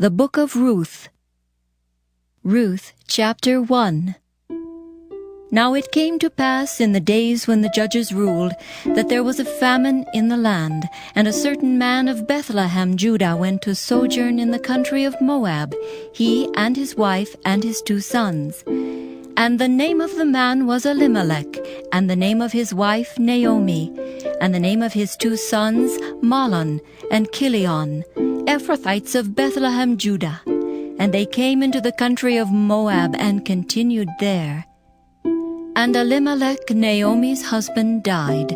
The Book of Ruth. Ruth, chapter 1. Now it came to pass in the days when the judges ruled, that there was a famine in the land, and a certain man of Bethlehem, Judah, went to sojourn in the country of Moab, he and his wife and his 2 sons. And the name of the man was Elimelech, and the name of his wife Naomi, and the name of his 2 sons Mahlon and Chilion, Ephrathites of Bethlehem, Judah. And they came into the country of Moab and continued there. And Elimelech, Naomi's husband, died,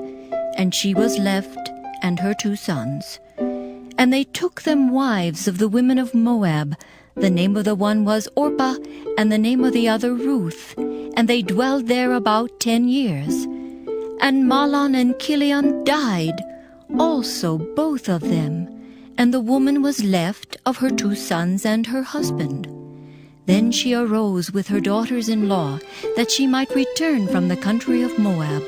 and she was left, and her 2 sons. And they took them wives of the women of Moab. The name of the one was Orpah, and the name of the other Ruth. And they dwelled there about 10 years. And Mahlon and Chilion died, also both of them. And the woman was left of her 2 sons and her husband. Then she arose with her daughters-in-law, that she might return from the country of Moab.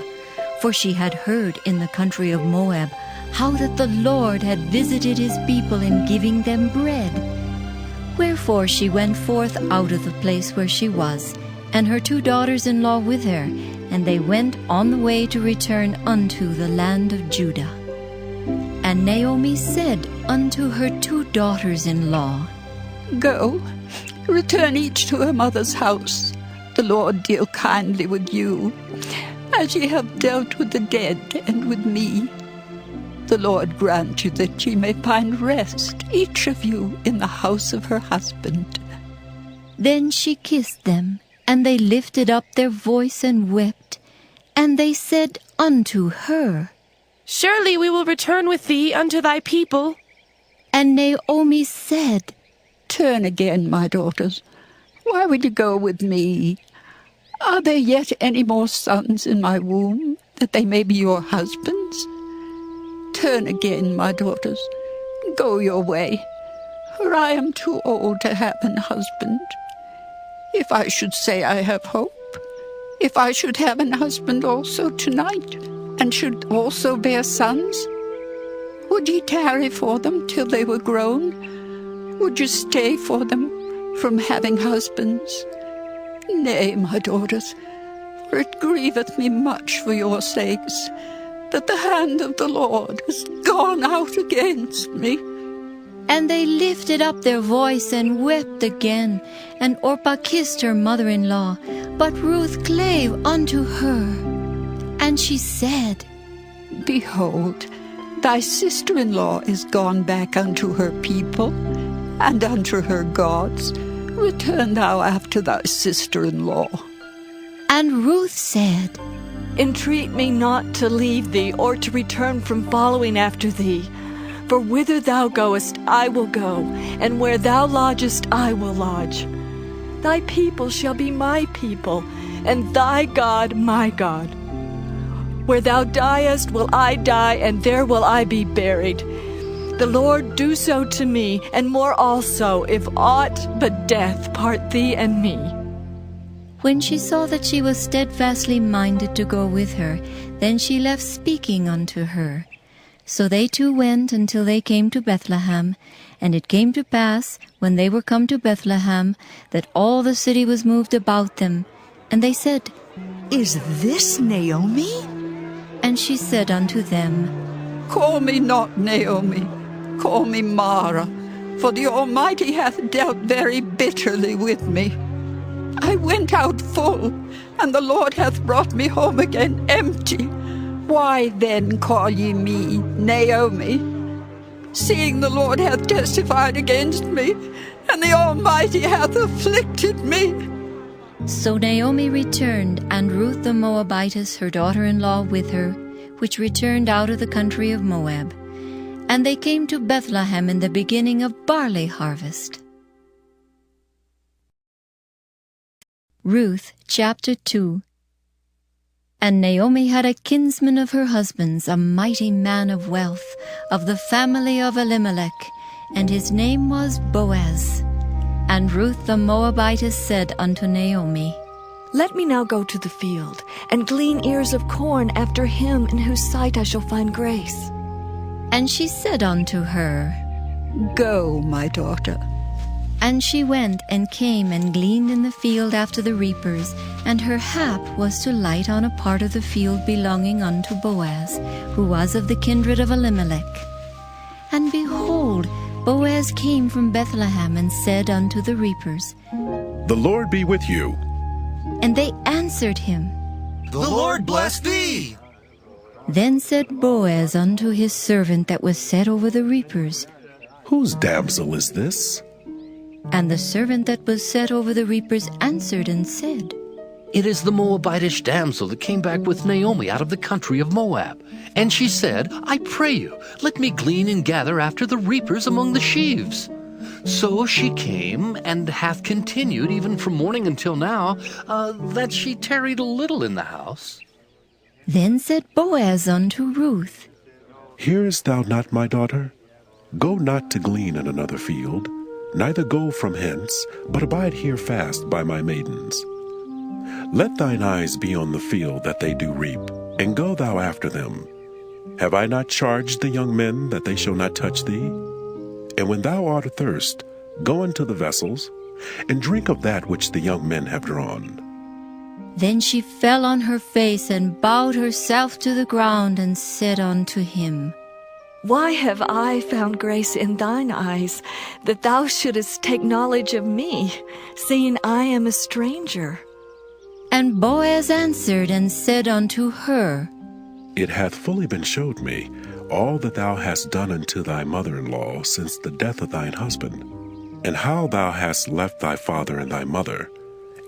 For she had heard in the country of Moab how that the Lord had visited his people in giving them bread. Wherefore she went forth out of the place where she was, and her 2 daughters-in-law with her, and they went on the way to return unto the land of Judah. And Naomi said unto her 2 daughters-in-law, Go, return each to her mother's house. The Lord deal kindly with you, as ye have dealt with the dead and with me. The Lord grant you that ye may find rest, each of you, in the house of her husband. Then she kissed them, and they lifted up their voice and wept. And they said unto her, Surely we will return with thee unto thy people. And Naomi said, Turn again, my daughters. Why will you go with me? Are there yet any more sons in my womb, that they may be your husbands? Turn again, my daughters. Go your way, for I am too old to have an husband. If I should say I have hope, if I should have an husband also tonight, and should also bear sons, would ye tarry for them till they were grown? Would you stay for them from having husbands? Nay, my daughters, for it grieveth me much for your sakes, that the hand of the Lord has gone out against me. And they lifted up their voice and wept again. And Orpah kissed her mother-in-law, but Ruth clave unto her. And she said, Behold, thy sister-in-law is gone back unto her people, and unto her gods. Return thou after thy sister-in-law. And Ruth said, Entreat me not to leave thee, or to return from following after thee. For whither thou goest, I will go, and where thou lodgest, I will lodge. Thy people shall be my people, and thy God my God. Where thou diest will I die, and there will I be buried. The Lord do so to me, and more also, if aught but death part thee and me. When she saw that she was steadfastly minded to go with her, then she left speaking unto her. So they 2 went until they came to Bethlehem. And it came to pass, when they were come to Bethlehem, that all the city was moved about them. And they said, Is this Naomi? And she said unto them, Call me not Naomi, call me Mara, for the Almighty hath dealt very bitterly with me. I went out full, and the Lord hath brought me home again empty. Why then call ye me Naomi, seeing the Lord hath testified against me, and the Almighty hath afflicted me? So Naomi returned, and Ruth the Moabitess, her daughter-in-law, with her, which returned out of the country of Moab. And they came to Bethlehem in the beginning of barley harvest. Ruth, chapter 2. And Naomi had a kinsman of her husband's, a mighty man of wealth, of the family of Elimelech, and his name was Boaz. And Ruth the Moabitess said unto Naomi, Let me now go to the field, and glean ears of corn after him in whose sight I shall find grace. And she said unto her, Go, my daughter, And she went and came and gleaned in the field after the reapers, and her hap was to light on a part of the field belonging unto Boaz, who was of the kindred of Elimelech. And behold, Boaz came from Bethlehem and said unto the reapers, The Lord be with you. And they answered him. The Lord bless thee. Then said Boaz unto his servant that was set over the reapers, Whose damsel is this? And the servant that was set over the reapers answered and said, It is the Moabitish damsel that came back with Naomi out of the country of Moab. And she said, I pray you, let me glean and gather after the reapers among the sheaves. So she came, and hath continued even from morning until now, that she tarried a little in the house. Then said Boaz unto Ruth, Hearest thou not, my daughter? Go not to glean in another field, neither go from hence, but abide here fast by my maidens. Let thine eyes be on the field that they do reap, and go thou after them. Have I not charged the young men that they shall not touch thee? And when thou art athirst, go unto the vessels, and drink of that which the young men have drawn. Then she fell on her face and bowed herself to the ground and said unto him, Why have I found grace in thine eyes, that thou shouldest take knowledge of me, seeing I am a stranger? And Boaz answered and said unto her, It hath fully been showed me all that thou hast done unto thy mother-in-law since the death of thine husband, and how thou hast left thy father and thy mother,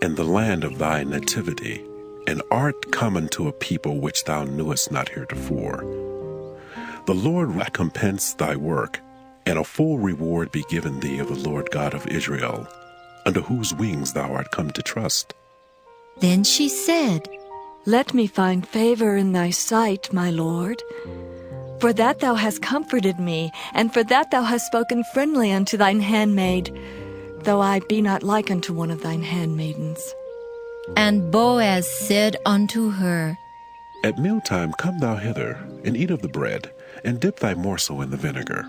and the land of thy nativity, and art come unto a people which thou knewest not heretofore. The Lord recompense thy work, and a full reward be given thee of the Lord God of Israel, under whose wings thou art come to trust. Then she said, Let me find favor in thy sight, my Lord. For that thou hast comforted me, and for that thou hast spoken friendly unto thine handmaid, though I be not like unto one of thine handmaidens. And Boaz said unto her, At mealtime come thou hither, and eat of the bread, and dip thy morsel in the vinegar.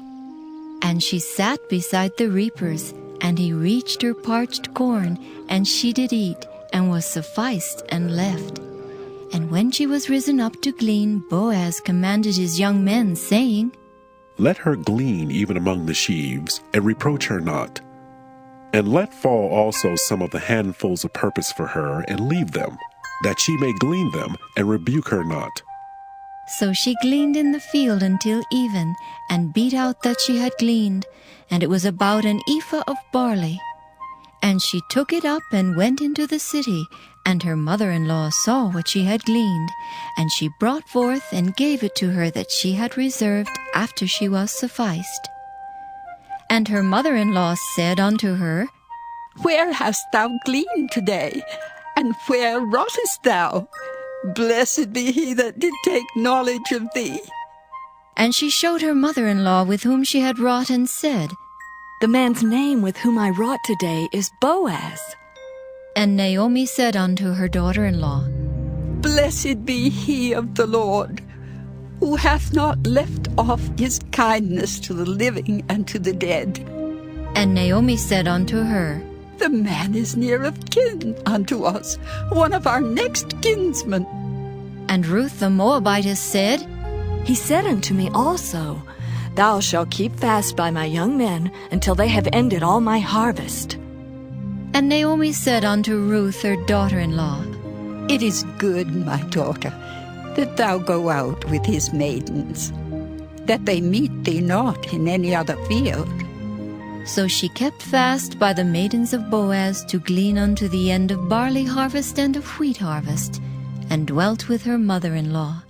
And she sat beside the reapers, and he reached her parched corn, and she did eat, and was sufficed, and left. And when she was risen up to glean, Boaz commanded his young men, saying, Let her glean even among the sheaves, and reproach her not. And let fall also some of the handfuls of purpose for her, and leave them, that she may glean them, and rebuke her not. So she gleaned in the field until even, and beat out that she had gleaned, and it was about an ephah of barley. And she took it up and went into the city, and her mother-in-law saw what she had gleaned, and she brought forth and gave it to her that she had reserved after she was sufficed. And her mother-in-law said unto her, Where hast thou gleaned today? And where wroughtest thou? Blessed be he that did take knowledge of thee. And she showed her mother-in-law with whom she had wrought, and said, The man's name with whom I wrought today is Boaz. And Naomi said unto her daughter-in-law, Blessed be he of the Lord, who hath not left off his kindness to the living and to the dead. And Naomi said unto her, The man is near of kin unto us, one of our next kinsmen. And Ruth the Moabitess said, He said unto me also, Thou shalt keep fast by my young men until they have ended all my harvest. And Naomi said unto Ruth her daughter-in-law, It is good, my daughter, that thou go out with his maidens, that they meet thee not in any other field. So she kept fast by the maidens of Boaz to glean unto the end of barley harvest and of wheat harvest, and dwelt with her mother-in-law.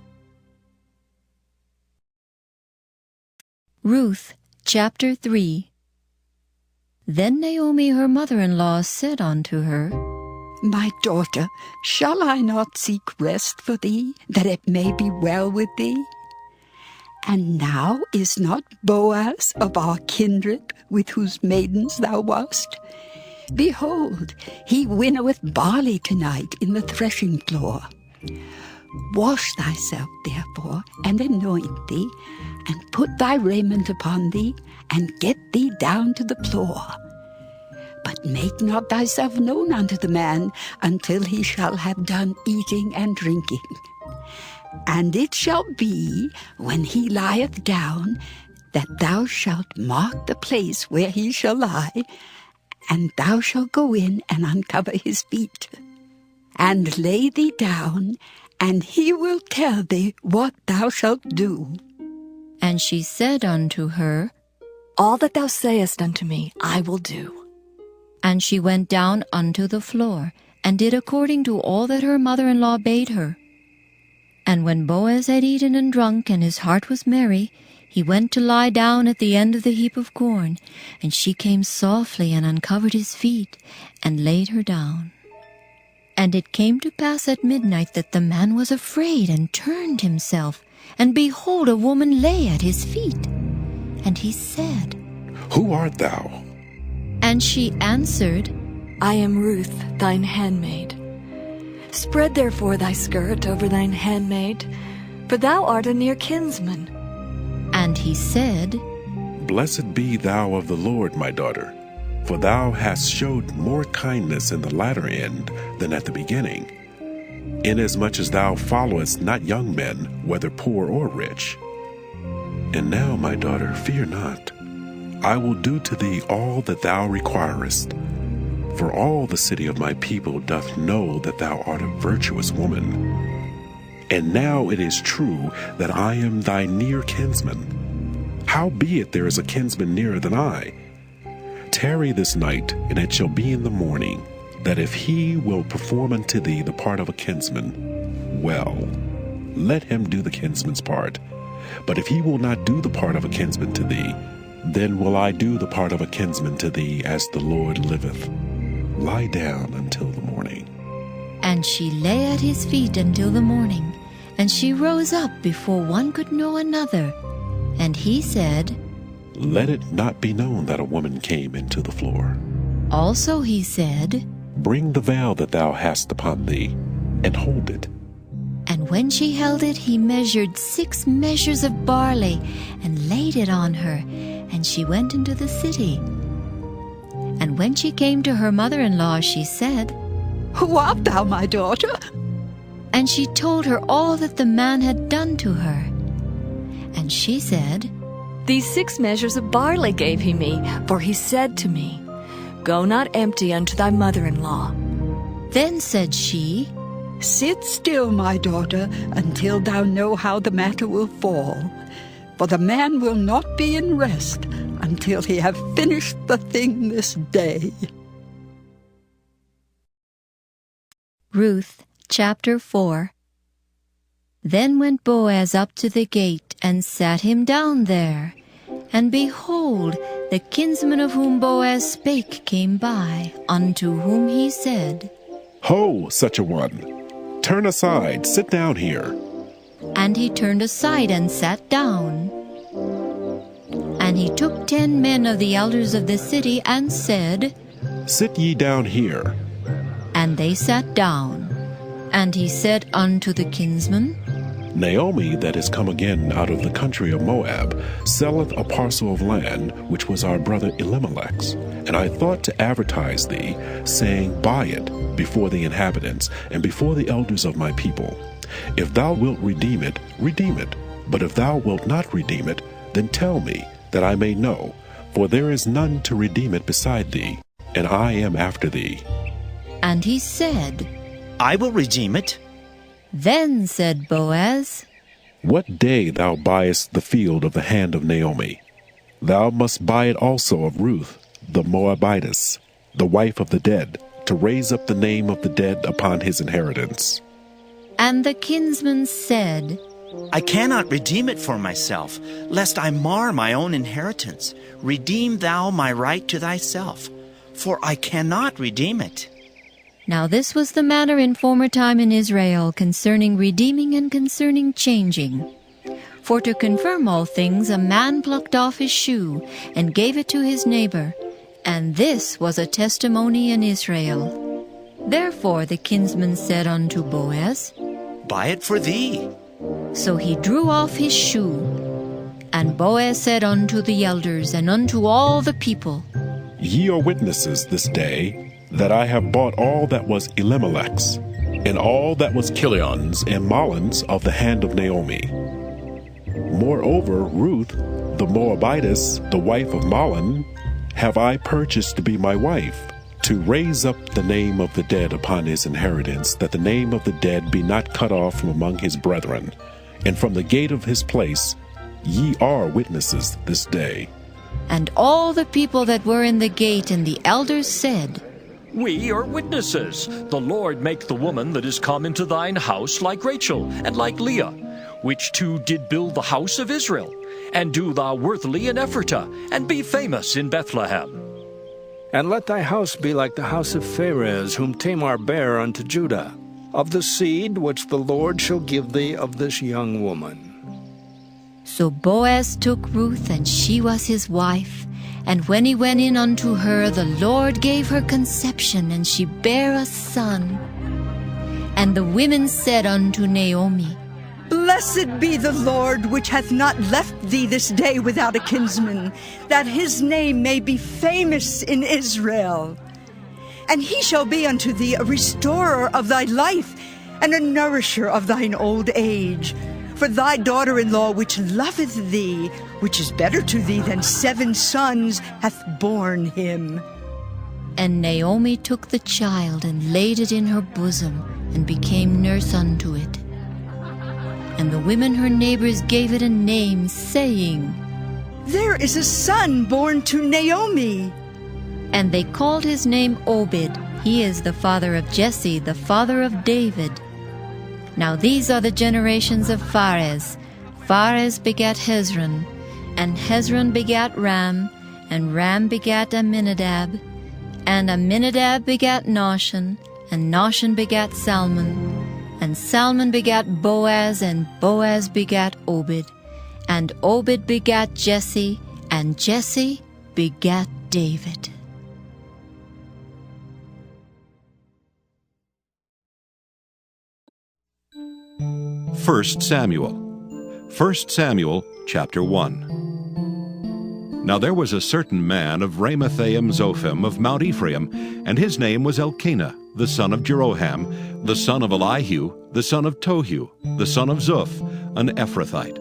Ruth, chapter 3. Then Naomi her mother-in-law said unto her, My daughter, shall I not seek rest for thee, that it may be well with thee? And now is not Boaz of our kindred, with whose maidens thou wast? Behold, he winnoweth barley tonight in the threshing floor. Wash thyself, therefore, and anoint thee, and put thy raiment upon thee, and get thee down to the floor. make not thyself known unto the man until he shall have done eating and drinking. And it shall be, when he lieth down, that thou shalt mark the place where he shall lie, and thou shalt go in and uncover his feet, and lay thee down, and he will tell thee what thou shalt do. And she said unto her, All that thou sayest unto me, I will do. And she went down unto the floor, and did according to all that her mother-in-law bade her. And when Boaz had eaten and drunk, and his heart was merry, he went to lie down at the end of the heap of corn, and she came softly and uncovered his feet, and laid her down. And it came to pass at midnight that the man was afraid, and turned himself, and behold, a woman lay at his feet. And he said, Who art thou? And she answered, I am Ruth, thine handmaid. Spread therefore thy skirt over thine handmaid, for thou art a near kinsman. And he said, Blessed be thou of the Lord, my daughter, for thou hast showed more kindness in the latter end than at the beginning, inasmuch as thou followest not young men, whether poor or rich. And now, my daughter, fear not. I will do to thee all that thou requirest. For all the city of my people doth know that thou art a virtuous woman. And now it is true that I am thy near kinsman. Howbeit there is a kinsman nearer than I. Tarry this night, and it shall be in the morning, that if he will perform unto thee the part of a kinsman, well, let him do the kinsman's part. But if he will not do the part of a kinsman to thee, then will I do the part of a kinsman to thee, as the Lord liveth. Lie down until the morning. And she lay at his feet until the morning, and she rose up before one could know another. And he said, Let it not be known that a woman came into the floor. Also he said, Bring the veil that thou hast upon thee, and hold it. And when she held it, he measured 6 measures of barley, and laid it on her, and she went into the city. And when she came to her mother-in-law, she said, Who art thou, my daughter? And she told her all that the man had done to her. And she said, These 6 measures of barley gave he me, for he said to me, Go not empty unto thy mother-in-law. Then said she, Sit still, my daughter, until thou know how the matter will fall. For the man will not be in rest until he have finished the thing this day. Ruth chapter 4. Then went Boaz up to the gate, and sat him down there. And behold, the kinsman of whom Boaz spake came by, unto whom he said, Ho, such a one! Turn aside, sit down here. And he turned aside and sat down. And he took 10 men of the elders of the city, and said, Sit ye down here. And they sat down. And he said unto the kinsman, Naomi, that is come again out of the country of Moab, selleth a parcel of land, which was our brother Elimelech's. And I thought to advertise thee, saying, Buy it, before the inhabitants, and before the elders of my people. If thou wilt redeem it, redeem it. But if thou wilt not redeem it, then tell me, that I may know. For there is none to redeem it beside thee, and I am after thee. And he said, I will redeem it. Then said Boaz, What day thou buyest the field of the hand of Naomi, thou must buy it also of Ruth, the Moabitess, the wife of the dead, to raise up the name of the dead upon his inheritance. And the kinsman said, I cannot redeem it for myself, lest I mar my own inheritance. Redeem thou my right to thyself, for I cannot redeem it. Now this was the manner in former time in Israel concerning redeeming and concerning changing. For to confirm all things, a man plucked off his shoe and gave it to his neighbor, and this was a testimony in Israel. Therefore the kinsman said unto Boaz, Buy it for thee. So he drew off his shoe. And Boaz said unto the elders and unto all the people, Ye are witnesses this day that I have bought all that was Elimelech's, and all that was Kilion's and Mahlon's of the hand of Naomi. Moreover, Ruth, the Moabitess, the wife of Mahlon, have I purchased to be my wife, to raise up the name of the dead upon his inheritance, that the name of the dead be not cut off from among his brethren. And from the gate of his place ye are witnesses this day. And all the people that were in the gate and the elders said, We are witnesses. The Lord make the woman that is come into thine house like Rachel and like Leah, which two did build the house of Israel. And do thou worthily in Ephratah, and be famous in Bethlehem. And let thy house be like the house of Pharez, whom Tamar bare unto Judah, of the seed which the Lord shall give thee of this young woman. So Boaz took Ruth, and she was his wife. And when he went in unto her, the Lord gave her conception, and she bare a son. And the women said unto Naomi, Blessed be the Lord, which hath not left thee this day without a kinsman, that his name may be famous in Israel. And he shall be unto thee a restorer of thy life, and a nourisher of thine old age. For thy daughter-in-law, which loveth thee, which is better to thee than 7 sons, hath borne him. And Naomi took the child, and laid it in her bosom, and became nurse unto it. And the women her neighbors gave it a name, saying, There is a son born to Naomi. And they called his name Obed. He is the father of Jesse, the father of David. Now these are the generations of Pharez. Pharez begat Hezron, and Hezron begat Ram, and Ram begat Amminadab, and Amminadab begat Nahshon, and Nahshon begat Salmon, and Salmon begat Boaz, and Boaz begat Obed, and Obed begat Jesse, and Jesse begat David. 1 Samuel. 1 Samuel, chapter 1. Now there was a certain man of Ramathaim Zophim of Mount Ephraim, and his name was Elkanah, the son of Jeroham, the son of Elihu, the son of Tohu, the son of Zuph, an Ephrathite.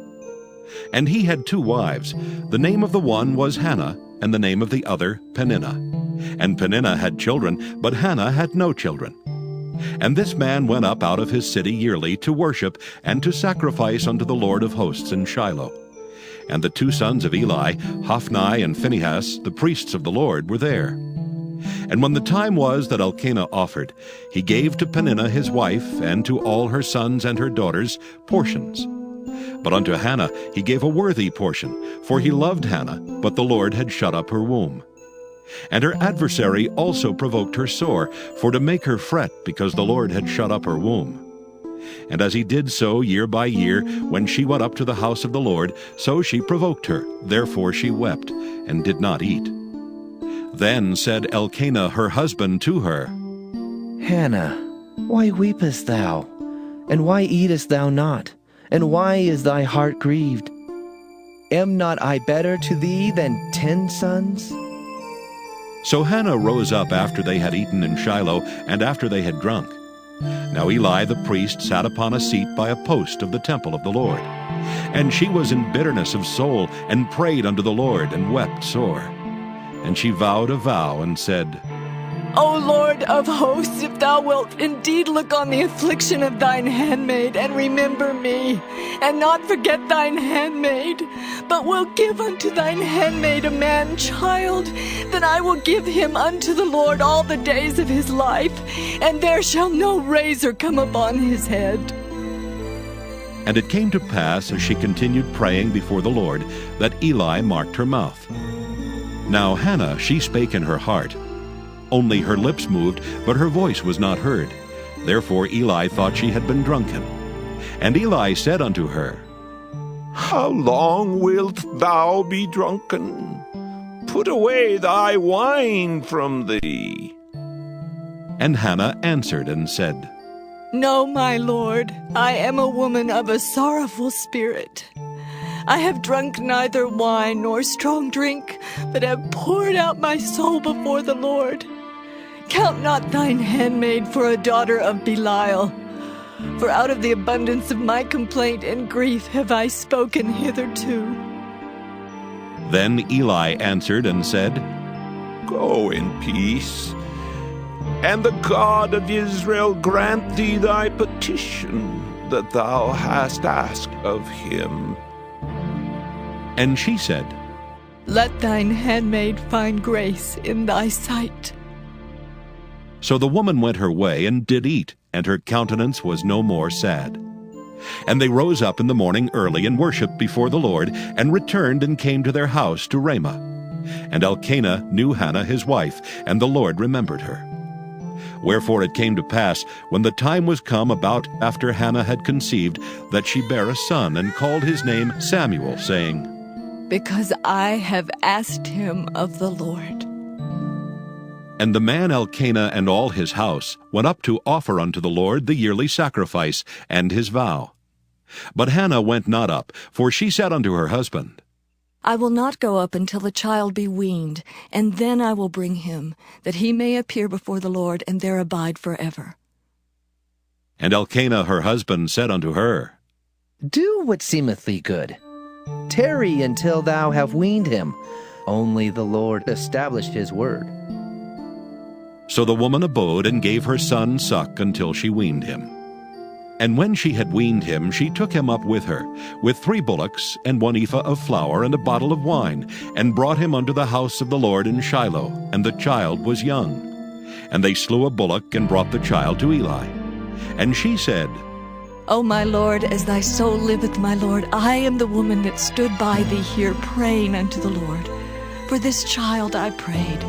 And he had 2 wives. The name of the one was Hannah, and the name of the other Peninnah. And Peninnah had children, but Hannah had no children. And this man went up out of his city yearly to worship and to sacrifice unto the Lord of hosts in Shiloh. And the 2 sons of Eli, Hophni and Phinehas, the priests of the Lord, were there. And when the time was that Elkanah offered, he gave to Peninnah his wife, and to all her sons and her daughters, portions. But unto Hannah he gave a worthy portion, for he loved Hannah, but the Lord had shut up her womb. And her adversary also provoked her sore, for to make her fret, because the Lord had shut up her womb. And as he did so year by year, when she went up to the house of the Lord, so she provoked her. Therefore she wept, and did not eat. Then said Elkanah her husband to her, Hannah, why weepest thou? And why eatest thou not? And why is thy heart grieved? Am not I better to thee than 10 sons? So Hannah rose up after they had eaten in Shiloh, and after they had drunk. Now Eli the priest sat upon a seat by a post of the temple of the Lord. And she was in bitterness of soul, and prayed unto the Lord, and wept sore. And she vowed a vow, and said, O Lord of hosts, if thou wilt indeed look on the affliction of thine handmaid, and remember me, and not forget thine handmaid, but wilt give unto thine handmaid a man-child, then I will give him unto the Lord all the days of his life, and there shall no razor come upon his head. And it came to pass, as she continued praying before the Lord, that Eli marked her mouth. Now Hannah, she spake in her heart. Only her lips moved, but her voice was not heard. Therefore Eli thought she had been drunken. And Eli said unto her, How long wilt thou be drunken? Put away thy wine from thee. And Hannah answered and said, No, my Lord, I am a woman of a sorrowful spirit. I have drunk neither wine nor strong drink, but have poured out my soul before the Lord. Count not thine handmaid for a daughter of Belial, for out of the abundance of my complaint and grief have I spoken hitherto. Then Eli answered and said, Go in peace, and the God of Israel grant thee thy petition that thou hast asked of him. And she said, Let thine handmaid find grace in thy sight. So the woman went her way and did eat, and her countenance was no more sad. And they rose up in the morning early and worshipped before the Lord, and returned and came to their house to Ramah. And Elkanah knew Hannah his wife, and the Lord remembered her. Wherefore it came to pass, when the time was come about after Hannah had conceived, that she bare a son, and called his name Samuel, saying, Because I have asked him of the Lord. And the man Elkanah and all his house went up to offer unto the Lord the yearly sacrifice and his vow. But Hannah went not up, for she said unto her husband, I will not go up until the child be weaned, and then I will bring him, that he may appear before the Lord, and there abide forever. And Elkanah her husband said unto her, Do what seemeth thee good. Tarry until thou have weaned him. Only the Lord established his word. So the woman abode and gave her son suck until she weaned him. And when she had weaned him, she took him up with her, with 3 bullocks, and 1 ephah of flour, and a bottle of wine, and brought him unto the house of the Lord in Shiloh, and the child was young. And they slew a bullock, and brought the child to Eli. And she said, O my Lord, as thy soul liveth, my Lord, I am the woman that stood by thee here praying unto the Lord. For this child I prayed,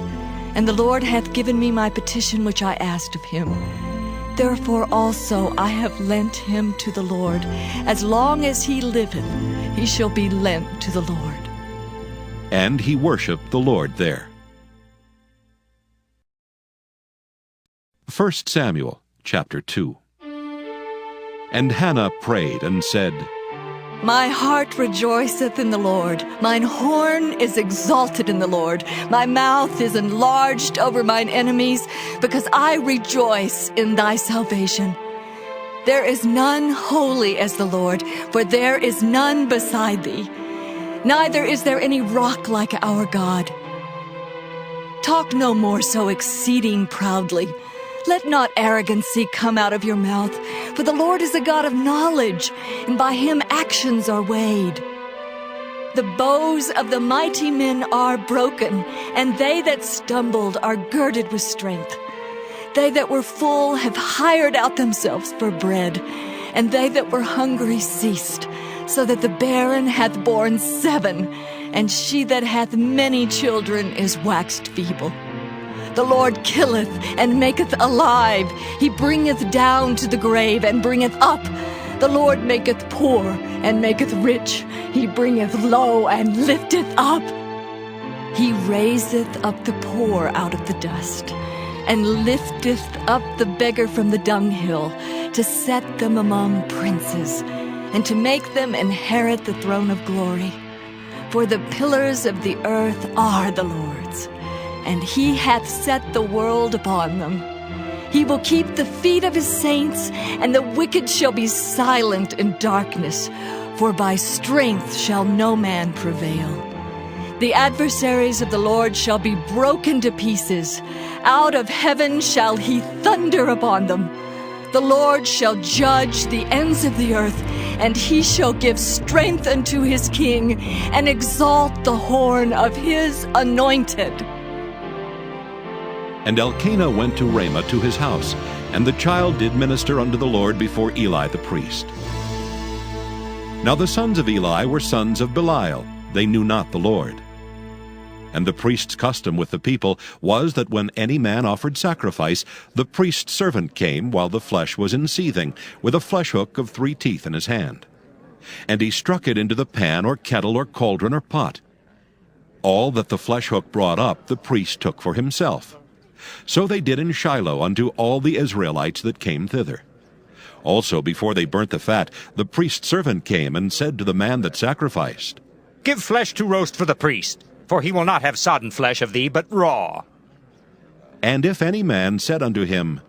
and the Lord hath given me my petition which I asked of him. Therefore also I have lent him to the Lord. As long as he liveth, he shall be lent to the Lord. And he worshipped the Lord there. 1 Samuel chapter 2. And Hannah prayed and said, My heart rejoiceth in the Lord. Mine horn is exalted in the Lord. My mouth is enlarged over mine enemies, because I rejoice in thy salvation. There is none holy as the Lord, for there is none beside thee. Neither is there any rock like our God. Talk no more so exceeding proudly. Let not arrogancy come out of your mouth, for the Lord is a God of knowledge, and by him actions are weighed. The bows of the mighty men are broken, and they that stumbled are girded with strength. They that were full have hired out themselves for bread, and they that were hungry ceased, so that the barren hath borne 7, and she that hath many children is waxed feeble. The Lord killeth and maketh alive. He bringeth down to the grave and bringeth up. The Lord maketh poor and maketh rich. He bringeth low and lifteth up. He raiseth up the poor out of the dust, and lifteth up the beggar from the dunghill, to set them among princes, and to make them inherit the throne of glory. For the pillars of the earth are the Lord's, and he hath set the world upon them. He will keep the feet of his saints, and the wicked shall be silent in darkness, for by strength shall no man prevail. The adversaries of the Lord shall be broken to pieces. Out of heaven shall he thunder upon them. The Lord shall judge the ends of the earth, and he shall give strength unto his king, and exalt the horn of his anointed. And Elkanah went to Ramah to his house, and the child did minister unto the Lord before Eli the priest. Now the sons of Eli were sons of Belial. They knew not the Lord. And the priest's custom with the people was that when any man offered sacrifice, the priest's servant came while the flesh was in seething, with a flesh hook of 3 teeth in his hand. And he struck it into the pan or kettle or cauldron or pot. All that the flesh hook brought up the priest took for himself. So they did in Shiloh unto all the Israelites that came thither. Also, before they burnt the fat, the priest's servant came and said to the man that sacrificed, Give flesh to roast for the priest, for he will not have sodden flesh of thee, but raw. And if any man said unto him,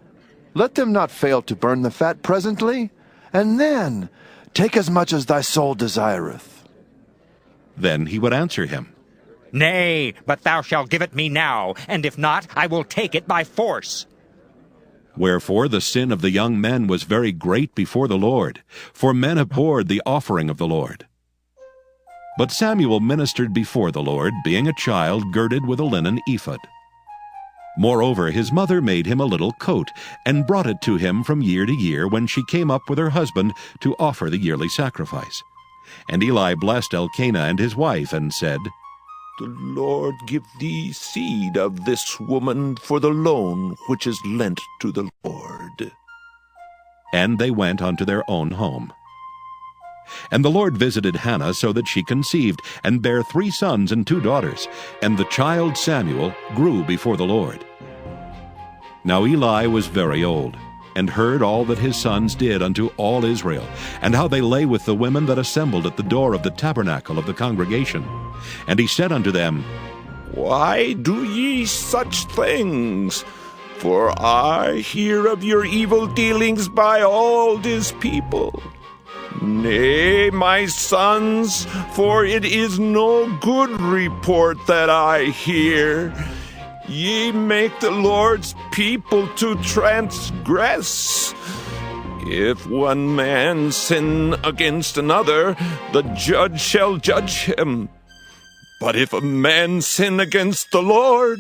Let them not fail to burn the fat presently, and then take as much as thy soul desireth. Then he would answer him, Nay, but thou shalt give it me now, and if not, I will take it by force. Wherefore the sin of the young men was very great before the Lord, for men abhorred the offering of the Lord. But Samuel ministered before the Lord, being a child girded with a linen ephod. Moreover, his mother made him a little coat, and brought it to him from year to year when she came up with her husband to offer the yearly sacrifice. And Eli blessed Elkanah and his wife, and said, The Lord give thee seed of this woman for the loan which is lent to the Lord. And they went unto their own home. And the Lord visited Hannah so that she conceived, and bare 3 sons and 2 daughters. And the child Samuel grew before the Lord. Now Eli was very old, and heard all that his sons did unto all Israel, and how they lay with the women that assembled at the door of the tabernacle of the congregation. And he said unto them, Why do ye such things? For I hear of your evil dealings by all this people. Nay, my sons, for it is no good report that I hear. Ye make the Lord's people to transgress. If one man sin against another, the judge shall judge him. But if a man sin against the Lord,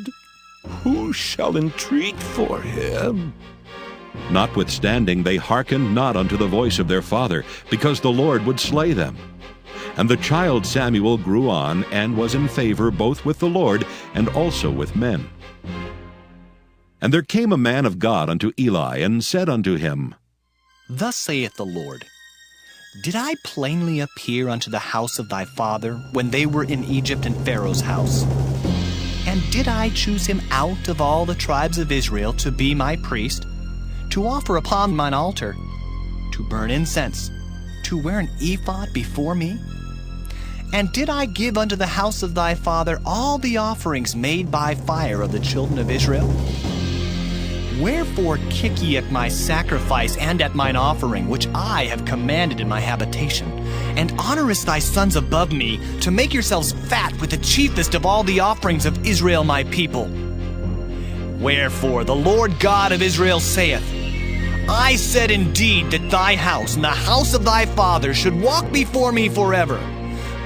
who shall entreat for him? Notwithstanding, they hearkened not unto the voice of their father, because the Lord would slay them. And the child Samuel grew on, and was in favor both with the Lord and also with men. And there came a man of God unto Eli, and said unto him, Thus saith the Lord, Did I plainly appear unto the house of thy father, when they were in Egypt in Pharaoh's house? And did I choose him out of all the tribes of Israel to be my priest, to offer upon mine altar, to burn incense, to wear an ephod before me? And did I give unto the house of thy father all the offerings made by fire of the children of Israel? Wherefore kick ye at my sacrifice and at mine offering, which I have commanded in my habitation, and honorest thy sons above me, to make yourselves fat with the chiefest of all the offerings of Israel my people? Wherefore the Lord God of Israel saith, I said indeed that thy house and the house of thy father should walk before me forever.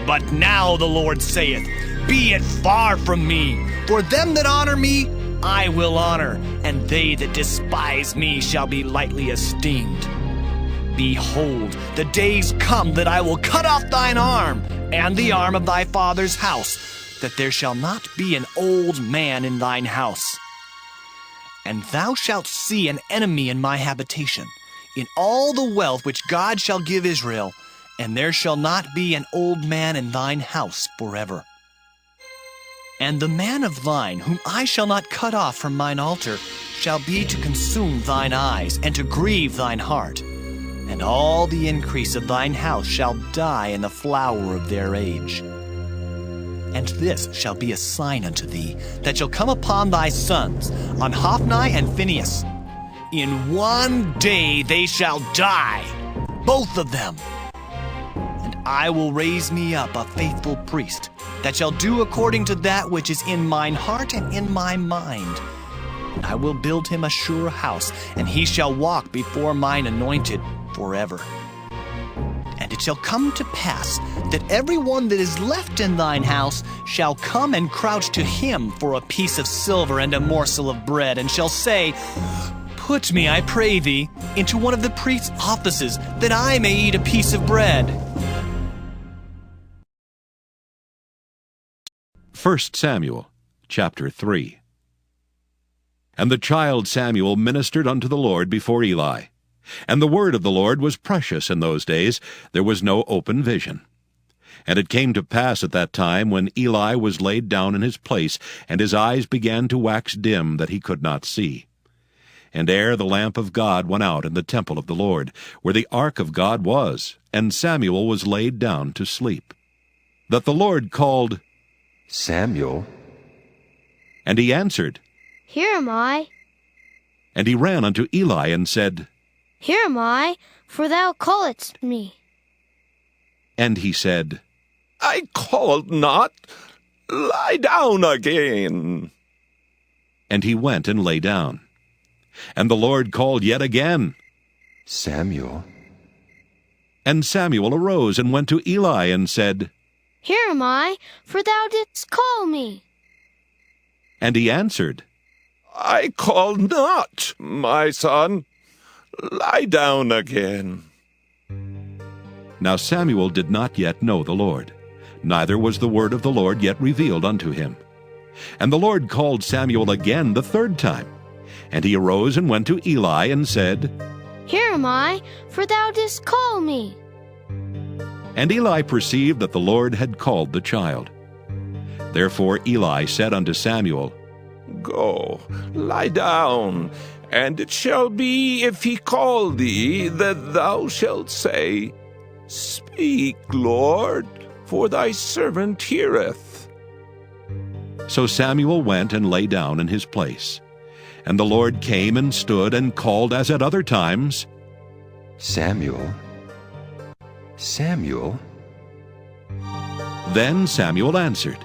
But now the Lord saith, Be it far from me, for them that honor me I will honor, and they that despise me shall be lightly esteemed. Behold, the days come that I will cut off thine arm, and the arm of thy father's house, that there shall not be an old man in thine house. And thou shalt see an enemy in my habitation, in all the wealth which God shall give Israel, and there shall not be an old man in thine house forever. And the man of thine, whom I shall not cut off from mine altar, shall be to consume thine eyes, and to grieve thine heart. And all the increase of thine house shall die in the flower of their age. And this shall be a sign unto thee, that shall come upon thy sons, on Hophni and Phinehas. In one day they shall die, both of them. And I will raise me up a faithful priest, that shall do according to that which is in mine heart and in my mind. And I will build him a sure house, and he shall walk before mine anointed forever. And it shall come to pass that every one that is left in thine house shall come and crouch to him for a piece of silver and a morsel of bread, and shall say, Put me, I pray thee, into one of the priest's offices, that I may eat a piece of bread. 1 Samuel chapter 3. And the child Samuel ministered unto the Lord before Eli. And the word of the Lord was precious in those days. There was no open vision. And it came to pass at that time, when Eli was laid down in his place, and his eyes began to wax dim, that he could not see. And ere the lamp of God went out in the temple of the Lord, where the ark of God was, and Samuel was laid down to sleep, that the Lord called, Samuel. And he answered, Here am I. And he ran unto Eli and said, Here am I, for thou calledst me. And he said, I called not. Lie down again. And he went and lay down. And the Lord called yet again, Samuel. And Samuel arose and went to Eli and said, Here am I, for thou didst call me. And he answered, I called not, my son. Lie down again. Now Samuel did not yet know the Lord, neither was the word of the Lord yet revealed unto him. And the Lord called Samuel again the third time. And he arose and went to Eli and said, Here am I, for thou didst call me. And Eli perceived that the Lord had called the child. Therefore Eli said unto Samuel, Go, lie down, and it shall be, if he call thee, that thou shalt say, Speak, Lord, for thy servant heareth. So Samuel went and lay down in his place. And the Lord came and stood and called as at other times, Samuel. Samuel. Then Samuel answered,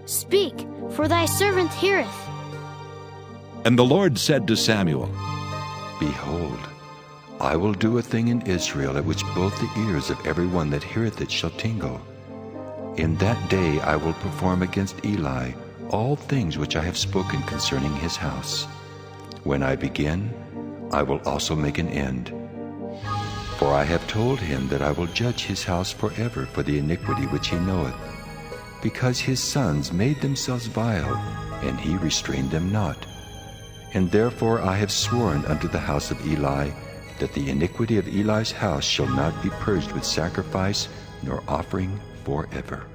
Speak, for thy servant heareth. And the Lord said to Samuel, Behold, I will do a thing in Israel at which both the ears of every one that heareth it shall tingle. In that day I will perform against Eli all things which I have spoken concerning his house. When I begin, I will also make an end. For I have told him that I will judge his house forever for the iniquity which he knoweth, because his sons made themselves vile, and he restrained them not. And therefore I have sworn unto the house of Eli, that the iniquity of Eli's house shall not be purged with sacrifice nor offering forever.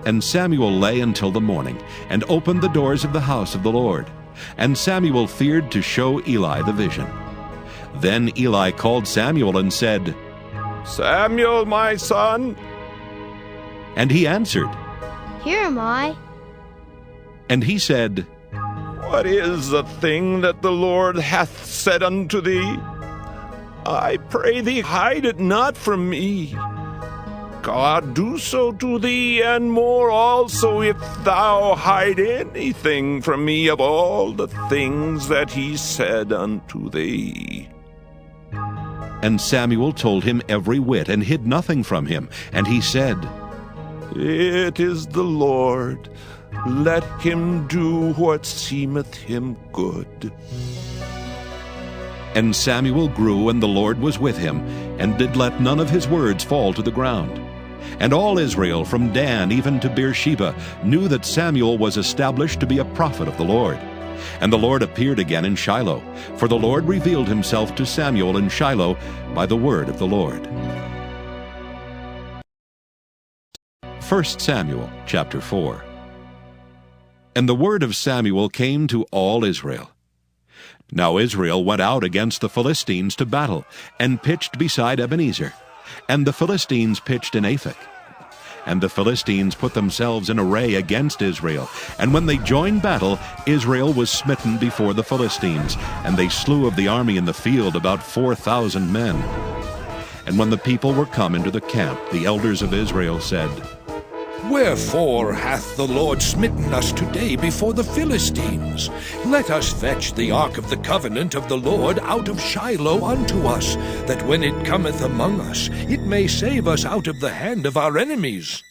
And Samuel lay until the morning, and opened the doors of the house of the Lord. And Samuel feared to show Eli the vision. Then Eli called Samuel and said, Samuel, my son. And he answered, Here am I. And he said, What is the thing that the Lord hath said unto thee? I pray thee, hide it not from me. God do so to thee, and more also, if thou hide anything from me of all the things that he said unto thee. And Samuel told him every whit, and hid nothing from him. And he said, It is the Lord. Let him do what seemeth him good. And Samuel grew, and the Lord was with him, and did let none of his words fall to the ground. And all Israel, from Dan even to Beersheba, knew that Samuel was established to be a prophet of the Lord. And the Lord appeared again in Shiloh, for the Lord revealed himself to Samuel in Shiloh by the word of the Lord. 1 Samuel chapter 4. And the word of Samuel came to all Israel. Now Israel went out against the Philistines to battle, and pitched beside Ebenezer. And the Philistines pitched in Aphek. And the Philistines put themselves in array against Israel. And when they joined battle, Israel was smitten before the Philistines, and they slew of the army in the field about 4,000 men. And when the people were come into the camp, the elders of Israel said, Wherefore hath the Lord smitten us today before the Philistines? Let us fetch the ark of the covenant of the Lord out of Shiloh unto us, that when it cometh among us, it may save us out of the hand of our enemies.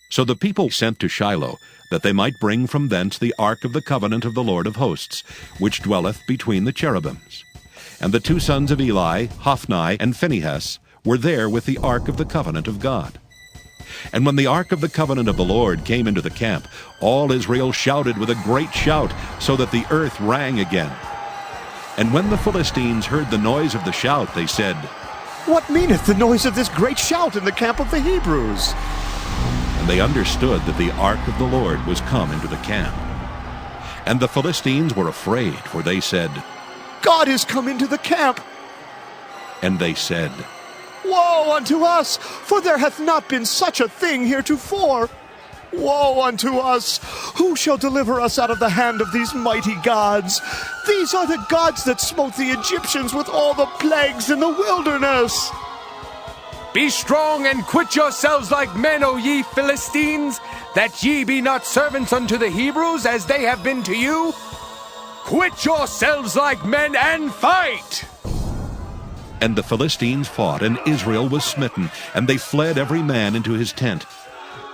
So the people sent to Shiloh, that they might bring from thence the ark of the covenant of the Lord of hosts, which dwelleth between the cherubims. And the two sons of Eli, Hophni and Phinehas, were there with the ark of the covenant of God. And when the ark of the covenant of the Lord came into the camp, all Israel shouted with a great shout, so that the earth rang again. And when the Philistines heard the noise of the shout, they said, What meaneth the noise of this great shout in the camp of the Hebrews? And they understood that the ark of the Lord was come into the camp. And the Philistines were afraid, for they said, God is come into the camp. And they said, Woe unto us, for there hath not been such a thing heretofore. Woe unto us! Who shall deliver us out of the hand of these mighty gods? These are the gods that smote the Egyptians with all the plagues in the wilderness. Be strong and quit yourselves like men, O ye Philistines, that ye be not servants unto the Hebrews, as they have been to you. Quit yourselves like men and fight! And the Philistines fought, and Israel was smitten, and they fled every man into his tent.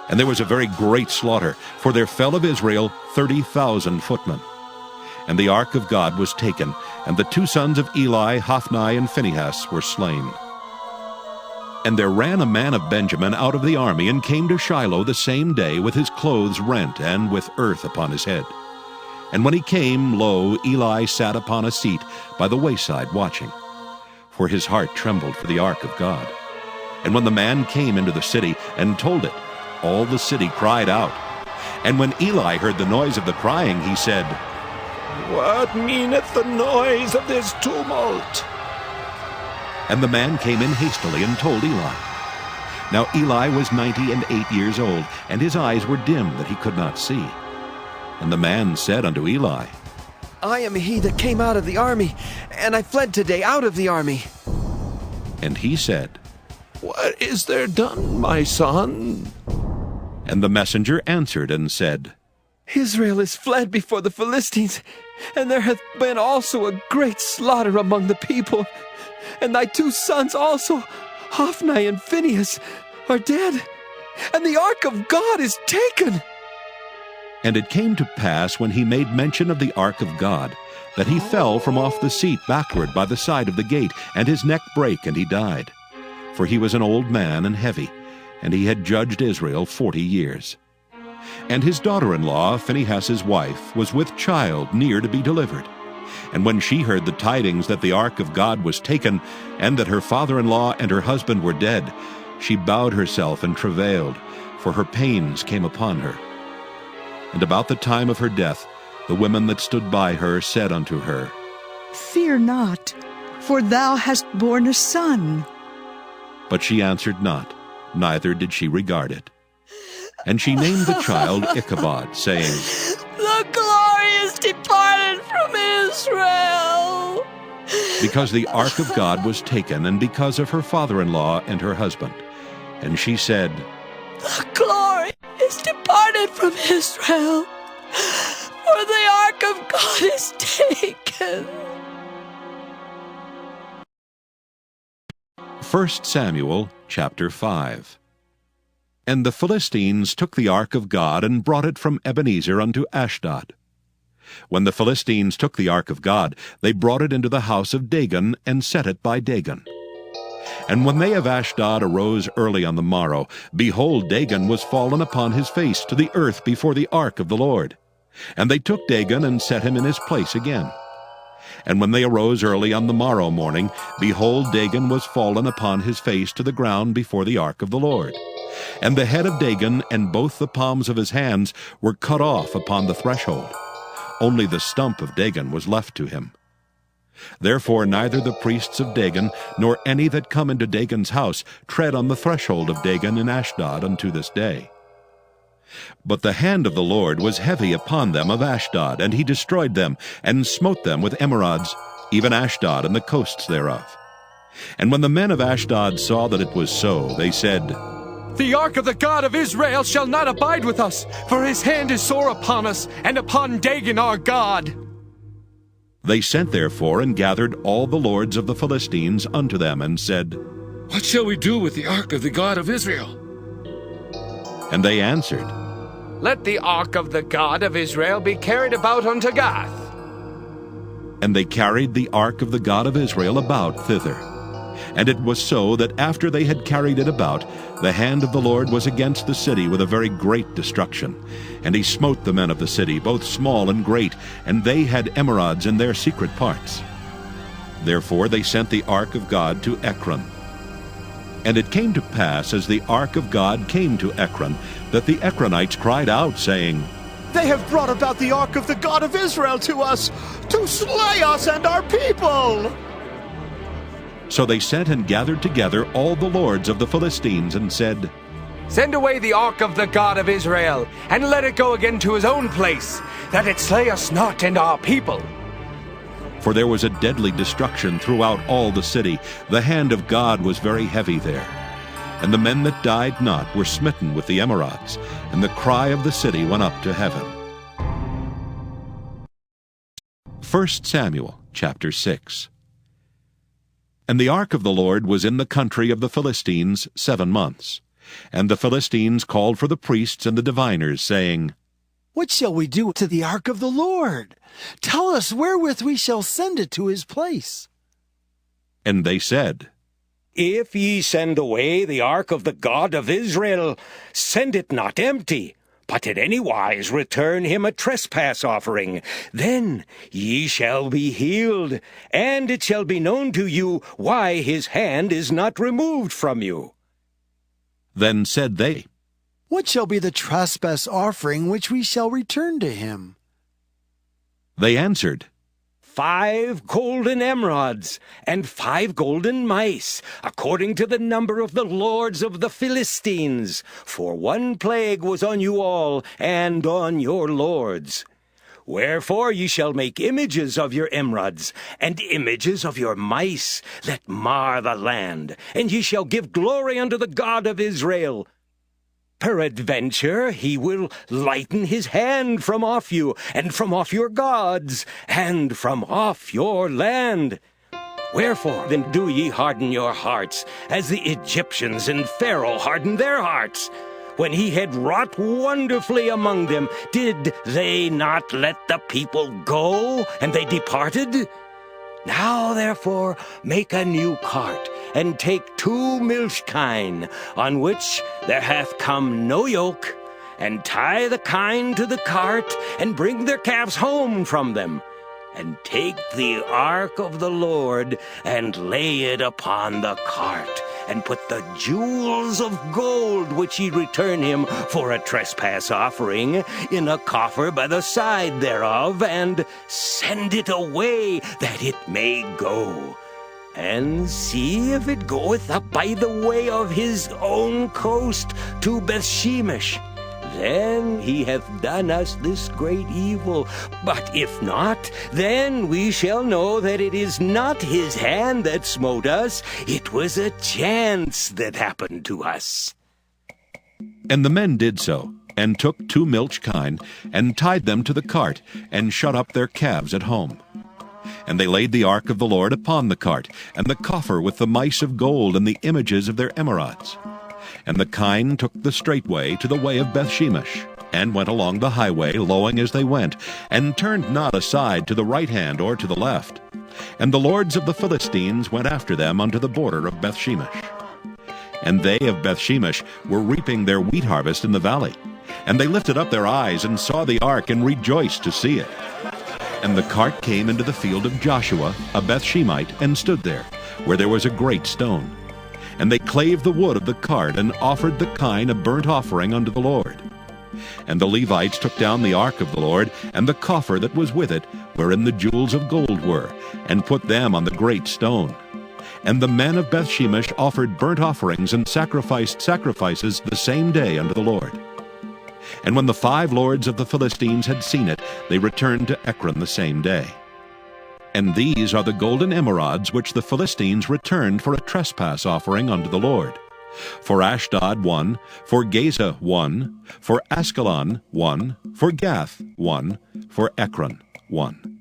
And there was a very great slaughter, for there fell of Israel 30,000 footmen. And the ark of God was taken, and the 2 sons of Eli, Hophni and Phinehas, were slain. And there ran a man of Benjamin out of the army, and came to Shiloh the same day with his clothes rent, and with earth upon his head. And when he came, lo, Eli sat upon a seat by the wayside watching. For his heart trembled for the ark of God. And when the man came into the city, and told it, all the city cried out. And when Eli heard the noise of the crying, he said, What meaneth the noise of this tumult? And the man came in hastily and told Eli. Now Eli was 98 years old, and his eyes were dim that he could not see. And the man said unto Eli, I am he that came out of the army, and I fled today out of the army. And he said, What is there done, my son? And the messenger answered and said, Israel is fled before the Philistines, and there hath been also a great slaughter among the people. And thy 2 sons also, Hophni and Phinehas, are dead, and the ark of God is taken. And it came to pass, when he made mention of the ark of God, that he fell from off the seat backward by the side of the gate, and his neck brake, and he died. For he was an old man and heavy, and he had judged Israel 40 years. And his daughter-in-law, Phinehas' wife, was with child near to be delivered. And when she heard the tidings that the ark of God was taken, and that her father-in-law and her husband were dead, she bowed herself and travailed, for her pains came upon her. And about the time of her death, the women that stood by her said unto her, Fear not, for thou hast borne a son. But she answered not, neither did she regard it. And she named the child Ichabod, saying, The glory is departed from Israel. Because the ark of God was taken, and because of her father-in-law and her husband. And she said, The glory is departed from Israel, for the ark of God is taken. 1 Samuel chapter 5. And the Philistines took the ark of God, and brought it from Ebenezer unto Ashdod. When the Philistines took the ark of God, they brought it into the house of Dagon, and set it by Dagon. And when they of Ashdod arose early on the morrow, behold, Dagon was fallen upon his face to the earth before the ark of the Lord. And they took Dagon, and set him in his place again. And when they arose early on the morrow morning, behold, Dagon was fallen upon his face to the ground before the ark of the Lord. And the head of Dagon and both the palms of his hands were cut off upon the threshold. Only the stump of Dagon was left to him. Therefore neither the priests of Dagon, nor any that come into Dagon's house, tread on the threshold of Dagon in Ashdod unto this day. But the hand of the Lord was heavy upon them of Ashdod, and he destroyed them, and smote them with emerods, even Ashdod and the coasts thereof. And when the men of Ashdod saw that it was so, they said, The ark of the God of Israel shall not abide with us, for his hand is sore upon us, and upon Dagon our God. They sent therefore and gathered all the lords of the Philistines unto them, and said, What shall we do with the ark of the God of Israel? And they answered, Let the ark of the God of Israel be carried about unto Gath. And they carried the ark of the God of Israel about thither. And it was so that after they had carried it about, the hand of the Lord was against the city with a very great destruction. And he smote the men of the city, both small and great, and they had emerods in their secret parts. Therefore they sent the ark of God to Ekron. And it came to pass, as the ark of God came to Ekron, that the Ekronites cried out, saying, They have brought about the ark of the God of Israel to us, to slay us and our people. So they sent and gathered together all the lords of the Philistines and said, Send away the ark of the God of Israel, and let it go again to his own place, that it slay us not and our people. For there was a deadly destruction throughout all the city. The hand of God was very heavy there. And the men that died not were smitten with the emerods, and the cry of the city went up to heaven. 1 Samuel chapter 6. And the ark of the Lord was in the country of the Philistines 7 months. And the Philistines called for the priests and the diviners, saying, What shall we do to the ark of the Lord? Tell us wherewith we shall send it to his place. And they said, If ye send away the ark of the God of Israel, send it not empty, but in any wise return him a trespass offering. Then ye shall be healed, and it shall be known to you why his hand is not removed from you. Then said they, What shall be the trespass offering which we shall return to him? They answered, 5 golden emerods, and 5 golden mice, according to the number of the lords of the Philistines. For 1 plague was on you all, and on your lords. Wherefore ye shall make images of your emerods, and images of your mice, that mar the land, and ye shall give glory unto the God of Israel. Peradventure he will lighten his hand from off you, and from off your gods, and from off your land. Wherefore then do ye harden your hearts, as the Egyptians and Pharaoh hardened their hearts? When he had wrought wonderfully among them, did they not let the people go, and they departed? Now therefore make a new cart, and take 2 milch kine, on which there hath come no yoke, and tie the kine to the cart, and bring their calves home from them. And take the ark of the Lord, and lay it upon the cart, and put the jewels of gold which ye return him for a trespass offering in a coffer by the side thereof, and send it away that it may go. And see if it goeth up by the way of his own coast to Bethshemesh. Then he hath done us this great evil. But if not, then we shall know that it is not his hand that smote us. It was a chance that happened to us. And the men did so, and took 2 milch kine, and tied them to the cart, and shut up their calves at home. And they laid the ark of the Lord upon the cart, and the coffer with the mice of gold and the images of their emerods. And the kine took the straight way to the way of Bethshemesh, and went along the highway, lowing as they went, and turned not aside to the right hand or to the left. And the lords of the Philistines went after them unto the border of Bethshemesh. And they of Bethshemesh were reaping their wheat harvest in the valley. And they lifted up their eyes, and saw the ark, and rejoiced to see it. And the cart came into the field of Joshua, a Bethshemite, and stood there, where there was a great stone. And they clave the wood of the cart, and offered the kine a burnt offering unto the Lord. And the Levites took down the ark of the Lord, and the coffer that was with it, wherein the jewels of gold were, and put them on the great stone. And the men of Bethshemesh offered burnt offerings and sacrificed sacrifices the same day unto the Lord. And when the 5 lords of the Philistines had seen it, they returned to Ekron the same day. And these are the golden emerods which the Philistines returned for a trespass offering unto the Lord. For Ashdod 1, for Gaza 1, for Askelon 1, for Gath 1, for Ekron 1.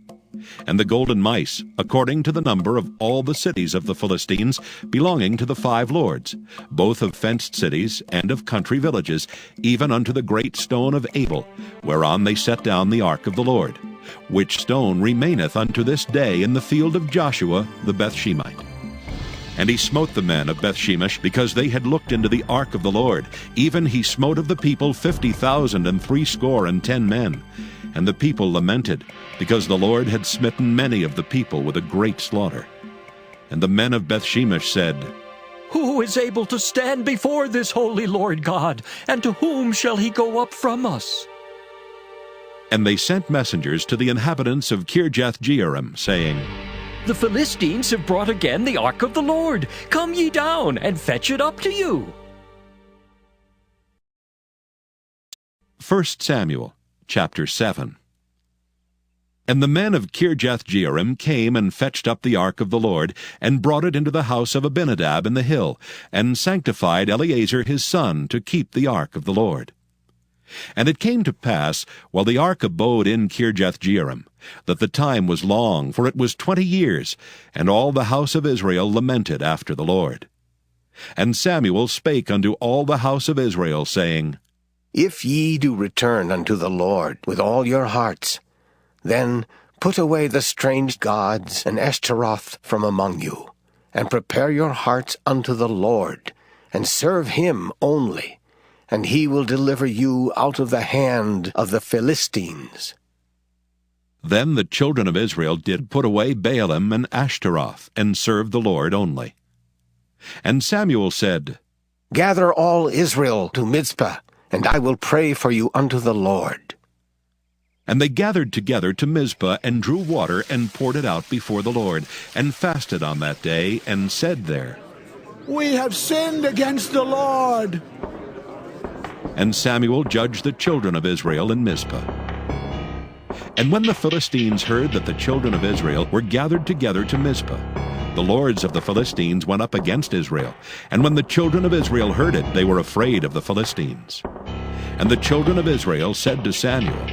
And the golden mice, according to the number of all the cities of the Philistines, belonging to the 5 lords, both of fenced cities and of country villages, even unto the great stone of Abel, whereon they set down the ark of the Lord, which stone remaineth unto this day in the field of Joshua the Bethshemite. And he smote the men of Bethshemesh, because they had looked into the ark of the Lord. Even he smote of the people 50,000 and 60 men. And the people lamented, because the Lord had smitten many of the people with a great slaughter. And the men of Bethshemesh said, Who is able to stand before this holy Lord God, and to whom shall he go up from us? And they sent messengers to the inhabitants of Kirjath-jearim, saying, The Philistines have brought again the ark of the Lord. Come ye down, and fetch it up to you. 1 Samuel chapter 7. And the men of Kirjath-jearim came and fetched up the ark of the Lord, and brought it into the house of Abinadab in the hill, and sanctified Eleazar his son to keep the ark of the Lord. And it came to pass, while the ark abode in Kirjath-jearim, that the time was long, for it was 20 years, and all the house of Israel lamented after the Lord. And Samuel spake unto all the house of Israel, saying, If ye do return unto the Lord with all your hearts, then put away the strange gods and Ashtaroth from among you, and prepare your hearts unto the Lord, and serve him only, and he will deliver you out of the hand of the Philistines. Then the children of Israel did put away Baalim and Ashtaroth, and served the Lord only. And Samuel said, Gather all Israel to Mizpah, and I will pray for you unto the Lord. And they gathered together to Mizpah, and drew water, and poured it out before the Lord, and fasted on that day, and said there, We have sinned against the Lord. And Samuel judged the children of Israel in Mizpah. And when the Philistines heard that the children of Israel were gathered together to Mizpah, the lords of the Philistines went up against Israel. And when the children of Israel heard it, they were afraid of the Philistines. And the children of Israel said to Samuel,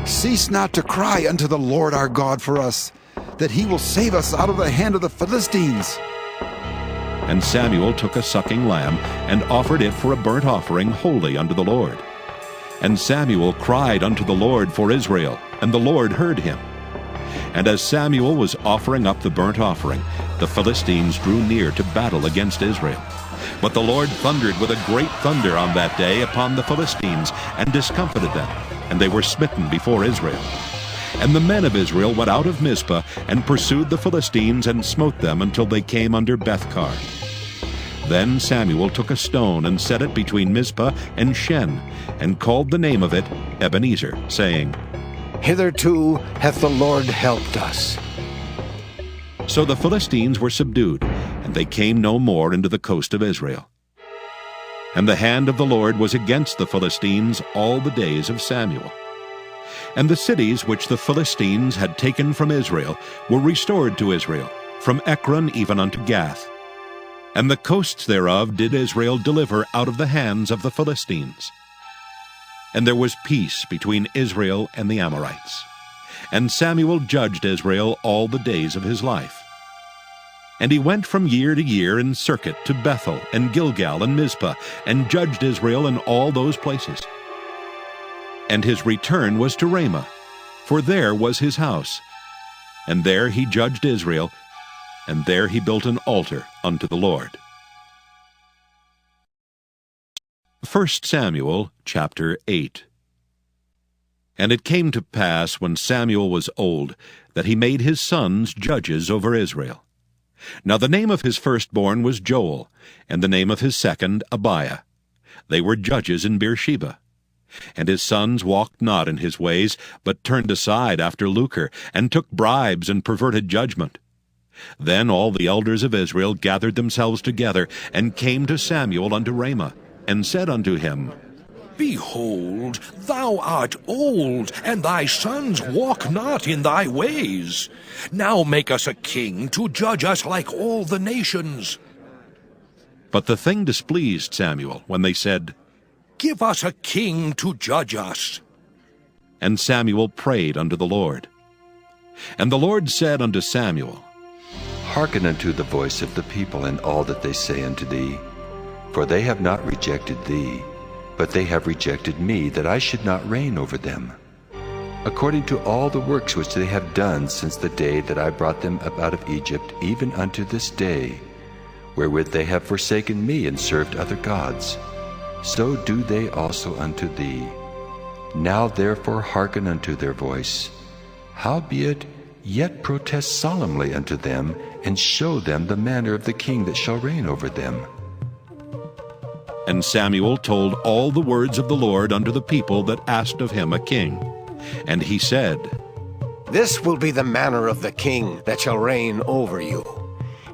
Cease not to cry unto the Lord our God for us, that he will save us out of the hand of the Philistines. And Samuel took a sucking lamb, and offered it for a burnt offering holy unto the Lord. And Samuel cried unto the Lord for Israel, and the Lord heard him. And as Samuel was offering up the burnt offering, the Philistines drew near to battle against Israel. But the Lord thundered with a great thunder on that day upon the Philistines, and discomfited them, and they were smitten before Israel. And the men of Israel went out of Mizpah, and pursued the Philistines, and smote them until they came under Bethkar. Then Samuel took a stone, and set it between Mizpah and Shen, and called the name of it Ebenezer, saying, Hitherto hath the Lord helped us. So the Philistines were subdued, and they came no more into the coast of Israel. And the hand of the Lord was against the Philistines all the days of Samuel. And the cities which the Philistines had taken from Israel were restored to Israel, from Ekron even unto Gath. And the coasts thereof did Israel deliver out of the hands of the Philistines. And there was peace between Israel and the Amorites. And Samuel judged Israel all the days of his life. And he went from year to year in circuit to Bethel and Gilgal and Mizpah, and judged Israel in all those places. And his return was to Ramah, for there was his house. And there he judged Israel, and there he built an altar unto the Lord. 1 Samuel chapter 8. And it came to pass, when Samuel was old, that he made his sons judges over Israel. Now the name of his firstborn was Joel, and the name of his second Abiah. They were judges in Beersheba. And his sons walked not in his ways, but turned aside after lucre, and took bribes, and perverted judgment. Then all the elders of Israel gathered themselves together, and came to Samuel unto Ramah, and said unto him, Behold, thou art old, and thy sons walk not in thy ways. Now make us a king to judge us like all the nations. But the thing displeased Samuel, when they said, Give us a king to judge us. And Samuel prayed unto the Lord. And the Lord said unto Samuel, Hearken unto the voice of the people in all that they say unto thee. For they have not rejected thee, but they have rejected me, that I should not reign over them, according to all the works which they have done since the day that I brought them up out of Egypt, even unto this day, wherewith they have forsaken me and served other gods. So do they also unto thee. Now therefore hearken unto their voice. Howbeit, yet protest solemnly unto them, and show them the manner of the king that shall reign over them. And Samuel told all the words of the Lord unto the people that asked of him a king. And he said, This will be the manner of the king that shall reign over you.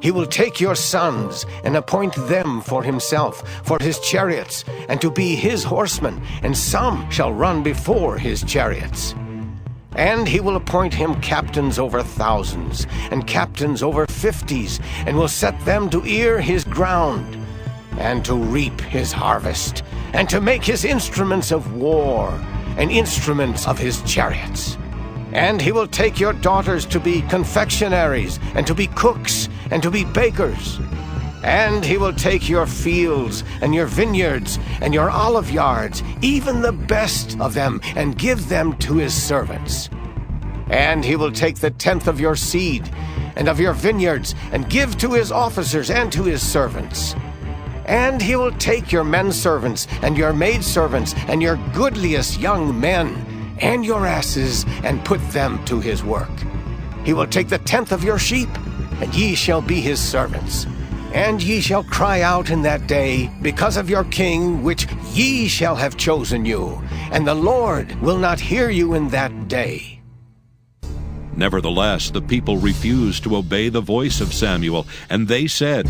He will take your sons and appoint them for himself, for his chariots, and to be his horsemen, and some shall run before his chariots. And he will appoint him captains over thousands, and captains over 50s, and will set them to ear his ground, and to reap his harvest, and to make his instruments of war, and instruments of his chariots. And he will take your daughters to be confectionaries, and to be cooks, and to be bakers. And he will take your fields, and your vineyards, and your olive yards, even the best of them, and give them to his servants. And he will take the 10th of your seed, and of your vineyards, and give to his officers and to his servants. And he will take your men servants, and your maidservants, and your goodliest young men, and your asses, and put them to his work. He will take the 10th of your sheep, and ye shall be his servants. And ye shall cry out in that day because of your king, which ye shall have chosen you, and the Lord will not hear you in that day. Nevertheless, the people refused to obey the voice of Samuel, and they said,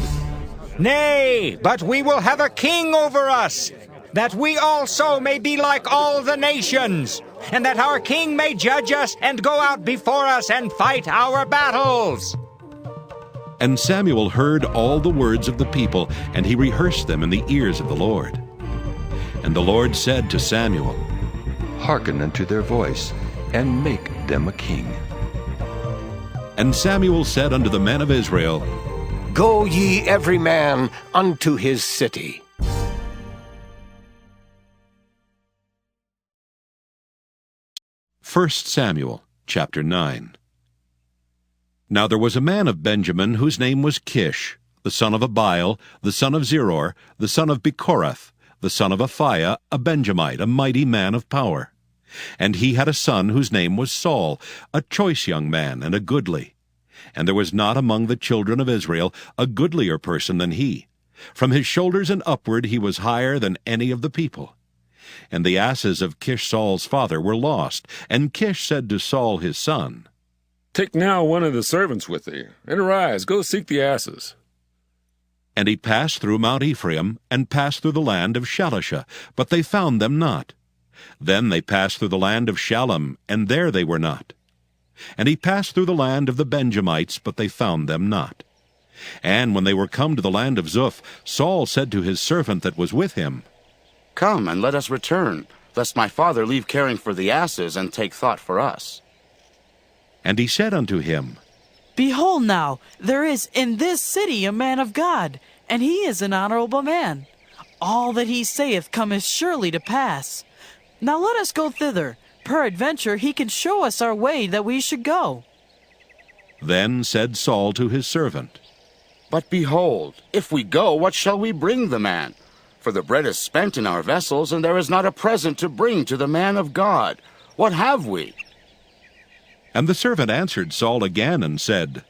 Nay, but we will have a king over us, that we also may be like all the nations, and that our king may judge us and go out before us and fight our battles. And Samuel heard all the words of the people, and he rehearsed them in the ears of the Lord. And the Lord said to Samuel, Hearken unto their voice, and make them a king. And Samuel said unto the men of Israel, Go ye every man unto his city. First Samuel chapter 9. Now there was a man of Benjamin whose name was Kish, the son of Abiel, the son of Zeror, the son of Bechorath, the son of Aphiah, a Benjamite, a mighty man of power. And he had a son whose name was Saul, a choice young man and a goodly. And there was not among the children of Israel a goodlier person than he. From his shoulders and upward he was higher than any of the people. And the asses of Kish Saul's father were lost. And Kish said to Saul his son, Take now one of the servants with thee, and arise, go seek the asses. And he passed through Mount Ephraim, and passed through the land of Shalisha, but they found them not. Then they passed through the land of Shalem, and there they were not. And he passed through the land of the Benjamites, but they found them not. And when they were come to the land of Zuph, Saul said to his servant that was with him, Come, and let us return, lest my father leave caring for the asses, and take thought for us. And he said unto him, Behold now, there is in this city a man of God, and he is an honorable man. All that he saith cometh surely to pass. Now let us go thither. Peradventure he can show us our way that we should go. Then said Saul to his servant, But behold, if we go, what shall we bring the man? For the bread is spent in our vessels, and there is not a present to bring to the man of God. What have we? And the servant answered Saul again and said,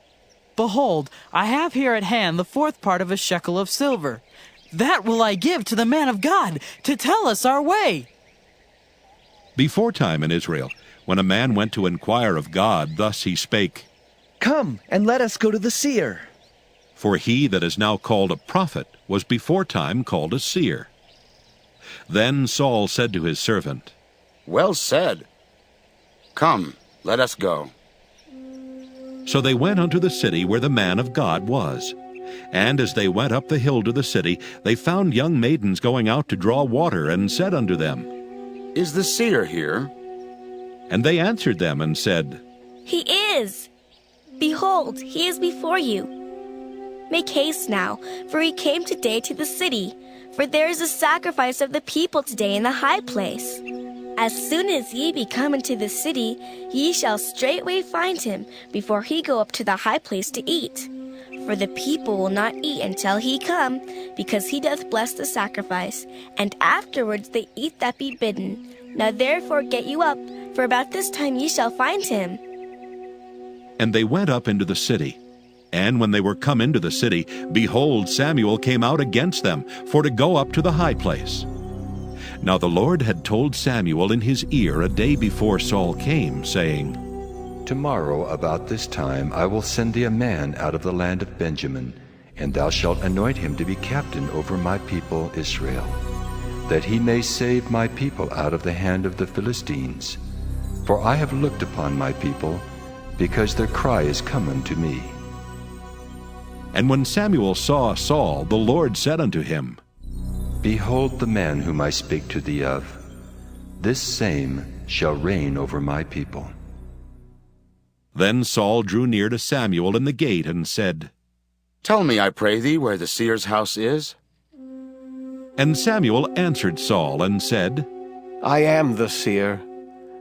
Behold, I have here at hand the 4th part of a shekel of silver. That will I give to the man of God, to tell us our way. Beforetime in Israel, when a man went to inquire of God, thus he spake, Come, and let us go to the seer. For he that is now called a prophet was beforetime called a seer. Then Saul said to his servant, Well said. Come, let us go. So they went unto the city where the man of God was. And as they went up the hill to the city, they found young maidens going out to draw water, and said unto them, Is the seer here? And they answered them and said, He is. Behold, he is before you. Make haste now, for he came today to the city, for there is a sacrifice of the people today in the high place. As soon as ye be come into the city, ye shall straightway find him, before he go up to the high place to eat. For the people will not eat until he come, because he doth bless the sacrifice, and afterwards they eat that be bidden. Now therefore get you up, for about this time ye shall find him. And they went up into the city. And when they were come into the city, behold, Samuel came out against them, for to go up to the high place. Now the Lord had told Samuel in his ear a day before Saul came, saying, Tomorrow about this time I will send thee a man out of the land of Benjamin, and thou shalt anoint him to be captain over my people Israel, that he may save my people out of the hand of the Philistines. For I have looked upon my people, because their cry is come unto me. And when Samuel saw Saul, the Lord said unto him, Behold the man whom I spake to thee of. This same shall reign over my people. Then Saul drew near to Samuel in the gate and said, Tell me, I pray thee, where the seer's house is. And Samuel answered Saul and said, I am the seer.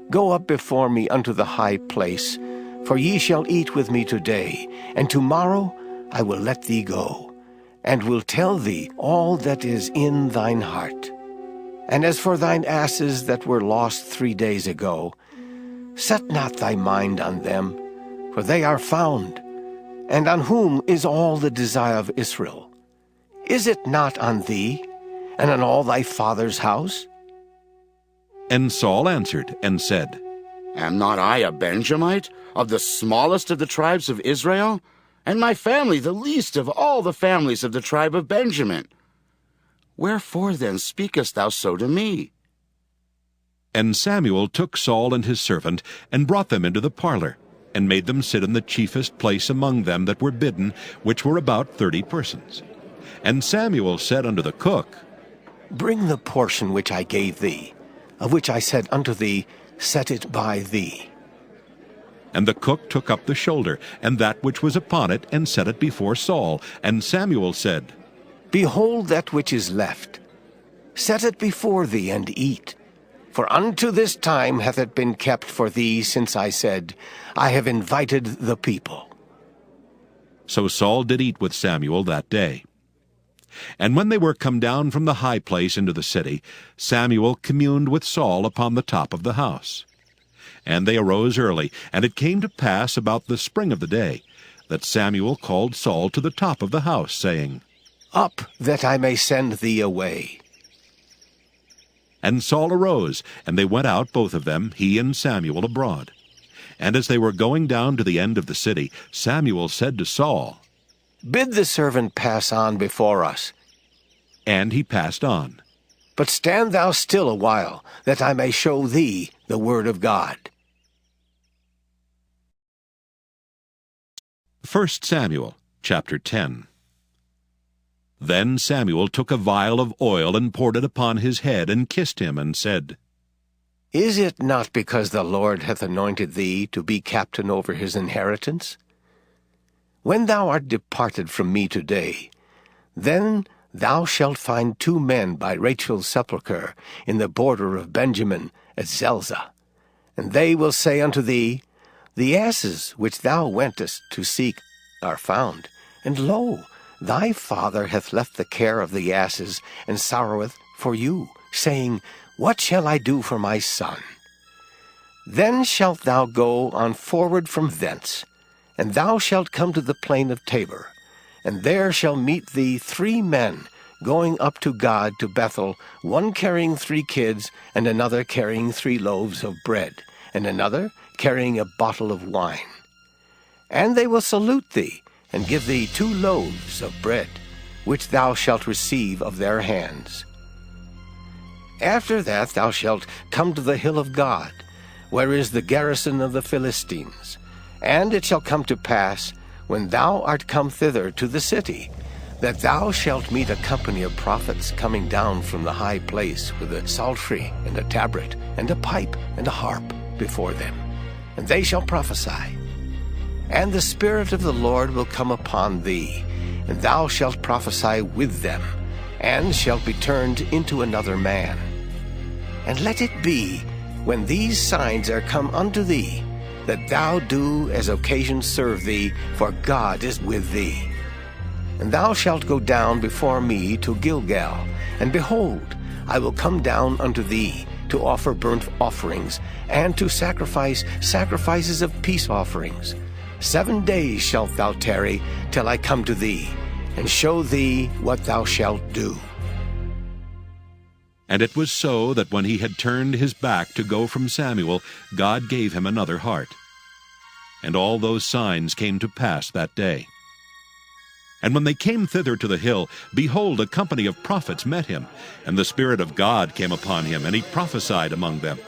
Go up before me unto the high place, for ye shall eat with me today, and tomorrow I will let thee go, and will tell thee all that is in thine heart. And as for thine asses that were lost 3 days ago, set not thy mind on them, for they are found. And on whom is all the desire of Israel? Is it not on thee, and on all thy father's house? And Saul answered and said, Am not I a Benjamite, of the smallest of the tribes of Israel? And my family the least of all the families of the tribe of Benjamin. Wherefore then speakest thou so to me? And Samuel took Saul and his servant, and brought them into the parlor, and made them sit in the chiefest place among them that were bidden, which were about 30 persons. And Samuel said unto the cook, Bring the portion which I gave thee, of which I said unto thee, Set it by thee. And the cook took up the shoulder, and that which was upon it, and set it before Saul. And Samuel said, Behold that which is left. Set it before thee, and eat. For unto this time hath it been kept for thee, since I said, I have invited the people. So Saul did eat with Samuel that day. And when they were come down from the high place into the city, Samuel communed with Saul upon the top of the house. And they arose early, and it came to pass about the spring of the day, that Samuel called Saul to the top of the house, saying, Up, that I may send thee away. And Saul arose, and they went out both of them, he and Samuel, abroad. And as they were going down to the end of the city, Samuel said to Saul, Bid the servant pass on before us. And he passed on. But stand thou still a while, that I may show thee the word of God. 1 Samuel chapter 10. Then Samuel took a vial of oil and poured it upon his head, and kissed him, and said, Is it not because the Lord hath anointed thee to be captain over his inheritance? When thou art departed from me today, then thou shalt find 2 men by Rachel's sepulchre in the border of Benjamin at Zelzah. And they will say unto thee, The asses which thou wentest to seek are found, and lo, thy father hath left the care of the asses, and sorroweth for you, saying, What shall I do for my son? Then shalt thou go on forward from thence, and thou shalt come to the plain of Tabor, and there shall meet thee 3 men going up to God to Bethel, one carrying 3 kids, and another carrying 3 loaves of bread, and another carrying a bottle of wine. And they will salute thee, and give thee 2 loaves of bread, which thou shalt receive of their hands. After that thou shalt come to the hill of God, where is the garrison of the Philistines. And it shall come to pass, when thou art come thither to the city, that thou shalt meet a company of prophets coming down from the high place with a psaltery and a tabret and a pipe and a harp before them. And they shall prophesy. And the Spirit of the Lord will come upon thee, and thou shalt prophesy with them, and shalt be turned into another man. And let it be, when these signs are come unto thee, that thou do as occasion serve thee, for God is with thee. And thou shalt go down before me to Gilgal, and behold, I will come down unto thee to offer burnt offerings, and to sacrifice sacrifices of peace offerings. 7 days shalt thou tarry till I come to thee, and show thee what thou shalt do. And it was so that when he had turned his back to go from Samuel, God gave him another heart. And all those signs came to pass that day. And when they came thither to the hill, behold, a company of prophets met him, and the Spirit of God came upon him, and he prophesied among them.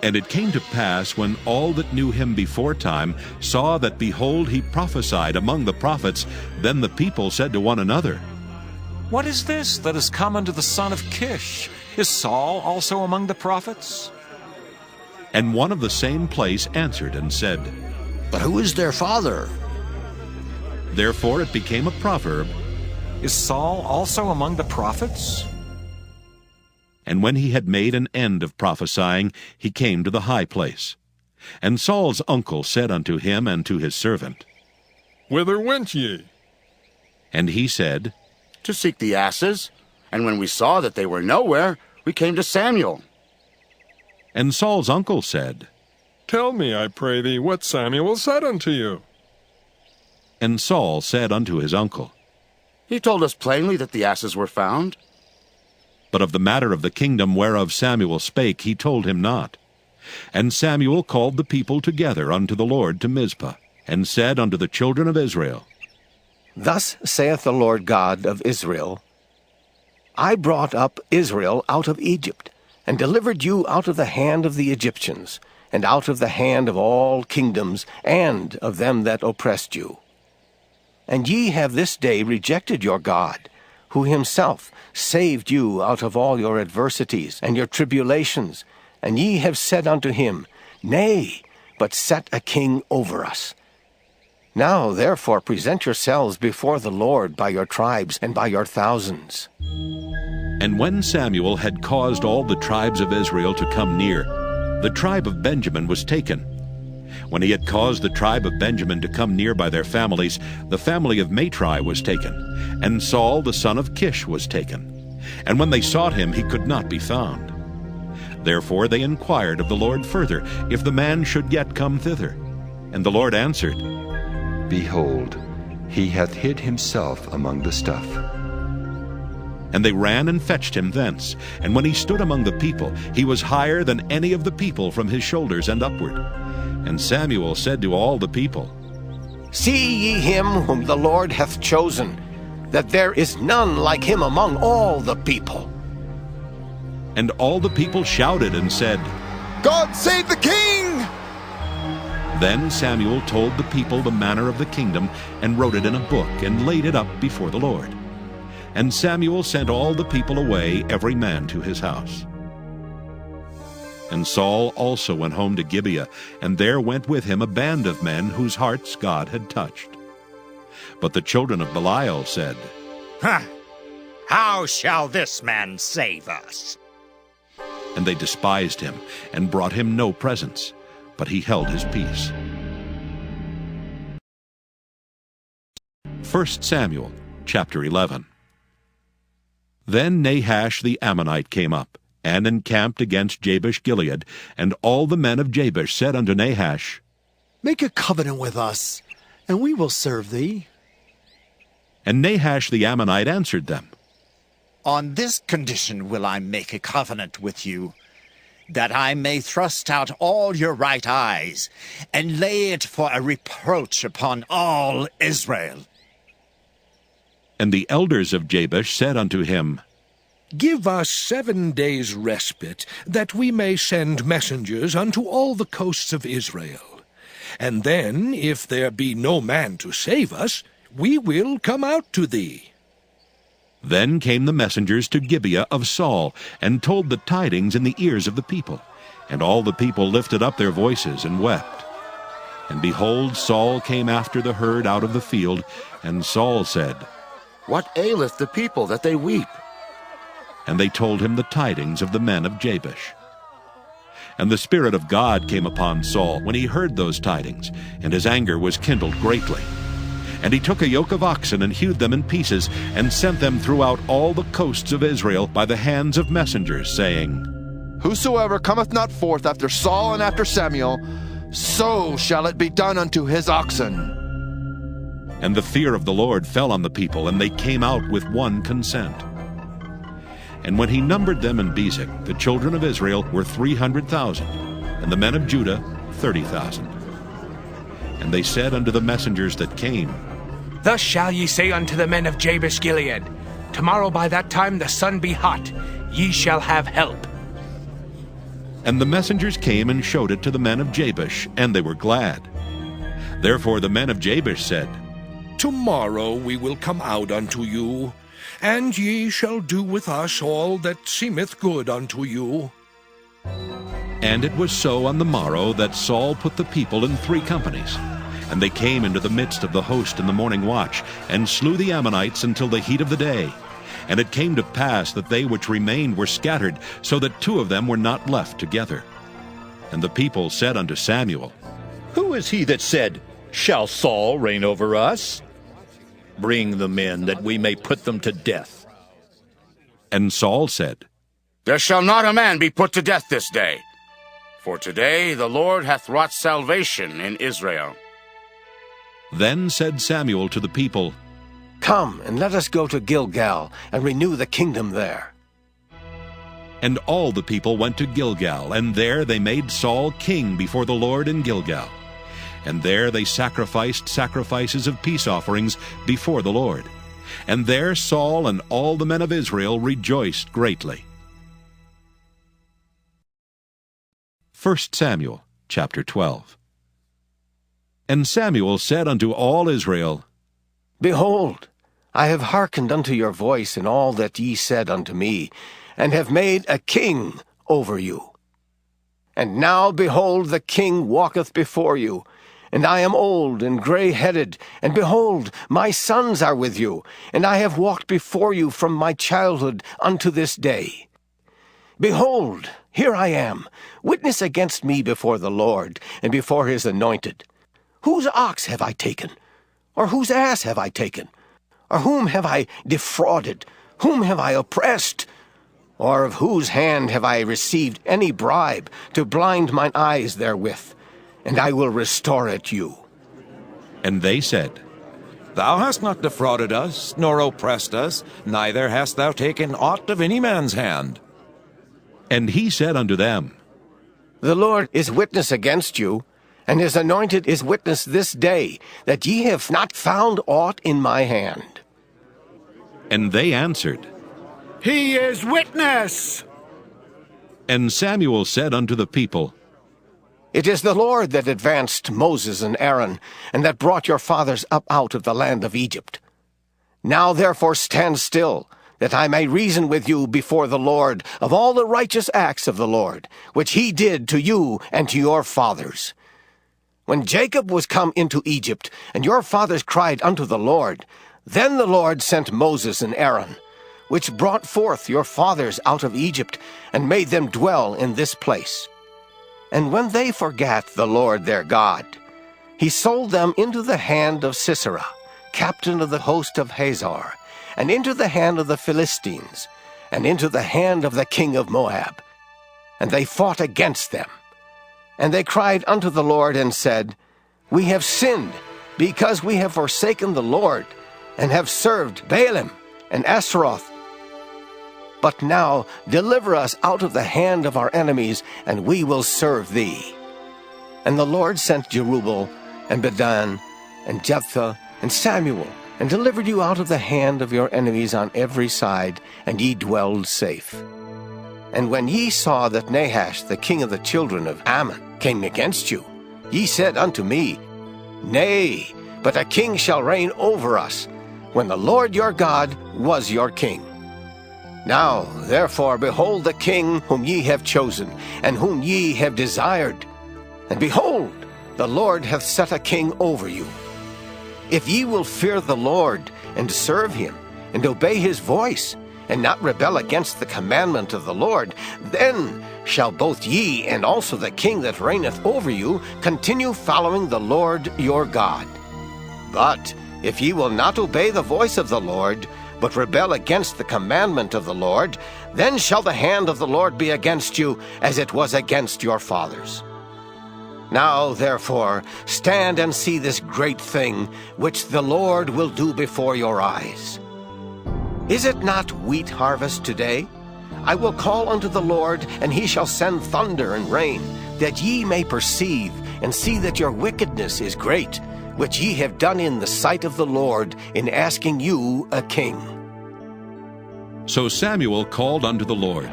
And it came to pass, when all that knew him beforetime saw that, behold, he prophesied among the prophets, then the people said to one another, What is this that is come unto the son of Kish? Is Saul also among the prophets? And one of the same place answered and said, But who is their father? Therefore it became a proverb, Is Saul also among the prophets? And when he had made an end of prophesying, he came to the high place. And Saul's uncle said unto him and to his servant, Whither went ye? And he said, To seek the asses. And when we saw that they were nowhere, we came to Samuel. And Saul's uncle said, Tell me, I pray thee, what Samuel said unto you. And Saul said unto his uncle, He told us plainly that the asses were found. But of the matter of the kingdom whereof Samuel spake he told him not. And Samuel called the people together unto the Lord to Mizpah, and said unto the children of Israel, Thus saith the Lord God of Israel, I brought up Israel out of Egypt, and delivered you out of the hand of the Egyptians, and out of the hand of all kingdoms, and of them that oppressed you. And ye have this day rejected your God, who himself saved you out of all your adversities and your tribulations, and ye have said unto him, Nay, but set a king over us. Now therefore present yourselves before the Lord by your tribes and by your thousands. And when Samuel had caused all the tribes of Israel to come near, the tribe of Benjamin was taken. When he had caused the tribe of Benjamin to come near by their families, the family of Matri was taken, and Saul the son of Kish was taken. And when they sought him, he could not be found. Therefore they inquired of the Lord further, if the man should yet come thither. And the Lord answered, Behold, he hath hid himself among the stuff. And they ran and fetched him thence. And when he stood among the people, he was higher than any of the people from his shoulders and upward. And Samuel said to all the people, See ye him whom the Lord hath chosen, that there is none like him among all the people. And all the people shouted and said, God save the king! Then Samuel told the people the manner of the kingdom, and wrote it in a book, and laid it up before the Lord. And Samuel sent all the people away, every man to his house. And Saul also went home to Gibeah, and there went with him a band of men whose hearts God had touched. But the children of Belial said, How shall this man save us? And they despised him, and brought him no presents, but he held his peace. 1 Samuel chapter 11. Then Nahash the Ammonite came up, and encamped against Jabesh-Gilead, and all the men of Jabesh said unto Nahash, Make a covenant with us, and we will serve thee. And Nahash the Ammonite answered them, On this condition will I make a covenant with you, that I may thrust out all your right eyes, and lay it for a reproach upon all Israel. And the elders of Jabesh said unto him, Give us 7 days' respite, that we may send messengers unto all the coasts of Israel. And then, if there be no man to save us, we will come out to thee. Then came the messengers to Gibeah of Saul, and told the tidings in the ears of the people. And all the people lifted up their voices and wept. And behold, Saul came after the herd out of the field, and Saul said, What aileth the people that they weep? And they told him the tidings of the men of Jabesh. And the Spirit of God came upon Saul when he heard those tidings, and his anger was kindled greatly. And he took a yoke of oxen and hewed them in pieces, and sent them throughout all the coasts of Israel by the hands of messengers, saying, Whosoever cometh not forth after Saul and after Samuel, so shall it be done unto his oxen. And the fear of the Lord fell on the people, and they came out with one consent. And when he numbered them in Bezek, the children of Israel were 300,000, and the men of Judah 30,000. And they said unto the messengers that came, Thus shall ye say unto the men of Jabesh Gilead, Tomorrow by that time the sun be hot, ye shall have help. And the messengers came and showed it to the men of Jabesh, and they were glad. Therefore the men of Jabesh said, Tomorrow we will come out unto you, and ye shall do with us all that seemeth good unto you. And it was so on the morrow that Saul put the people in 3 companies. And they came into the midst of the host in the morning watch, and slew the Ammonites until the heat of the day. And it came to pass that they which remained were scattered, so that 2 of them were not left together. And the people said unto Samuel, Who is he that said, Shall Saul reign over us? Bring the men, that we may put them to death. And Saul said, There shall not a man be put to death this day, for today the Lord hath wrought salvation in Israel. Then said Samuel to the people, Come, and let us go to Gilgal, and renew the kingdom there. And all the people went to Gilgal, and there they made Saul king before the Lord in Gilgal. And there they sacrificed sacrifices of peace offerings before the Lord. And there Saul and all the men of Israel rejoiced greatly. 1 Samuel chapter 12. And Samuel said unto all Israel, Behold, I have hearkened unto your voice in all that ye said unto me, and have made a king over you. And now, behold, the king walketh before you, and I am old and gray-headed, and behold, my sons are with you, and I have walked before you from my childhood unto this day. Behold, here I am, witness against me before the Lord, and before his anointed. Whose ox have I taken? Or whose ass have I taken? Or whom have I defrauded? Whom have I oppressed? Or of whose hand have I received any bribe to blind mine eyes therewith? And I will restore it you. And they said, Thou hast not defrauded us, nor oppressed us, neither hast thou taken aught of any man's hand. And he said unto them, The Lord is witness against you, and his anointed is witness this day, that ye have not found aught in my hand. And they answered, He is witness. And Samuel said unto the people, It is the Lord that advanced Moses and Aaron, and that brought your fathers up out of the land of Egypt. Now therefore stand still, that I may reason with you before the Lord of all the righteous acts of the Lord, which he did to you and to your fathers. When Jacob was come into Egypt, and your fathers cried unto the Lord, then the Lord sent Moses and Aaron, which brought forth your fathers out of Egypt, and made them dwell in this place. And when they forgat the Lord their God, he sold them into the hand of Sisera, captain of the host of Hazor, and into the hand of the Philistines, and into the hand of the king of Moab. And they fought against them. And they cried unto the Lord, and said, We have sinned, because we have forsaken the Lord, and have served Baalim and Ashtaroth. But now deliver us out of the hand of our enemies, and we will serve thee. And the Lord sent Jerubbaal, and Bedan, and Jephthah, and Samuel, and delivered you out of the hand of your enemies on every side, and ye dwelled safe. And when ye saw that Nahash, the king of the children of Ammon, came against you, ye said unto me, Nay, but a king shall reign over us, when the Lord your God was your king. Now, therefore, behold the king whom ye have chosen, and whom ye have desired. And behold, the Lord hath set a king over you. If ye will fear the Lord, and serve him, and obey his voice, and not rebel against the commandment of the Lord, then shall both ye and also the king that reigneth over you continue following the Lord your God. But if ye will not obey the voice of the Lord, but rebel against the commandment of the Lord, then shall the hand of the Lord be against you, as it was against your fathers. Now, therefore, stand and see this great thing, which the Lord will do before your eyes. Is it not wheat harvest today? I will call unto the Lord, and he shall send thunder and rain, that ye may perceive, and see that your wickedness is great, which ye have done in the sight of the Lord, in asking you a king. So Samuel called unto the Lord,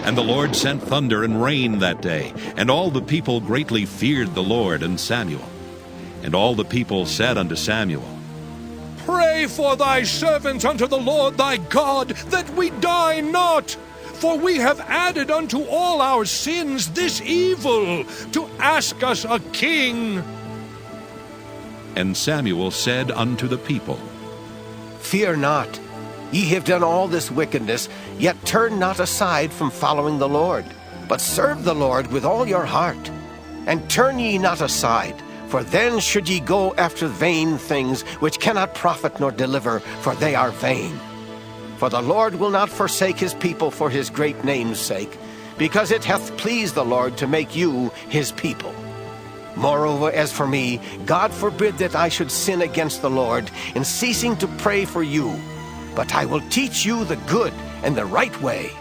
and the Lord sent thunder and rain that day, and all the people greatly feared the Lord and Samuel. And all the people said unto Samuel, Pray for thy servants unto the Lord thy God, that we die not. For we have added unto all our sins this evil, to ask us a king. And Samuel said unto the people, Fear not. Ye have done all this wickedness, yet turn not aside from following the Lord, but serve the Lord with all your heart. And turn ye not aside, for then should ye go after vain things, which cannot profit nor deliver, for they are vain. For the Lord will not forsake his people for his great name's sake, because it hath pleased the Lord to make you his people. Moreover, as for me, God forbid that I should sin against the Lord in ceasing to pray for you, but I will teach you the good and the right way.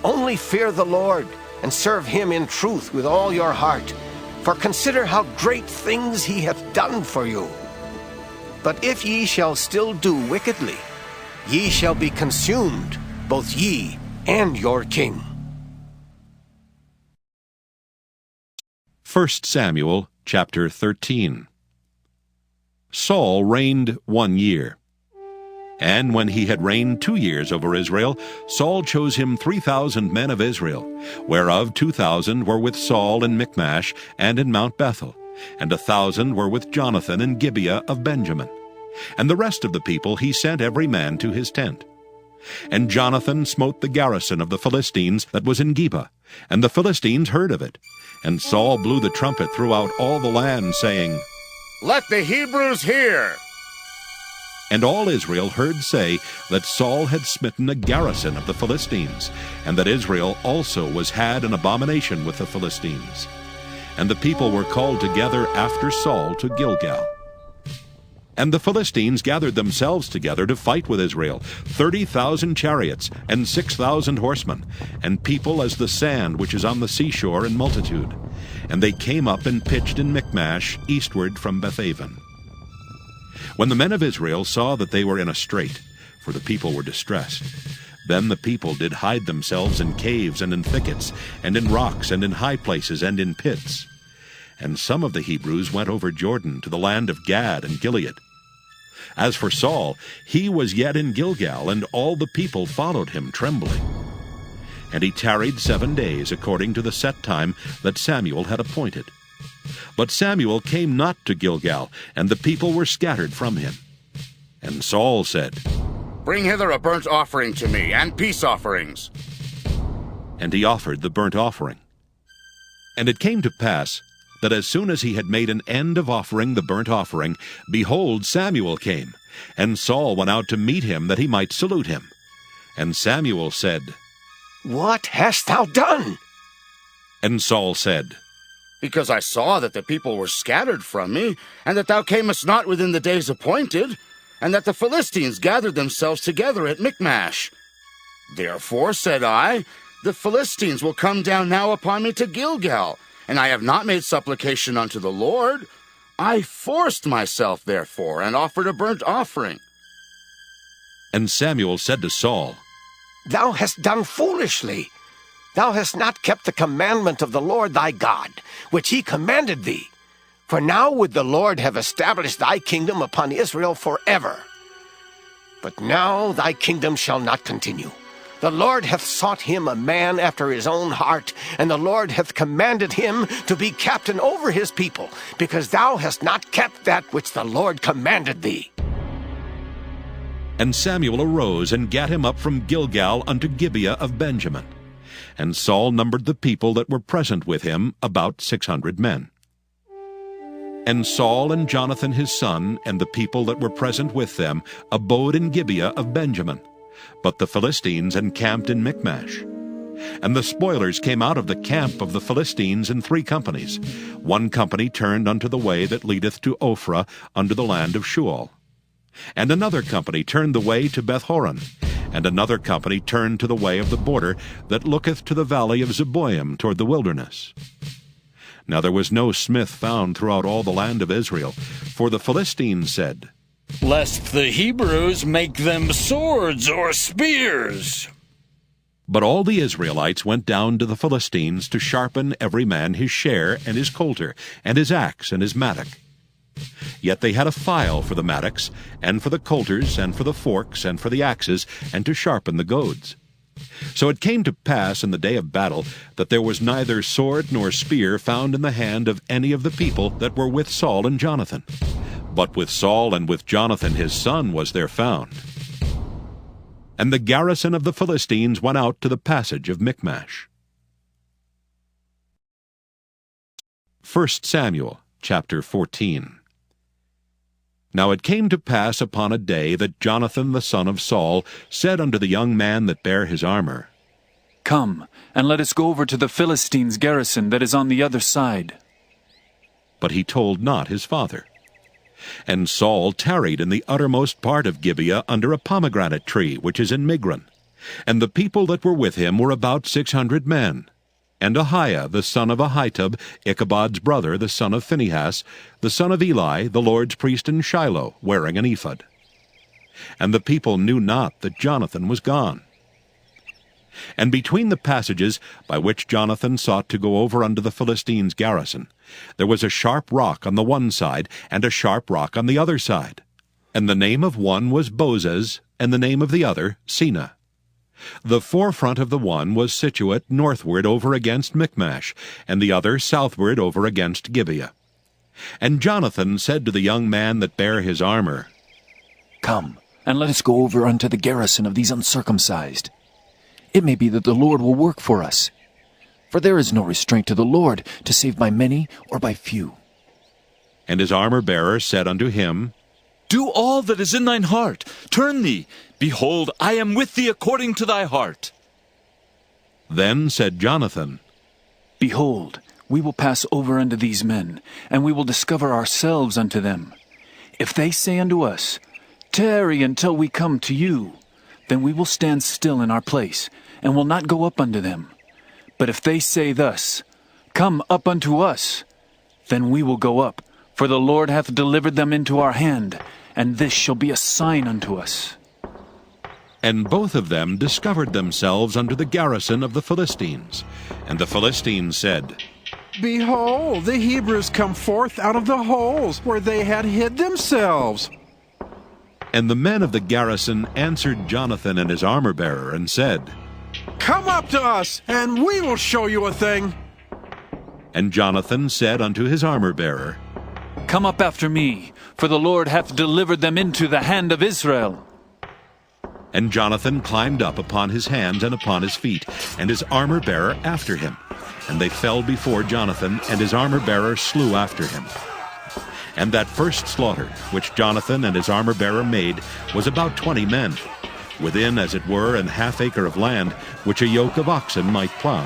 Only fear the Lord, and serve him in truth with all your heart, for consider how great things he hath done for you. But if ye shall still do wickedly, ye shall be consumed, both ye and your king. 1 Samuel chapter 13. Saul reigned 1 year. And when he had reigned 2 years over Israel, Saul chose him 3,000 men of Israel, whereof 2,000 were with Saul in Michmash and in Mount Bethel, and 1,000 were with Jonathan in Gibeah of Benjamin. And the rest of the people he sent every man to his tent. And Jonathan smote the garrison of the Philistines that was in Geba, and the Philistines heard of it. And Saul blew the trumpet throughout all the land, saying, Let the Hebrews hear! And all Israel heard say that Saul had smitten a garrison of the Philistines, and that Israel also was had an abomination with the Philistines. And the people were called together after Saul to Gilgal. And the Philistines gathered themselves together to fight with Israel, 30,000 chariots, and 6,000 horsemen, and people as the sand which is on the seashore in multitude. And they came up and pitched in Michmash, eastward from Bethaven. When the men of Israel saw that they were in a strait, for the people were distressed, then the people did hide themselves in caves and in thickets, and in rocks, and in high places, and in pits. And some of the Hebrews went over Jordan to the land of Gad and Gilead. As for Saul, he was yet in Gilgal, and all the people followed him trembling. And he tarried 7 days, according to the set time that Samuel had appointed. But Samuel came not to Gilgal, and the people were scattered from him. And Saul said, Bring hither a burnt offering to me, and peace offerings. And he offered the burnt offering. And it came to pass, that as soon as he had made an end of offering the burnt offering, behold, Samuel came, and Saul went out to meet him, that he might salute him. And Samuel said, What hast thou done? And Saul said, Because I saw that the people were scattered from me, and that thou camest not within the days appointed, and that the Philistines gathered themselves together at Michmash. Therefore, said I, the Philistines will come down now upon me to Gilgal, and I have not made supplication unto the Lord. I forced myself, therefore, and offered a burnt offering. And Samuel said to Saul, Thou hast done foolishly. Thou hast not kept the commandment of the Lord thy God, which he commanded thee. For now would the Lord have established thy kingdom upon Israel forever. But now thy kingdom shall not continue. The Lord hath sought him a man after his own heart, and the Lord hath commanded him to be captain over his people, because thou hast not kept that which the Lord commanded thee. And Samuel arose and gat him up from Gilgal unto Gibeah of Benjamin. And Saul numbered the people that were present with him, about 600 men. And Saul and Jonathan his son, and the people that were present with them, abode in Gibeah of Benjamin. But the Philistines encamped in Michmash. And the spoilers came out of the camp of the Philistines in 3 companies. 1 company turned unto the way that leadeth to Ophrah, unto the land of Shual. And another company turned the way to Bethhoron. and another company turned to the way of the border that looketh to the valley of Zeboim toward the wilderness. Now there was no smith found throughout all the land of Israel, for the Philistines said, Lest the Hebrews make them swords or spears. But all the Israelites went down to the Philistines to sharpen every man his share and his coulter, and his axe and his mattock. Yet they had a file for the mattocks, and for the coulters, and for the forks, and for the axes, and to sharpen the goads. So it came to pass in the day of battle that there was neither sword nor spear found in the hand of any of the people that were with Saul and Jonathan. But with Saul and with Jonathan his son was there found. And the garrison of the Philistines went out to the passage of Michmash. 1 Samuel chapter 14. Now it came to pass upon a day that Jonathan the son of Saul said unto the young man that bare his armor, Come, and let us go over to the Philistines' garrison that is on the other side. But he told not his father. And Saul tarried in the uttermost part of Gibeah under a pomegranate tree which is in Migron. And the people that were with him were about 600 men. And Ahiah the son of Ahitub, Ichabod's brother, the son of Phinehas, the son of Eli, the Lord's priest in Shiloh, wearing an ephod. And the people knew not that Jonathan was gone. And between the passages by which Jonathan sought to go over unto the Philistines' garrison, there was a sharp rock on the one side, and a sharp rock on the other side. And the name of one was Bozez, and the name of the other Seneh. The forefront of the one was situate northward over against Michmash, and the other southward over against Gibeah. And Jonathan said to the young man that bare his armor, Come, and let us go over unto the garrison of these uncircumcised. It may be that the Lord will work for us. For there is no restraint to the Lord to save by many or by few. And his armor-bearer said unto him, Do all that is in thine heart. Turn thee. Behold, I am with thee according to thy heart. Then said Jonathan, Behold, we will pass over unto these men, and we will discover ourselves unto them. If they say unto us, Tarry until we come to you, then we will stand still in our place, and will not go up unto them. But if they say thus, Come up unto us, then we will go up, for the Lord hath delivered them into our hand, and this shall be a sign unto us. And both of them discovered themselves unto the garrison of the Philistines. And the Philistines said, Behold, the Hebrews come forth out of the holes where they had hid themselves. And the men of the garrison answered Jonathan and his armor-bearer, and said, Come up to us, and we will show you a thing. And Jonathan said unto his armor-bearer, Come up after me, for the Lord hath delivered them into the hand of Israel. And Jonathan climbed up upon his hands and upon his feet, and his armor-bearer after him. And they fell before Jonathan, and his armor-bearer slew after him. And that first slaughter, which Jonathan and his armor-bearer made, was about 20 men, within, as it were, an half-acre of land, which a yoke of oxen might plow.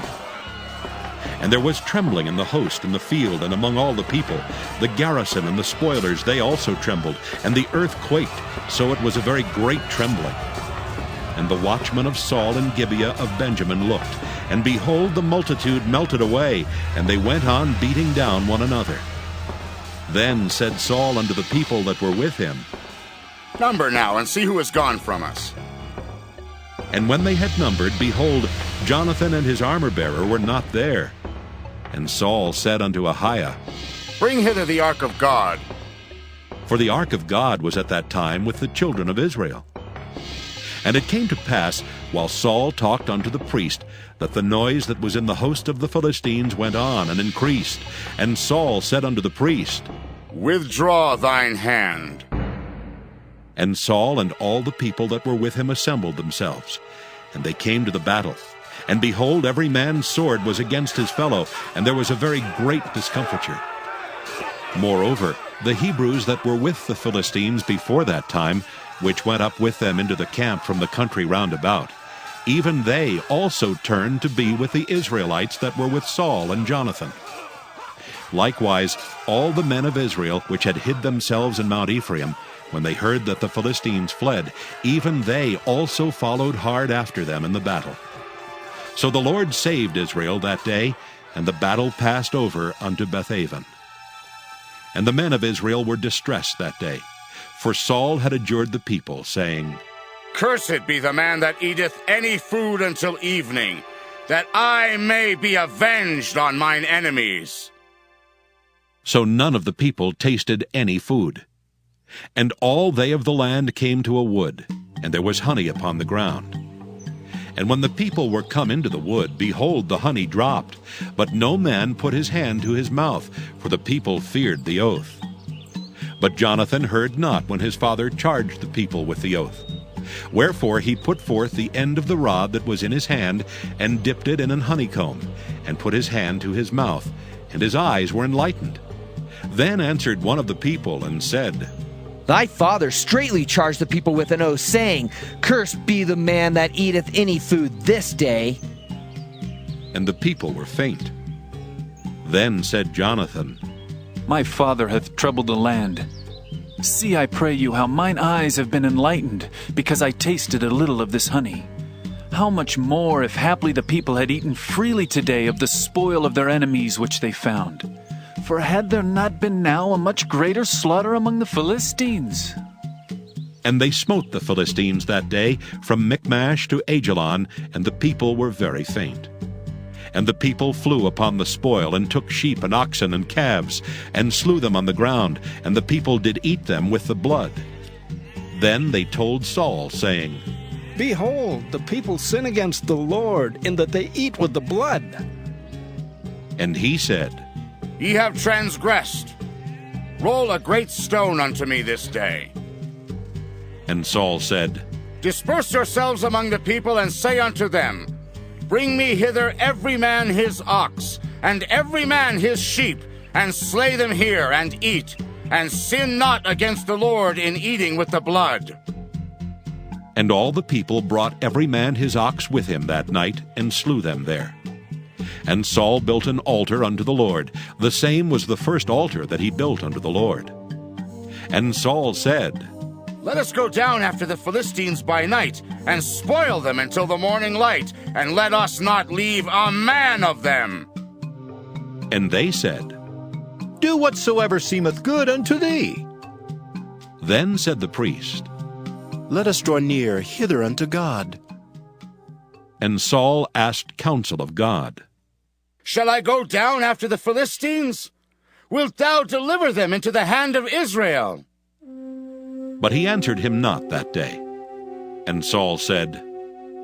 And there was trembling in the host in the field and among all the people. The garrison and the spoilers, they also trembled, and the earth quaked, so it was a very great trembling. And the watchmen of Saul and Gibeah of Benjamin looked, and behold, the multitude melted away, and they went on beating down one another. Then said Saul unto the people that were with him, Number now, and see who is gone from us. And when they had numbered, behold, Jonathan and his armor-bearer were not there. And Saul said unto Ahiah, Bring hither the ark of God. For the ark of God was at that time with the children of Israel. And it came to pass, while Saul talked unto the priest, that the noise that was in the host of the Philistines went on and increased. And Saul said unto the priest, Withdraw thine hand. And Saul and all the people that were with him assembled themselves. And they came to the battle. And behold, every man's sword was against his fellow, and there was a very great discomfiture. Moreover, the Hebrews that were with the Philistines before that time, which went up with them into the camp from the country round about, even they also turned to be with the Israelites that were with Saul and Jonathan. Likewise, all the men of Israel which had hid themselves in Mount Ephraim, when they heard that the Philistines fled, even they also followed hard after them in the battle. So the Lord saved Israel that day, and the battle passed over unto Bethaven. And the men of Israel were distressed that day, for Saul had adjured the people, saying, Cursed be the man that eateth any food until evening, that I may be avenged on mine enemies. So none of the people tasted any food. And all they of the land came to a wood, and there was honey upon the ground. And when the people were come into the wood, behold, the honey dropped, but no man put his hand to his mouth, for the people feared the oath. But Jonathan heard not when his father charged the people with the oath. Wherefore he put forth the end of the rod that was in his hand, and dipped it in an honeycomb, and put his hand to his mouth, and his eyes were enlightened. Then answered one of the people, and said, Thy father straitly charged the people with an oath, saying, Cursed be the man that eateth any food this day. And the people were faint. Then said Jonathan, My father hath troubled the land. See, I pray you, how mine eyes have been enlightened, because I tasted a little of this honey. How much more, if haply the people had eaten freely today of the spoil of their enemies which they found? For had there not been now a much greater slaughter among the Philistines? And they smote the Philistines that day from Michmash to Ajalon, and the people were very faint. And the people flew upon the spoil, and took sheep and oxen and calves, and slew them on the ground, and the people did eat them with the blood. Then they told Saul, saying, Behold, the people sin against the Lord, in that they eat with the blood. And he said, Ye have transgressed. Roll a great stone unto me this day. And Saul said, Disperse yourselves among the people, and say unto them, Bring me hither every man his ox, and every man his sheep, and slay them here, and eat, and sin not against the Lord in eating with the blood. And all the people brought every man his ox with him that night, and slew them there. And Saul built an altar unto the Lord. The same was the first altar that he built unto the Lord. And Saul said, Let us go down after the Philistines by night, and spoil them until the morning light, and let us not leave a man of them. And they said, Do whatsoever seemeth good unto thee. Then said the priest, Let us draw near hither unto God. And Saul asked counsel of God. Shall I go down after the Philistines? Wilt thou deliver them into the hand of Israel? But he answered him not that day. And Saul said,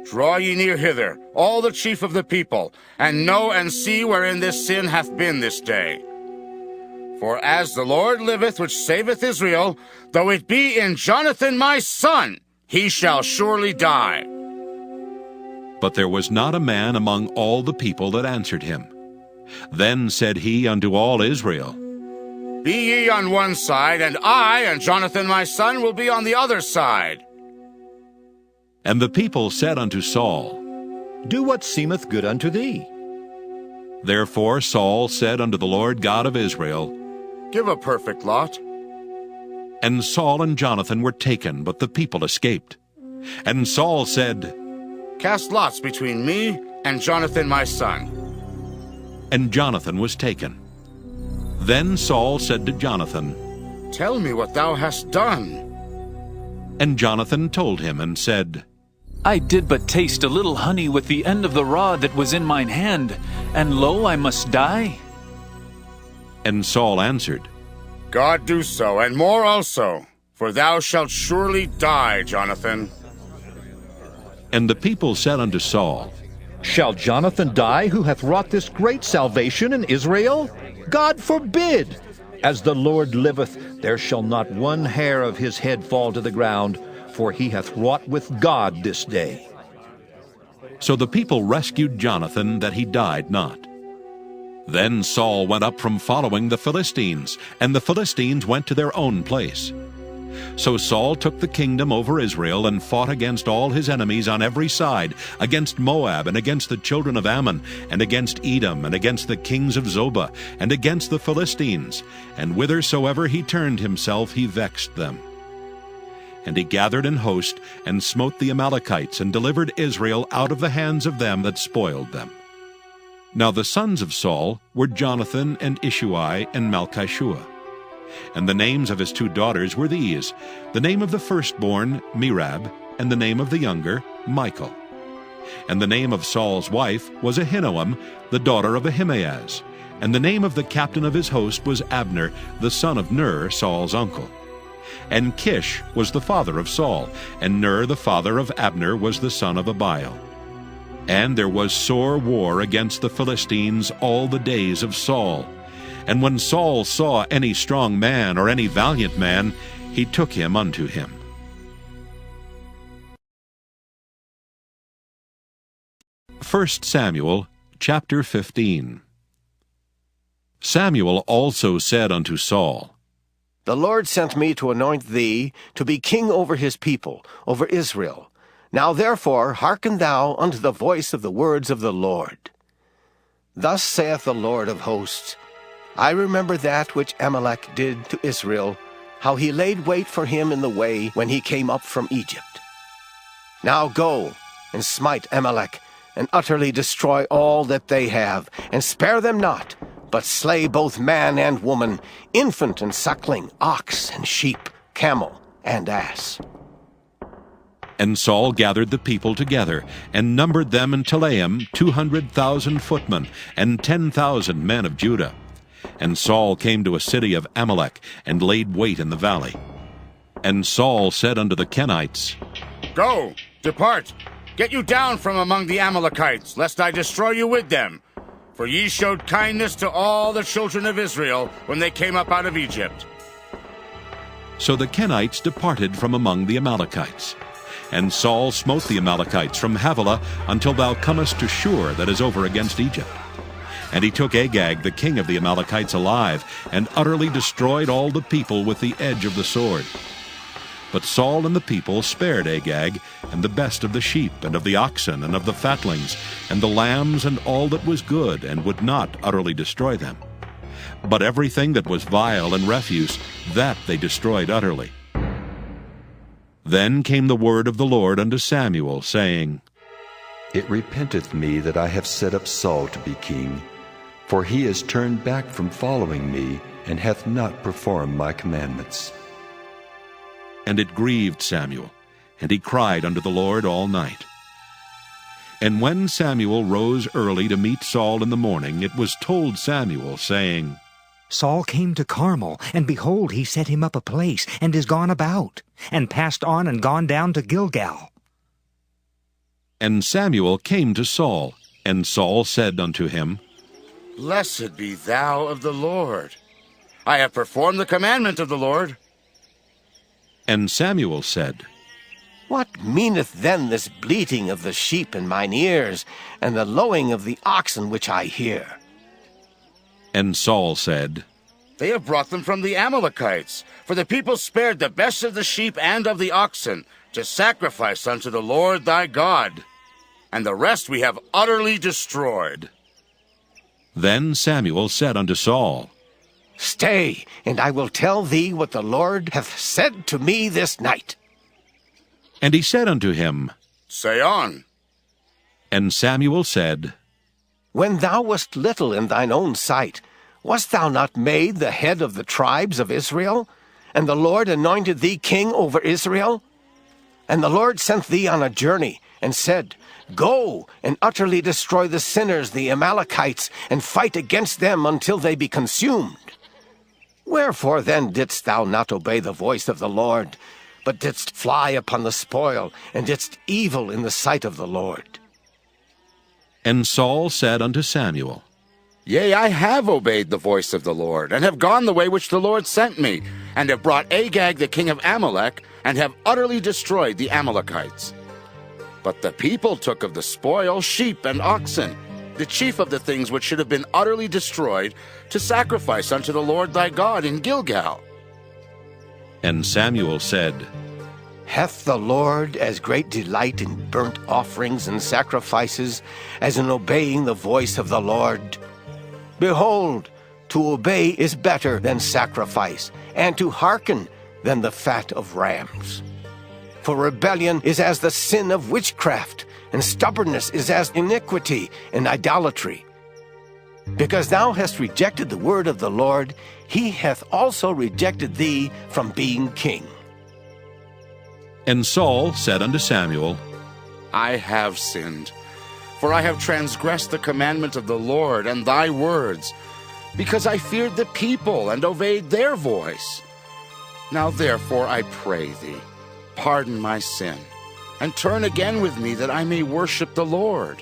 Draw ye near hither, all the chief of the people, and know and see wherein this sin hath been this day. For as the Lord liveth, which saveth Israel, though it be in Jonathan my son, he shall surely die. But there was not a man among all the people that answered him. Then said he unto all Israel, Be ye on one side, and I and Jonathan my son will be on the other side. And the people said unto Saul, Do what seemeth good unto thee. Therefore Saul said unto the Lord God of Israel, Give a perfect lot. And Saul and Jonathan were taken, but the people escaped. And Saul said, Cast lots between me and Jonathan my son. And Jonathan was taken. Then Saul said to Jonathan, Tell me what thou hast done. And Jonathan told him and said, I did but taste a little honey with the end of the rod that was in mine hand, and lo, I must die. And Saul answered, God do so, and more also, for thou shalt surely die, Jonathan. And the people said unto Saul, Shall Jonathan die, who hath wrought this great salvation in Israel? God forbid! As the Lord liveth, there shall not one hair of his head fall to the ground, for he hath wrought with God this day. So the people rescued Jonathan, that he died not. Then Saul went up from following the Philistines, and the Philistines went to their own place. So Saul took the kingdom over Israel and fought against all his enemies on every side, against Moab, and against the children of Ammon, and against Edom, and against the kings of Zobah, and against the Philistines. And whithersoever he turned himself, he vexed them. And he gathered an host, and smote the Amalekites, and delivered Israel out of the hands of them that spoiled them. Now the sons of Saul were Jonathan, and Ishuai, and Malchishua. And the names of his 2 daughters were these: the name of the firstborn, Merab, and the name of the younger, Michal. And the name of Saul's wife was Ahinoam, the daughter of Ahimaaz. And the name of the captain of his host was Abner, the son of Ner, Saul's uncle. And Kish was the father of Saul, and Ner the father of Abner was the son of Abiel. And there was sore war against the Philistines all the days of Saul. And when Saul saw any strong man or any valiant man, he took him unto him. 1 Samuel chapter 15. Samuel also said unto Saul, The Lord sent me to anoint thee to be king over his people, over Israel. Now therefore hearken thou unto the voice of the words of the Lord. Thus saith the Lord of hosts, I remember that which Amalek did to Israel, how he laid wait for him in the way when he came up from Egypt. Now go, and smite Amalek, and utterly destroy all that they have, and spare them not, but slay both man and woman, infant and suckling, ox and sheep, camel and ass. And Saul gathered the people together, and numbered them in Telaim 200,000 footmen, and 10,000 men of Judah. And Saul came to a city of Amalek, and laid wait in the valley. And Saul said unto the Kenites, Go, depart, get you down from among the Amalekites, lest I destroy you with them. For ye showed kindness to all the children of Israel when they came up out of Egypt. So the Kenites departed from among the Amalekites. And Saul smote the Amalekites from Havilah until thou comest to Shur, that is over against Egypt. And he took Agag, the king of the Amalekites, alive, and utterly destroyed all the people with the edge of the sword. But Saul and the people spared Agag, and the best of the sheep, and of the oxen, and of the fatlings, and the lambs, and all that was good, and would not utterly destroy them. But everything that was vile and refuse, that they destroyed utterly. Then came the word of the Lord unto Samuel, saying, It repenteth me that I have set up Saul to be king, for he is turned back from following me, and hath not performed my commandments. And it grieved Samuel, and he cried unto the Lord all night. And when Samuel rose early to meet Saul in the morning, it was told Samuel, saying, Saul came to Carmel, and behold, he set him up a place, and is gone about, and passed on and gone down to Gilgal. And Samuel came to Saul, and Saul said unto him, Blessed be thou of the Lord. I have performed the commandment of the Lord. And Samuel said, What meaneth then this bleating of the sheep in mine ears, and the lowing of the oxen which I hear? And Saul said, They have brought them from the Amalekites, for the people spared the best of the sheep and of the oxen, to sacrifice unto the Lord thy God, and the rest we have utterly destroyed. Then Samuel said unto Saul, Stay, and I will tell thee what the Lord hath said to me this night. And he said unto him, Say on. And Samuel said, When thou wast little in thine own sight, wast thou not made the head of the tribes of Israel? And the Lord anointed thee king over Israel? And the Lord sent thee on a journey, and said, Go, and utterly destroy the sinners, the Amalekites, and fight against them until they be consumed. Wherefore then didst thou not obey the voice of the Lord, but didst fly upon the spoil, and didst evil in the sight of the Lord? And Saul said unto Samuel, Yea, I have obeyed the voice of the Lord, and have gone the way which the Lord sent me, and have brought Agag the king of Amalek, and have utterly destroyed the Amalekites. But the people took of the spoil sheep and oxen, the chief of the things which should have been utterly destroyed, to sacrifice unto the Lord thy God in Gilgal. And Samuel said, Hath the Lord as great delight in burnt offerings and sacrifices as in obeying the voice of the Lord? Behold, to obey is better than sacrifice, and to hearken than the fat of rams. For rebellion is as the sin of witchcraft, and stubbornness is as iniquity and idolatry. Because thou hast rejected the word of the Lord, he hath also rejected thee from being king. And Saul said unto Samuel, I have sinned, for I have transgressed the commandment of the Lord and thy words, because I feared the people and obeyed their voice. Now therefore I pray thee, pardon my sin, and turn again with me that I may worship the Lord.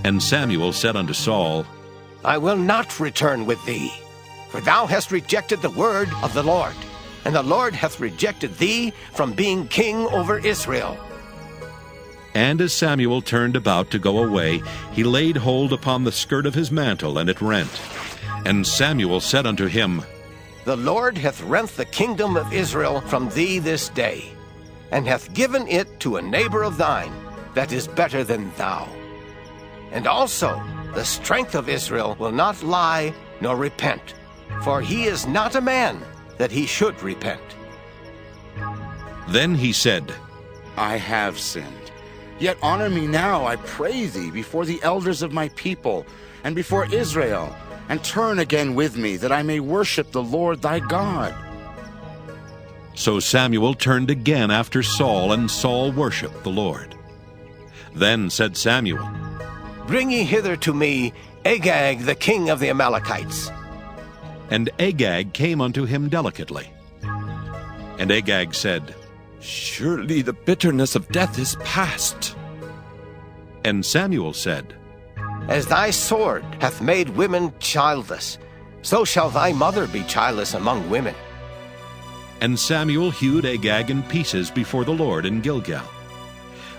And Samuel said unto Saul, I will not return with thee, for thou hast rejected the word of the Lord, and the Lord hath rejected thee from being king over Israel. And as Samuel turned about to go away, he laid hold upon the skirt of his mantle, and it rent. And Samuel said unto him, The Lord hath rent the kingdom of Israel from thee this day, and hath given it to a neighbor of thine that is better than thou. And also the strength of Israel will not lie nor repent, for he is not a man that he should repent. Then he said, I have sinned. Yet honor me now, I pray thee, before the elders of my people and before Israel, and turn again with me, that I may worship the Lord thy God. So Samuel turned again after Saul, and Saul worshipped the Lord. Then said Samuel, Bring ye hither to me Agag the king of the Amalekites. And Agag came unto him delicately. And Agag said, Surely the bitterness of death is past. And Samuel said, As thy sword hath made women childless, so shall thy mother be childless among women. And Samuel hewed Agag in pieces before the Lord in Gilgal.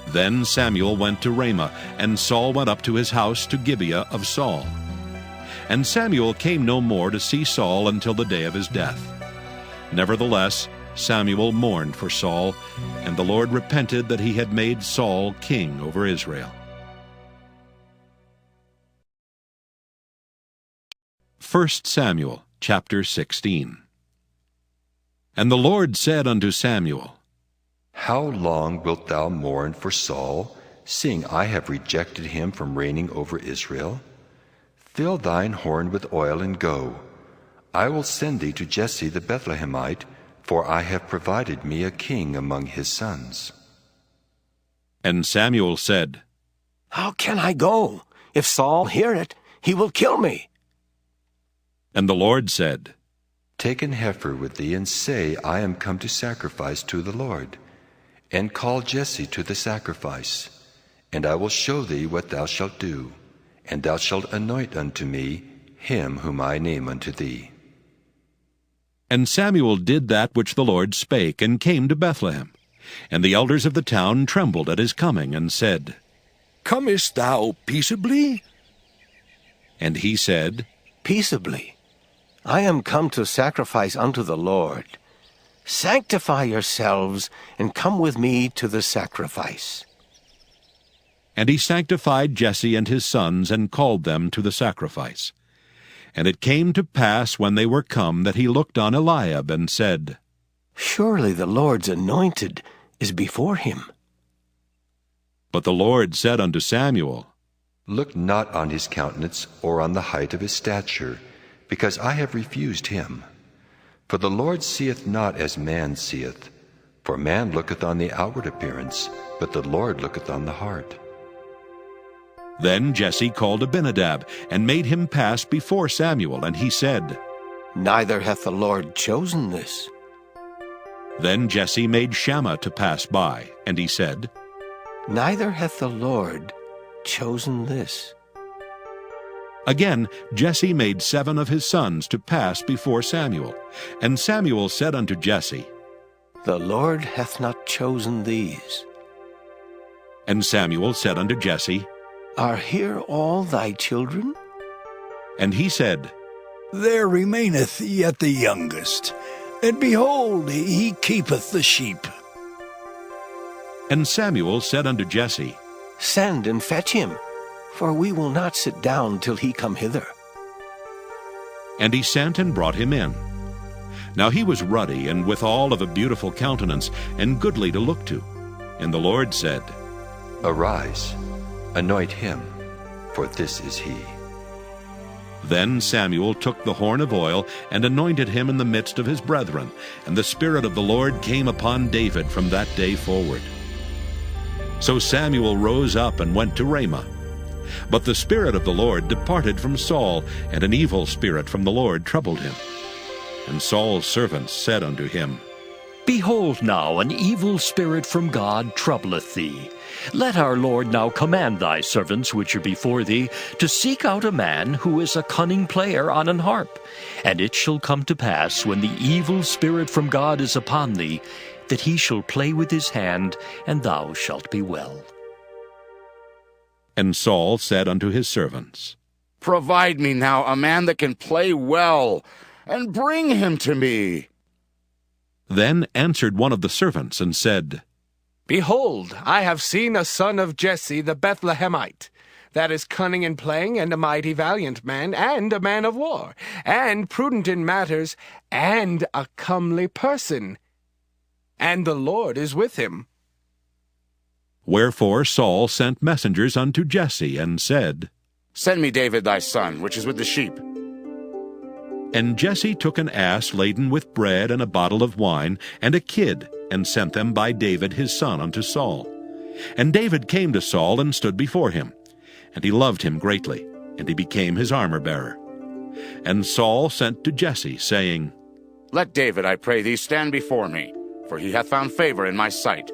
Then Samuel went to Ramah, and Saul went up to his house to Gibeah of Saul. And Samuel came no more to see Saul until the day of his death. Nevertheless, Samuel mourned for Saul, and the Lord repented that he had made Saul king over Israel. 1 Samuel chapter 16. And the Lord said unto Samuel, How long wilt thou mourn for Saul, seeing I have rejected him from reigning over Israel? Fill thine horn with oil and go. I will send thee to Jesse the Bethlehemite, for I have provided me a king among his sons. And Samuel said, How can I go? If Saul hear it, he will kill me. And the Lord said, Take an heifer with thee, and say, I am come to sacrifice to the Lord. And call Jesse to the sacrifice. And I will show thee what thou shalt do. And thou shalt anoint unto me him whom I name unto thee. And Samuel did that which the Lord spake, and came to Bethlehem. And the elders of the town trembled at his coming, and said, Comest thou peaceably? And he said, Peaceably. I am come to sacrifice unto the Lord. Sanctify yourselves, and come with me to the sacrifice. And he sanctified Jesse and his sons, and called them to the sacrifice. And it came to pass, when they were come, that he looked on Eliab, and said, Surely the Lord's anointed is before him. But the Lord said unto Samuel, Look not on his countenance, or on the height of his stature, because I have refused him. For the Lord seeth not as man seeth. For man looketh on the outward appearance, but the Lord looketh on the heart. Then Jesse called Abinadab, and made him pass before Samuel, and he said, Neither hath the Lord chosen this. Then Jesse made Shammah to pass by, and he said, Neither hath the Lord chosen this. Again Jesse made 7 of his sons to pass before Samuel. And Samuel said unto Jesse, The Lord hath not chosen these. And Samuel said unto Jesse, Are here all thy children? And he said, There remaineth yet the youngest, and behold, he keepeth the sheep. And Samuel said unto Jesse, Send and fetch him, for we will not sit down till he come hither. And he sent and brought him in. Now he was ruddy, and withal of a beautiful countenance, and goodly to look to. And the Lord said, Arise, anoint him, for this is he. Then Samuel took the horn of oil, and anointed him in the midst of his brethren. And the Spirit of the Lord came upon David from that day forward. So Samuel rose up and went to Ramah. But the Spirit of the Lord departed from Saul, and an evil spirit from the Lord troubled him. And Saul's servants said unto him, Behold now, an evil spirit from God troubleth thee. Let our Lord now command thy servants which are before thee to seek out a man who is a cunning player on an harp. And it shall come to pass, when the evil spirit from God is upon thee, that he shall play with his hand, and thou shalt be well. And Saul said unto his servants, Provide me now a man that can play well, and bring him to me. Then answered one of the servants, and said, Behold, I have seen a son of Jesse the Bethlehemite, that is cunning in playing, and a mighty valiant man, and a man of war, and prudent in matters, and a comely person. And the Lord is with him. Wherefore Saul sent messengers unto Jesse, and said, Send me David thy son, which is with the sheep. And Jesse took an ass laden with bread and a bottle of wine, and a kid, and sent them by David his son unto Saul. And David came to Saul, and stood before him. And he loved him greatly, and he became his armor-bearer. And Saul sent to Jesse, saying, Let David, I pray thee, stand before me, for he hath found favor in my sight.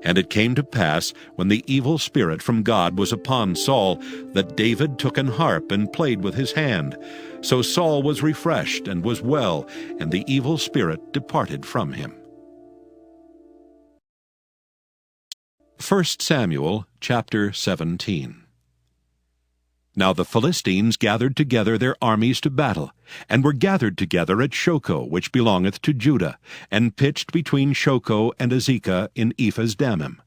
And it came to pass, when the evil spirit from God was upon Saul, that David took an harp and played with his hand. So Saul was refreshed and was well, and the evil spirit departed from him. 1 Samuel chapter 17. Now the Philistines gathered together their armies to battle, and were gathered together at Shochoh, which belongeth to Judah, and pitched between Shochoh and Azekah in Ephas-Dammim.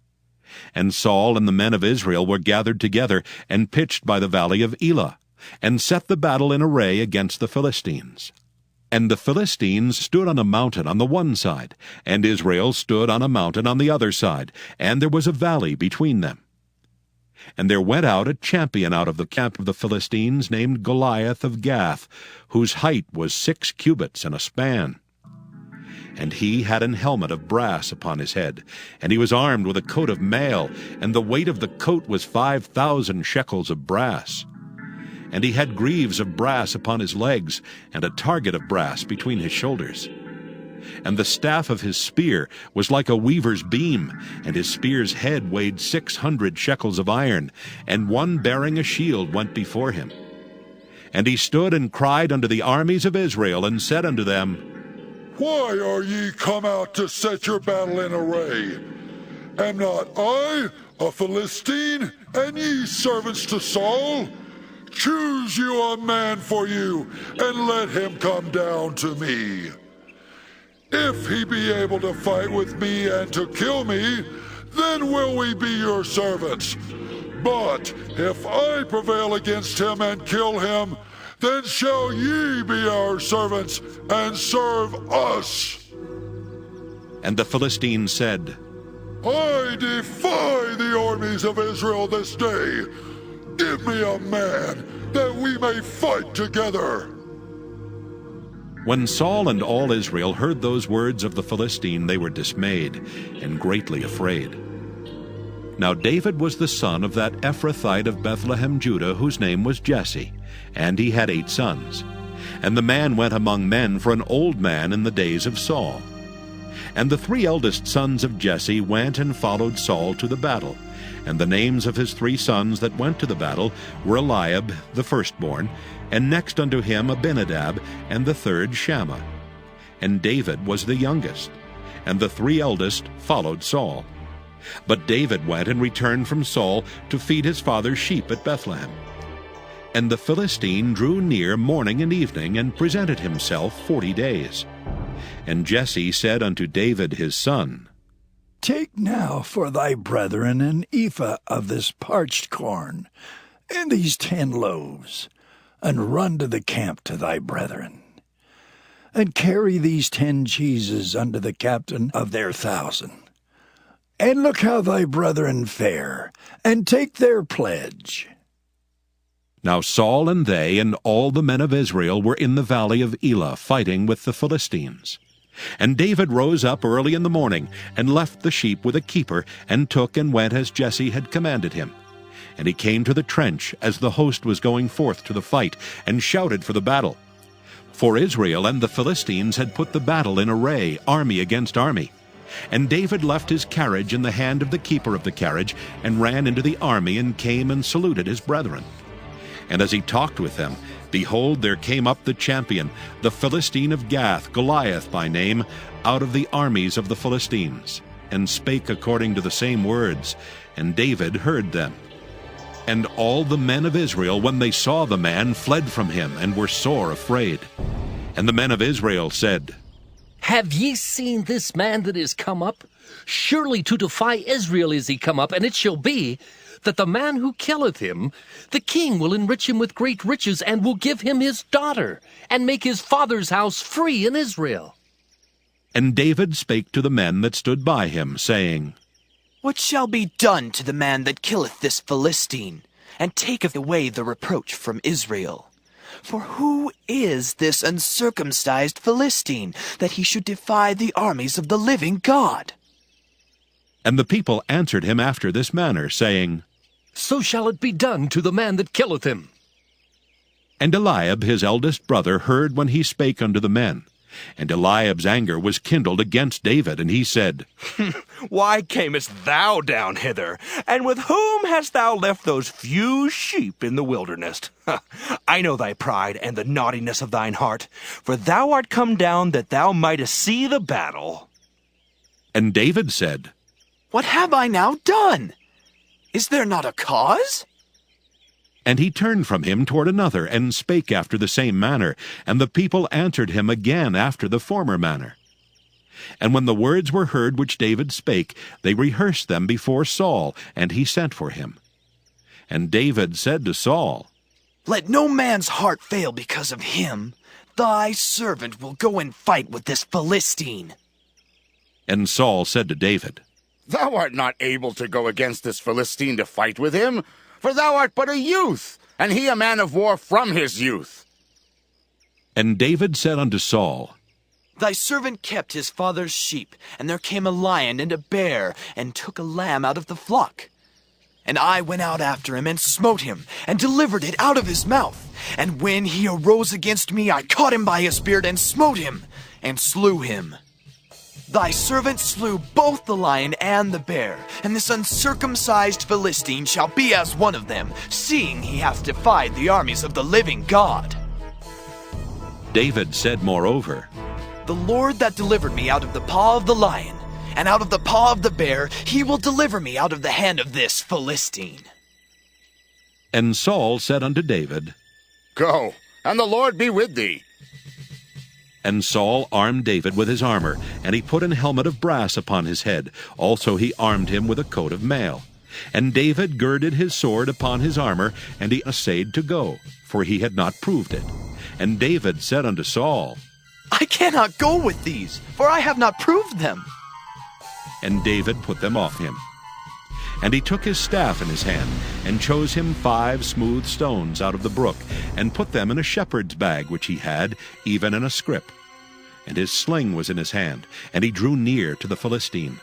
And Saul and the men of Israel were gathered together, and pitched by the valley of Elah, and set the battle in array against the Philistines. And the Philistines stood on a mountain on the one side, and Israel stood on a mountain on the other side, and there was a valley between them. And there went out a champion out of the camp of the Philistines, named Goliath of Gath, whose height was 6 cubits and a span. And he had an helmet of brass upon his head, and he was armed with a coat of mail, and the weight of the coat was 5,000 shekels of brass. And he had greaves of brass upon his legs, and a target of brass between his shoulders. And the staff of his spear was like a weaver's beam, and his spear's head weighed 600 shekels of iron, and one bearing a shield went before him. And he stood and cried unto the armies of Israel, and said unto them, Why are ye come out to set your battle in array? Am not I a Philistine, and ye servants to Saul? Choose you a man for you, and let him come down to me. If he be able to fight with me and to kill me, then will we be your servants. But if I prevail against him and kill him, then shall ye be our servants and serve us. And the Philistines said, I defy the armies of Israel this day. Give me a man, that we may fight together. When Saul and all Israel heard those words of the Philistine, they were dismayed, and greatly afraid. Now David was the son of that Ephrathite of Bethlehem, Judah, whose name was Jesse, and he had 8 sons. And the man went among men for an old man in the days of Saul. And the 3 eldest sons of Jesse went and followed Saul to the battle. And the names of his 3 sons that went to the battle were Eliab, the firstborn, and next unto him Abinadab, and the third Shammah. And David was the youngest, and the 3 eldest followed Saul. But David went and returned from Saul to feed his father's sheep at Bethlehem. And the Philistine drew near morning and evening, and presented himself 40 days. And Jesse said unto David his son, Take now for thy brethren an ephah of this parched corn, and these 10 loaves, and run to the camp to thy brethren. And carry these 10 cheeses unto the captain of their 1,000. And look how thy brethren fare, and take their pledge. Now Saul and they and all the men of Israel were in the valley of Elah, fighting with the Philistines. And David rose up early in the morning, and left the sheep with a keeper, and took and went as Jesse had commanded him. And he came to the trench as the host was going forth to the fight, and shouted for the battle. For Israel and the Philistines had put the battle in array, army against army. And David left his carriage in the hand of the keeper of the carriage, and ran into the army, and came and saluted his brethren. And as he talked with them, behold, there came up the champion, the Philistine of Gath, Goliath by name, out of the armies of the Philistines, and spake according to the same words, and David heard them. And all the men of Israel, when they saw the man, fled from him, and were sore afraid. And the men of Israel said, Have ye seen this man that is come up? Surely to defy Israel is he come up, and it shall be, that the man who killeth him, the king will enrich him with great riches, and will give him his daughter, and make his father's house free in Israel. And David spake to the men that stood by him, saying, What shall be done to the man that killeth this Philistine, and taketh away the reproach from Israel? For who is this uncircumcised Philistine, that he should defy the armies of the living God? And the people answered him after this manner, saying, So shall it be done to the man that killeth him. And Eliab his eldest brother heard when he spake unto the men. And Eliab's anger was kindled against David, and he said, Why camest thou down hither? And with whom hast thou left those few sheep in the wilderness? I know thy pride and the naughtiness of thine heart, for thou art come down that thou mightest see the battle. And David said, What have I now done? Is there not a cause? And he turned from him toward another, and spake after the same manner. And the people answered him again after the former manner. And when the words were heard which David spake, they rehearsed them before Saul, and he sent for him. And David said to Saul, Let no man's heart fail because of him. Thy servant will go and fight with this Philistine. And Saul said to David, Thou art not able to go against this Philistine to fight with him, for thou art but a youth, and he a man of war from his youth. And David said unto Saul, Thy servant kept his father's sheep, and there came a lion and a bear, and took a lamb out of the flock. And I went out after him, and smote him, and delivered it out of his mouth. And when he arose against me, I caught him by his beard, and smote him, and slew him. Thy servant slew both the lion and the bear, and this uncircumcised Philistine shall be as one of them, seeing he hath defied the armies of the living God. David said moreover, The Lord that delivered me out of the paw of the lion, and out of the paw of the bear, he will deliver me out of the hand of this Philistine. And Saul said unto David, Go, and the Lord be with thee. And Saul armed David with his armor, and he put an helmet of brass upon his head. Also he armed him with a coat of mail. And David girded his sword upon his armor, and he essayed to go, for he had not proved it. And David said unto Saul, I cannot go with these, for I have not proved them. And David put them off him. And he took his staff in his hand, and chose him 5 smooth stones out of the brook, and put them in a shepherd's bag which he had, even in a scrip. And his sling was in his hand, and he drew near to the Philistine.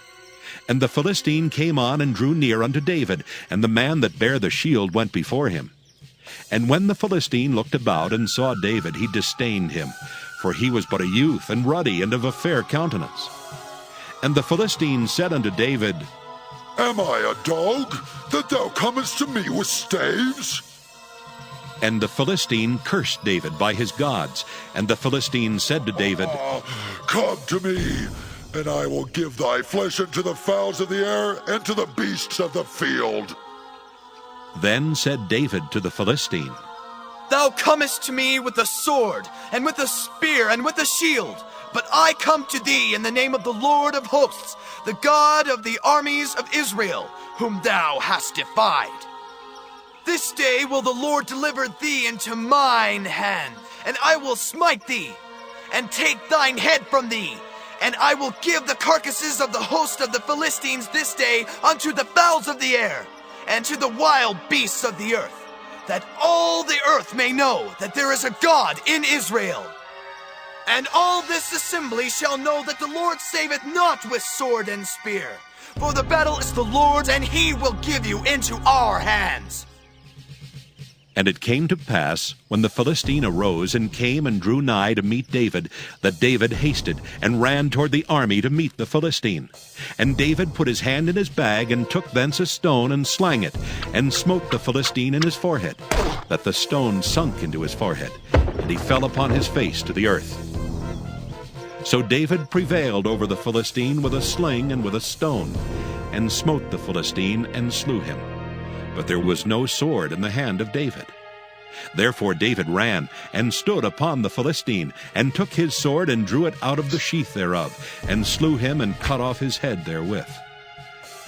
And the Philistine came on and drew near unto David, and the man that bare the shield went before him. And when the Philistine looked about and saw David, he disdained him, for he was but a youth, and ruddy, and of a fair countenance. And the Philistine said unto David, Am I a dog, that thou comest to me with staves? And the Philistine cursed David by his gods. And the Philistine said to David, Come to me, and I will give thy flesh unto the fowls of the air, and to the beasts of the field. Then said David to the Philistine, Thou comest to me with a sword, and with a spear, and with a shield. But I come to thee in the name of the Lord of hosts, the God of the armies of Israel, whom thou hast defied. This day will the Lord deliver thee into mine hand, and I will smite thee, and take thine head from thee. And I will give the carcasses of the host of the Philistines this day unto the fowls of the air, and to the wild beasts of the earth, that all the earth may know that there is a God in Israel. And all this assembly shall know that the Lord saveth not with sword and spear, for the battle is the Lord's, and he will give you into our hands. And it came to pass, when the Philistine arose and came and drew nigh to meet David, that David hasted and ran toward the army to meet the Philistine. And David put his hand in his bag, and took thence a stone, and slang it, and smote the Philistine in his forehead, that the stone sunk into his forehead, and he fell upon his face to the earth. So David prevailed over the Philistine with a sling and with a stone, and smote the Philistine, and slew him. But there was no sword in the hand of David. Therefore David ran, and stood upon the Philistine, and took his sword, and drew it out of the sheath thereof, and slew him, and cut off his head therewith.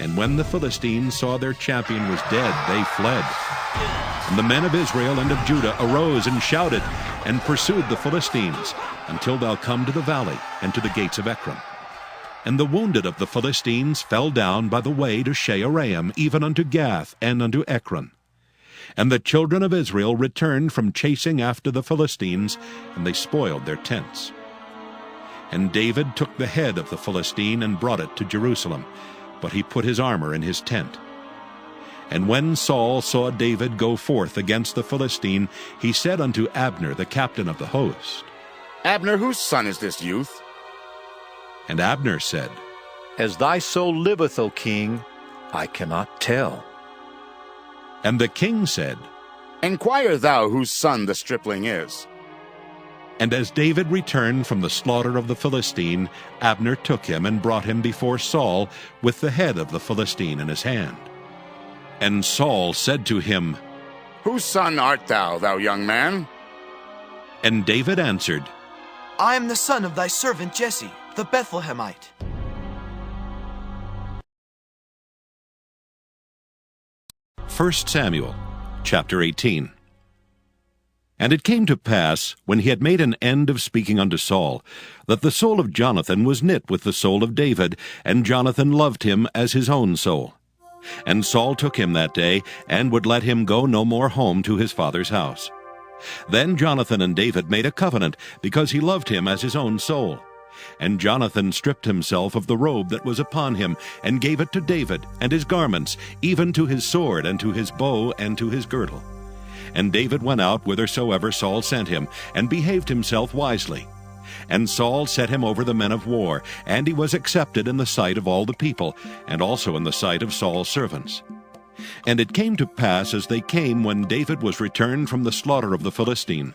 And when the Philistines saw their champion was dead, they fled. And the men of Israel and of Judah arose and shouted, and pursued the Philistines, until thou come to the valley, and to the gates of Ekron. And the wounded of the Philistines fell down by the way to Shaaraim, even unto Gath, and unto Ekron. And the children of Israel returned from chasing after the Philistines, and they spoiled their tents. And David took the head of the Philistine, and brought it to Jerusalem, but he put his armor in his tent. And when Saul saw David go forth against the Philistine, he said unto Abner, the captain of the host, Abner, whose son is this youth? And Abner said, As thy soul liveth, O king, I cannot tell. And the king said, Enquire thou whose son the stripling is. And as David returned from the slaughter of the Philistine, Abner took him and brought him before Saul with the head of the Philistine in his hand. And Saul said to him, Whose son art thou, thou young man? And David answered, I am the son of thy servant Jesse, the Bethlehemite. 1 Samuel, chapter 18. And it came to pass, when he had made an end of speaking unto Saul, that the soul of Jonathan was knit with the soul of David, and Jonathan loved him as his own soul. And Saul took him that day, and would let him go no more home to his father's house. Then Jonathan and David made a covenant, because he loved him as his own soul. And Jonathan stripped himself of the robe that was upon him, and gave it to David, and his garments, even to his sword, and to his bow, and to his girdle. And David went out whithersoever Saul sent him, and behaved himself wisely. And Saul set him over the men of war, and he was accepted in the sight of all the people, and also in the sight of Saul's servants. And it came to pass, as they came when David was returned from the slaughter of the Philistine,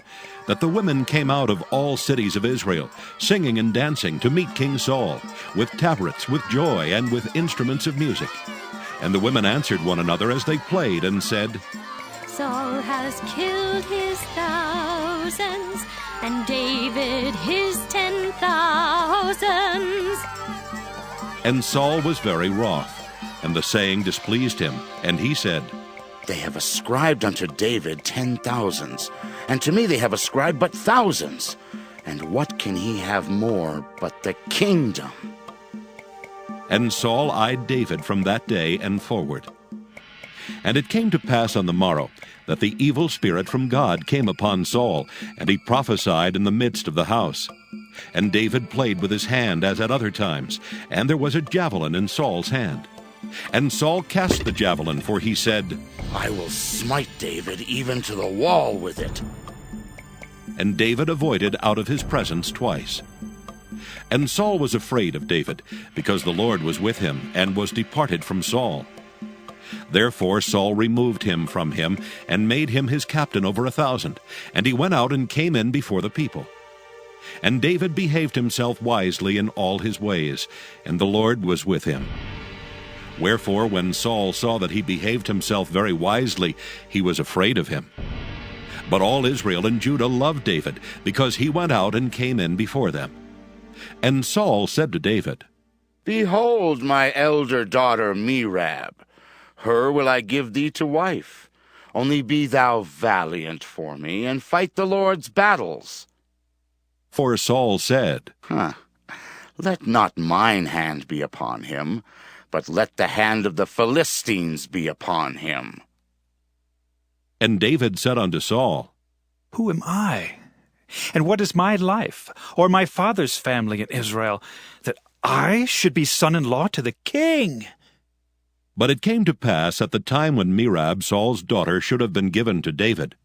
that the women came out of all cities of Israel, singing and dancing to meet King Saul, with tabrets, with joy, and with instruments of music. And the women answered one another as they played, and said, Saul has killed his thousands, and David his 10,000s. And Saul was very wroth, and the saying displeased him. And he said, They have ascribed unto David 10,000s, and to me they have ascribed but thousands. And what can he have more but the kingdom? And Saul eyed David from that day and forward. And it came to pass on the morrow, that the evil spirit from God came upon Saul, and he prophesied in the midst of the house. And David played with his hand as at other times, and there was a javelin in Saul's hand. And Saul cast the javelin, for he said, I will smite David even to the wall with it. And David avoided out of his presence twice. And Saul was afraid of David, because the Lord was with him, and was departed from Saul. Therefore Saul removed him from him, and made him his captain over 1,000, and he went out and came in before the people. And David behaved himself wisely in all his ways, and the Lord was with him. Wherefore, when Saul saw that he behaved himself very wisely, he was afraid of him. But all Israel and Judah loved David, because he went out and came in before them. And Saul said to David, Behold my elder daughter Merab. Her will I give thee to wife. Only be thou valiant for me, and fight the Lord's battles. For Saul said, Let not mine hand be upon him, but let the hand of the Philistines be upon him. And David said unto Saul, Who am I? And what is my life, or my father's family in Israel, that I should be son-in-law to the king? But it came to pass at the time when Merab, Saul's daughter, should have been given to David,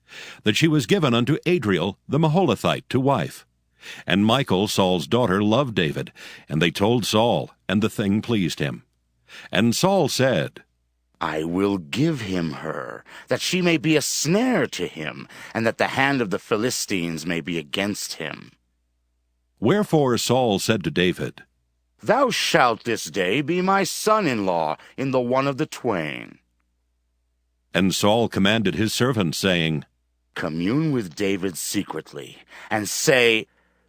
that she was given unto Adriel the Maholathite to wife. And Michal, Saul's daughter, loved David, and they told Saul, and the thing pleased him. And Saul said, I will give him her, that she may be a snare to him, and that the hand of the Philistines may be against him. Wherefore Saul said to David, Thou shalt this day be my son-in-law in the one of the twain. And Saul commanded his servants, saying, Commune with David secretly, and say,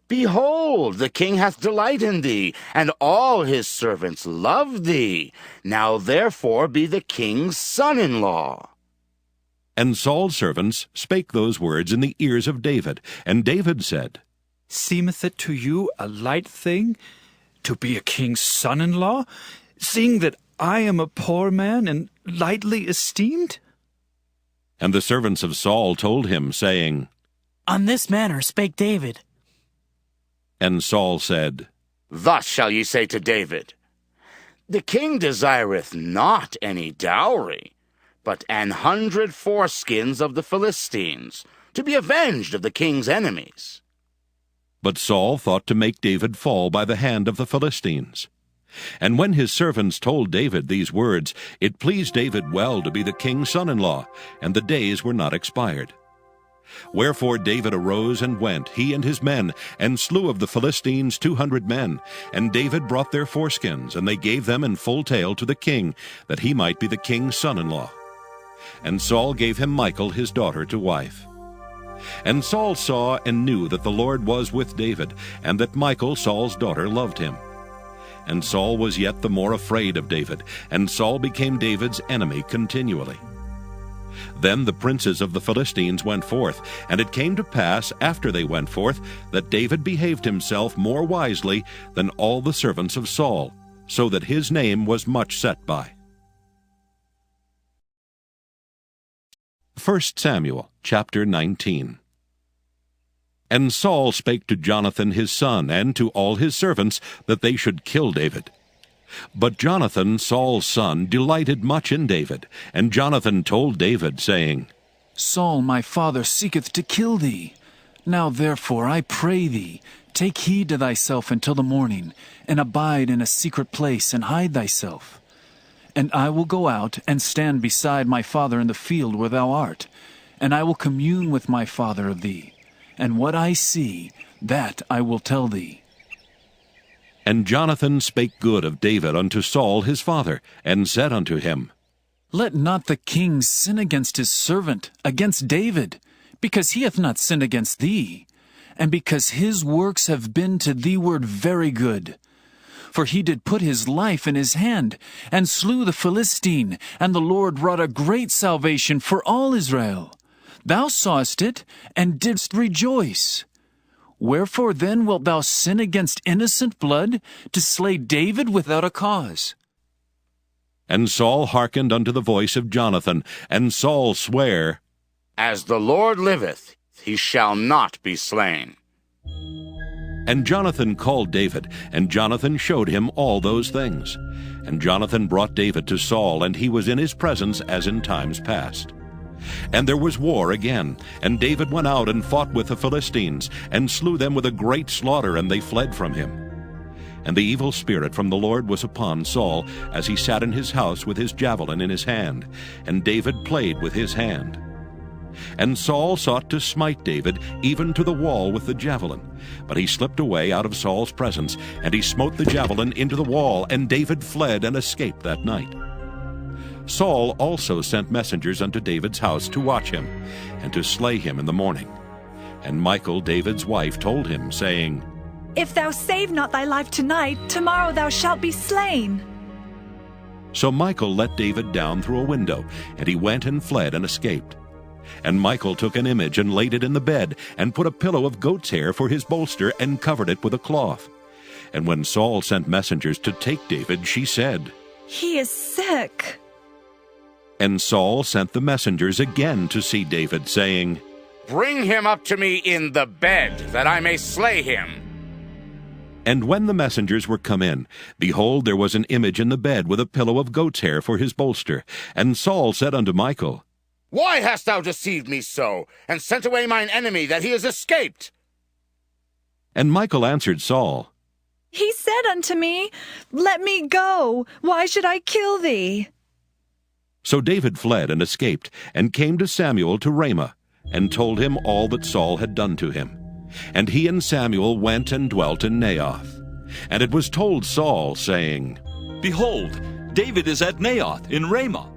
Behold, the king hath delight in thee, and all his servants love thee. Now therefore be the king's son-in-law. And Saul's servants spake those words in the ears of David. And David said, Seemeth it to you a light thing to be a king's son-in-law, seeing that I am a poor man and lightly esteemed? And the servants of Saul told him, saying, On this manner spake David. And Saul said, Thus shall ye say to David, The king desireth not any dowry, but 100 foreskins of the Philistines, to be avenged of the king's enemies. But Saul thought to make David fall by the hand of the Philistines. And when his servants told David these words, it pleased David well to be the king's son-in-law, and the days were not expired. Wherefore David arose and went, he and his men, and slew of the Philistines 200 men. And David brought their foreskins, and they gave them in full tale to the king, that he might be the king's son-in-law. And Saul gave him Michal his daughter to wife. And Saul saw and knew that the Lord was with David, and that Michal, Saul's daughter, loved him. And Saul was yet the more afraid of David, and Saul became David's enemy continually. Then the princes of the Philistines went forth, and it came to pass, after they went forth, that David behaved himself more wisely than all the servants of Saul, so that his name was much set by. 1 Samuel chapter 19. And Saul spake to Jonathan his son, and to all his servants, that they should kill David. But Jonathan, Saul's son, delighted much in David. And Jonathan told David, saying, Saul my father seeketh to kill thee. Now therefore I pray thee, take heed to thyself until the morning, and abide in a secret place, and hide thyself. And I will go out and stand beside my father in the field where thou art, and I will commune with my father of thee, and what I see, that I will tell thee. And Jonathan spake good of David unto Saul his father, and said unto him, Let not the king sin against his servant, against David, because he hath not sinned against thee, and because his works have been to thee ward very good. For he did put his life in his hand, and slew the Philistine, and the Lord wrought a great salvation for all Israel. Thou sawest it, and didst rejoice. Wherefore then wilt thou sin against innocent blood, to slay David without a cause? And Saul hearkened unto the voice of Jonathan, and Saul sware, As the Lord liveth, he shall not be slain. And Jonathan called David, and Jonathan showed him all those things. And Jonathan brought David to Saul, and he was in his presence as in times past. And there was war again, and David went out and fought with the Philistines, and slew them with a great slaughter, and they fled from him. And the evil spirit from the Lord was upon Saul, as he sat in his house with his javelin in his hand, and David played with his hand. And Saul sought to smite David even to the wall with the javelin. But he slipped away out of Saul's presence, and he smote the javelin into the wall, and David fled and escaped that night. Saul also sent messengers unto David's house to watch him, and to slay him in the morning. And Michal, David's wife, told him, saying, If thou save not thy life tonight, tomorrow thou shalt be slain. So Michal let David down through a window, and he went and fled and escaped. And Michal took an image and laid it in the bed, and put a pillow of goat's hair for his bolster, and covered it with a cloth. And when Saul sent messengers to take David, she said, He is sick. And Saul sent the messengers again to see David, saying, Bring him up to me in the bed, that I may slay him. And when the messengers were come in, behold, there was an image in the bed with a pillow of goat's hair for his bolster. And Saul said unto Michal, Why hast thou deceived me so, and sent away mine enemy, that he is escaped? And Michal answered Saul, He said unto me, Let me go. Why should I kill thee? So David fled and escaped, and came to Samuel to Ramah, and told him all that Saul had done to him. And he and Samuel went and dwelt in Naioth. And it was told Saul, saying, Behold, David is at Naioth in Ramah.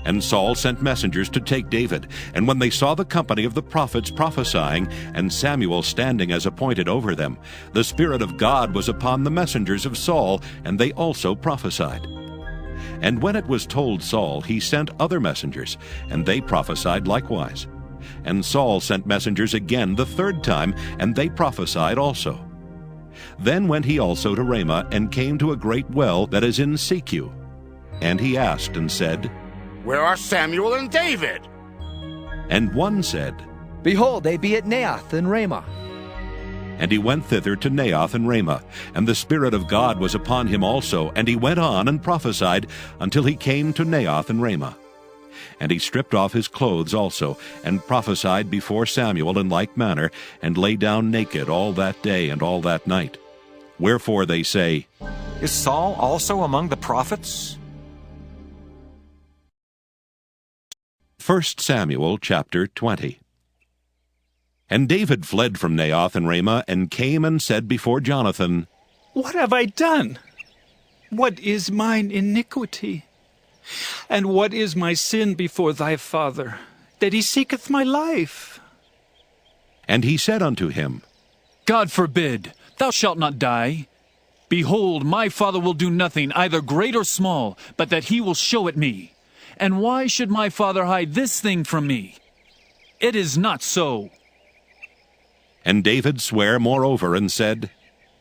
And Saul sent messengers to take David. And when they saw the company of the prophets prophesying, and Samuel standing as appointed over them, the Spirit of God was upon the messengers of Saul, and they also prophesied. And when it was told Saul, he sent other messengers, and they prophesied likewise. And Saul sent messengers again the third time, and they prophesied also. Then went he also to Ramah, and came to a great well that is in Secu. And he asked and said, Where are Samuel and David? And one said, Behold, they be at Naioth in Ramah. And he went thither to Naioth and Ramah, and the Spirit of God was upon him also, and he went on and prophesied until he came to Naioth and Ramah. And he stripped off his clothes also, and prophesied before Samuel in like manner, and lay down naked all that day and all that night. Wherefore they say, Is Saul also among the prophets? 1 Samuel chapter 20. And David fled from Naioth and Ramah, and came and said before Jonathan, What have I done? What is mine iniquity? And what is my sin before thy father, that he seeketh my life? And he said unto him, God forbid, thou shalt not die. Behold, my father will do nothing, either great or small, but that he will show it me. And why should my father hide this thing from me? It is not so. And David sware moreover, and said,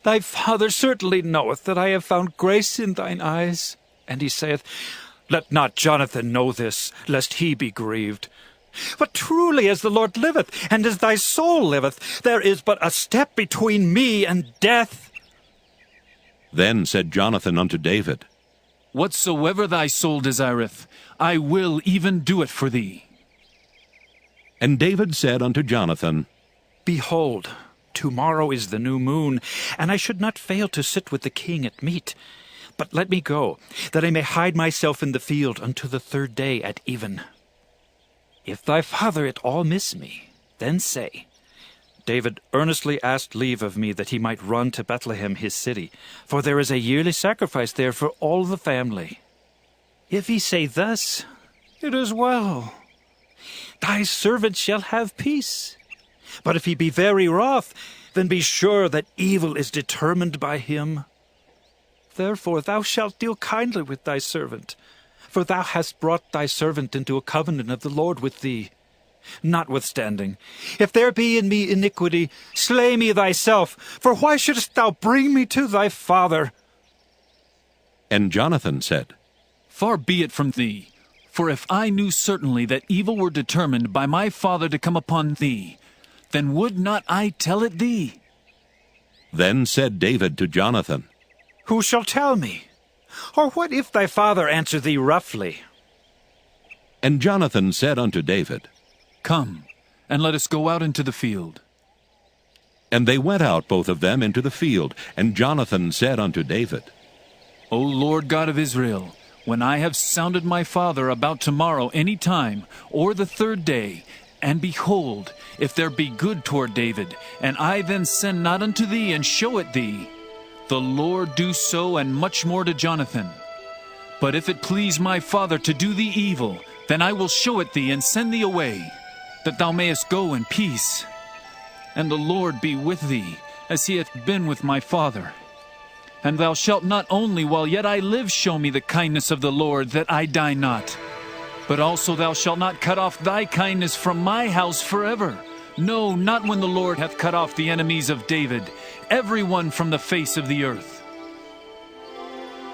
Thy father certainly knoweth that I have found grace in thine eyes. And he saith, Let not Jonathan know this, lest he be grieved. But truly as the Lord liveth, and as thy soul liveth, there is but a step between me and death. Then said Jonathan unto David, Whatsoever thy soul desireth, I will even do it for thee. And David said unto Jonathan, Behold, tomorrow is the new moon, and I should not fail to sit with the king at meat. But let me go, that I may hide myself in the field unto the third day at even. If thy father at all miss me, then say, David earnestly asked leave of me that he might run to Bethlehem his city, for there is a yearly sacrifice there for all the family. If he say thus, it is well. Thy servant shall have peace. But if he be very wroth, then be sure that evil is determined by him. Therefore thou shalt deal kindly with thy servant, for thou hast brought thy servant into a covenant of the Lord with thee. Notwithstanding, if there be in me iniquity, slay me thyself, for why shouldest thou bring me to thy father? And Jonathan said, Far be it from thee, for if I knew certainly that evil were determined by my father to come upon thee, then would not I tell it thee? Then said David to Jonathan, Who shall tell me? Or what if thy father answer thee roughly? And Jonathan said unto David, Come, and let us go out into the field. And they went out both of them into the field. And Jonathan said unto David, O Lord God of Israel, when I have sounded my father about tomorrow any time, or the third day, and behold, if there be good toward David, and I then send not unto thee and show it thee, the Lord do so and much more to Jonathan. But if it please my father to do thee evil, then I will show it thee and send thee away, that thou mayest go in peace. And the Lord be with thee, as he hath been with my father. And thou shalt not only while yet I live show me the kindness of the Lord, that I die not, but also thou shalt not cut off thy kindness from my house forever. No, not when the Lord hath cut off the enemies of David, every one from the face of the earth.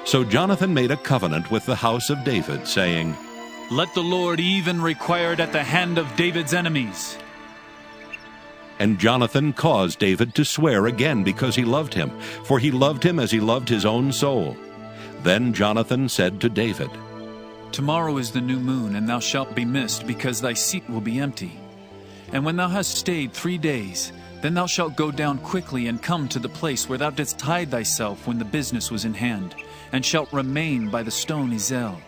So Jonathan made a covenant with the house of David, saying, Let the Lord even require it at the hand of David's enemies. And Jonathan caused David to swear again because he loved him, for he loved him as he loved his own soul. Then Jonathan said to David, Tomorrow is the new moon, and thou shalt be missed, because thy seat will be empty. And when thou hast stayed 3 days, then thou shalt go down quickly and come to the place where thou didst hide thyself when the business was in hand, and shalt remain by the stone Ezel.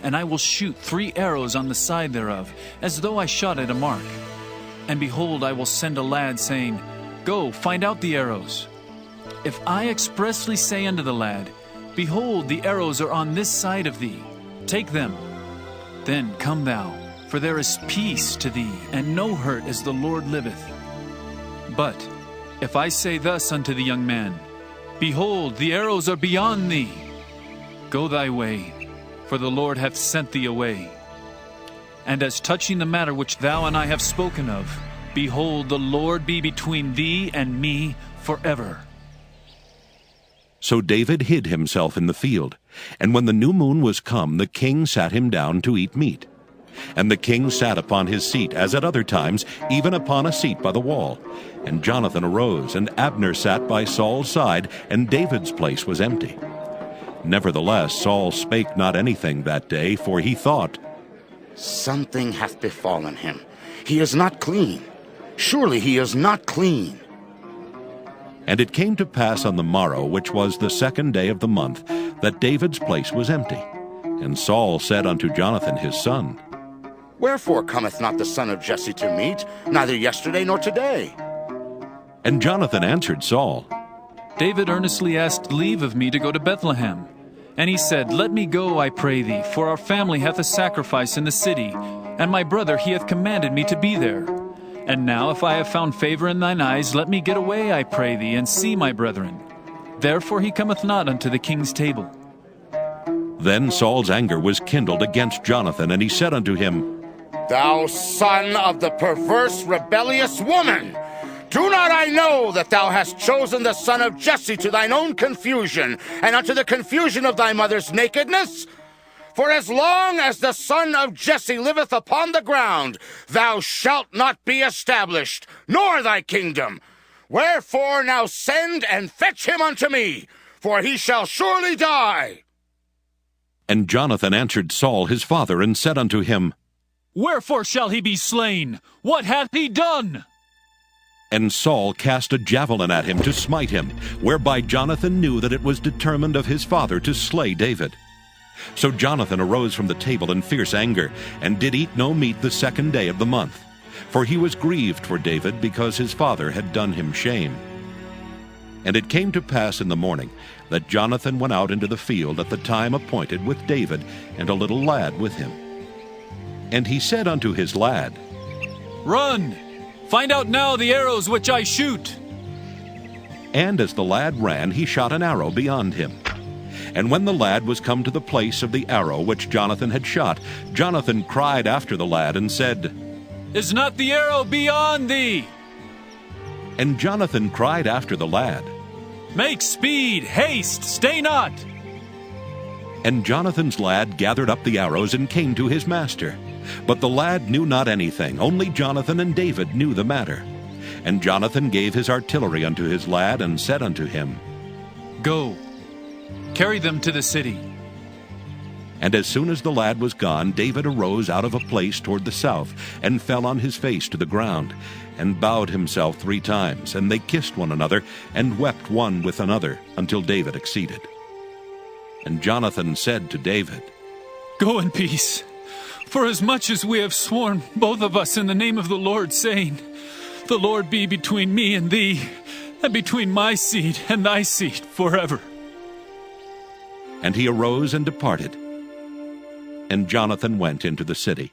And I will shoot 3 arrows on the side thereof, as though I shot at a mark. And behold, I will send a lad, saying, Go, find out the arrows. If I expressly say unto the lad, Behold, the arrows are on this side of thee, take them. Then come thou, for there is peace to thee, and no hurt, as the Lord liveth. But if I say thus unto the young man, Behold, the arrows are beyond thee, go thy way, for the Lord hath sent thee away. And as touching the matter which thou and I have spoken of, behold, the Lord be between thee and me forever. So David hid himself in the field, and when the new moon was come, the king sat him down to eat meat. And the king sat upon his seat, as at other times, even upon a seat by the wall. And Jonathan arose, and Abner sat by Saul's side, and David's place was empty. Nevertheless Saul spake not anything that day, for he thought, Something hath befallen him. He is not clean. Surely he is not clean. And it came to pass on the morrow, which was the 2nd day of the month, that David's place was empty. And Saul said unto Jonathan his son, Wherefore cometh not the son of Jesse to meat, neither yesterday nor today? And Jonathan answered Saul, David earnestly asked leave of me to go to Bethlehem. And he said, Let me go, I pray thee, for our family hath a sacrifice in the city, and my brother he hath commanded me to be there. And now, if I have found favor in thine eyes, let me get away, I pray thee, and see my brethren. Therefore he cometh not unto the king's table. Then Saul's anger was kindled against Jonathan, and he said unto him, Thou son of the perverse, rebellious woman! Do not I know that thou hast chosen the son of Jesse to thine own confusion, and unto the confusion of thy mother's nakedness? For as long as the son of Jesse liveth upon the ground, thou shalt not be established, nor thy kingdom. Wherefore now send and fetch him unto me, for he shall surely die. And Jonathan answered Saul his father, and said unto him, Wherefore shall he be slain? What hath he done? And Saul cast a javelin at him to smite him, whereby Jonathan knew that it was determined of his father to slay David. So Jonathan arose from the table in fierce anger, and did eat no meat the 2nd day of the month. For he was grieved for David, because his father had done him shame. And it came to pass in the morning, that Jonathan went out into the field at the time appointed with David, and a little lad with him. And he said unto his lad, Run! Find out now the arrows which I shoot. And as the lad ran, he shot an arrow beyond him. And when the lad was come to the place of the arrow which Jonathan had shot, Jonathan cried after the lad, and said, Is not the arrow beyond thee? And Jonathan cried after the lad, Make speed, haste, stay not. And Jonathan's lad gathered up the arrows, and came to his master. But the lad knew not anything, only Jonathan and David knew the matter. And Jonathan gave his artillery unto his lad, and said unto him, Go, carry them to the city. And as soon as the lad was gone, David arose out of a place toward the south, and fell on his face to the ground, and bowed himself 3 times. And they kissed one another, and wept one with another, until David exceeded. And Jonathan said to David, Go in peace, for as much as we have sworn, both of us, in the name of the Lord, saying, The Lord be between me and thee, and between my seed and thy seed forever. And he arose and departed. And Jonathan went into the city.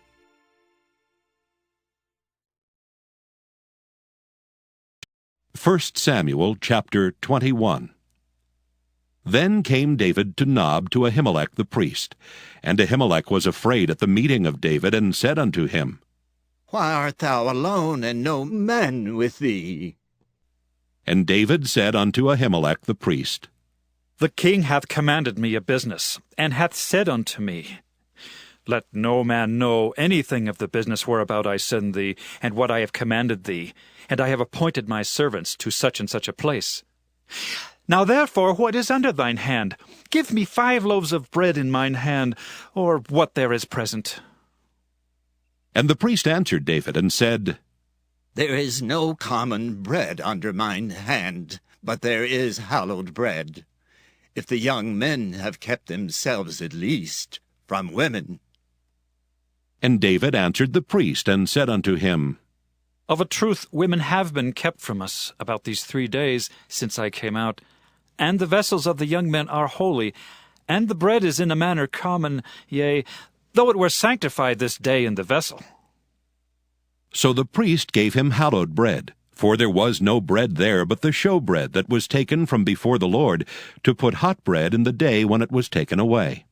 1 Samuel chapter 21. Then came David to Nob to Ahimelech the priest. And Ahimelech was afraid at the meeting of David, and said unto him, Why art thou alone, and no men with thee? And David said unto Ahimelech the priest, The king hath commanded me a business, and hath said unto me, Let no man know anything of the business whereabout I send thee, and what I have commanded thee, and I have appointed my servants to such and such a place. Now therefore, what is under thine hand? Give me 5 loaves of bread in mine hand, or what there is present. And the priest answered David, and said, There is no common bread under mine hand, but there is hallowed bread. If the young men have kept themselves at least from women. And David answered the priest, and said unto him, Of a truth, women have been kept from us about these 3 days since I came out, and the vessels of the young men are holy, and the bread is in a manner common, yea, though it were sanctified this day in the vessel. So the priest gave him hallowed bread, for there was no bread there but the showbread that was taken from before the Lord, to put hot bread in the day when it was taken away.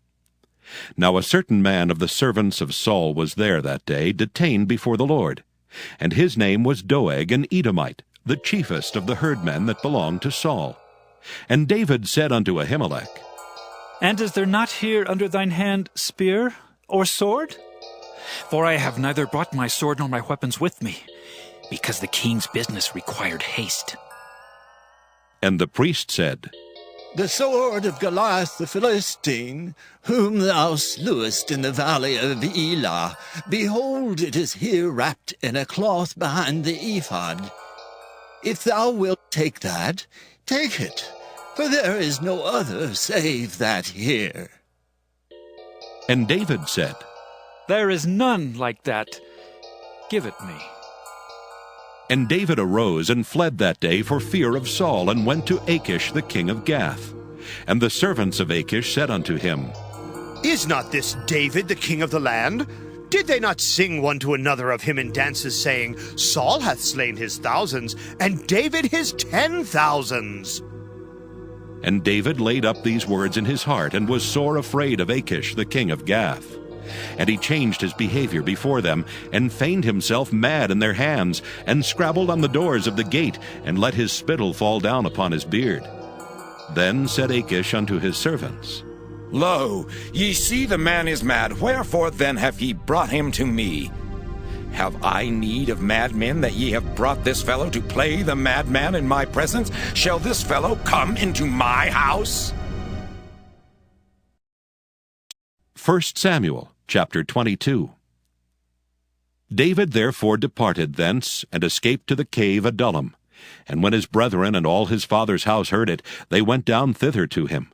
Now a certain man of the servants of Saul was there that day, detained before the Lord. And his name was Doeg an Edomite, the chiefest of the herdmen that belonged to Saul. And David said unto Ahimelech, And is there not here under thine hand spear or sword? For I have neither brought my sword nor my weapons with me, because the king's business required haste. And the priest said, The sword of Goliath the Philistine, whom thou slewest in the valley of Elah, behold, it is here wrapped in a cloth behind the ephod. If thou wilt take that, take it, for there is no other save that here. And David said, There is none like that. Give it me. And David arose and fled that day for fear of Saul, and went to Achish the king of Gath. And the servants of Achish said unto him, Is not this David the king of the land? Did they not sing one to another of him in dances, saying, Saul hath slain his thousands, and David his 10,000s? And David laid up these words in his heart, and was sore afraid of Achish the king of Gath. And he changed his behavior before them, and feigned himself mad in their hands, and scrabbled on the doors of the gate, and let his spittle fall down upon his beard. Then said Achish unto his servants, Lo, ye see the man is mad, wherefore then have ye brought him to me? Have I need of madmen, that ye have brought this fellow to play the madman in my presence? Shall this fellow come into my house? 1 Samuel chapter 22. David therefore departed thence, and escaped to the cave Adullam. And when his brethren and all his father's house heard it, they went down thither to him.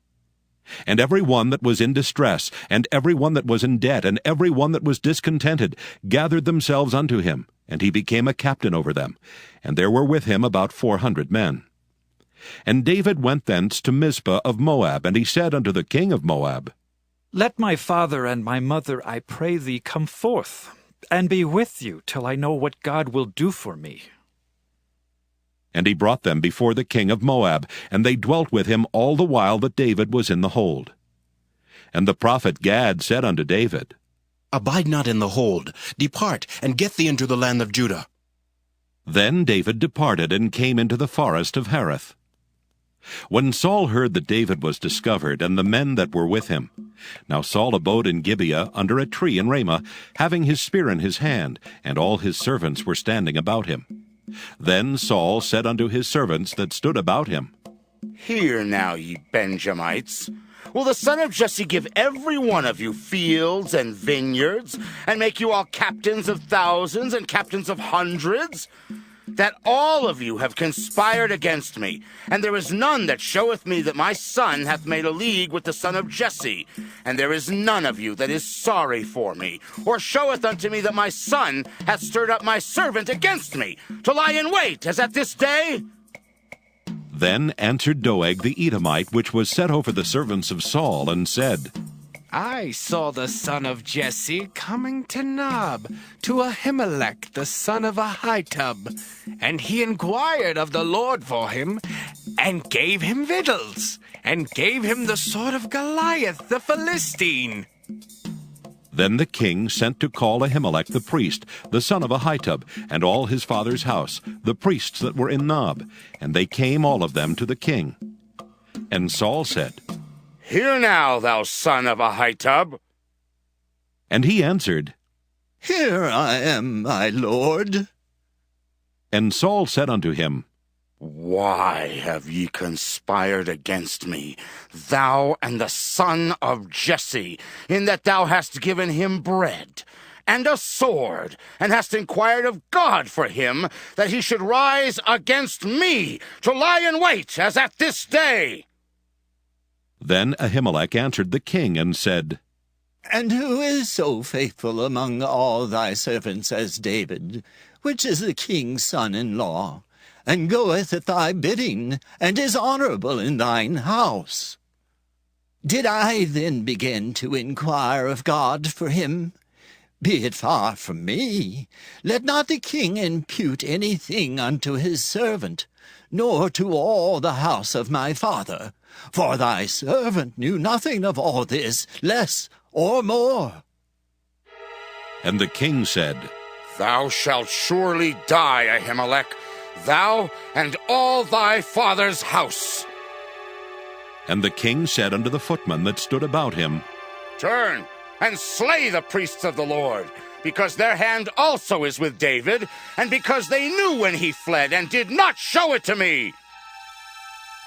And every one that was in distress, and every one that was in debt, and every one that was discontented, gathered themselves unto him, and he became a captain over them. And there were with him about 400 men. And David went thence to Mizpah of Moab, and he said unto the king of Moab, Let my father and my mother, I pray thee, come forth, and be with you, till I know what God will do for me. And he brought them before the king of Moab, and they dwelt with him all the while that David was in the hold. And the prophet Gad said unto David, Abide not in the hold, depart, and get thee into the land of Judah. Then David departed, and came into the forest of Hereth. When Saul heard that David was discovered, and the men that were with him, now Saul abode in Gibeah under a tree in Ramah, having his spear in his hand, and all his servants were standing about him. Then Saul said unto his servants that stood about him, Hear now, ye Benjamites. Will the son of Jesse give every one of you fields and vineyards, and make you all captains of thousands and captains of hundreds? That all of you have conspired against me, and there is none that showeth me that my son hath made a league with the son of Jesse, and there is none of you that is sorry for me, or showeth unto me that my son hath stirred up my servant against me, to lie in wait, as at this day? Then answered Doeg the Edomite, which was set over the servants of Saul, and said, I saw the son of Jesse coming to Nob, to Ahimelech the son of Ahitub, and he inquired of the Lord for him, and gave him victuals, and gave him the sword of Goliath the Philistine. Then the king sent to call Ahimelech the priest, the son of Ahitub, and all his father's house, the priests that were in Nob, and they came all of them to the king. And Saul said, Hear now, thou son of Ahitub. And he answered, Here I am, my lord. And Saul said unto him, Why have ye conspired against me, thou and the son of Jesse, in that thou hast given him bread and a sword, and hast inquired of God for him, that he should rise against me, to lie in wait, as at this day? Then Ahimelech answered the king, and said, And who is so faithful among all thy servants as David, which is the king's son-in-law, and goeth at thy bidding, and is honorable in thine house? Did I then begin to inquire of God for him? Be it far from me. Let not the king impute anything unto his servant, nor to all the house of my father. For thy servant knew nothing of all this, less or more. And the king said, Thou shalt surely die, Ahimelech, thou and all thy father's house. And the king said unto the footmen that stood about him, Turn and slay the priests of the Lord, because their hand also is with David, and because they knew when he fled, and did not show it to me.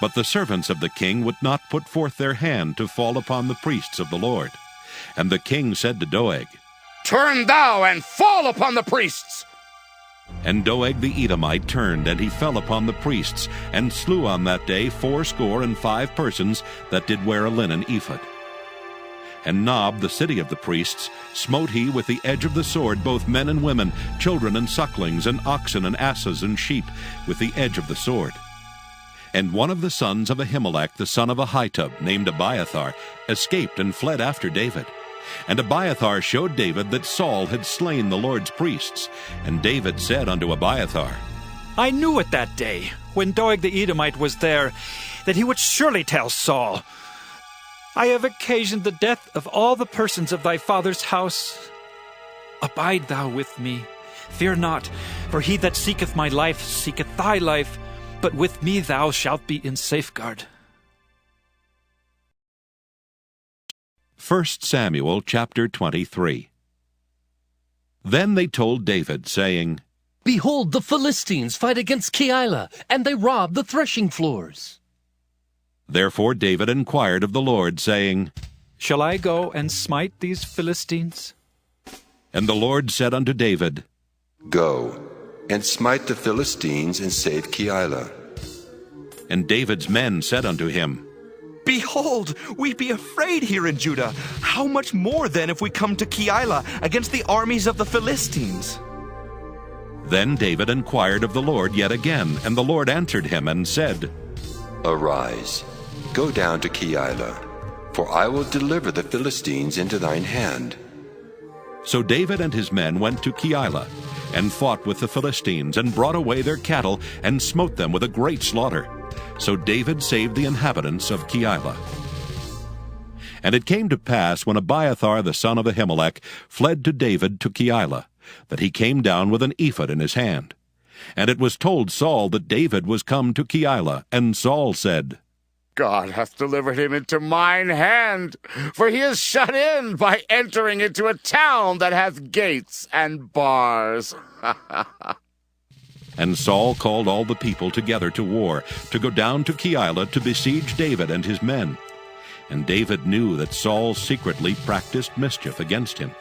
But the servants of the king would not put forth their hand to fall upon the priests of the Lord. And the king said to Doeg, Turn thou and fall upon the priests. And Doeg the Edomite turned, and he fell upon the priests, and slew on that day 65 persons that did wear a linen ephod. And Nob, the city of the priests, smote he with the edge of the sword both men and women, children and sucklings, and oxen and asses and sheep, with the edge of the sword. And one of the sons of Ahimelech, the son of Ahitub, named Abiathar, escaped and fled after David. And Abiathar showed David that Saul had slain the Lord's priests. And David said unto Abiathar, I knew it that day, when Doeg the Edomite was there, that he would surely tell Saul, I have occasioned the death of all the persons of thy father's house. Abide thou with me. Fear not, for he that seeketh my life seeketh thy life, but with me thou shalt be in safeguard. 1 Samuel chapter 23. Then they told David, saying, Behold, the Philistines fight against Keilah, and they rob the threshing floors. Therefore David inquired of the Lord, saying, Shall I go and smite these Philistines? And the Lord said unto David, Go, and smite the Philistines, and save Keilah. And David's men said unto him, Behold, we be afraid here in Judah. How much more then if we come to Keilah against the armies of the Philistines? Then David inquired of the Lord yet again, and the Lord answered him and said, Arise, go down to Keilah, for I will deliver the Philistines into thine hand. So David and his men went to Keilah, and fought with the Philistines, and brought away their cattle, and smote them with a great slaughter. So David saved the inhabitants of Keilah. And it came to pass, when Abiathar the son of Ahimelech fled to David to Keilah, that he came down with an ephod in his hand. And it was told Saul that David was come to Keilah, and Saul said, God hath delivered him into mine hand, for he is shut in by entering into a town that hath gates and bars. And Saul called all the people together to war, to go down to Keilah to besiege David and his men. And David knew that Saul secretly practiced mischief against him.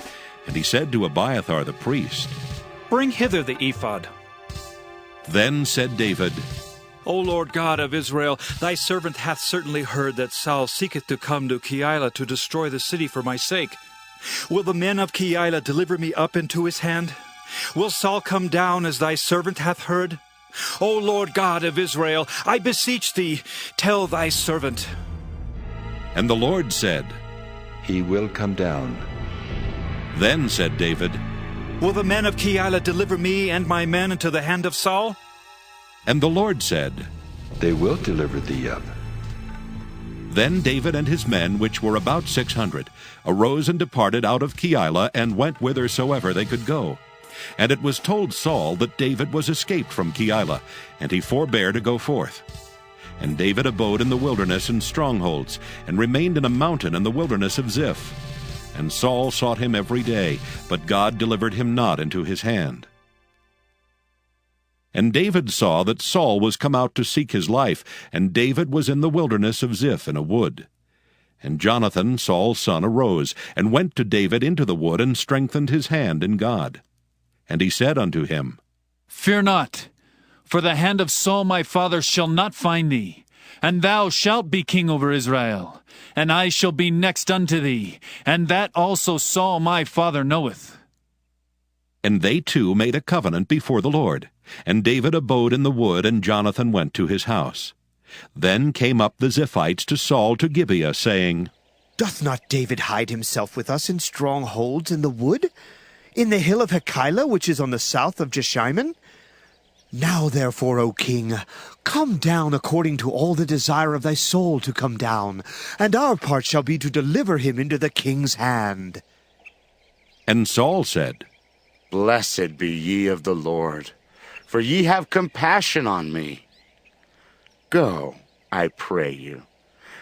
And he said to Abiathar the priest, Bring hither the ephod. Then said David, O Lord God of Israel, thy servant hath certainly heard that Saul seeketh to come to Keilah to destroy the city for my sake. Will the men of Keilah deliver me up into his hand? Will Saul come down as thy servant hath heard? O Lord God of Israel, I beseech thee, tell thy servant. And the Lord said, He will come down. Then said David, Will the men of Keilah deliver me and my men into the hand of Saul? And the Lord said, They will deliver thee up. Then David and his men, which were about 600, arose and departed out of Keilah, and went whithersoever they could go. And it was told Saul that David was escaped from Keilah, and he forbare to go forth. And David abode in the wilderness in strongholds, and remained in a mountain in the wilderness of Ziph. And Saul sought him every day, but God delivered him not into his hand. And David saw that Saul was come out to seek his life, and David was in the wilderness of Ziph in a wood. And Jonathan, Saul's son, arose, and went to David into the wood, and strengthened his hand in God. And he said unto him, Fear not, for the hand of Saul my father shall not find thee, and thou shalt be king over Israel, and I shall be next unto thee, and that also Saul my father knoweth. And they two made a covenant before the Lord. And David abode in the wood, and Jonathan went to his house. Then came up the Ziphites to Saul to Gibeah, saying, Doth not David hide himself with us in strongholds in the wood, in the hill of Hekeilah, which is on the south of Jeshimon? Now therefore, O king, come down according to all the desire of thy soul to come down, and our part shall be to deliver him into the king's hand. And Saul said, Blessed be ye of the Lord, for ye have compassion on me. Go, I pray you,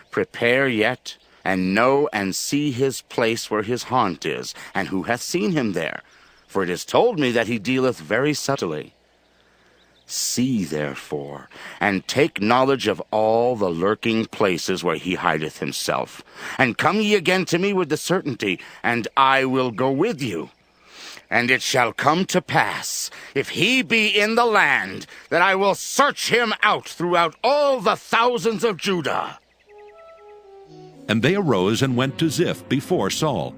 prepare yet, and know and see his place where his haunt is, and who hath seen him there, for it is told me that he dealeth very subtly. See, therefore, and take knowledge of all the lurking places where he hideth himself, and come ye again to me with the certainty, and I will go with you. And it shall come to pass, if he be in the land, that I will search him out throughout all the thousands of Judah. And they arose and went to Ziph before Saul.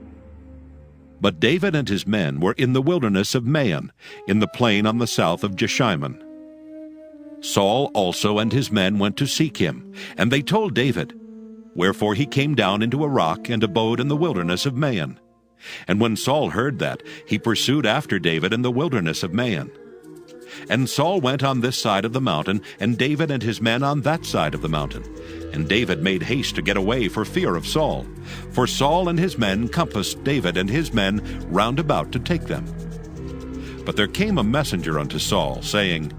But David and his men were in the wilderness of Maon, in the plain on the south of Jeshimon. Saul also and his men went to seek him, and they told David. Wherefore he came down into a rock, and abode in the wilderness of Maon. And when Saul heard that, he pursued after David in the wilderness of Maon. And Saul went on this side of the mountain, and David and his men on that side of the mountain. And David made haste to get away for fear of Saul. For Saul and his men compassed David and his men round about to take them. But there came a messenger unto Saul, saying,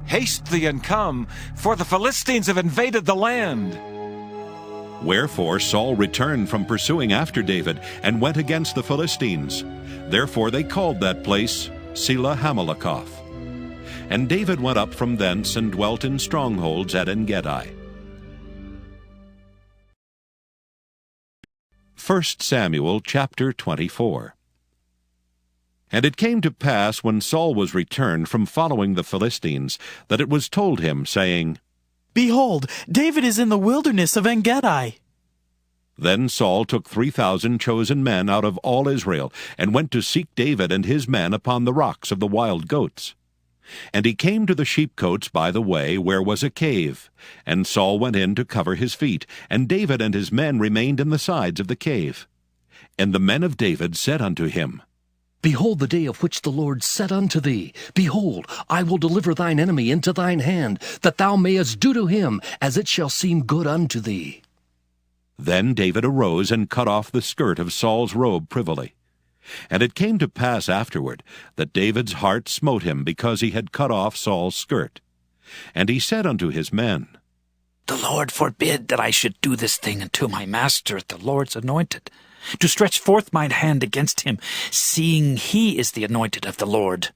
Haste thee and come, for the Philistines have invaded the land. Wherefore Saul returned from pursuing after David, and went against the Philistines. Therefore they called that place Selah Hamalakoth. And David went up from thence, and dwelt in strongholds at En-gedi. 1 Samuel chapter 24. And it came to pass, when Saul was returned from following the Philistines, that it was told him, saying, Behold, David is in the wilderness of En-gedi. Then Saul took 3,000 chosen men out of all Israel, and went to seek David and his men upon the rocks of the wild goats. And he came to the sheepcotes by the way, where was a cave. And Saul went in to cover his feet, and David and his men remained in the sides of the cave. And the men of David said unto him, Behold the day of which the Lord said unto thee, Behold, I will deliver thine enemy into thine hand, that thou mayest do to him as it shall seem good unto thee. Then David arose and cut off the skirt of Saul's robe privily. And it came to pass afterward that David's heart smote him, because he had cut off Saul's skirt. And he said unto his men, The Lord forbid that I should do this thing unto my master, the Lord's anointed, to stretch forth mine hand against him, seeing he is the anointed of the Lord.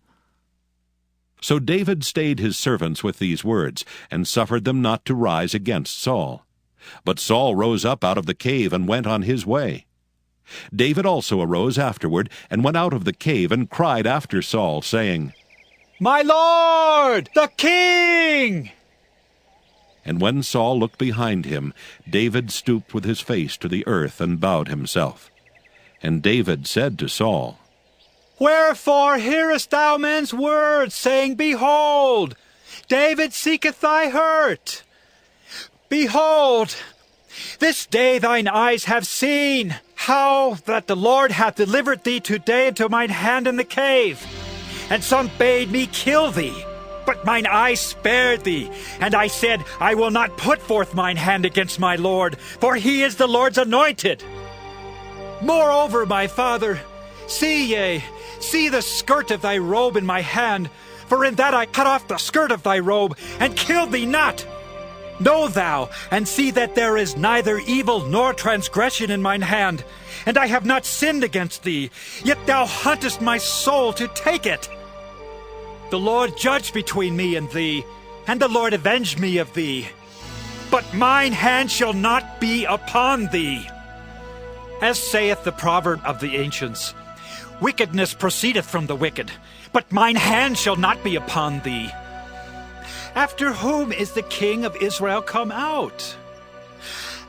So David stayed his servants with these words, and suffered them not to rise against Saul. But Saul rose up out of the cave, and went on his way. David also arose afterward, and went out of the cave, and cried after Saul, saying, My Lord, the King! And when Saul looked behind him, David stooped with his face to the earth, and bowed himself. And David said to Saul, Wherefore hearest thou men's words, saying, Behold, David seeketh thy hurt. Behold, this day thine eyes have seen how that the Lord hath delivered thee today into mine hand in the cave. And some bade me kill thee, but mine eyes spared thee. And I said, I will not put forth mine hand against my Lord, for he is the Lord's anointed. Moreover, my father, see the skirt of thy robe in my hand, for in that I cut off the skirt of thy robe, and killed thee not. Know thou, and see that there is neither evil nor transgression in mine hand, and I have not sinned against thee, yet thou huntest my soul to take it. The Lord judge between me and thee, and the Lord avenge me of thee. But mine hand shall not be upon thee. As saith the proverb of the ancients, wickedness proceedeth from the wicked, but mine hand shall not be upon thee. After whom is the king of Israel come out?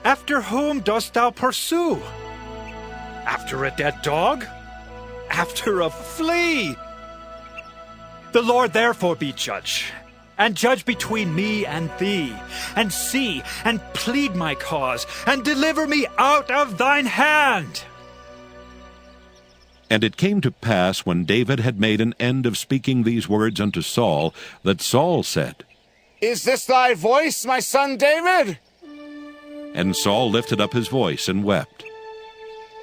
After whom dost thou pursue? After a dead dog? After a flea? The Lord therefore be judge, and judge between me and thee, and see, and plead my cause, and deliver me out of thine hand. And it came to pass, when David had made an end of speaking these words unto Saul, that Saul said, Is this thy voice, my son David? And Saul lifted up his voice and wept.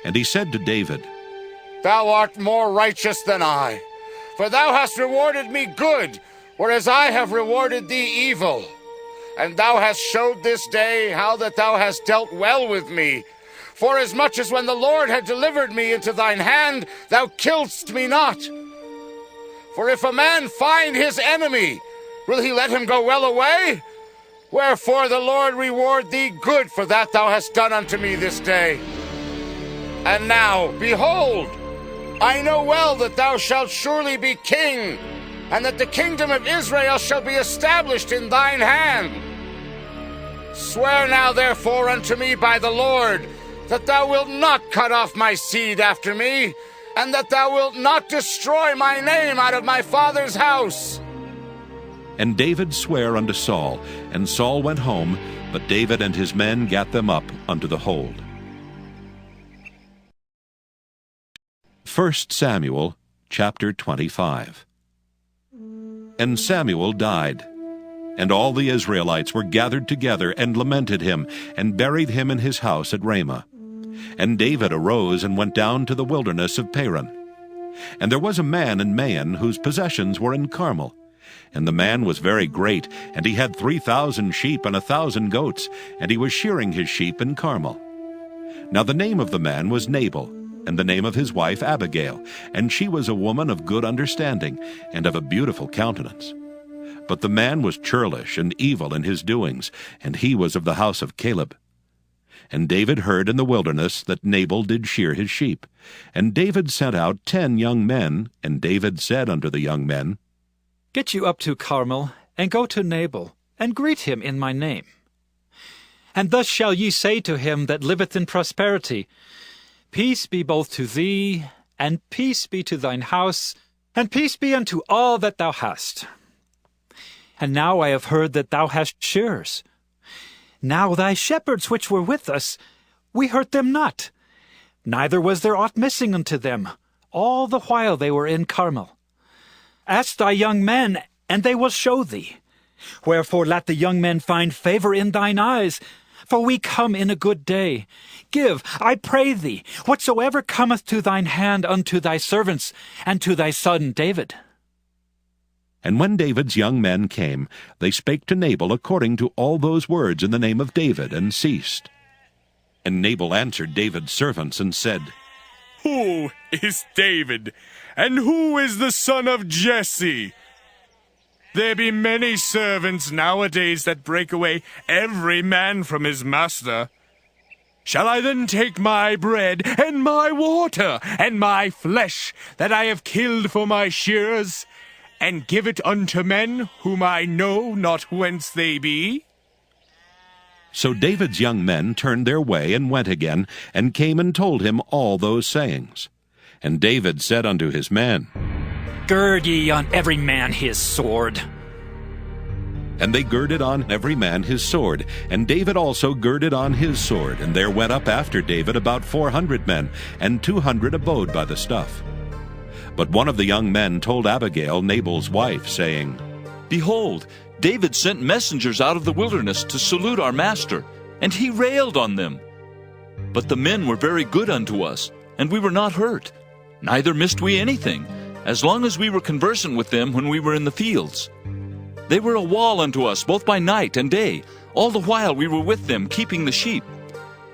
And he said to David, Thou art more righteous than I, for thou hast rewarded me good, whereas I have rewarded thee evil. And thou hast showed this day how that thou hast dealt well with me. Forasmuch as when the Lord had delivered me into thine hand, thou killedst me not. For if a man find his enemy, will he let him go well away? Wherefore the Lord reward thee good for that thou hast done unto me this day. And now, behold, I know well that thou shalt surely be king, and that the kingdom of Israel shall be established in thine hand. Swear now therefore unto me by the Lord, that thou wilt not cut off my seed after me, and that thou wilt not destroy my name out of my father's house. And David sware unto Saul, and Saul went home, but David and his men gat them up unto the hold. 1 Samuel chapter 25. And Samuel died, and all the Israelites were gathered together, and lamented him, and buried him in his house at Ramah. And David arose and went down to the wilderness of Paran. And there was a man in Maon whose possessions were in Carmel. And the man was very great, and he had 3,000 sheep and 1,000 goats, and he was shearing his sheep in Carmel. Now the name of the man was Nabal, and the name of his wife Abigail, and she was a woman of good understanding, and of a beautiful countenance. But the man was churlish and evil in his doings, and he was of the house of Caleb. And David heard in the wilderness that Nabal did shear his sheep. And David sent out 10 young men, and David said unto the young men, Get you up to Carmel, and go to Nabal, and greet him in my name. And thus shall ye say to him that liveth in prosperity, Peace be both to thee, and peace be to thine house, and peace be unto all that thou hast. And now I have heard that thou hast shearers. Now thy shepherds which were with us, we hurt them not, neither was there aught missing unto them, all the while they were in Carmel. Ask thy young men, and they will show thee. Wherefore let the young men find favor in thine eyes, for we come in a good day. Give, I pray thee, whatsoever cometh to thine hand unto thy servants, and to thy son David. And when David's young men came, they spake to Nabal according to all those words in the name of David, and ceased. And Nabal answered David's servants, and said, Who is David, and who is the son of Jesse? There be many servants nowadays that break away every man from his master. Shall I then take my bread, and my water, and my flesh, that I have killed for my shearers, and give it unto men whom I know not whence they be? So David's young men turned their way, and went again, and came and told him all those sayings. And David said unto his men, Gird ye on every man his sword. And they girded on every man his sword, and David also girded on his sword. And there went up after David about 400 men, and 200 abode by the stuff. But one of the young men told Abigail, Nabal's wife, saying, Behold, David sent messengers out of the wilderness to salute our master, and he railed on them. But the men were very good unto us, and we were not hurt, neither missed we anything, as long as we were conversant with them when we were in the fields. They were a wall unto us both by night and day, all the while we were with them keeping the sheep.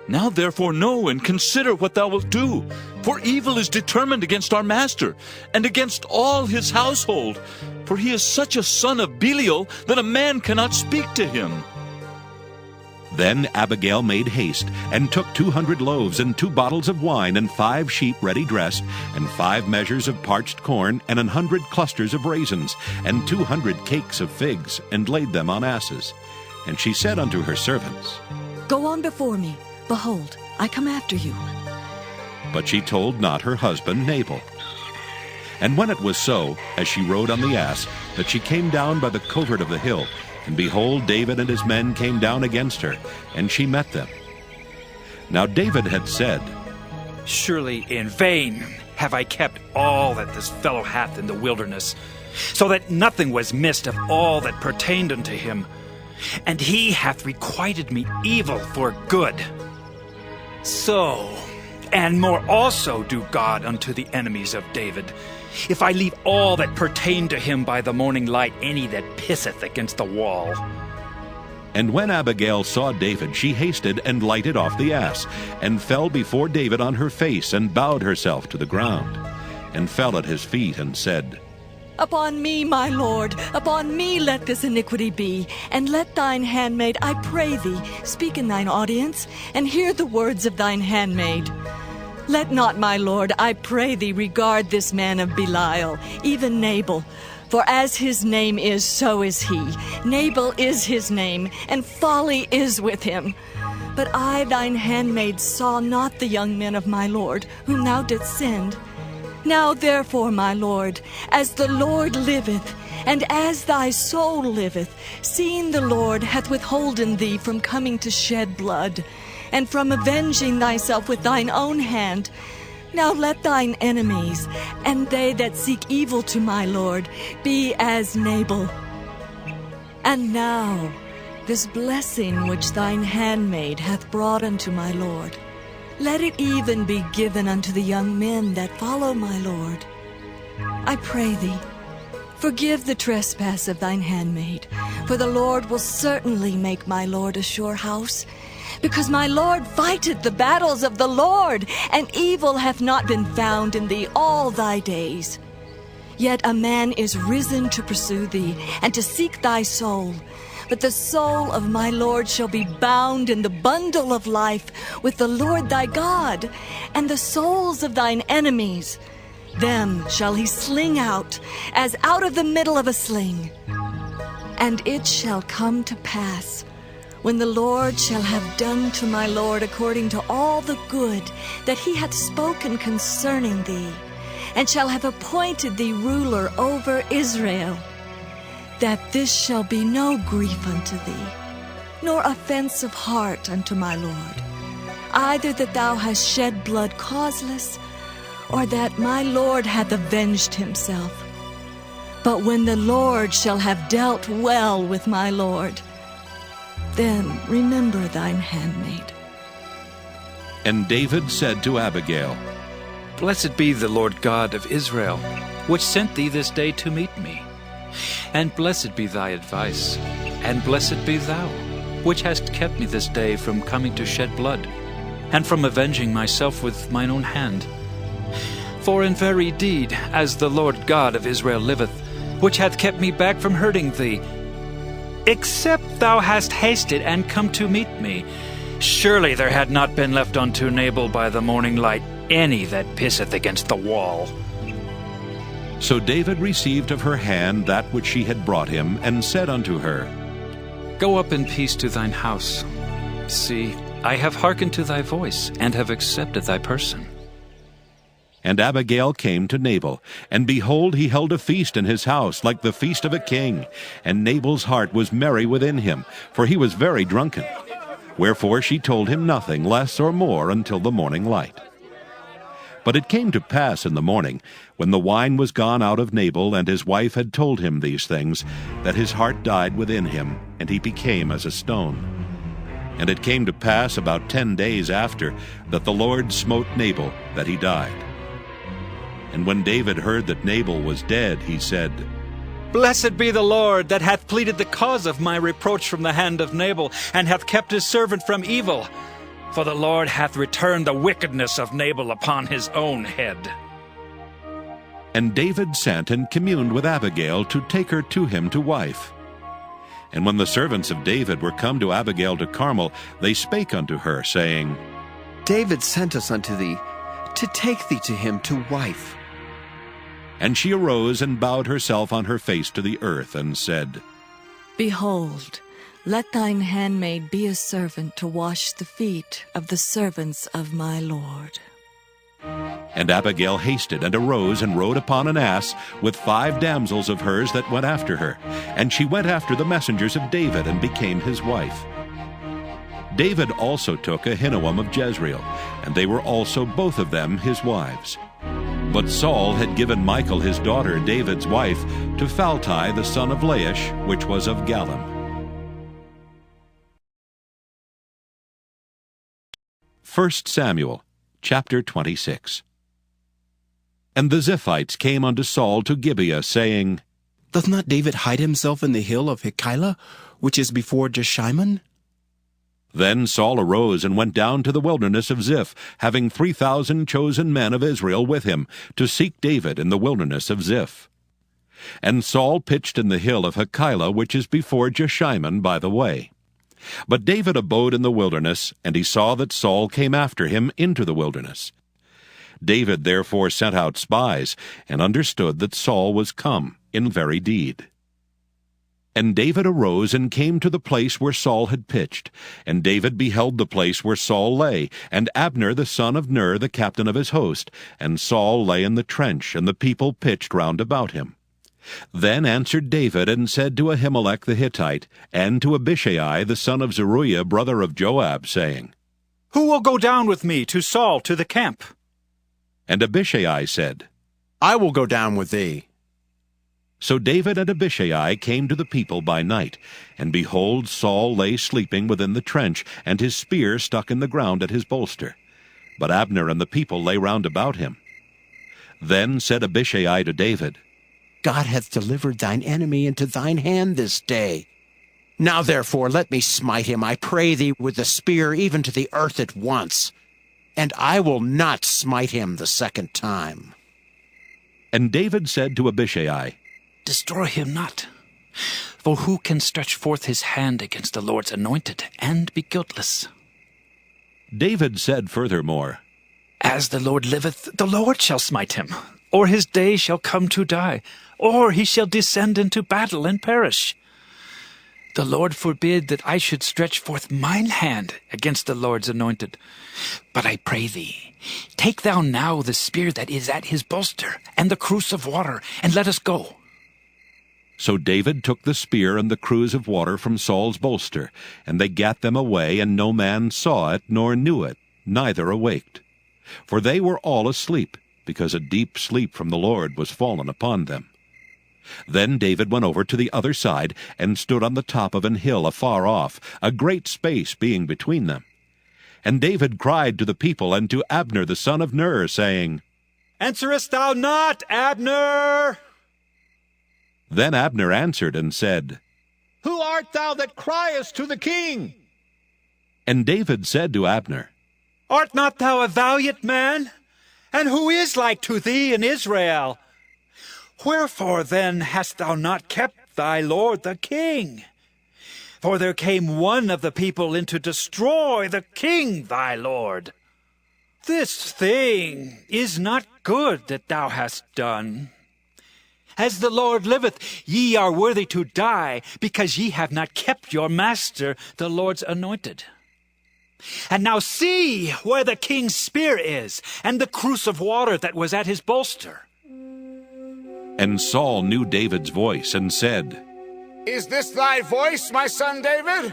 Now therefore know and consider what thou wilt do, for evil is determined against our master, and against all his household, for he is such a son of Belial that a man cannot speak to him. Then Abigail made haste, and took 200 loaves, and 2 bottles of wine, and 5 sheep ready dressed, and 5 measures of parched corn, and 100 clusters of raisins, and 200 cakes of figs, and laid them on asses. And she said unto her servants, Go on before me. Behold, I come after you. But she told not her husband Nabal. And when it was so, as she rode on the ass, that she came down by the covert of the hill, and behold, David and his men came down against her, and she met them. Now David had said, Surely in vain have I kept all that this fellow hath in the wilderness, so that nothing was missed of all that pertained unto him. And he hath requited me evil for good. So, and more also do God unto the enemies of David, if I leave all that pertain to him by the morning light any that pisseth against the wall. And when Abigail saw David, she hasted and lighted off the ass, and fell before David on her face, and bowed herself to the ground, and fell at his feet, and said, Upon me, my lord, upon me let this iniquity be, and let thine handmaid, I pray thee, speak in thine audience, and hear the words of thine handmaid. Let not, my lord, I pray thee, regard this man of Belial, even Nabal. For as his name is, so is he. Nabal is his name, and folly is with him. But I, thine handmaid, saw not the young men of my lord, whom thou didst send. Now therefore, my lord, as the Lord liveth, and as thy soul liveth, seeing the Lord hath withholden thee from coming to shed blood, and from avenging thyself with thine own hand, now let thine enemies, and they that seek evil to my lord, be as Nabal. And now this blessing which thine handmaid hath brought unto my lord, let it even be given unto the young men that follow my lord. I pray thee, forgive the trespass of thine handmaid, for the Lord will certainly make my lord a sure house, because my lord fighteth the battles of the Lord, and evil hath not been found in thee all thy days. Yet a man is risen to pursue thee, and to seek thy soul. But the soul of my Lord shall be bound in the bundle of life with the Lord thy God, and the souls of thine enemies, them shall he sling out, as out of the middle of a sling. And it shall come to pass, when the Lord shall have done to my Lord according to all the good that he hath spoken concerning thee, and shall have appointed thee ruler over Israel, that this shall be no grief unto thee, nor offense of heart unto my Lord, either that thou hast shed blood causeless, or that my Lord hath avenged himself. But when the Lord shall have dealt well with my Lord, then remember thine handmaid. And David said to Abigail, Blessed be the Lord God of Israel, which sent thee this day to meet me. And blessed be thy advice, and blessed be thou, which hast kept me this day from coming to shed blood, and from avenging myself with mine own hand. For in very deed, as the Lord God of Israel liveth, which hath kept me back from hurting thee, except thou hast hasted and come to meet me, surely there had not been left unto Nabal by the morning light any that pisseth against the wall. So David received of her hand that which she had brought him, and said unto her, Go up in peace to thine house. See, I have hearkened to thy voice, and have accepted thy person. And Abigail came to Nabal, and behold, he held a feast in his house, like the feast of a king. And Nabal's heart was merry within him, for he was very drunken. Wherefore she told him nothing less or more until the morning light. But it came to pass in the morning, when the wine was gone out of Nabal, and his wife had told him these things, that his heart died within him, and he became as a stone. And it came to pass about 10 days after, that the Lord smote Nabal, that he died. And when David heard that Nabal was dead, he said, Blessed be the Lord, that hath pleaded the cause of my reproach from the hand of Nabal, and hath kept his servant from evil. For the Lord hath returned the wickedness of Nabal upon his own head. And David sent and communed with Abigail to take her to him to wife. And when the servants of David were come to Abigail to Carmel, they spake unto her, saying, David sent us unto thee, to take thee to him to wife. And she arose and bowed herself on her face to the earth, and said, Behold, let thine handmaid be a servant to wash the feet of the servants of my Lord. And Abigail hasted and arose and rode upon an ass with 5 damsels of hers that went after her. And she went after the messengers of David and became his wife. David also took Ahinoam of Jezreel, and they were also both of them his wives. But Saul had given Michal his daughter, David's wife, to Phalti the son of Laish, which was of Gallim. 1 Samuel, chapter 26. And the Ziphites came unto Saul to Gibeah, saying, Doth not David hide himself in the hill of Hachilah, which is before Jeshimon? Then Saul arose and went down to the wilderness of Ziph, having 3,000 chosen men of Israel with him, to seek David in the wilderness of Ziph. And Saul pitched in the hill of Hachilah, which is before Jeshimon by the way. But David abode in the wilderness, and he saw that Saul came after him into the wilderness. David therefore sent out spies, and understood that Saul was come in very deed. And David arose and came to the place where Saul had pitched. And David beheld the place where Saul lay, and Abner the son of Ner the captain of his host. And Saul lay in the trench, and the people pitched round about him. Then answered David and said to Ahimelech the Hittite, and to Abishai the son of Zeruiah brother of Joab, saying, Who will go down with me to Saul to the camp? And Abishai said, I will go down with thee. So David and Abishai came to the people by night, and behold, Saul lay sleeping within the trench, and his spear stuck in the ground at his bolster. But Abner and the people lay round about him. Then said Abishai to David, God hath delivered thine enemy into thine hand this day. Now therefore let me smite him, I pray thee, with the spear even to the earth at once, and I will not smite him the second time. And David said to Abishai, Destroy him not. For who can stretch forth his hand against the Lord's anointed, and be guiltless? David said furthermore, As the Lord liveth, the Lord shall smite him, or his day shall come to die, or he shall descend into battle and perish. The Lord forbid that I should stretch forth mine hand against the Lord's anointed. But I pray thee, take thou now the spear that is at his bolster, and the cruse of water, and let us go. So David took the spear and the cruse of water from Saul's bolster, and they gat them away, and no man saw it, nor knew it, neither awaked. For they were all asleep, because a deep sleep from the Lord was fallen upon them. Then David went over to the other side, and stood on the top of an hill afar off, a great space being between them. And David cried to the people and to Abner the son of Ner, saying, Answerest thou not, Abner? Then Abner answered and said, Who art thou that criest to the king? And David said to Abner, Art not thou a valiant man? And who is like to thee in Israel? Wherefore then hast thou not kept thy lord the king? For there came one of the people in to destroy the king thy lord. This thing is not good that thou hast done. As the Lord liveth, ye are worthy to die, because ye have not kept your master, the Lord's anointed. And now see where the king's spear is, and the cruse of water that was at his bolster. And Saul knew David's voice and said, Is this thy voice, my son David?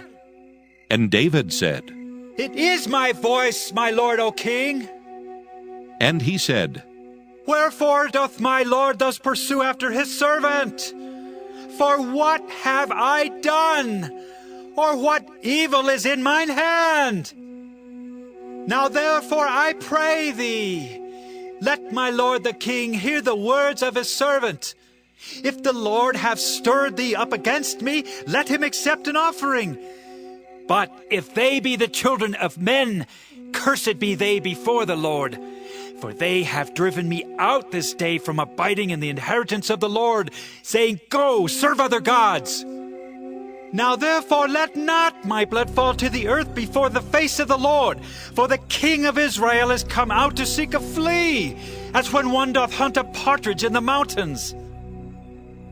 And David said, It is my voice, my lord, O king. And he said, Wherefore doth my lord thus pursue after his servant? For what have I done? Or what evil is in mine hand? Now therefore I pray thee, let my lord the king hear the words of his servant. If the Lord have stirred thee up against me, let him accept an offering. But if they be the children of men, cursed be they before the Lord. For they have driven me out this day from abiding in the inheritance of the Lord, saying, Go, serve other gods. Now therefore let not my blood fall to the earth before the face of the Lord, for the king of Israel is come out to seek a flea, as when one doth hunt a partridge in the mountains.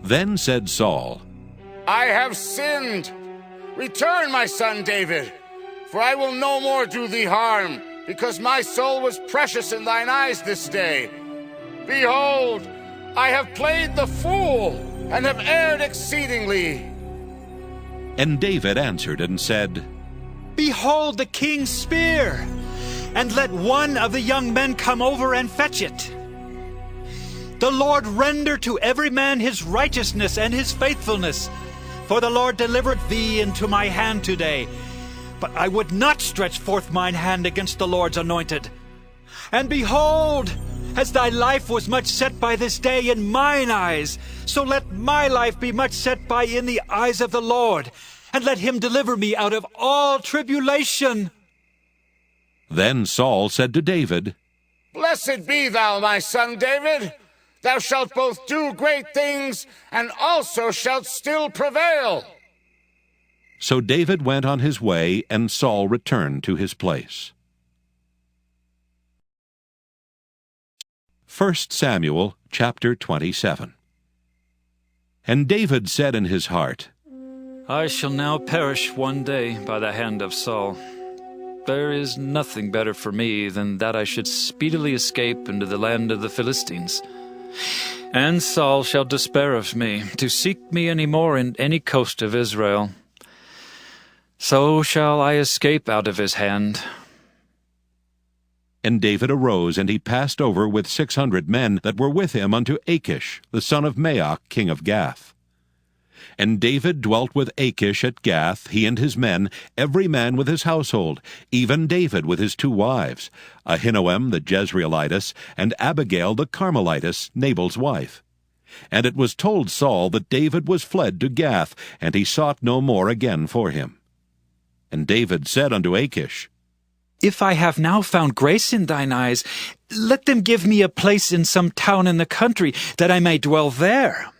Then said Saul, I have sinned. Return, my son David, for I will no more do thee harm, because my soul was precious in thine eyes this day. Behold, I have played the fool, and have erred exceedingly. And David answered and said, Behold the king's spear, and let one of the young men come over and fetch it. The Lord render to every man his righteousness and his faithfulness, for the Lord delivered thee into my hand today. But I would not stretch forth mine hand against the Lord's anointed. And behold, as thy life was much set by this day in mine eyes, so let my life be much set by in the eyes of the Lord, and let him deliver me out of all tribulation. Then Saul said to David, Blessed be thou, my son David. Thou shalt both do great things, and also shalt still prevail. So David went on his way, and Saul returned to his place. 1 Samuel chapter 27. And David said in his heart, I shall now perish one day by the hand of Saul. There is nothing better for me than that I should speedily escape into the land of the Philistines. And Saul shall despair of me, to seek me any more in any coast of Israel. So shall I escape out of his hand. And David arose, and he passed over with 600 men that were with him unto Achish, the son of Maoch, king of Gath. And David dwelt with Achish at Gath, he and his men, every man with his household, even David with his 2 wives, Ahinoam the Jezreelitess, and Abigail the Carmelitess, Nabal's wife. And it was told Saul that David was fled to Gath, and he sought no more again for him. And David said unto Achish, If I have now found grace in thine eyes, let them give me a place in some town in the country, that I may dwell there.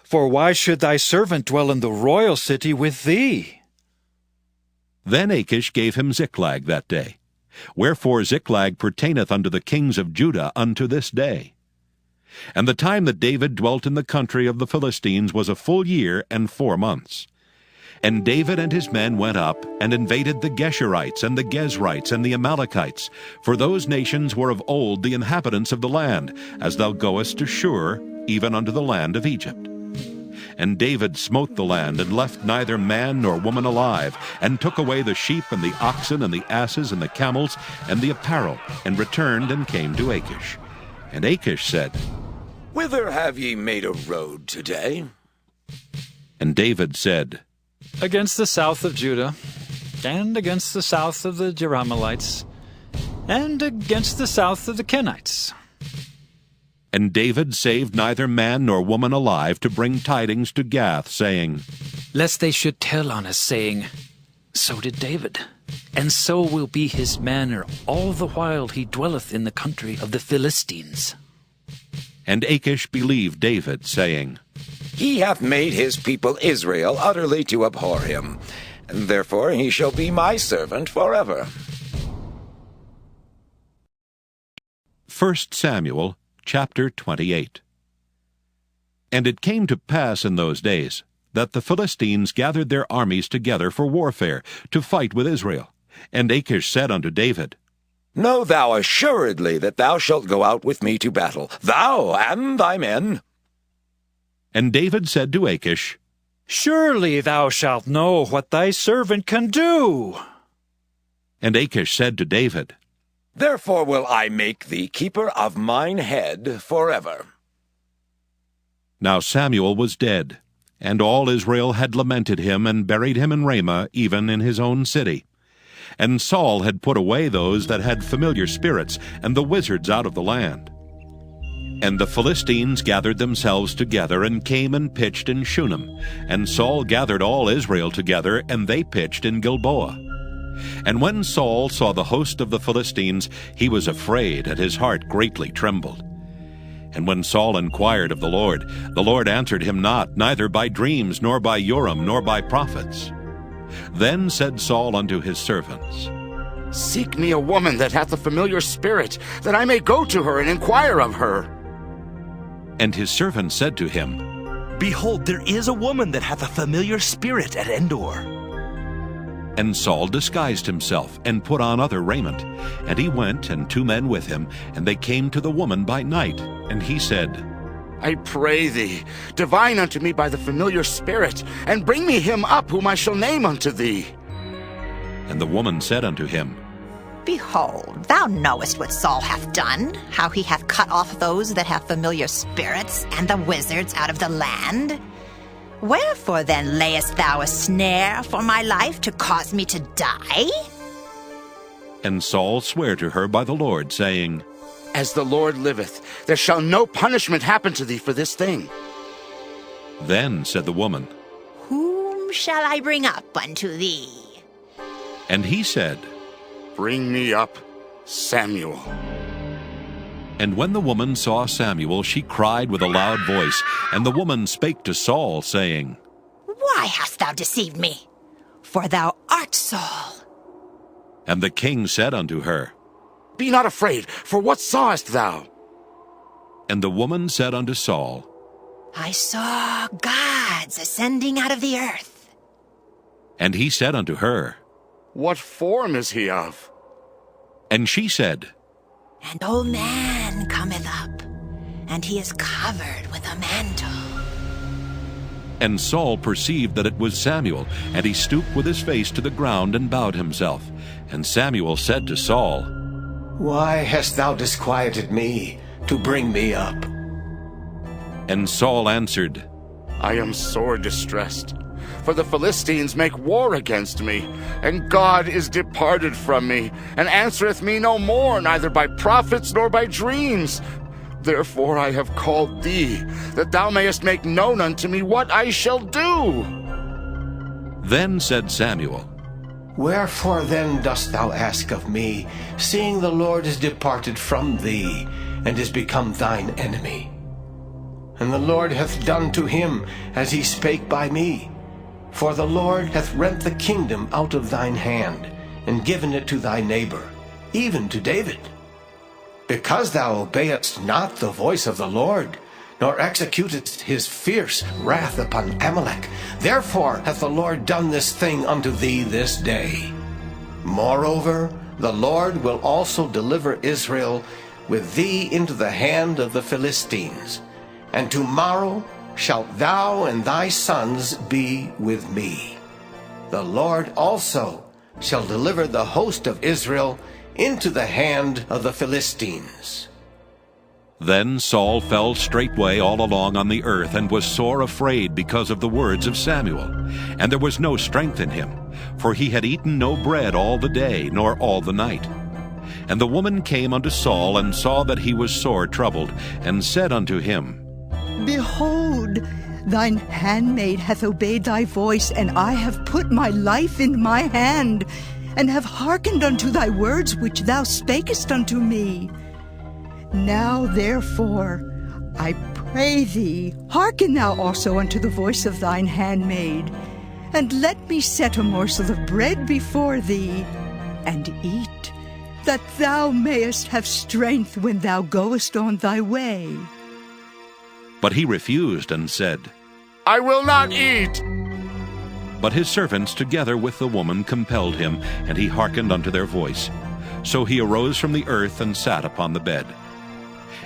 For why should thy servant dwell in the royal city with thee? Then Achish gave him Ziklag that day. Wherefore Ziklag pertaineth unto the kings of Judah unto this day. And the time that David dwelt in the country of the Philistines was a full year and 4 months. And David and his men went up, and invaded the Geshurites, and the Gezrites, and the Amalekites, for those nations were of old the inhabitants of the land, as thou goest to Shur, even unto the land of Egypt. And David smote the land, and left neither man nor woman alive, and took away the sheep, and the oxen, and the asses, and the camels, and the apparel, and returned and came to Achish. And Achish said, Whither have ye made a road today? And David said, Against the south of Judah, and against the south of the Jerahmeelites, and against the south of the Kenites. And David saved neither man nor woman alive to bring tidings to Gath, saying, Lest they should tell on us, saying, So did David, and so will be his manner all the while he dwelleth in the country of the Philistines. And Achish believed David, saying, He hath made his people Israel utterly to abhor him, and therefore he shall be my servant forever. 1 Samuel chapter 28. And it came to pass in those days that the Philistines gathered their armies together for warfare, to fight with Israel. And Achish said unto David, Know thou assuredly that thou shalt go out with me to battle, thou and thy men. And David said to Achish, Surely thou shalt know what thy servant can do. And Achish said to David, Therefore will I make thee keeper of mine head forever. Now Samuel was dead, and all Israel had lamented him, and buried him in Ramah, even in his own city. And Saul had put away those that had familiar spirits, and the wizards out of the land. And the Philistines gathered themselves together, and came and pitched in Shunem. And Saul gathered all Israel together, and they pitched in Gilboa. And when Saul saw the host of the Philistines, he was afraid, and his heart greatly trembled. And when Saul inquired of the Lord answered him not, neither by dreams, nor by Urim, nor by prophets. Then said Saul unto his servants, Seek me a woman that hath a familiar spirit, that I may go to her and inquire of her. And his servants said to him, Behold, there is a woman that hath a familiar spirit at Endor. And Saul disguised himself, and put on other raiment. And he went, and 2 men with him, and they came to the woman by night. And he said, I pray thee, divine unto me by the familiar spirit, and bring me him up whom I shall name unto thee. And the woman said unto him, Behold, thou knowest what Saul hath done, how he hath cut off those that have familiar spirits, and the wizards out of the land. Wherefore then layest thou a snare for my life to cause me to die? And Saul sware to her by the Lord, saying, As the Lord liveth, there shall no punishment happen to thee for this thing. Then said the woman, Whom shall I bring up unto thee? And he said, Bring me up Samuel. And when the woman saw Samuel, she cried with a loud voice. And the woman spake to Saul, saying, Why hast thou deceived me? For thou art Saul. And the king said unto her, Be not afraid, for what sawest thou? And the woman said unto Saul, I saw gods ascending out of the earth. And he said unto her, What form is he of? And she said, An old man cometh up, and he is covered with a mantle. And Saul perceived that it was Samuel, and he stooped with his face to the ground and bowed himself. And Samuel said to Saul, Why hast thou disquieted me to bring me up? And Saul answered, I am sore distressed, for the Philistines make war against me, and God is departed from me, and answereth me no more, neither by prophets nor by dreams. Therefore I have called thee, that thou mayest make known unto me what I shall do. Then said Samuel, Wherefore then dost thou ask of me, seeing the Lord is departed from thee, and is become thine enemy? And the Lord hath done to him as he spake by me. For the Lord hath rent the kingdom out of thine hand, and given it to thy neighbor, even to David. Because thou obeyedst not the voice of the Lord, nor executedst his fierce wrath upon Amalek, therefore hath the Lord done this thing unto thee this day. Moreover, the Lord will also deliver Israel with thee into the hand of the Philistines, and tomorrow shalt thou and thy sons be with me. The Lord also shall deliver the host of Israel into the hand of the Philistines. Then Saul fell straightway all along on the earth, and was sore afraid because of the words of Samuel. And there was no strength in him, for he had eaten no bread all the day, nor all the night. And the woman came unto Saul, and saw that he was sore troubled, and said unto him, Behold, thine handmaid hath obeyed thy voice, and I have put my life in my hand, and have hearkened unto thy words which thou spakest unto me. Now therefore, I pray thee, hearken thou also unto the voice of thine handmaid, and let me set a morsel of bread before thee, and eat, that thou mayest have strength when thou goest on thy way. But he refused and said, I will not eat. But his servants together with the woman compelled him, and he hearkened unto their voice. So he arose from the earth and sat upon the bed.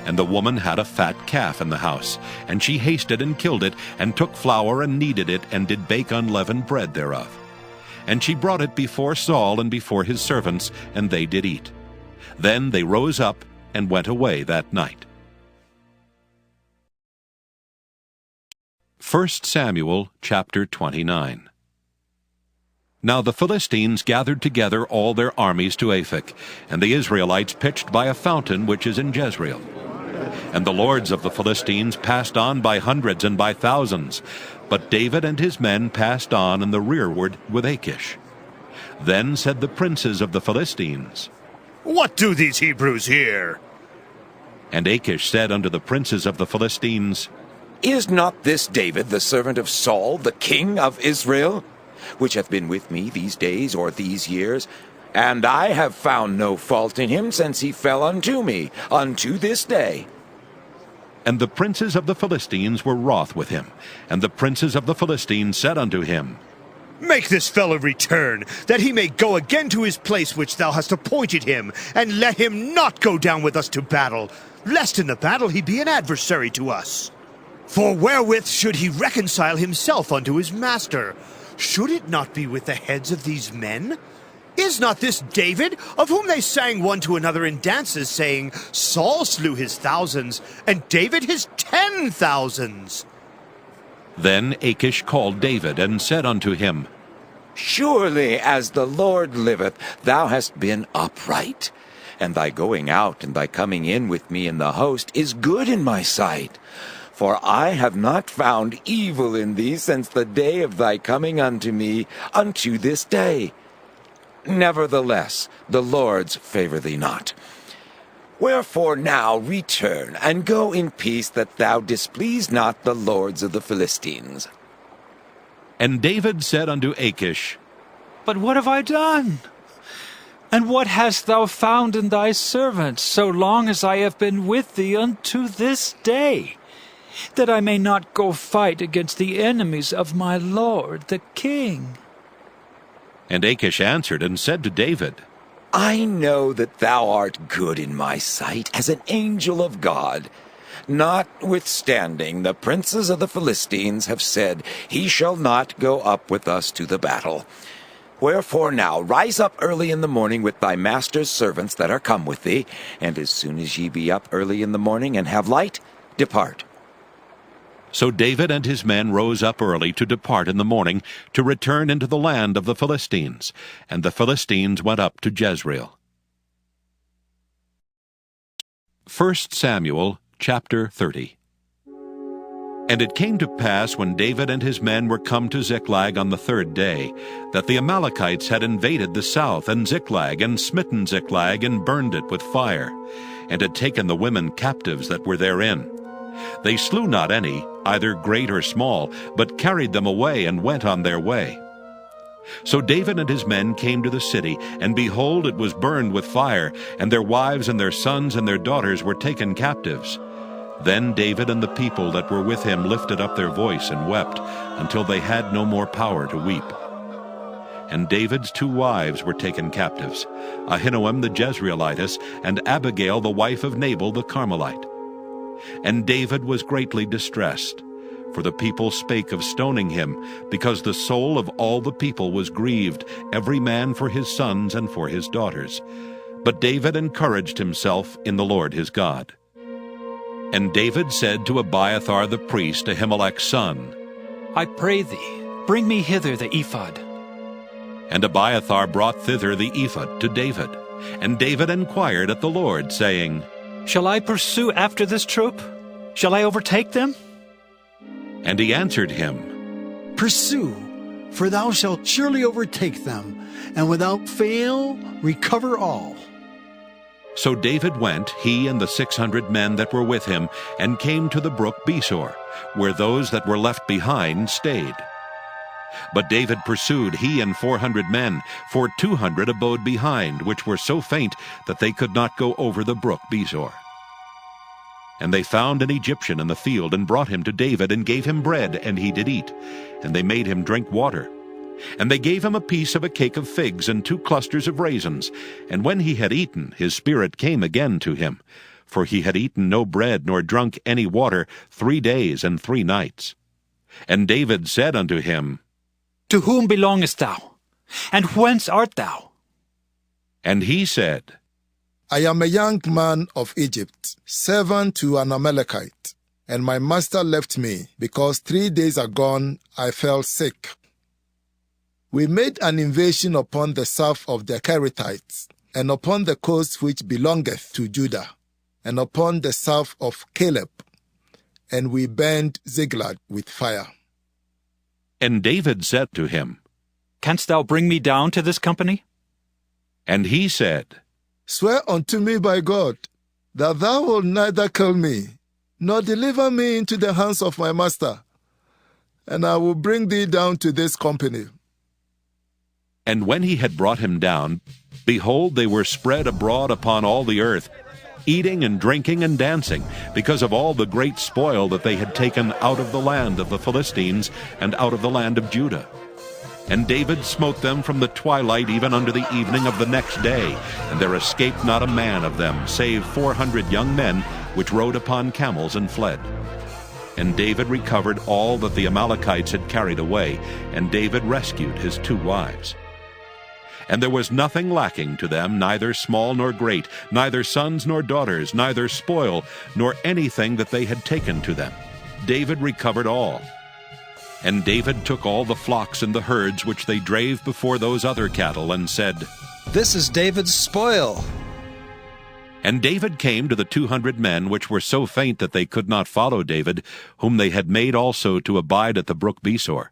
And the woman had a fat calf in the house, and she hasted and killed it, and took flour and kneaded it, and did bake unleavened bread thereof. And she brought it before Saul and before his servants, and they did eat. Then they rose up and went away that night. 1 Samuel chapter 29. Now the Philistines gathered together all their armies to Aphek, and the Israelites pitched by a fountain which is in Jezreel. And the lords of the Philistines passed on by hundreds and by thousands, but David and his men passed on in the rearward with Achish. Then said the princes of the Philistines, What do these Hebrews here? And Achish said unto the princes of the Philistines, Is not this David the servant of Saul, the king of Israel, which hath been with me these days or these years? And I have found no fault in him since he fell unto me, unto this day. And the princes of the Philistines were wroth with him. And the princes of the Philistines said unto him, Make this fellow return, that he may go again to his place which thou hast appointed him, and let him not go down with us to battle, lest in the battle he be an adversary to us. For wherewith should he reconcile himself unto his master? Should it not be with the heads of these men? Is not this David, of whom they sang one to another in dances, saying, Saul slew his thousands, and David his 10,000s? Then Achish called David, and said unto him, Surely as the Lord liveth, thou hast been upright, and thy going out and thy coming in with me in the host is good in my sight. For I have not found evil in thee since the day of thy coming unto me, unto this day. Nevertheless, the Lord's favor thee not. Wherefore now return, and go in peace, that thou displease not the lords of the Philistines. And David said unto Achish, But what have I done? And what hast thou found in thy servant, so long as I have been with thee unto this day, that I may not go fight against the enemies of my lord the king? And Achish answered and said to David, I know that thou art good in my sight, as an angel of God. Notwithstanding, the princes of the Philistines have said, He shall not go up with us to the battle. Wherefore now rise up early in the morning with thy master's servants that are come with thee, and as soon as ye be up early in the morning and have light, depart. So David and his men rose up early to depart in the morning, to return into the land of the Philistines. And the Philistines went up to Jezreel. 1 Samuel chapter 30. And it came to pass, when David and his men were come to Ziklag on the third day, that the Amalekites had invaded the south, and Ziklag, and smitten Ziklag, and burned it with fire, and had taken the women captives that were therein. They slew not any, either great or small, but carried them away, and went on their way. So David and his men came to the city, and behold, it was burned with fire, and their wives and their sons and their daughters were taken captives. Then David and the people that were with him lifted up their voice and wept, until they had no more power to weep. And David's 2 wives were taken captives, Ahinoam the Jezreelitess, and Abigail the wife of Nabal the Carmelite. And David was greatly distressed, for the people spake of stoning him, because the soul of all the people was grieved, every man for his sons and for his daughters. But David encouraged himself in the Lord his God. And David said to Abiathar the priest, Ahimelech's son, I pray thee, bring me hither the ephod. And Abiathar brought thither the ephod to David. And David inquired at the Lord, saying, Shall I pursue after this troop? Shall I overtake them? And he answered him, Pursue, for thou shalt surely overtake them, and without fail recover all. So David went, he and the 600 men that were with him, and came to the brook Besor, where those that were left behind stayed. But David pursued, he and 400 men, for 200 abode behind, which were so faint that they could not go over the brook Besor. And they found an Egyptian in the field, and brought him to David, and gave him bread, and he did eat. And they made him drink water. And they gave him a piece of a cake of figs and 2 clusters of raisins. And when he had eaten, his spirit came again to him, for he had eaten no bread nor drunk any water 3 days and 3 nights. And David said unto him, To whom belongest thou? And whence art thou? And he said, I am a young man of Egypt, servant to an Amalekite, and my master left me, because 3 days agone I fell sick. We made an invasion upon the south of the Kerethites, and upon the coast which belongeth to Judah, and upon the south of Caleb, and we burned Ziklag with fire. And David said to him, Canst thou bring me down to this company? And he said, Swear unto me by God, that thou wilt neither kill me, nor deliver me into the hands of my master, and I will bring thee down to this company. And when he had brought him down, behold, they were spread abroad upon all the earth, eating and drinking and dancing, because of all the great spoil that they had taken out of the land of the Philistines and out of the land of Judah. And David smote them from the twilight even unto the evening of the next day, and there escaped not a man of them, save 400 young men, which rode upon camels and fled. And David recovered all that the Amalekites had carried away, and David rescued his 2 wives. And there was nothing lacking to them, neither small nor great, neither sons nor daughters, neither spoil, nor anything that they had taken to them. David recovered all. And David took all the flocks and the herds which they drave before those other cattle, and said, This is David's spoil. And David came to the 200 men which were so faint that they could not follow David, whom they had made also to abide at the brook Besor.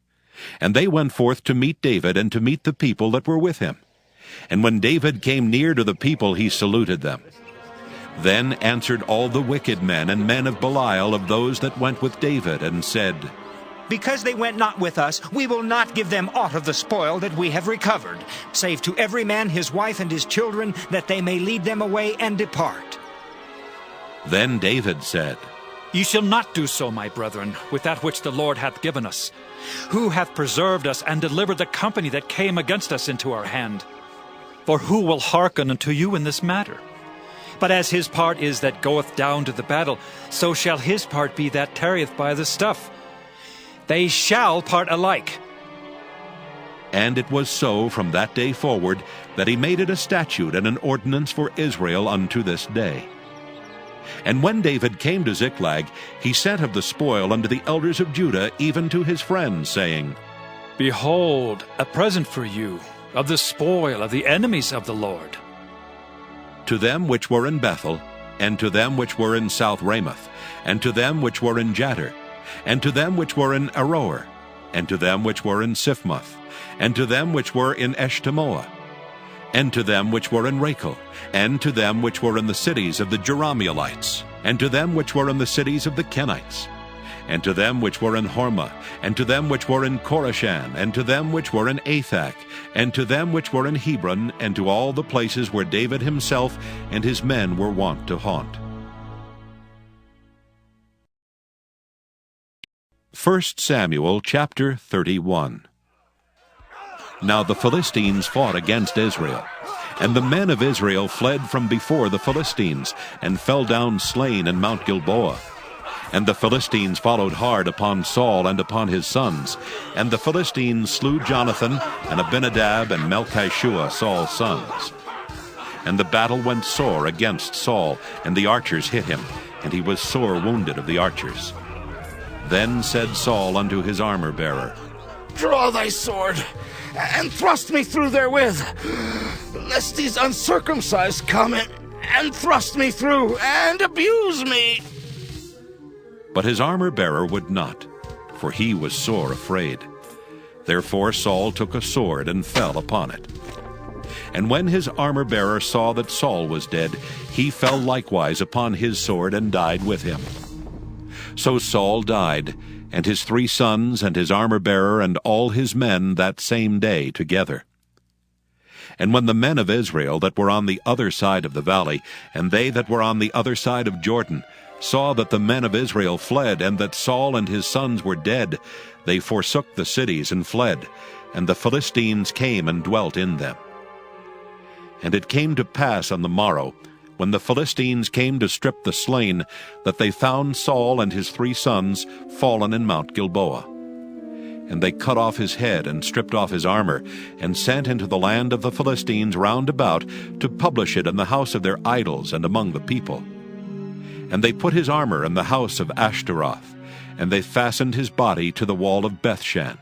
And they went forth to meet David, and to meet the people that were with him. And when David came near to the people, he saluted them. Then answered all the wicked men and men of Belial of those that went with David, and said, Because they went not with us, we will not give them aught of the spoil that we have recovered, save to every man his wife and his children, that they may lead them away and depart. Then David said, Ye shall not do so, my brethren, with that which the Lord hath given us. Who hath preserved us and delivered the company that came against us into our hand? For who will hearken unto you in this matter? But as his part is that goeth down to the battle, so shall his part be that tarrieth by the stuff. They shall part alike. And it was so from that day forward, that he made it a statute and an ordinance for Israel unto this day. And when David came to Ziklag, he sent of the spoil unto the elders of Judah, even to his friends, saying, Behold, a present for you, of the spoil of the enemies of the Lord. To them which were in Bethel, and to them which were in South Ramoth, and to them which were in Jattir, and to them which were in Aroer, and to them which were in Siphmoth, and to them which were in Eshtemoa, and to them which were in Rachel, and to them which were in the cities of the Jerahmeelites, and to them which were in the cities of the Kenites, and to them which were in Hormah, and to them which were in Korashan, and to them which were in Athak, and to them which were in Hebron, and to all the places where David himself and his men were wont to haunt. 1 Samuel chapter 31. Now the Philistines fought against Israel. And the men of Israel fled from before the Philistines, and fell down slain in Mount Gilboa. And the Philistines followed hard upon Saul and upon his sons. And the Philistines slew Jonathan, and Abinadab, and Melchishua, Saul's sons. And the battle went sore against Saul, and the archers hit him, and he was sore wounded of the archers. Then said Saul unto his armor-bearer, Draw thy sword, and thrust me through therewith, lest these uncircumcised come and thrust me through, and abuse me. But his armor-bearer would not, for he was sore afraid. Therefore Saul took a sword and fell upon it. And when his armor-bearer saw that Saul was dead, he fell likewise upon his sword and died with him. So Saul died, and his 3 sons, and his armor-bearer, and all his men that same day together. And when the men of Israel that were on the other side of the valley, and they that were on the other side of Jordan, saw that the men of Israel fled, and that Saul and his sons were dead, they forsook the cities and fled. and the Philistines came and dwelt in them. And it came to pass on the morrow, when the Philistines came to strip the slain, that they found Saul and his 3 sons fallen in Mount Gilboa. And they cut off his head, and stripped off his armor, and sent into the land of the Philistines round about, to publish it in the house of their idols and among the people. And they put his armor in the house of Ashtaroth, and they fastened his body to the wall of Bethshan.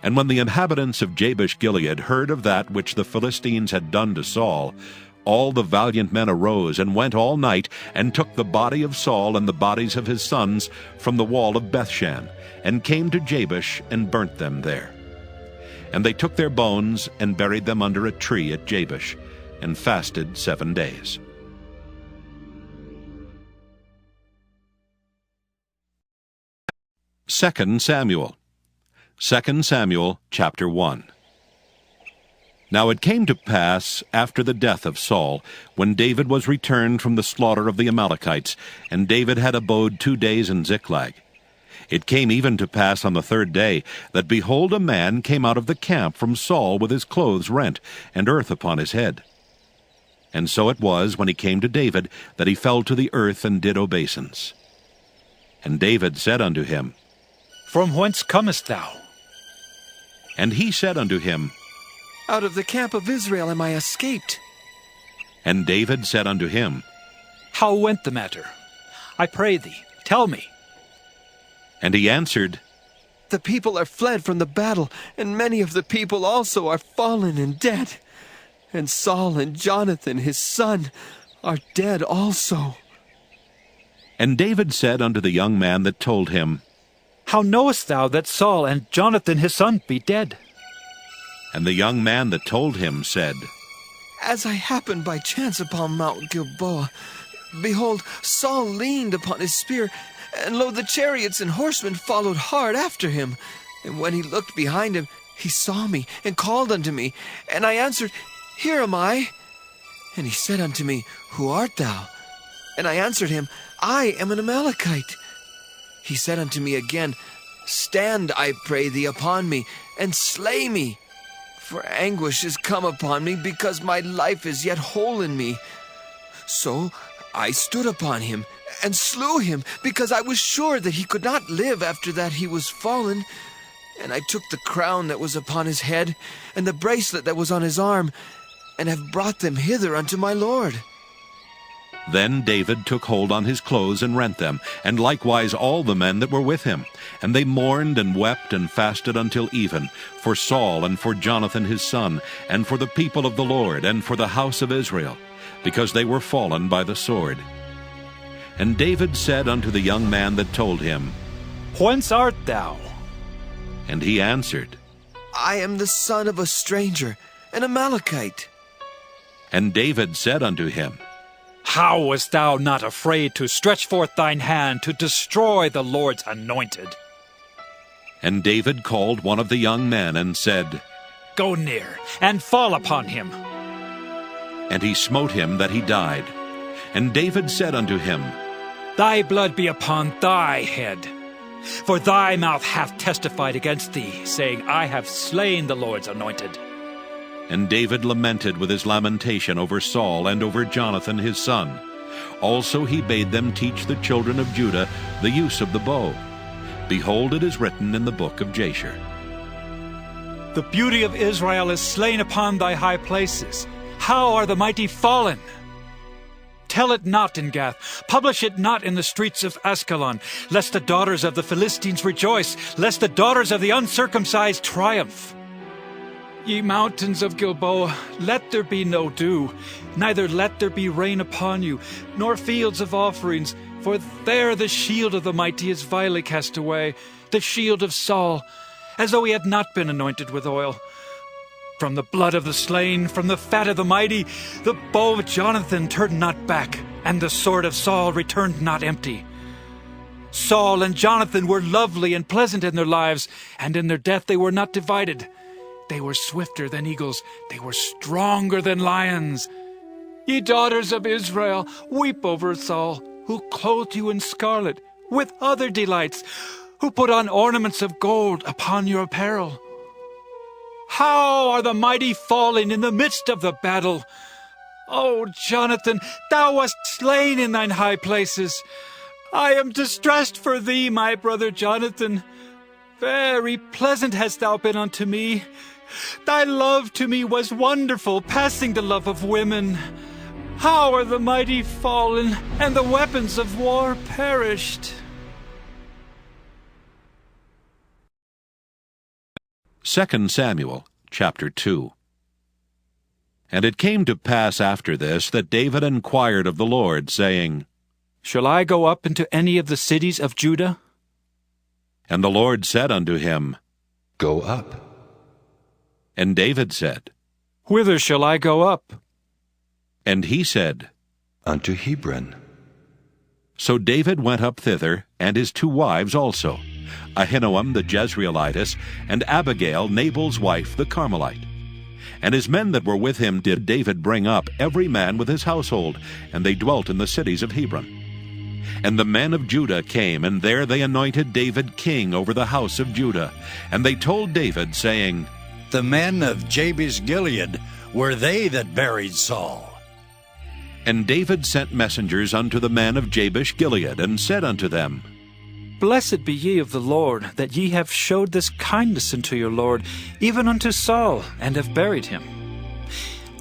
And when the inhabitants of Jabesh-Gilead heard of that which the Philistines had done to Saul, all the valiant men arose and went all night, and took the body of Saul and the bodies of his sons from the wall of Bethshan, and came to Jabesh and burnt them there. And they took their bones and buried them under a tree at Jabesh, and fasted 7 days. Second Samuel. 2 Samuel chapter 1. Now it came to pass, after the death of Saul, when David was returned from the slaughter of the Amalekites, and David had abode 2 days in Ziklag. It came even to pass on the 3rd day, that behold, a man came out of the camp from Saul with his clothes rent, and earth upon his head. And so it was, when he came to David, that he fell to the earth and did obeisance. And David said unto him, From whence comest thou? And he said unto him, Out of the camp of Israel am I escaped. And David said unto him, How went the matter? I pray thee, tell me. And he answered, The people are fled from the battle, and many of the people also are fallen and dead. And Saul and Jonathan his son are dead also. And David said unto the young man that told him, How knowest thou that Saul and Jonathan his son be dead? And the young man that told him said, As I happened by chance upon Mount Gilboa, behold, Saul leaned upon his spear, and lo, the chariots and horsemen followed hard after him. And when he looked behind him, he saw me, and called unto me. And I answered, Here am I. And he said unto me, Who art thou? And I answered him, I am an Amalekite. He said unto me again, Stand, I pray thee, upon me, and slay me. For anguish is come upon me, because my life is yet whole in me. So I stood upon him, and slew him, because I was sure that he could not live after that he was fallen. And I took the crown that was upon his head, and the bracelet that was on his arm, and have brought them hither unto my lord. Then David took hold on his clothes and rent them, and likewise all the men that were with him. And they mourned and wept and fasted until even, for Saul and for Jonathan his son, and for the people of the Lord, and for the house of Israel, because they were fallen by the sword. And David said unto the young man that told him, Whence art thou? And he answered, I am the son of a stranger, an Amalekite. And David said unto him, How wast thou not afraid to stretch forth thine hand to destroy the Lord's anointed? And David called one of the young men and said, Go near, and fall upon him. And he smote him that he died. And David said unto him, Thy blood be upon thy head. For thy mouth hath testified against thee, saying, I have slain the Lord's anointed. And David lamented with his lamentation over Saul and over Jonathan his son. Also he bade them teach the children of Judah the use of the bow. Behold, it is written in the book of Jasher. The beauty of Israel is slain upon thy high places. How are the mighty fallen? Tell it not in Gath, publish it not in the streets of Askelon, lest the daughters of the Philistines rejoice, lest the daughters of the uncircumcised triumph. Ye mountains of Gilboa, let there be no dew, neither let there be rain upon you, nor fields of offerings, for there the shield of the mighty is vilely cast away, the shield of Saul, as though he had not been anointed with oil. From the blood of the slain, from the fat of the mighty, the bow of Jonathan turned not back, and the sword of Saul returned not empty. Saul and Jonathan were lovely and pleasant in their lives, and in their death they were not divided. They were swifter than eagles, they were stronger than lions. Ye daughters of Israel, weep over Saul, who clothed you in scarlet, with other delights, who put on ornaments of gold upon your apparel. How are the mighty fallen in the midst of the battle! O Jonathan, thou wast slain in thine high places. I am distressed for thee, my brother Jonathan. Very pleasant hast thou been unto me. Thy love to me was wonderful, passing the love of women. How are the mighty fallen, and the weapons of war perished? 2 Samuel chapter 2. And it came to pass after this that David inquired of the Lord, saying, Shall I go up into any of the cities of Judah? And the Lord said unto him, Go up. And David said, Whither shall I go up? And he said, Unto Hebron. So David went up thither, and his 2 wives also, Ahinoam the Jezreelitess, and Abigail Nabal's wife the Carmelite. And his men that were with him did David bring up, every man with his household, and they dwelt in the cities of Hebron. And the men of Judah came, and there they anointed David king over the house of Judah. And they told David, saying, The men of Jabesh-Gilead were they that buried Saul. And David sent messengers unto the men of Jabesh-Gilead, and said unto them, Blessed be ye of the Lord, that ye have showed this kindness unto your Lord, even unto Saul, and have buried him.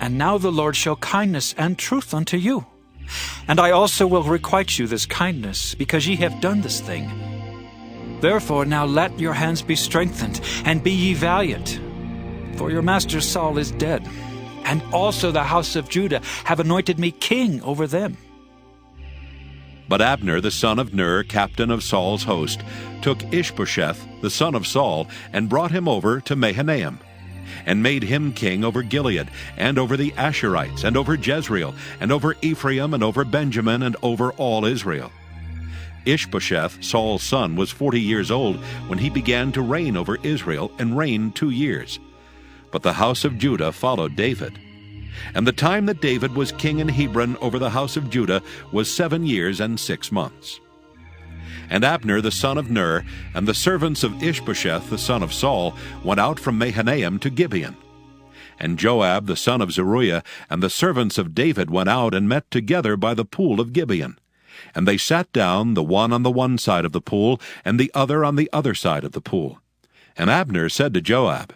And now the Lord show kindness and truth unto you. And I also will requite you this kindness, because ye have done this thing. Therefore now let your hands be strengthened, and be ye valiant. For your master Saul is dead, and also the house of Judah have anointed me king over them. But Abner the son of Ner, captain of Saul's host, took Ishbosheth the son of Saul, and brought him over to Mahanaim, and made him king over Gilead, and over the Asherites, and over Jezreel, and over Ephraim, and over Benjamin, and over all Israel. Ishbosheth, Saul's son, was 40 years old when he began to reign over Israel, and reigned 2 years. But the house of Judah followed David. And the time that David was king in Hebron over the house of Judah was 7 years and 6 months. And Abner the son of Ner, and the servants of Ishbosheth the son of Saul, went out from Mahanaim to Gibeon. And Joab the son of Zeruiah, and the servants of David went out and met together by the pool of Gibeon. And they sat down, the one on the one side of the pool, and the other on the other side of the pool. And Abner said to Joab,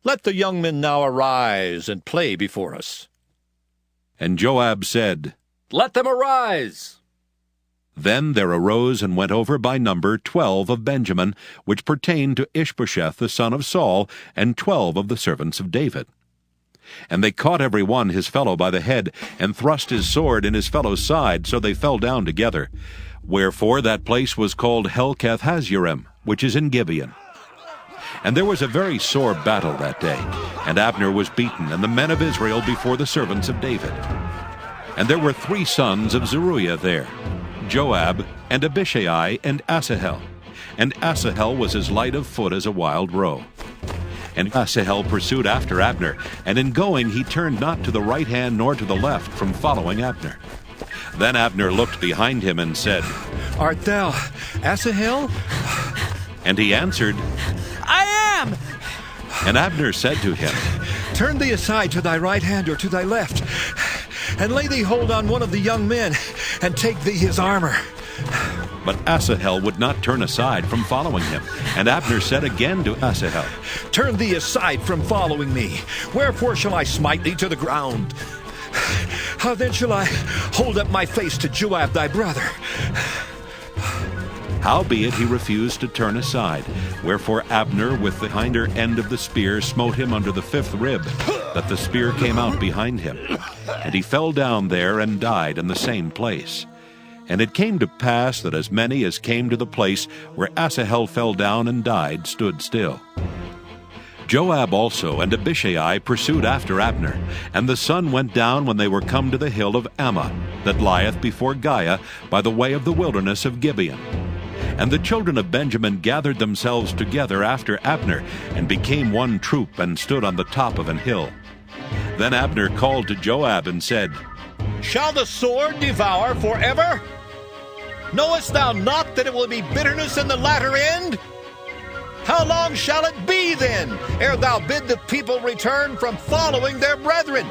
Let the young men now arise and play before us. And Joab said, Let them arise. Then there arose and went over by number 12 of Benjamin, which pertained to Ishbosheth the son of Saul, and 12 of the servants of David. And they caught every one his fellow by the head, and thrust his sword in his fellow's side, so they fell down together. Wherefore that place was called Helkath-Hazurim, which is in Gibeon. And there was a very sore battle that day, and Abner was beaten, and the men of Israel before the servants of David. And there were 3 sons of Zeruiah there, Joab, and Abishai, and Asahel. And Asahel was as light of foot as a wild roe. And Asahel pursued after Abner, and in going he turned not to the right hand nor to the left from following Abner. Then Abner looked behind him and said, Art thou Asahel? And he answered, I am! And Abner said to him, Turn thee aside to thy right hand or to thy left, and lay thee hold on one of the young men, and take thee his armor. But Asahel would not turn aside from following him. And Abner said again to Asahel, Turn thee aside from following me. Wherefore shall I smite thee to the ground? How then shall I hold up my face to Joab thy brother? Howbeit he refused to turn aside. Wherefore Abner with the hinder end of the spear smote him under the 5th rib, that the spear came out behind him. And he fell down there and died in the same place. And it came to pass that as many as came to the place where Asahel fell down and died stood still. Joab also and Abishai pursued after Abner, and the sun went down when they were come to the hill of Ammah, that lieth before Giah, by the way of the wilderness of Gibeon. And the children of Benjamin gathered themselves together after Abner, and became one troop, and stood on the top of an hill. Then Abner called to Joab and said, Shall the sword devour forever? Knowest thou not that it will be bitterness in the latter end? How long shall it be then, ere thou bid the people return from following their brethren?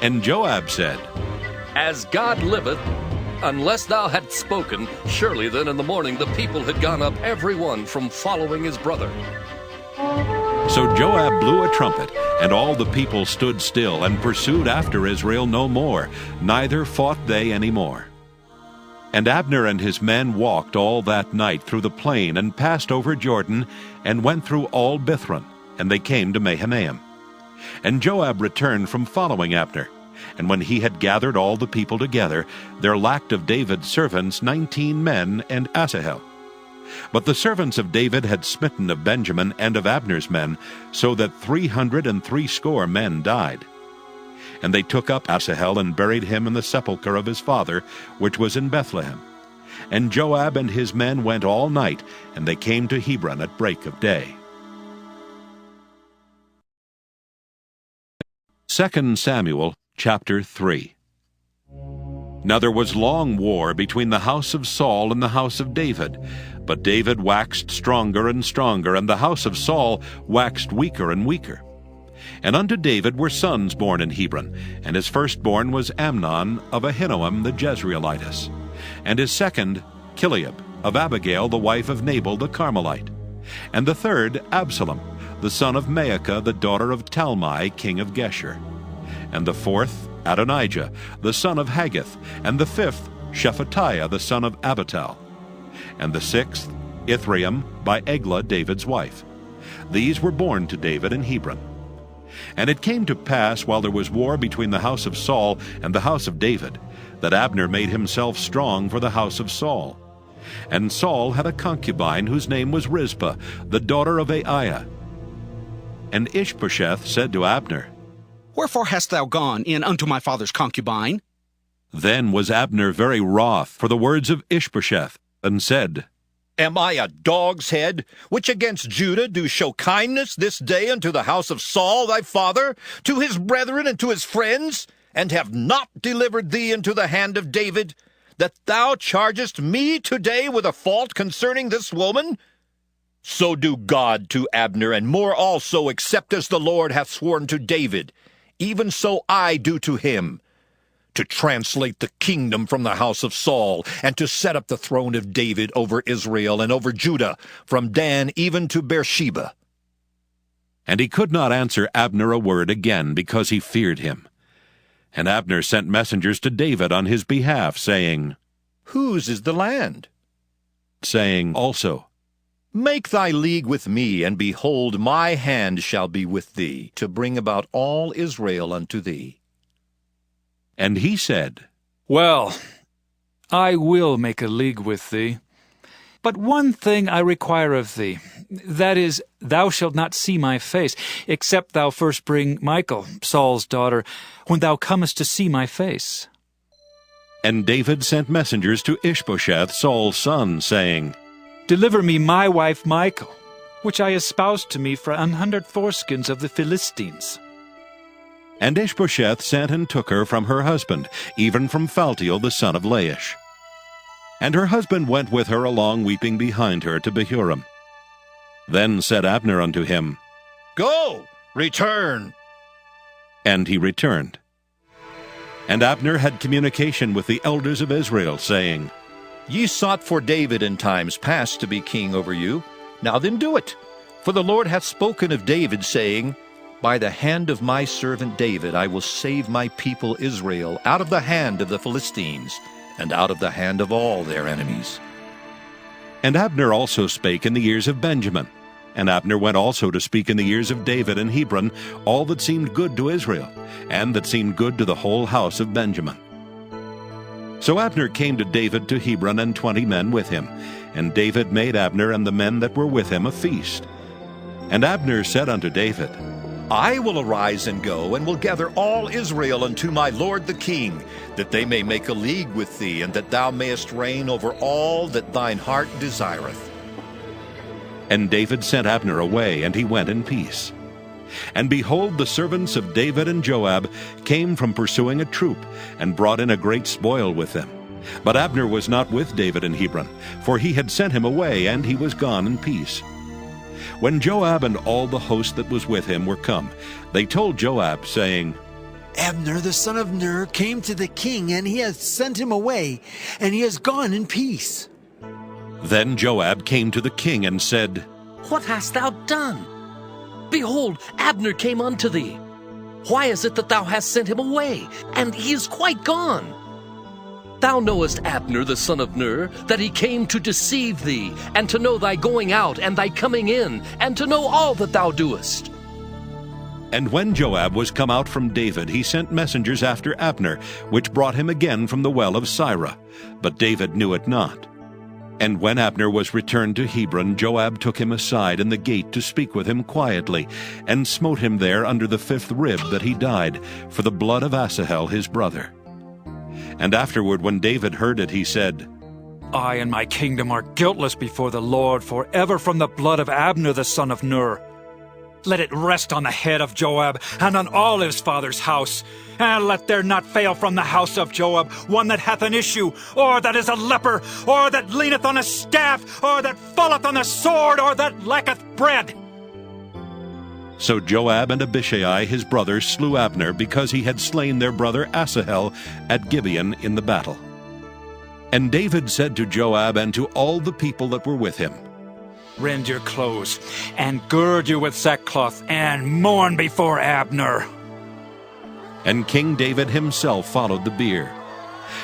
And Joab said, As God liveth, unless thou hadst spoken, surely then in the morning the people had gone up every one from following his brother. So Joab blew a trumpet, and all the people stood still, and pursued after Israel no more, neither fought they any more. And Abner and his men walked all that night through the plain, and passed over Jordan, and went through all Bithron, and they came to Mahanaim. And Joab returned from following Abner. And when he had gathered all the people together, there lacked of David's servants 19 men and Asahel. But the servants of David had smitten of Benjamin and of Abner's men, so that 360 men died. And they took up Asahel and buried him in the sepulchre of his father, which was in Bethlehem. And Joab and his men went all night, and they came to Hebron at break of day. 2 Samuel chapter 3. Now there was long war between the house of Saul and the house of David. But David waxed stronger and stronger, and the house of Saul waxed weaker and weaker. And unto David were sons born in Hebron, and his firstborn was Amnon of Ahinoam the Jezreelitess, and his second Chileab of Abigail the wife of Nabal the Carmelite, and the third Absalom, the son of Maacah the daughter of Talmai king of Geshur, and the fourth Adonijah the son of Haggith, and the fifth Shephatiah the son of Abital, and the sixth Ithream by Eglah David's wife. These were born to David in Hebron. And it came to pass, while there was war between the house of Saul and the house of David, that Abner made himself strong for the house of Saul. And Saul had a concubine whose name was Rizpah, the daughter of Aiah. And Ishbosheth said to Abner, Wherefore hast thou gone in unto my father's concubine? Then was Abner very wroth for the words of Ishbosheth, and said, Am I a dog's head, which against Judah do show kindness this day unto the house of Saul thy father, to his brethren and to his friends, and have not delivered thee into the hand of David, that thou chargest me today with a fault concerning this woman? So do God to Abner, and more also, except as the Lord hath sworn to David, even so I do to him, to translate the kingdom from the house of Saul, and to set up the throne of David over Israel and over Judah, from Dan even to Beersheba. And he could not answer Abner a word again, because he feared him. And Abner sent messengers to David on his behalf, saying, Whose is the land? Saying also, Make thy league with me, and behold, my hand shall be with thee, to bring about all Israel unto thee. And he said, Well, I will make a league with thee. But one thing I require of thee, that is, thou shalt not see my face, except thou first bring Michal, Saul's daughter, when thou comest to see my face. And David sent messengers to Ishbosheth, Saul's son, saying, Deliver me my wife Michal, which I espoused to me for 100 foreskins of the Philistines. And Ishbosheth sent and took her from her husband, even from Phaltiel the son of Laish. And her husband went with her along, weeping behind her, to Bahurim. Then said Abner unto him, Go, return. And he returned. And Abner had communication with the elders of Israel, saying, Ye sought for David in times past to be king over you. Now then do it. For the Lord hath spoken of David, saying, By the hand of my servant David I will save my people Israel out of the hand of the Philistines, and out of the hand of all their enemies. And Abner also spake in the ears of Benjamin. And Abner went also to speak in the ears of David in Hebron all that seemed good to Israel, and that seemed good to the whole house of Benjamin. So Abner came to David to Hebron, and 20 men with him. And David made Abner and the men that were with him a feast. And Abner said unto David, I will arise and go, and will gather all Israel unto my lord the king, that they may make a league with thee, and that thou mayest reign over all that thine heart desireth. And David sent Abner away, and he went in peace. And behold, the servants of David and Joab came from pursuing a troop, and brought in a great spoil with them. But Abner was not with David in Hebron, for he had sent him away, and he was gone in peace. When Joab and all the host that was with him were come, they told Joab, saying, Abner the son of Ner came to the king, and he hath sent him away, and he has gone in peace. Then Joab came to the king and said, What hast thou done? Behold, Abner came unto thee. Why is it that thou hast sent him away, and he is quite gone? Thou knowest Abner the son of Ner, that he came to deceive thee, and to know thy going out and thy coming in, and to know all that thou doest. And when Joab was come out from David, he sent messengers after Abner, which brought him again from the well of Sirah. But David knew it not. And when Abner was returned to Hebron, Joab took him aside in the gate to speak with him quietly, and smote him there under the 5th rib, that he died, for the blood of Asahel his brother. And afterward, when David heard it, he said, I and my kingdom are guiltless before the Lord forever from the blood of Abner the son of Ner. Let it rest on the head of Joab, and on all his father's house. And let there not fail from the house of Joab one that hath an issue, or that is a leper, or that leaneth on a staff, or that falleth on the sword, or that lacketh bread. So Joab and Abishai his brother slew Abner, because he had slain their brother Asahel at Gibeon in the battle. And David said to Joab and to all the people that were with him, Rend your clothes, and gird you with sackcloth, and mourn before Abner. And King David himself followed the bier.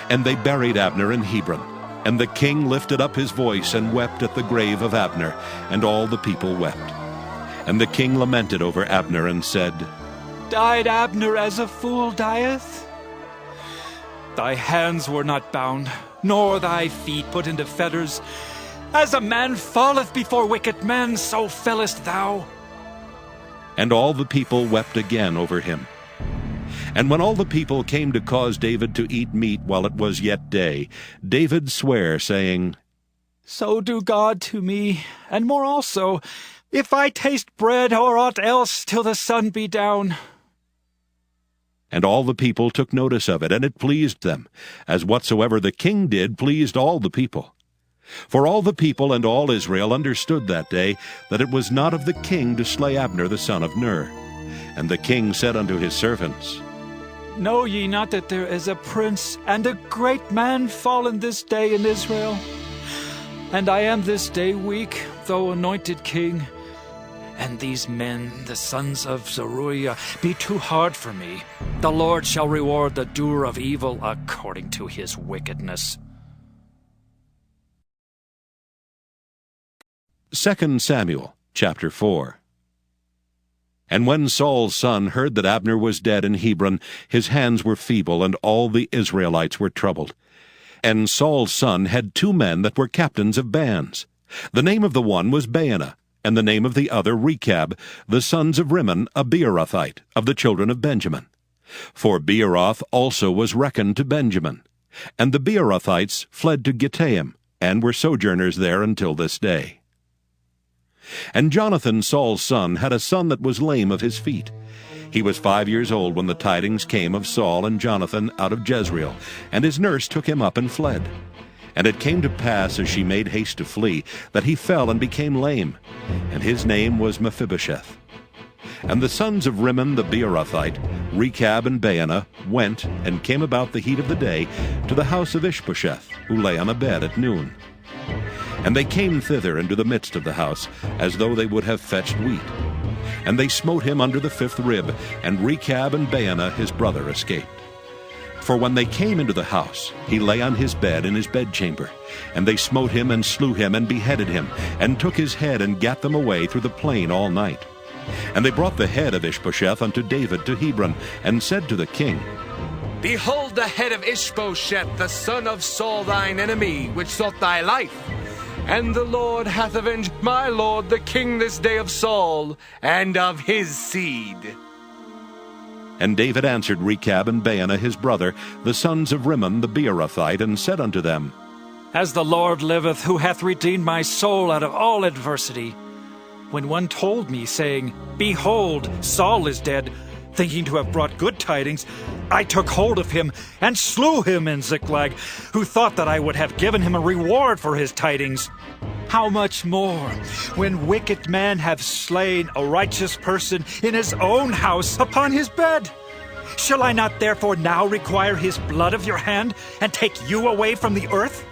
And they buried Abner in Hebron. And the king lifted up his voice and wept at the grave of Abner, and all the people wept. And the king lamented over Abner and said, Died Abner as a fool dieth? Thy hands were not bound, nor thy feet put into fetters. As a man falleth before wicked men, so fellest thou. And all the people wept again over him. And when all the people came to cause David to eat meat while it was yet day, David sware, saying, So do God to me, and more also, if I taste bread or aught else till the sun be down. And all the people took notice of it, and it pleased them, as whatsoever the king did pleased all the people. For all the people and all Israel understood that day that it was not of the king to slay Abner the son of Ner. And the king said unto his servants, Know ye not that there is a prince and a great man fallen this day in Israel? And I am this day weak, though anointed king. And these men, the sons of Zeruiah, be too hard for me. The Lord shall reward the doer of evil according to his wickedness. 2 Samuel chapter 4. And when Saul's son heard that Abner was dead in Hebron, his hands were feeble, and all the Israelites were troubled. And Saul's son had 2 men that were captains of bands. The name of the one was Baanah, and the name of the other Rechab, the sons of Rimmon, a Beerothite, of the children of Benjamin. For Beeroth also was reckoned to Benjamin. And the Beerothites fled to Gittaim, and were sojourners there until this day. And Jonathan, Saul's son, had a son that was lame of his feet. He was 5 years old when the tidings came of Saul and Jonathan out of Jezreel, and his nurse took him up and fled. And it came to pass, as she made haste to flee, that he fell and became lame, and his name was Mephibosheth. And the sons of Rimmon the Beerothite, Rechab and Baanah, went and came about the heat of the day to the house of Ishbosheth, who lay on a bed at noon. And they came thither into the midst of the house, as though they would have fetched wheat. And they smote him under the 5th rib, and Rechab and Baanah his brother escaped. For when they came into the house, he lay on his bed in his bedchamber. And they smote him and slew him and beheaded him, and took his head and gat them away through the plain all night. And they brought the head of Ishbosheth unto David to Hebron, and said to the king, Behold the head of Ishbosheth, the son of Saul thine enemy, which sought thy life. And the Lord hath avenged my lord the king this day of Saul, and of his seed. And David answered Rechab and Baanah his brother, the sons of Rimmon the Beerothite, and said unto them, As the Lord liveth, who hath redeemed my soul out of all adversity, when one told me, saying, Behold, Saul is dead, Thinking to have brought good tidings, I took hold of him and slew him in Ziklag, who thought that I would have given him a reward for his tidings. How much more, when wicked men have slain a righteous person in his own house upon his bed? Shall I not therefore now require his blood of your hand, and take you away from the earth?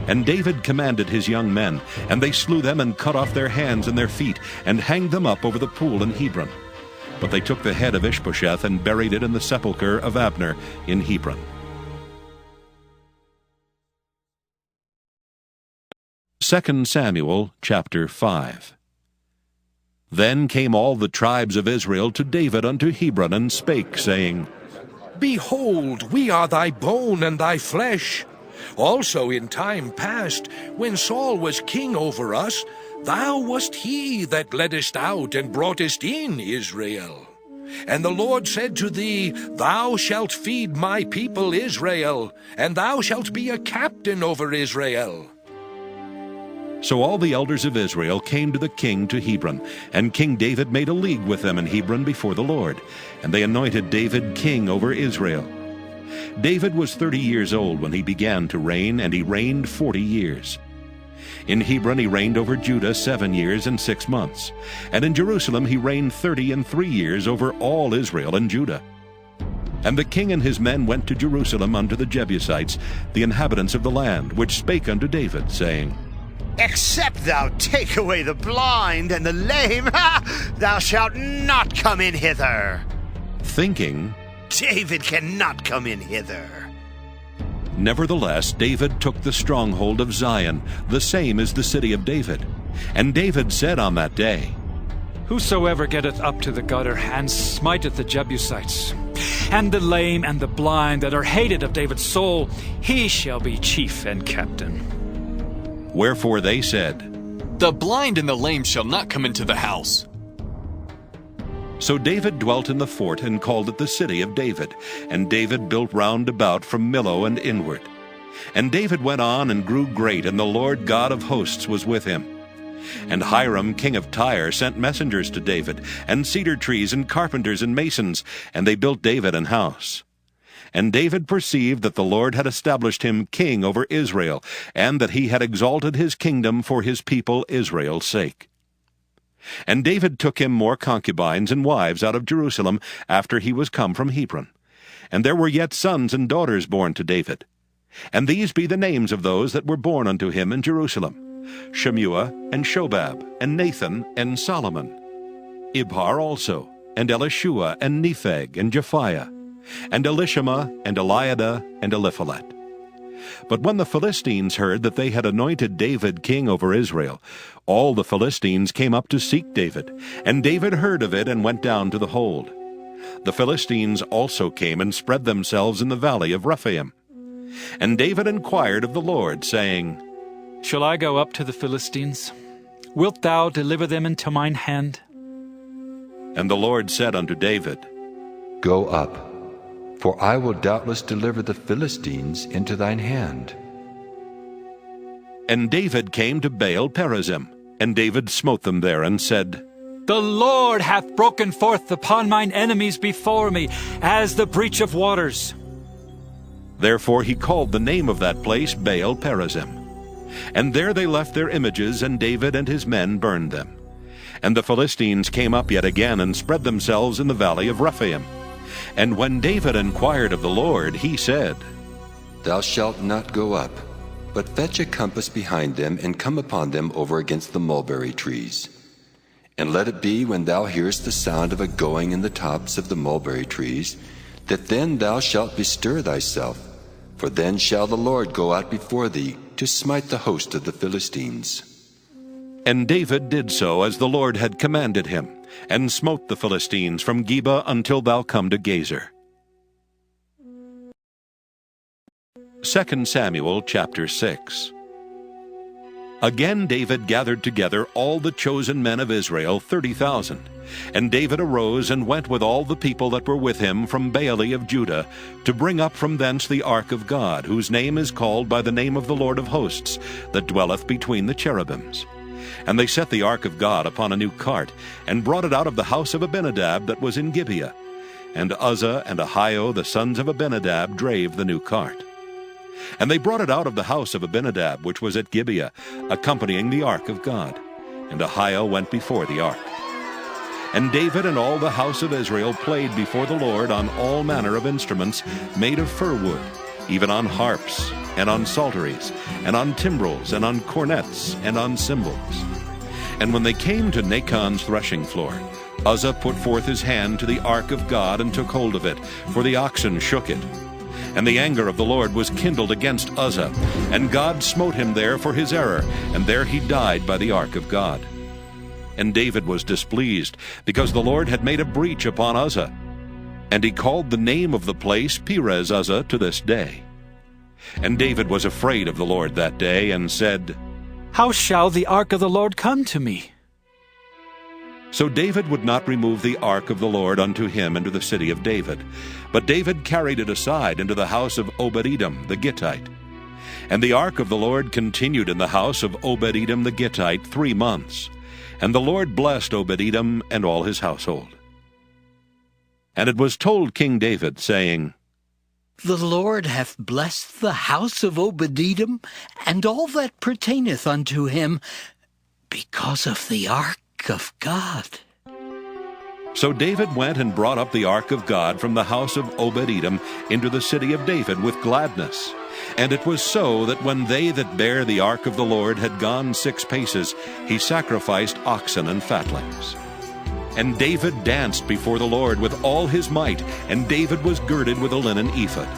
And David commanded his young men, and they slew them and cut off their hands and their feet, and hanged them up over the pool in Hebron. But they took the head of Ishbosheth and buried it in the sepulchre of Abner in Hebron. Second Samuel chapter 5. Then came all the tribes of Israel to David unto Hebron, and spake, saying, Behold, we are thy bone and thy flesh. Also in time past, when Saul was king over us, thou wast he that leddest out and broughtest in Israel. And the Lord said to thee, Thou shalt feed my people Israel, and thou shalt be a captain over Israel. So all the elders of Israel came to the king to Hebron, and King David made a league with them in Hebron before the Lord, and they anointed David king over Israel. David was 30 years old when he began to reign, and he reigned 40 years. In Hebron he reigned over Judah 7 years and 6 months, and in Jerusalem he reigned 33 years over all Israel and Judah. And the king and his men went to Jerusalem unto the Jebusites, the inhabitants of the land, which spake unto David, saying, Except thou take away the blind and the lame, thou shalt not come in hither. Thinking, David cannot come in hither. Nevertheless, David took the stronghold of Zion, the same is the city of David. And David said on that day, Whosoever getteth up to the gutter and smiteth the Jebusites, and the lame and the blind that are hated of David's soul, he shall be chief and captain. Wherefore they said, The blind and the lame shall not come into the house. So David dwelt in the fort, and called it the city of David. And David built round about from Millo and inward. And David went on and grew great, and the Lord God of hosts was with him. And Hiram king of Tyre sent messengers to David, and cedar trees, and carpenters, and masons, and they built David an house. And David perceived that the Lord had established him king over Israel, and that he had exalted his kingdom for his people Israel's sake. And David took him more concubines and wives out of Jerusalem after he was come from Hebron. And there were yet sons and daughters born to David. And these be the names of those that were born unto him in Jerusalem: Shemua, and Shobab, and Nathan, and Solomon. Ibhar also, and Elishua, and Nepheg, and Japhiah, and Elishama, and Eliada, and Eliphalet. But when the Philistines heard that they had anointed David king over Israel, all the Philistines came up to seek David, and David heard of it and went down to the hold. The Philistines also came and spread themselves in the valley of Rephaim. And David inquired of the Lord, saying, Shall I go up to the Philistines? Wilt thou deliver them into mine hand? And the Lord said unto David, Go up, for I will doubtless deliver the Philistines into thine hand. And David came to Baal Perazim, and David smote them there, and said, The Lord hath broken forth upon mine enemies before me, as the breach of waters. Therefore he called the name of that place Baal Perazim. And there they left their images, and David and his men burned them. And the Philistines came up yet again, and spread themselves in the valley of Rephaim. And when David inquired of the Lord, he said, Thou shalt not go up, but fetch a compass behind them, and come upon them over against the mulberry trees. And let it be, when thou hearest the sound of a going in the tops of the mulberry trees, that then thou shalt bestir thyself, for then shall the Lord go out before thee to smite the host of the Philistines. And David did so as the Lord had commanded him, and smote the Philistines from Geba until thou come to Gezer. 2 Samuel chapter 6. Again David gathered together all the chosen men of Israel, 30,000. And David arose and went with all the people that were with him from Baale of Judah, to bring up from thence the ark of God, whose name is called by the name of the Lord of hosts, that dwelleth between the cherubims. And they set the ark of God upon a new cart, and brought it out of the house of Abinadab that was in Gibeah. And Uzzah and Ahio the sons of Abinadab drave the new cart. And they brought it out of the house of Abinadab which was at Gibeah, accompanying the ark of God. And Ahio went before the ark. And David and all the house of Israel played before the Lord on all manner of instruments made of fir wood, even on harps, and on psalteries, and on timbrels, and on cornets, and on cymbals. And when they came to Nachon's threshing floor, Uzzah put forth his hand to the ark of God and took hold of it, for the oxen shook it. And the anger of the Lord was kindled against Uzzah, and God smote him there for his error, and there he died by the ark of God. And David was displeased, because the Lord had made a breach upon Uzzah. And he called the name of the place Perez Uzzah to this day. And David was afraid of the Lord that day, and said, How shall the ark of the Lord come to me? So David would not remove the ark of the Lord unto him into the city of David, but David carried it aside into the house of Obed-Edom the Gittite. And the ark of the Lord continued in the house of Obed-Edom the Gittite 3 months. And the Lord blessed Obed-Edom and all his household. And it was told King David, saying, The Lord hath blessed the house of Obed-Edom, and all that pertaineth unto him, because of the ark of God. So David went and brought up the ark of God from the house of Obed-Edom into the city of David with gladness. And it was so that when they that bare the ark of the Lord had gone 6 paces, he sacrificed oxen and fatlings. And David danced before the Lord with all his might, and David was girded with a linen ephod.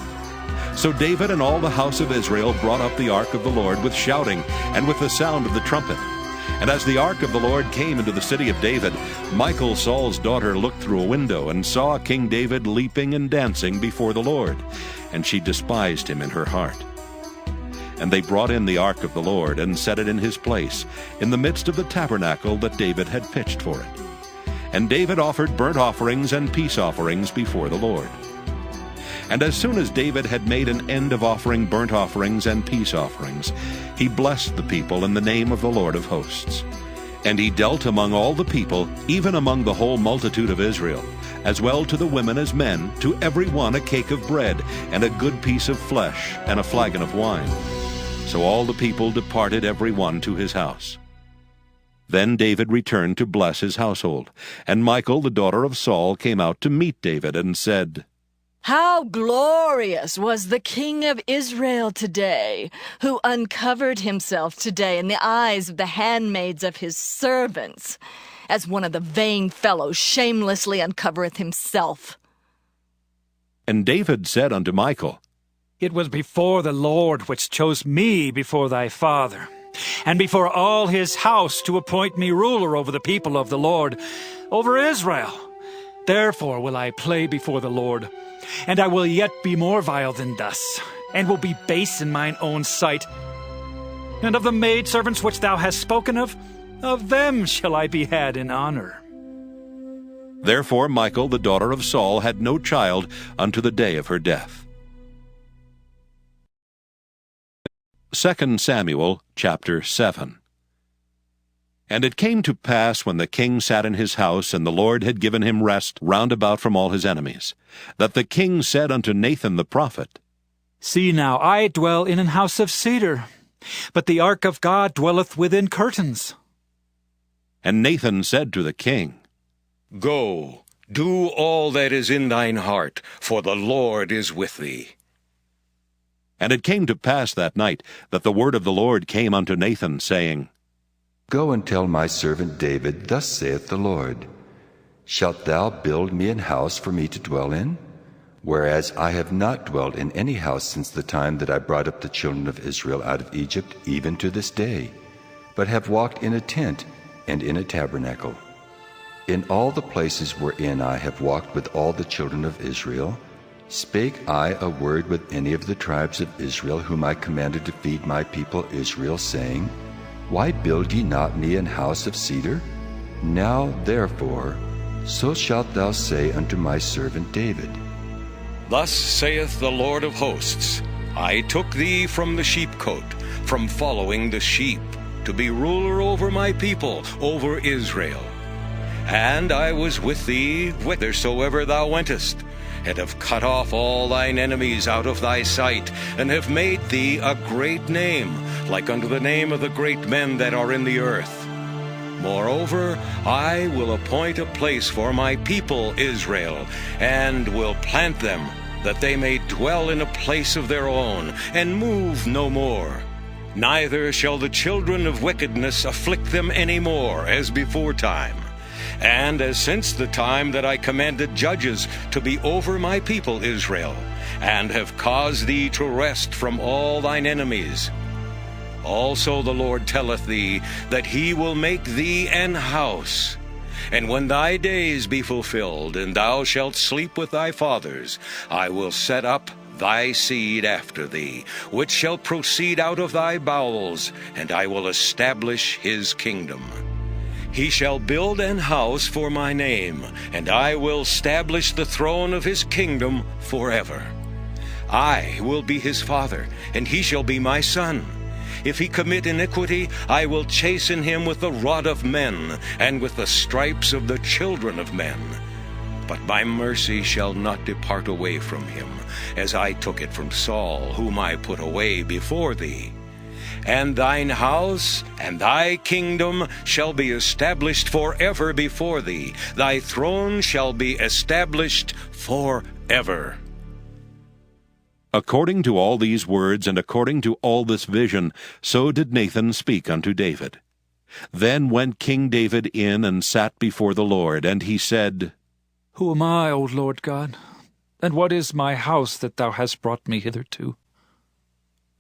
So David and all the house of Israel brought up the ark of the Lord with shouting, and with the sound of the trumpet. And as the ark of the Lord came into the city of David, Michal, Saul's daughter, looked through a window, and saw King David leaping and dancing before the Lord. And she despised him in her heart. And they brought in the ark of the Lord, and set it in his place, in the midst of the tabernacle that David had pitched for it. And David offered burnt offerings and peace offerings before the Lord. And as soon as David had made an end of offering burnt offerings and peace offerings, he blessed the people in the name of the Lord of hosts. And he dealt among all the people, even among the whole multitude of Israel, as well to the women as men, to every one a cake of bread, and a good piece of flesh, and a flagon of wine. So all the people departed every one to his house. Then David returned to bless his household. And Michal, the daughter of Saul, came out to meet David, and said, How glorious was the King of Israel today, who uncovered himself today in the eyes of the handmaids of his servants, as one of the vain fellows shamelessly uncovereth himself. And David said unto Michal, It was before the Lord which chose me before thy father, and before all his house, to appoint me ruler over the people of the Lord, over Israel. Therefore will I play before the Lord, and I will yet be more vile than thus, and will be base in mine own sight. And of the maidservants which thou hast spoken of them shall I be had in honor. Therefore Michal, the daughter of Saul, had no child unto the day of her death. 2 Samuel chapter 7. And it came to pass, when the king sat in his house, and the Lord had given him rest round about from all his enemies, that the king said unto Nathan the prophet, See now, I dwell in an house of cedar, but the ark of God dwelleth within curtains. And Nathan said to the king, Go, do all that is in thine heart, for the Lord is with thee. And it came to pass that night that the word of the Lord came unto Nathan, saying, Go and tell my servant David, Thus saith the Lord, Shalt thou build me an house for me to dwell in? Whereas I have not dwelt in any house since the time that I brought up the children of Israel out of Egypt, even to this day, but have walked in a tent and in a tabernacle. In all the places wherein I have walked with all the children of Israel, spake I a word with any of the tribes of Israel, whom I commanded to feed my people Israel, saying, Why build ye not me an house of cedar? Now therefore, so shalt thou say unto my servant David, Thus saith the Lord of hosts, I took thee from the sheepcote, from following the sheep, to be ruler over my people, over Israel. And I was with thee whithersoever thou wentest, and have cut off all thine enemies out of thy sight, and have made thee a great name, like unto the name of the great men that are in the earth. Moreover, I will appoint a place for my people Israel, and will plant them, that they may dwell in a place of their own, and move no more. Neither shall the children of wickedness afflict them any more, as beforetime. And as since the time that I commanded judges to be over my people Israel, and have caused thee to rest from all thine enemies. Also the Lord telleth thee that he will make thee an house. And when thy days be fulfilled, and thou shalt sleep with thy fathers, I will set up thy seed after thee, which shall proceed out of thy bowels, and I will establish his kingdom. He shall build an house for my name, and I will establish the throne of his kingdom forever. I will be his father, and he shall be my son. If he commit iniquity, I will chasten him with the rod of men, and with the stripes of the children of men. But my mercy shall not depart away from him, as I took it from Saul, whom I put away before thee. And thine house and thy kingdom shall be established forever before thee. Thy throne shall be established forever. According to all these words, and according to all this vision, so did Nathan speak unto David. Then went King David in and sat before the Lord, and he said, Who am I, O Lord God? And what is my house that thou hast brought me hitherto?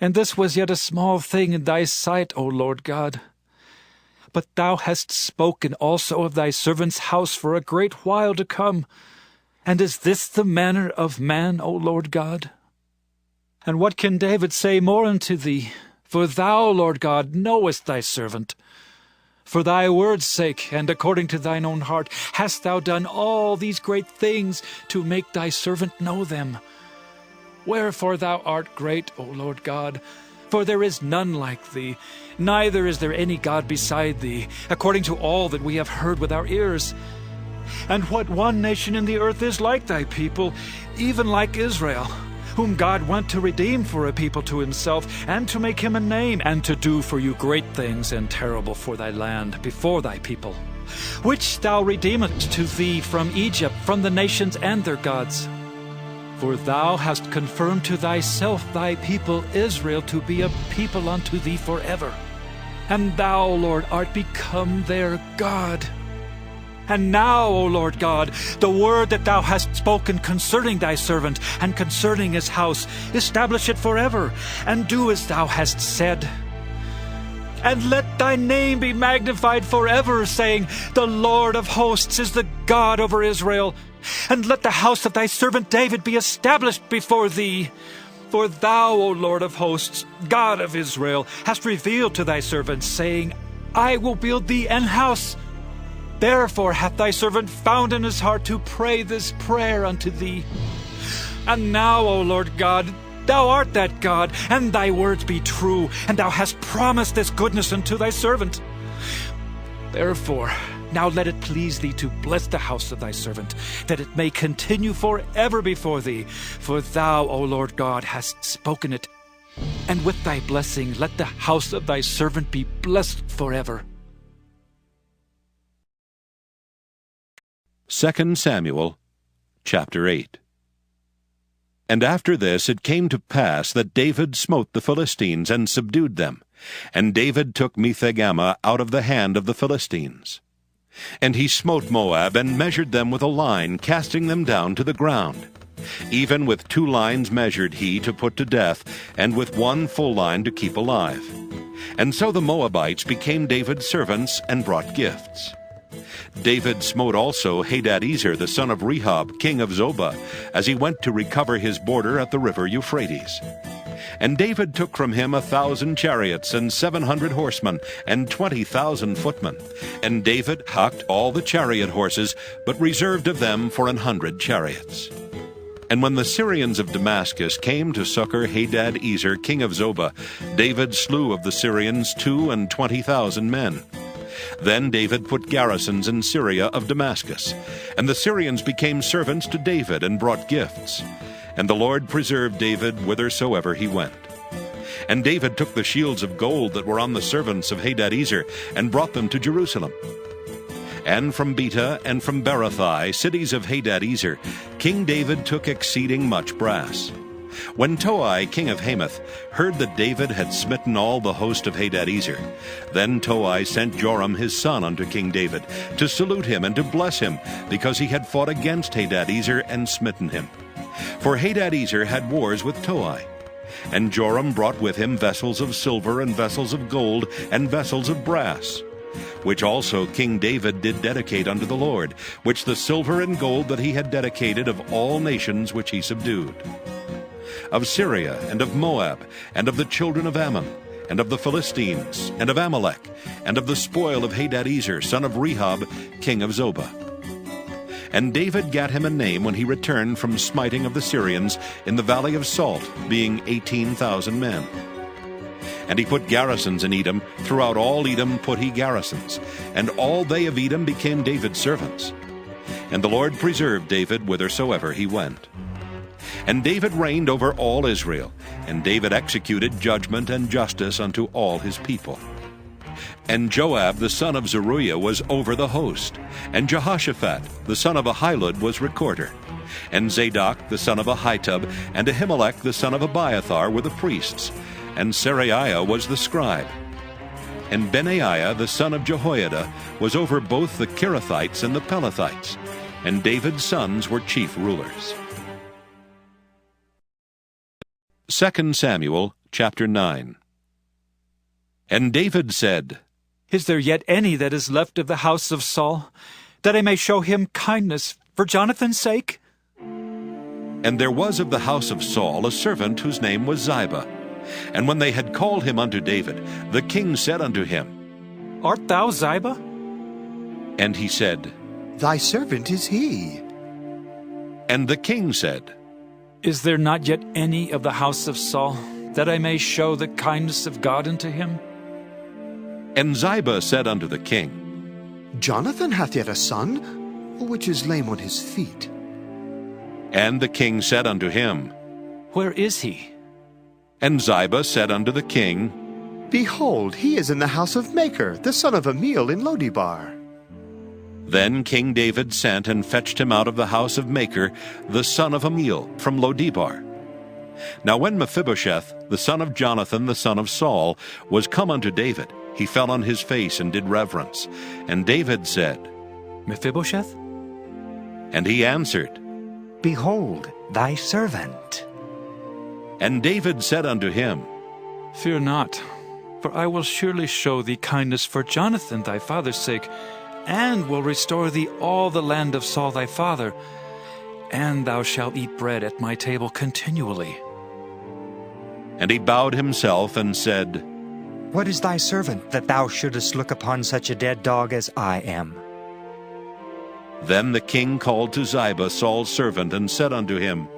And this was yet a small thing in thy sight, O Lord God. But thou hast spoken also of thy servant's house for a great while to come. And is this the manner of man, O Lord God? And what can David say more unto thee? For thou, Lord God, knowest thy servant. For thy word's sake, and according to thine own heart, hast thou done all these great things to make thy servant know them. Wherefore thou art great, O Lord God, for there is none like thee, neither is there any God beside thee, according to all that we have heard with our ears. And what one nation in the earth is like thy people, even like Israel, whom God went to redeem for a people to himself, and to make him a name, and to do for you great things and terrible for thy land before thy people, which thou redeemest to thee from Egypt, from the nations and their gods. For thou hast confirmed to thyself thy people Israel to be a people unto thee forever. And thou, Lord, art become their God. And now, O Lord God, the word that thou hast spoken concerning thy servant, and concerning his house, establish it forever, and do as thou hast said. And let thy name be magnified forever, saying, The Lord of hosts is the God over Israel. And let the house of thy servant David be established before thee. For thou, O Lord of hosts, God of Israel, hast revealed to thy servant, saying, I will build thee an house. Therefore hath thy servant found in his heart to pray this prayer unto thee. And now, O Lord God, thou art that God, and thy words be true, and thou hast promised this goodness unto thy servant. Therefore, now let it please thee to bless the house of thy servant, that it may continue forever before thee. For thou, O Lord God, hast spoken it. And with thy blessing let the house of thy servant be blessed forever. 2 Samuel, chapter 8. And after this it came to pass that David smote the Philistines and subdued them. And David took Metheg-ammah out of the hand of the Philistines. And he smote Moab, and measured them with a line, casting them down to the ground. Even with 2 lines measured he to put to death, and with 1 full line to keep alive. And so the Moabites became David's servants, and brought gifts. David smote also Hadadezer the son of Rehob, king of Zobah, as he went to recover his border at the river Euphrates. And David took from him 1,000 chariots, and 700 horsemen, and 20,000 footmen. And David hacked all the chariot horses, but reserved of them for 100 chariots. And when the Syrians of Damascus came to succor Hadad-ezer, king of Zobah, David slew of the Syrians 22,000 men. Then David put garrisons in Syria of Damascus, and the Syrians became servants to David and brought gifts. And the Lord preserved David whithersoever he went. And David took the shields of gold that were on the servants of Hadad-ezer, and brought them to Jerusalem. And from Beta and from Berothai, cities of Hadad-ezer, King David took exceeding much brass. When Toi, king of Hamath, heard that David had smitten all the host of Hadad-ezer, then Toi sent Joram his son unto King David, to salute him and to bless him, because he had fought against Hadad-ezer and smitten him. For Hadad-ezer had wars with Toi. And Joram brought with him vessels of silver and vessels of gold and vessels of brass, which also King David did dedicate unto the Lord, which the silver and gold that he had dedicated of all nations which he subdued, of Syria and of Moab, and of the children of Ammon, and of the Philistines, and of Amalek, and of the spoil of Hadad-ezer, son of Rehob, king of Zobah. And David gat him a name when he returned from smiting of the Syrians in the valley of Salt, being 18,000 men. And he put garrisons in Edom, throughout all Edom put he garrisons, and all they of Edom became David's servants. And the Lord preserved David whithersoever he went. And David reigned over all Israel, and David executed judgment and justice unto all his people. And Joab the son of Zeruiah was over the host, and Jehoshaphat the son of Ahilud was recorder, and Zadok the son of Ahitub, and Ahimelech the son of Abiathar were the priests, and Seraiah was the scribe. And Benaiah the son of Jehoiada was over both the Kerethites and the Pelethites, and David's sons were chief rulers. 2 Samuel chapter 9. And David said, Is there yet any that is left of the house of Saul, that I may show him kindness for Jonathan's sake? And there was of the house of Saul a servant whose name was Ziba. And when they had called him unto David, the king said unto him, Art thou Ziba? And he said, Thy servant is he. And the king said, Is there not yet any of the house of Saul, that I may show the kindness of God unto him? And Ziba said unto the king, Jonathan hath yet a son, which is lame on his feet. And the king said unto him, Where is he? And Ziba said unto the king, Behold, he is in the house of Machir, the son of Amiel in Lodebar. Then King David sent and fetched him out of the house of Machir, the son of Amiel, from Lodebar. Now when Mephibosheth, the son of Jonathan, the son of Saul, was come unto David, he fell on his face and did reverence. And David said, Mephibosheth? And he answered, Behold, thy servant. And David said unto him, Fear not, for I will surely show thee kindness for Jonathan thy father's sake, and will restore thee all the land of Saul thy father, and thou shalt eat bread at my table continually. And he bowed himself and said, What is thy servant, that thou shouldest look upon such a dead dog as I am? Then the king called to Ziba Saul's servant, and said unto him,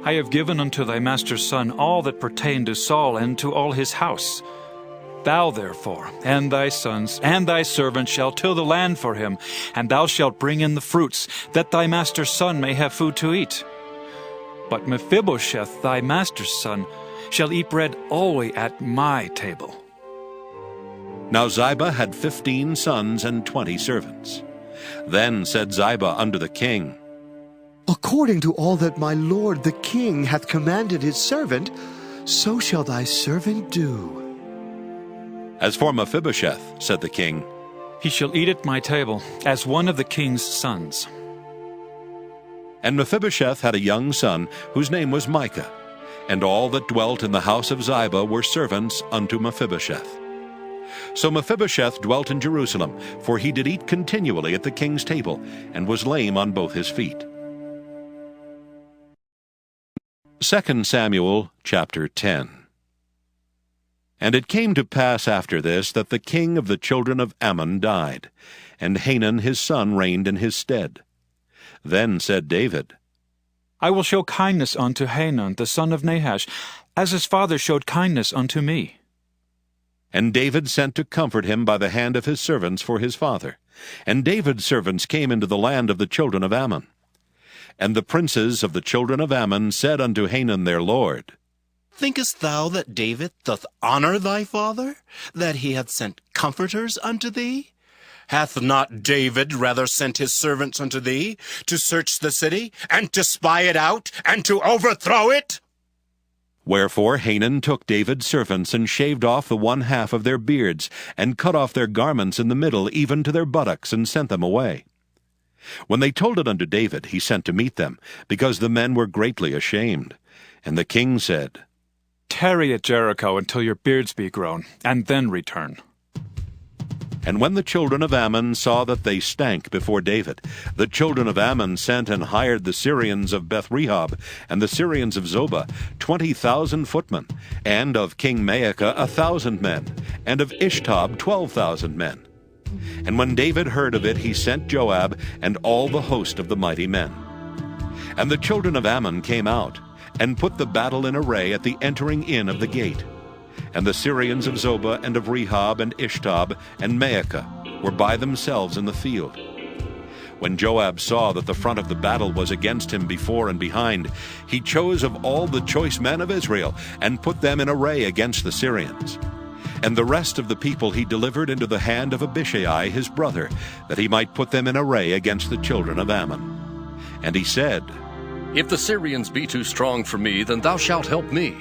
I have given unto thy master's son all that pertained to Saul and to all his house. Thou therefore, and thy sons, and thy servants shall till the land for him, and thou shalt bring in the fruits, that thy master's son may have food to eat. But Mephibosheth, thy master's son, shall eat bread always at my table. Now Ziba had 15 sons and 20 servants. Then said Ziba unto the king, According to all that my lord the king hath commanded his servant, so shall thy servant do. As for Mephibosheth, said the king, he shall eat at my table, as one of the king's sons. And Mephibosheth had a young son, whose name was Micah, and all that dwelt in the house of Ziba were servants unto Mephibosheth. So Mephibosheth dwelt in Jerusalem, for he did eat continually at the king's table, and was lame on both his feet. 2 Samuel chapter 10. And it came to pass after this that the king of the children of Ammon died, and Hanun his son reigned in his stead. Then said David, I will show kindness unto Hanun the son of Nahash, as his father showed kindness unto me. And David sent to comfort him by the hand of his servants for his father. And David's servants came into the land of the children of Ammon. And the princes of the children of Ammon said unto Hanun their lord, Thinkest thou that David doth honor thy father, that he hath sent comforters unto thee? Hath not David rather sent his servants unto thee, to search the city, and to spy it out, and to overthrow it? Wherefore Hanun took David's servants, and shaved off the one half of their beards, and cut off their garments in the middle, even to their buttocks, and sent them away. When they told it unto David, he sent to meet them, because the men were greatly ashamed. And the king said, Tarry at Jericho until your beards be grown, and then return. And when the children of Ammon saw that they stank before David, the children of Ammon sent and hired the Syrians of Beth-rehob, and the Syrians of Zobah, 20,000 footmen, and of King Maacah 1,000 men, and of Ishtob 12,000 men. And when David heard of it, he sent Joab and all the host of the mighty men. And the children of Ammon came out, and put the battle in array at the entering in of the gate. And the Syrians of Zobah and of Rehob and Ishtob and Maacah were by themselves in the field. When Joab saw that the front of the battle was against him before and behind, he chose of all the choice men of Israel, and put them in array against the Syrians. And the rest of the people he delivered into the hand of Abishai his brother, that he might put them in array against the children of Ammon. And he said, If the Syrians be too strong for me, then thou shalt help me.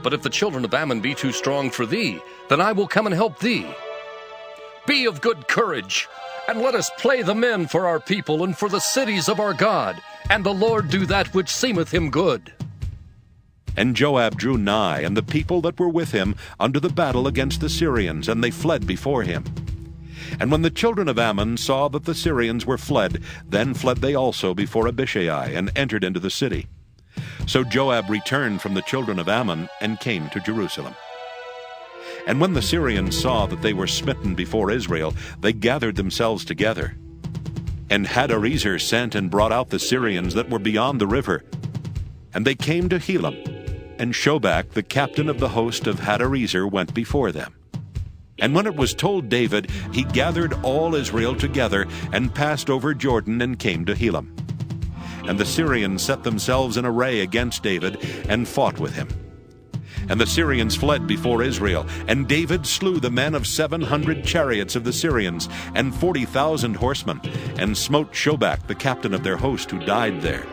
But if the children of Ammon be too strong for thee, then I will come and help thee. Be of good courage, and let us play the men for our people and for the cities of our God, and the Lord do that which seemeth him good. And Joab drew nigh, and the people that were with him, unto the battle against the Syrians, and they fled before him. And when the children of Ammon saw that the Syrians were fled, then fled they also before Abishai, and entered into the city. So Joab returned from the children of Ammon, and came to Jerusalem. And when the Syrians saw that they were smitten before Israel, they gathered themselves together. And Hadarezer sent and brought out the Syrians that were beyond the river. And they came to Helam, and Shobach, the captain of the host of Hadarezer, went before them. And when it was told David, he gathered all Israel together, and passed over Jordan, and came to Helam. And the Syrians set themselves in array against David, and fought with him. And the Syrians fled before Israel, and David slew the men of 700 chariots of the Syrians, and 40,000 horsemen, and smote Shobach the captain of their host, who died there.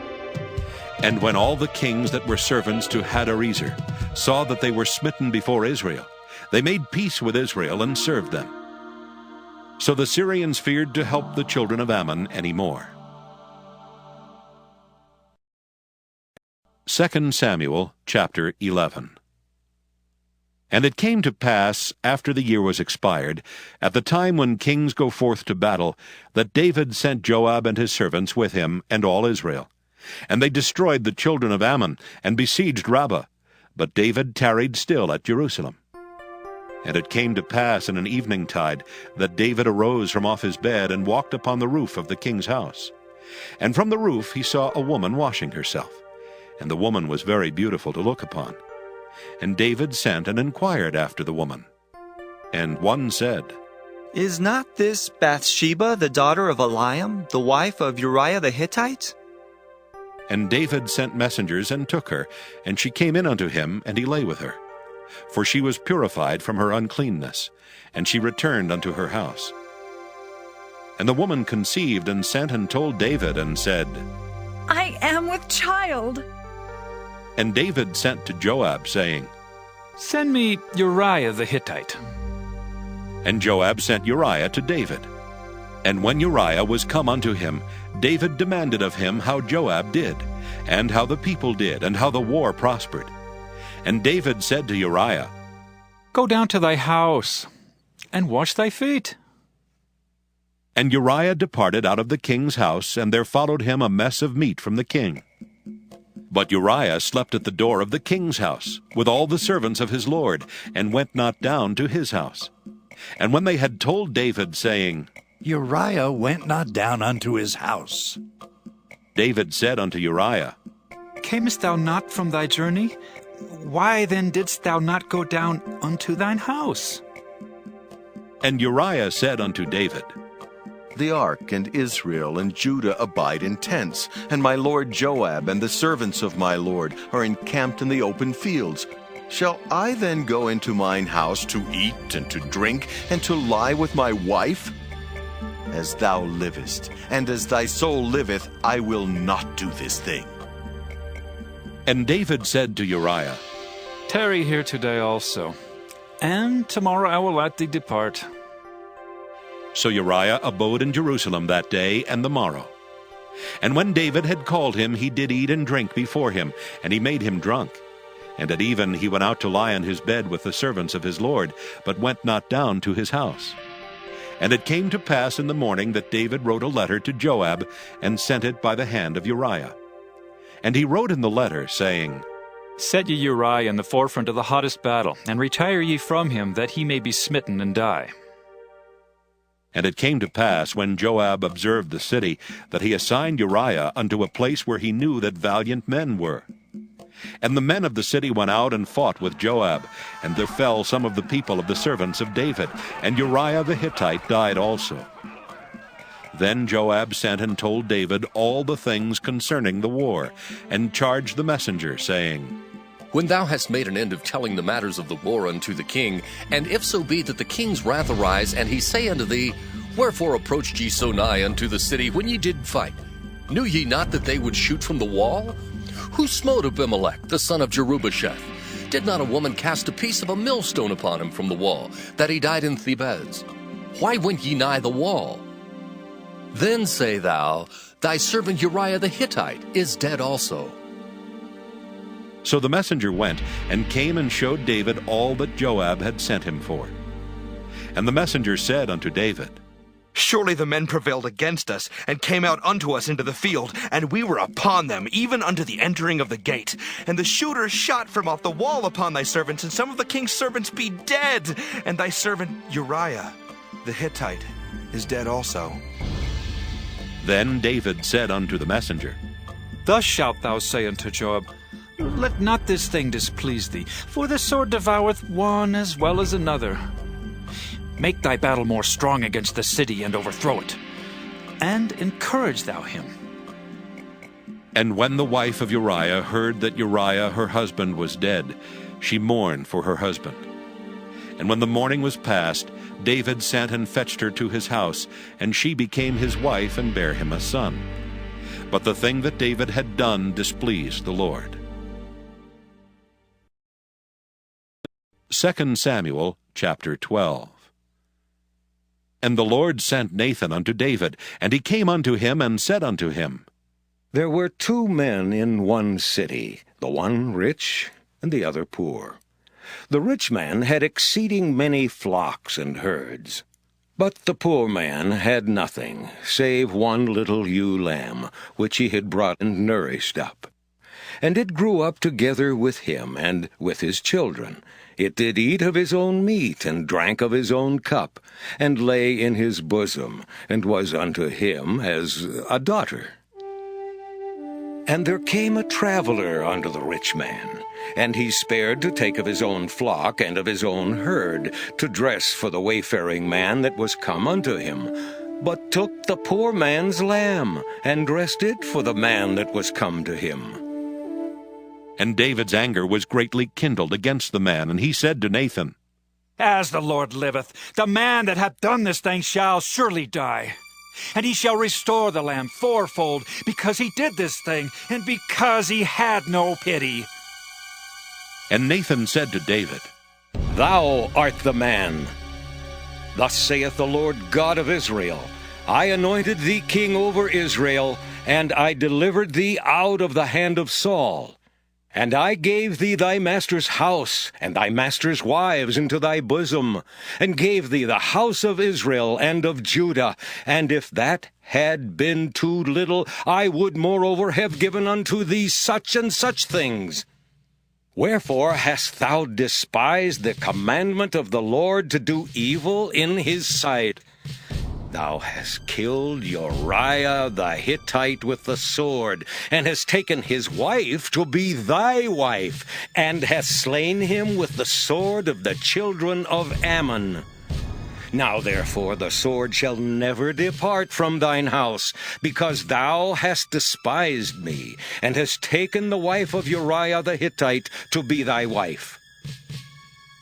And when all the kings that were servants to Hadarezer saw that they were smitten before Israel, they made peace with Israel, and served them. So the Syrians feared to help the children of Ammon any more. 2 Samuel chapter 11. And it came to pass, after the year was expired, at the time when kings go forth to battle, that David sent Joab and his servants with him, and all Israel. And they destroyed the children of Ammon, and besieged Rabbah. But David tarried still at Jerusalem. And it came to pass in an eventide, that David arose from off his bed, and walked upon the roof of the king's house. And from the roof he saw a woman washing herself. And the woman was very beautiful to look upon. And David sent and inquired after the woman. And one said, Is not this Bathsheba the daughter of Eliam, the wife of Uriah the Hittite? And David sent messengers, and took her, and she came in unto him, and he lay with her. For she was purified from her uncleanness, and she returned unto her house. And the woman conceived, and sent and told David, and said, I am with child. And David sent to Joab, saying, Send me Uriah the Hittite. And Joab sent Uriah to David. And when Uriah was come unto him, David demanded of him how Joab did, and how the people did, and how the war prospered. And David said to Uriah, Go down to thy house, and wash thy feet. And Uriah departed out of the king's house, and there followed him a mess of meat from the king. But Uriah slept at the door of the king's house, with all the servants of his lord, and went not down to his house. And when they had told David, saying, Uriah went not down unto his house, David said unto Uriah, Camest thou not from thy journey? Why then didst thou not go down unto thine house? And Uriah said unto David, The ark and Israel and Judah abide in tents, and my lord Joab and the servants of my lord are encamped in the open fields. Shall I then go into mine house to eat and to drink and to lie with my wife? As thou livest, and as thy soul liveth, I will not do this thing. And David said to Uriah, Tarry here today also, and tomorrow I will let thee depart. So Uriah abode in Jerusalem that day and the morrow. And when David had called him, he did eat and drink before him, and he made him drunk. And at even he went out to lie on his bed with the servants of his lord, but went not down to his house. And it came to pass in the morning that David wrote a letter to Joab, and sent it by the hand of Uriah. And he wrote in the letter, saying, Set ye Uriah in the forefront of the hottest battle, and retire ye from him, that he may be smitten and die. And it came to pass, when Joab observed the city, that he assigned Uriah unto a place where he knew that valiant men were. And the men of the city went out and fought with Joab, and there fell some of the people of the servants of David, and Uriah the Hittite died also. Then Joab sent and told David all the things concerning the war, and charged the messenger, saying, When thou hast made an end of telling the matters of the war unto the king, and if so be that the king's wrath arise, and he say unto thee, Wherefore approached ye so nigh unto the city when ye did fight? Knew ye not that they would shoot from the wall? Who smote Abimelech, the son of Jerubasheth? Did not a woman cast a piece of a millstone upon him from the wall, that he died in Thebez? Why went ye nigh the wall? Then say thou, Thy servant Uriah the Hittite is dead also. So the messenger went, and came and showed David all that Joab had sent him for. And the messenger said unto David, Surely the men prevailed against us, and came out unto us into the field, and we were upon them, even unto the entering of the gate. And the shooters shot from off the wall upon thy servants, and some of the king's servants be dead. And thy servant Uriah the Hittite is dead also. Then David said unto the messenger, Thus shalt thou say unto Joab, Let not this thing displease thee, for the sword devoureth one as well as another. Make thy battle more strong against the city, and overthrow it, and encourage thou him. And when the wife of Uriah heard that Uriah her husband was dead, she mourned for her husband. And when the mourning was past, David sent and fetched her to his house, and she became his wife, and bare him a son. But the thing that David had done displeased the Lord. 2 Samuel chapter 12. And the Lord sent Nathan unto David, and he came unto him, and said unto him, There were 2 men in one city, the one rich, and the other poor. The rich man had exceeding many flocks and herds. But the poor man had nothing, save one little ewe lamb, which he had brought and nourished up. And it grew up together with him, and with his children. It did eat of his own meat, and drank of his own cup, and lay in his bosom, and was unto him as a daughter. And there came a traveler unto the rich man, and he spared to take of his own flock and of his own herd, to dress for the wayfaring man that was come unto him, but took the poor man's lamb, and dressed it for the man that was come to him. And David's anger was greatly kindled against the man, and he said to Nathan, As the Lord liveth, the man that hath done this thing shall surely die. And he shall restore the lamb fourfold, because he did this thing, and because he had no pity. And Nathan said to David, Thou art the man. Thus saith the Lord God of Israel, I anointed thee king over Israel, and I delivered thee out of the hand of Saul. And I gave thee thy master's house, and thy master's wives into thy bosom, and gave thee the house of Israel and of Judah. And if that had been too little, I would moreover have given unto thee such and such things. Wherefore hast thou despised the commandment of the Lord to do evil in his sight? Thou hast killed Uriah the Hittite with the sword, and hast taken his wife to be thy wife, and hast slain him with the sword of the children of Ammon. Now therefore the sword shall never depart from thine house, because thou hast despised me, and hast taken the wife of Uriah the Hittite to be thy wife.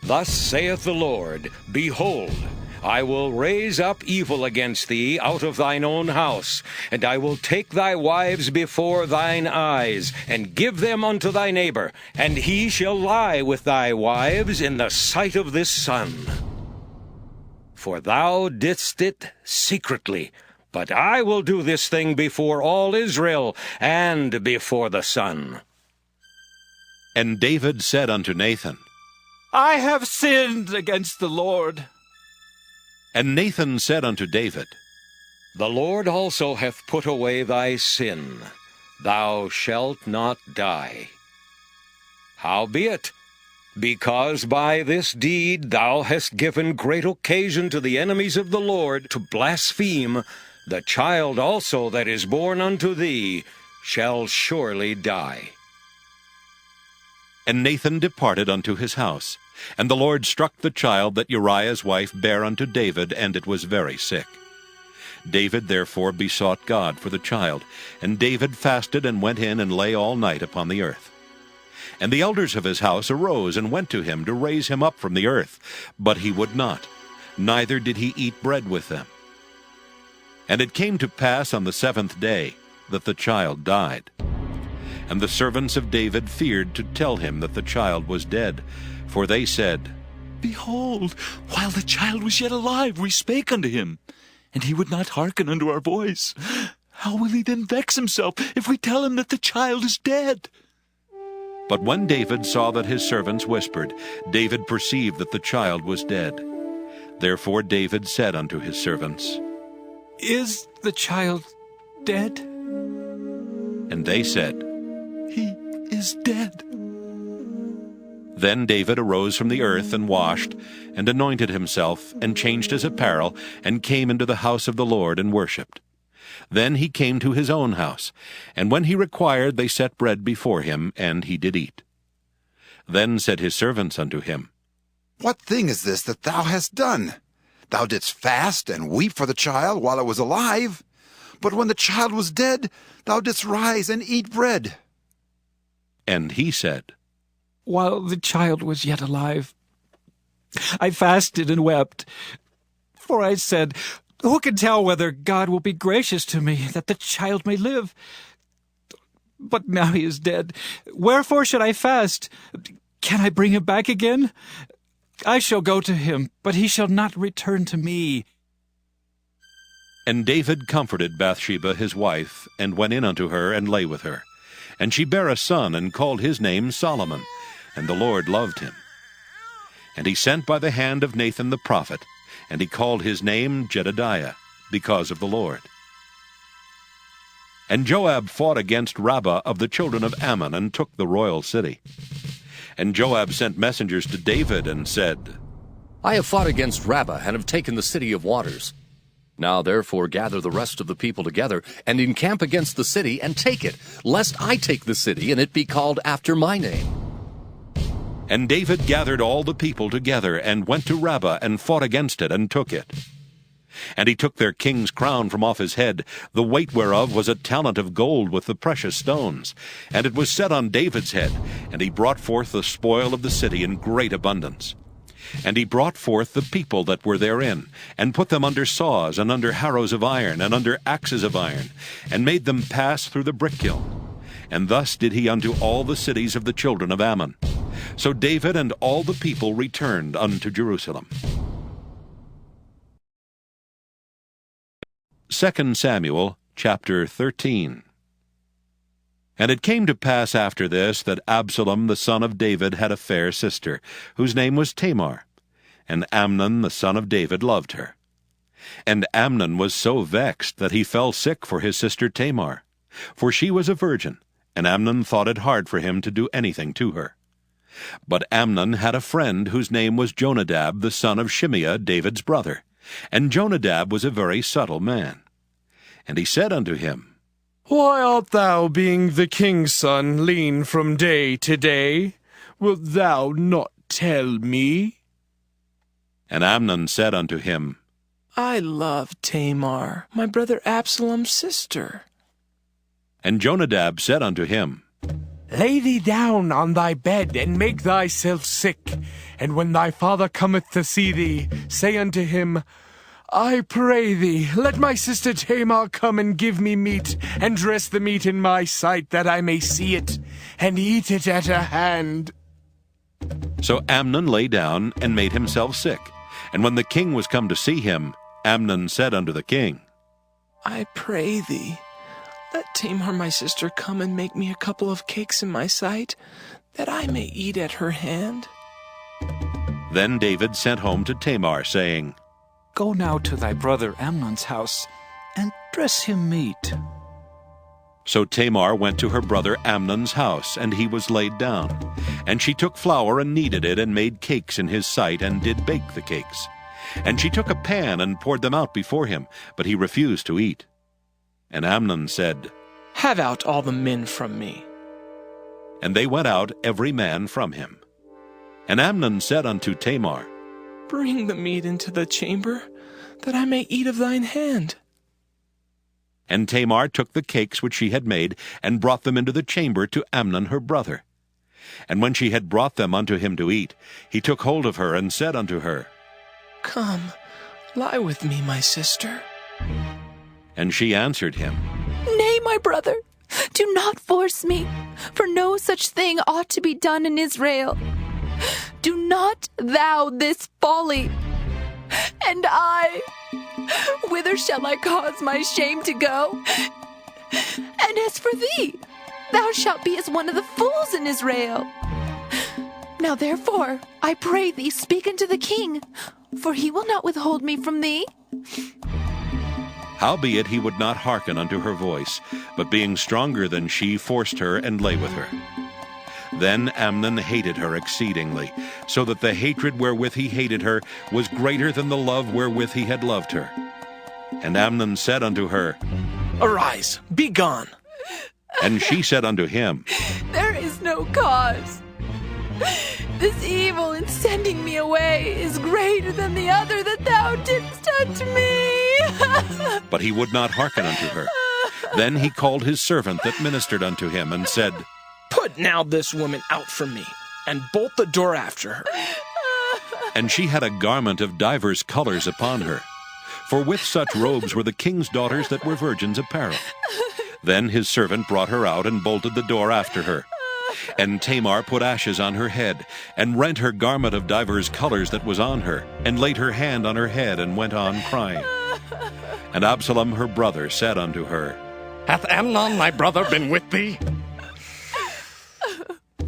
Thus saith the Lord, Behold, I will raise up evil against thee out of thine own house, and I will take thy wives before thine eyes, and give them unto thy neighbor, and he shall lie with thy wives in the sight of this sun. For thou didst it secretly, but I will do this thing before all Israel, and before the sun. And David said unto Nathan, I have sinned against the Lord. And Nathan said unto David, The Lord also hath put away thy sin. Thou shalt not die. Howbeit, because by this deed thou hast given great occasion to the enemies of the Lord to blaspheme, the child also that is born unto thee shall surely die. And Nathan departed unto his house. And the Lord struck the child that Uriah's wife bare unto David, and it was very sick. David therefore besought God for the child, and David fasted and went in and lay all night upon the earth. And the elders of his house arose and went to him to raise him up from the earth, but he would not, neither did he eat bread with them. And it came to pass on the 7th day that the child died. And the servants of David feared to tell him that the child was dead, for they said, Behold, while the child was yet alive, we spake unto him, and he would not hearken unto our voice. How will he then vex himself if we tell him that the child is dead? But when David saw that his servants whispered, David perceived that the child was dead. Therefore David said unto his servants, Is the child dead? And they said, He is dead. Then David arose from the earth, and washed, and anointed himself, and changed his apparel, and came into the house of the Lord, and worshipped. Then he came to his own house, and when he required, they set bread before him, and he did eat. Then said his servants unto him, What thing is this that thou hast done? Thou didst fast and weep for the child while it was alive, but when the child was dead, thou didst rise and eat bread. And he said, While the child was yet alive, I fasted and wept, for I said, Who can tell whether God will be gracious to me, that the child may live? But now he is dead. Wherefore should I fast? Can I bring him back again? I shall go to him, but he shall not return to me. And David comforted Bathsheba his wife, and went in unto her, and lay with her. And she bare a son, and called his name Solomon, and the Lord loved him. And he sent by the hand of Nathan the prophet, and he called his name Jedediah, because of the Lord. And Joab fought against Rabbah of the children of Ammon, and took the royal city. And Joab sent messengers to David, and said, I have fought against Rabbah, and have taken the city of waters. Now therefore gather the rest of the people together, and encamp against the city, and take it, lest I take the city, and it be called after my name. And David gathered all the people together, and went to Rabbah, and fought against it, and took it. And he took their king's crown from off his head, the weight whereof was a talent of gold with the precious stones. And it was set on David's head, and he brought forth the spoil of the city in great abundance. And he brought forth the people that were therein, and put them under saws, and under harrows of iron, and under axes of iron, and made them pass through the brickkiln. And thus did he unto all the cities of the children of Ammon. So David and all the people returned unto Jerusalem. 2 Samuel chapter 13. And it came to pass after this that Absalom the son of David had a fair sister, whose name was Tamar. And Amnon the son of David loved her. And Amnon was so vexed that he fell sick for his sister Tamar, for she was a virgin, and Amnon thought it hard for him to do anything to her. But Amnon had a friend whose name was Jonadab the son of Shimeah, David's brother, And Jonadab was a very subtle man. And he said unto him, Why art thou, being the king's son, lean from day to day? Wilt thou not tell me? And Amnon said unto him, I love Tamar, my brother Absalom's sister. And Jonadab said unto him, Lay thee down on thy bed, and make thyself sick. And when thy father cometh to see thee, say unto him, I pray thee, let my sister Tamar come and give me meat, and dress the meat in my sight, that I may see it, and eat it at her hand. So Amnon lay down and made himself sick. And when the king was come to see him, Amnon said unto the king, I pray thee, let Tamar my sister come and make me a couple of cakes in my sight, that I may eat at her hand. Then David sent home to Tamar, saying, Go now to thy brother Amnon's house, and dress him meat. So Tamar went to her brother Amnon's house, and he was laid down. And she took flour and kneaded it, and made cakes in his sight, and did bake the cakes. And she took a pan and poured them out before him, but he refused to eat. And Amnon said, Have out all the men from me. And they went out every man from him. And Amnon said unto Tamar, Bring the meat into the chamber, that I may eat of thine hand. And Tamar took the cakes which she had made, and brought them into the chamber to Amnon her brother. And when she had brought them unto him to eat, he took hold of her, and said unto her, Come, lie with me, my sister. And she answered him, Nay, my brother, do not force me, for no such thing ought to be done in Israel. Do not thou this folly. And I, whither shall I cause my shame to go? And as for thee, thou shalt be as one of the fools in Israel. Now therefore, I pray thee, speak unto the king, for he will not withhold me from thee. Howbeit he would not hearken unto her voice, but being stronger than she, forced her, and lay with her. Then Amnon hated her exceedingly, so that the hatred wherewith he hated her was greater than the love wherewith he had loved her. And Amnon said unto her, Arise, be gone. And she said unto him, There is no cause. This evil in sending me away is greater than the other that thou didst unto me. But he would not hearken unto her. Then he called his servant that ministered unto him, and said, Put now this woman out from me, and bolt the door after her. And she had a garment of divers colors upon her, for with such robes were the king's daughters that were virgins apparel. Then his servant brought her out, and bolted the door after her. And Tamar put ashes on her head, and rent her garment of divers colors that was on her, and laid her hand on her head, and went on crying. And Absalom her brother said unto her, Hath Amnon thy brother been with thee?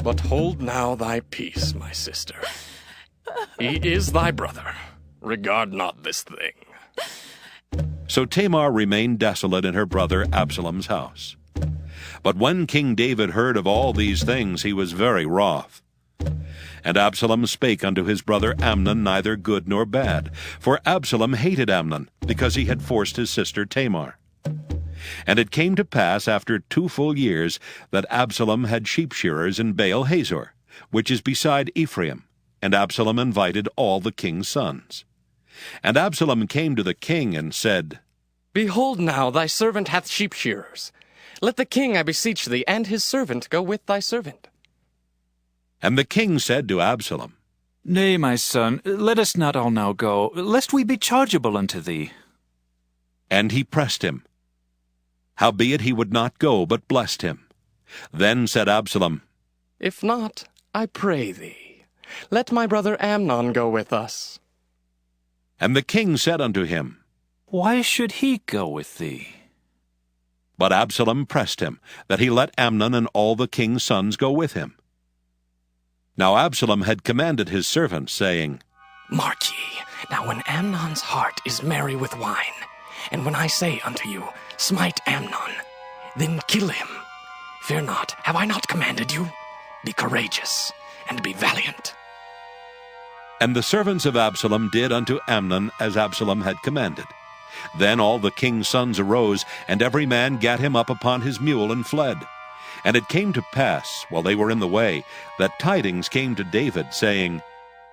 But hold now thy peace, my sister. He is thy brother. Regard not this thing. So Tamar remained desolate in her brother Absalom's house. But when King David heard of all these things, he was very wroth. And Absalom spake unto his brother Amnon neither good nor bad, for Absalom hated Amnon, because he had forced his sister Tamar. And it came to pass after 2 full years that Absalom had sheep shearers in Baal Hazor, which is beside Ephraim, and Absalom invited all the king's sons. And Absalom came to the king and said, Behold now, thy servant hath sheep shearers. Let the king, I beseech thee, and his servant go with thy servant. And the king said to Absalom, Nay, my son, let us not all now go, lest we be chargeable unto thee. And he pressed him. Howbeit he would not go, but blessed him. Then said Absalom, If not, I pray thee, let my brother Amnon go with us. And the king said unto him, Why should he go with thee? But Absalom pressed him, that he let Amnon and all the king's sons go with him. Now Absalom had commanded his servants, saying, Mark ye, now when Amnon's heart is merry with wine, and when I say unto you, Smite Amnon, then kill him. Fear not, have I not commanded you? Be courageous, and be valiant. And the servants of Absalom did unto Amnon as Absalom had commanded. Then all the king's sons arose, and every man gat him up upon his mule and fled. And it came to pass, while they were in the way, that tidings came to David, saying,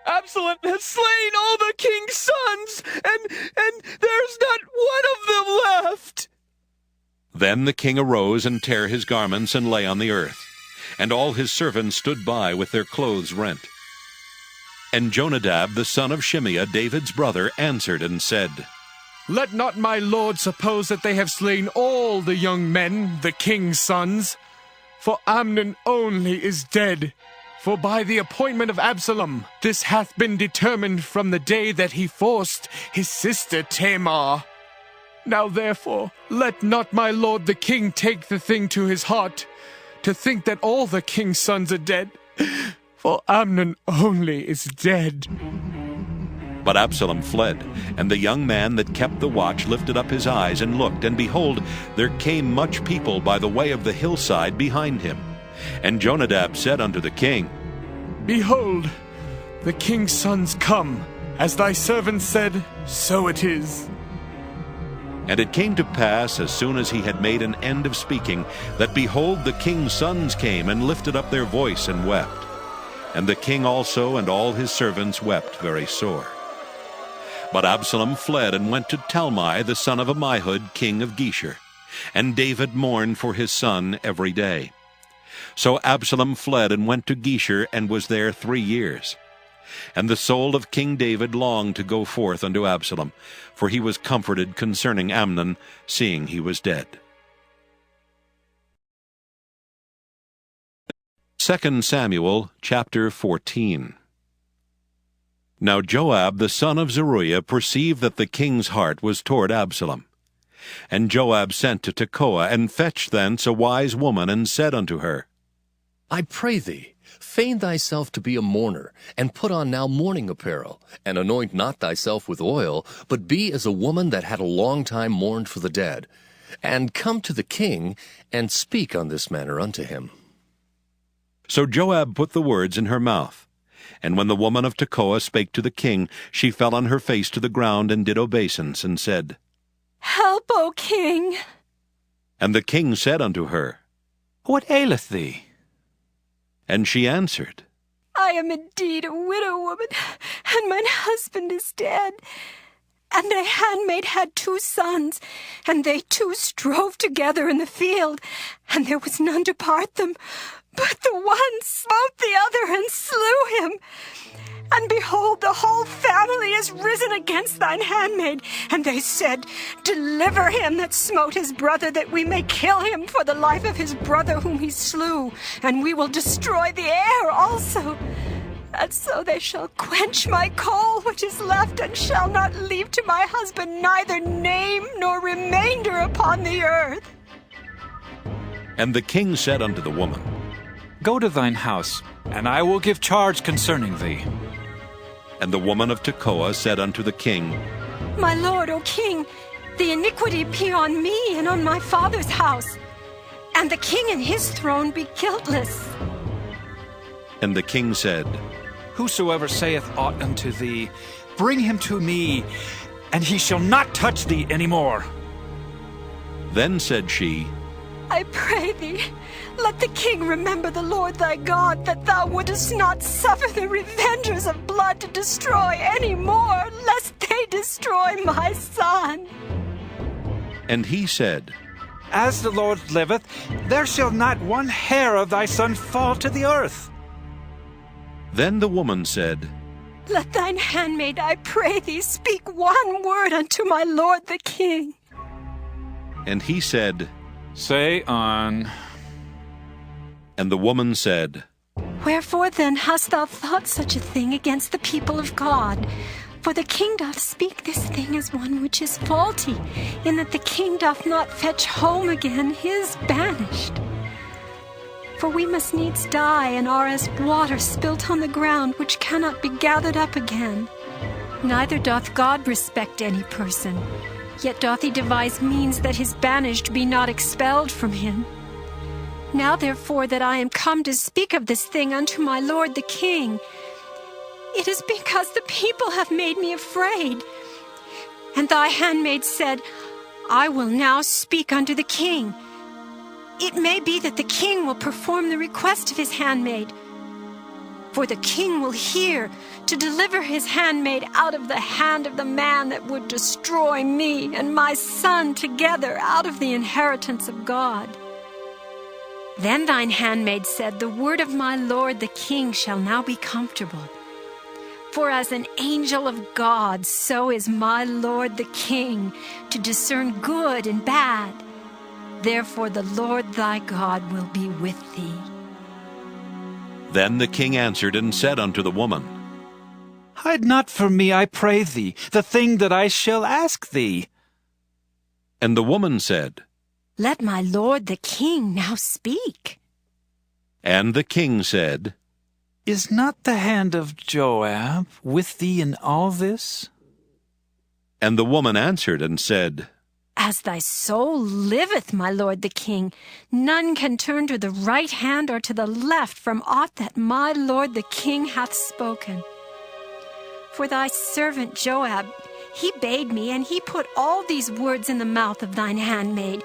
Absalom has slain all the king's sons, and there's not one of them left. Then the king arose and tare his garments and lay on the earth. And all his servants stood by with their clothes rent. And Jonadab the son of Shimeah, David's brother, answered and said, Let not my lord suppose that they have slain all the young men, the king's sons. For Amnon only is dead. For by the appointment of Absalom, this hath been determined from the day that he forced his sister Tamar. Now therefore, let not my lord the king take the thing to his heart, to think that all the king's sons are dead, for Amnon only is dead. But Absalom fled, and the young man that kept the watch lifted up his eyes and looked, and behold, there came much people by the way of the hillside behind him. And Jonadab said unto the king, Behold, the king's sons come. As thy servant said, so it is. And it came to pass, as soon as he had made an end of speaking, that behold, the king's sons came and lifted up their voice and wept. And the king also and all his servants wept very sore. But Absalom fled and went to Talmai the son of Ammihud, king of Geshur. And David mourned for his son every day. So Absalom fled and went to Geshur, and was there 3 years. And the soul of King David longed to go forth unto Absalom, for he was comforted concerning Amnon, seeing he was dead. 2 Samuel chapter 14. Now Joab the son of Zeruiah perceived that the king's heart was toward Absalom. And Joab sent to Tekoa, and fetched thence a wise woman, and said unto her, I pray thee, feign thyself to be a mourner, and put on now mourning apparel, and anoint not thyself with oil, but be as a woman that had a long time mourned for the dead, and come to the king, and speak on this manner unto him. So Joab put the words in her mouth. And when the woman of Tekoa spake to the king, she fell on her face to the ground, and did obeisance, and said, Help, O king. And the king said unto her, What aileth thee? And she answered, I am indeed a widow woman, and mine husband is dead. And a handmaid had 2 sons, and they 2 strove together in the field, and there was none to part them. But the one smote the other and slew him. And behold, the whole family is risen against thine handmaid. And they said, Deliver him that smote his brother, that we may kill him for the life of his brother whom he slew, and we will destroy the heir also. And so they shall quench my coal which is left, and shall not leave to my husband neither name nor remainder upon the earth. And the king said unto the woman, Go to thine house, and I will give charge concerning thee. And the woman of Tekoa said unto the king, My lord, O king, the iniquity be on me and on my father's house, and the king and his throne be guiltless. And the king said, Whosoever saith aught unto thee, bring him to me, and he shall not touch thee any more. Then said she, I pray thee, let the king remember the Lord thy God, that thou wouldest not suffer the revengers of blood to destroy any more, lest they destroy my son. And he said, As the Lord liveth, there shall not one hair of thy son fall to the earth. Then the woman said, Let thine handmaid, I pray thee, speak one word unto my lord the king. And he said, Say on. And the woman said, Wherefore then hast thou thought such a thing against the people of God? For the king doth speak this thing as one which is faulty, in that the king doth not fetch home again his banished. For we must needs die, and are as water spilt on the ground, which cannot be gathered up again. Neither doth God respect any person, yet doth he devise means that his banished be not expelled from him. Now therefore that I am come to speak of this thing unto my lord the king, It is because the people have made me afraid. And thy handmaid said, I will now speak unto the king. It may be that the king will perform the request of his handmaid. For the king will hear to deliver his handmaid out of the hand of the man that would destroy me and my son together out of the inheritance of God. Then thine handmaid said, The word of my lord the king shall now be comfortable. For as an angel of God, so is my lord the king, to discern good and bad. Therefore the Lord thy God will be with thee. Then the king answered and said unto the woman, Hide not from me, I pray thee, the thing that I shall ask thee. And the woman said, Let my lord the king now speak. And the king said, Is not the hand of Joab with thee in all this? And the woman answered and said, As thy soul liveth, my lord the king, none can turn to the right hand or to the left from aught that my lord the king hath spoken. For thy servant Joab, he bade me, and he put all these words in the mouth of thine handmaid.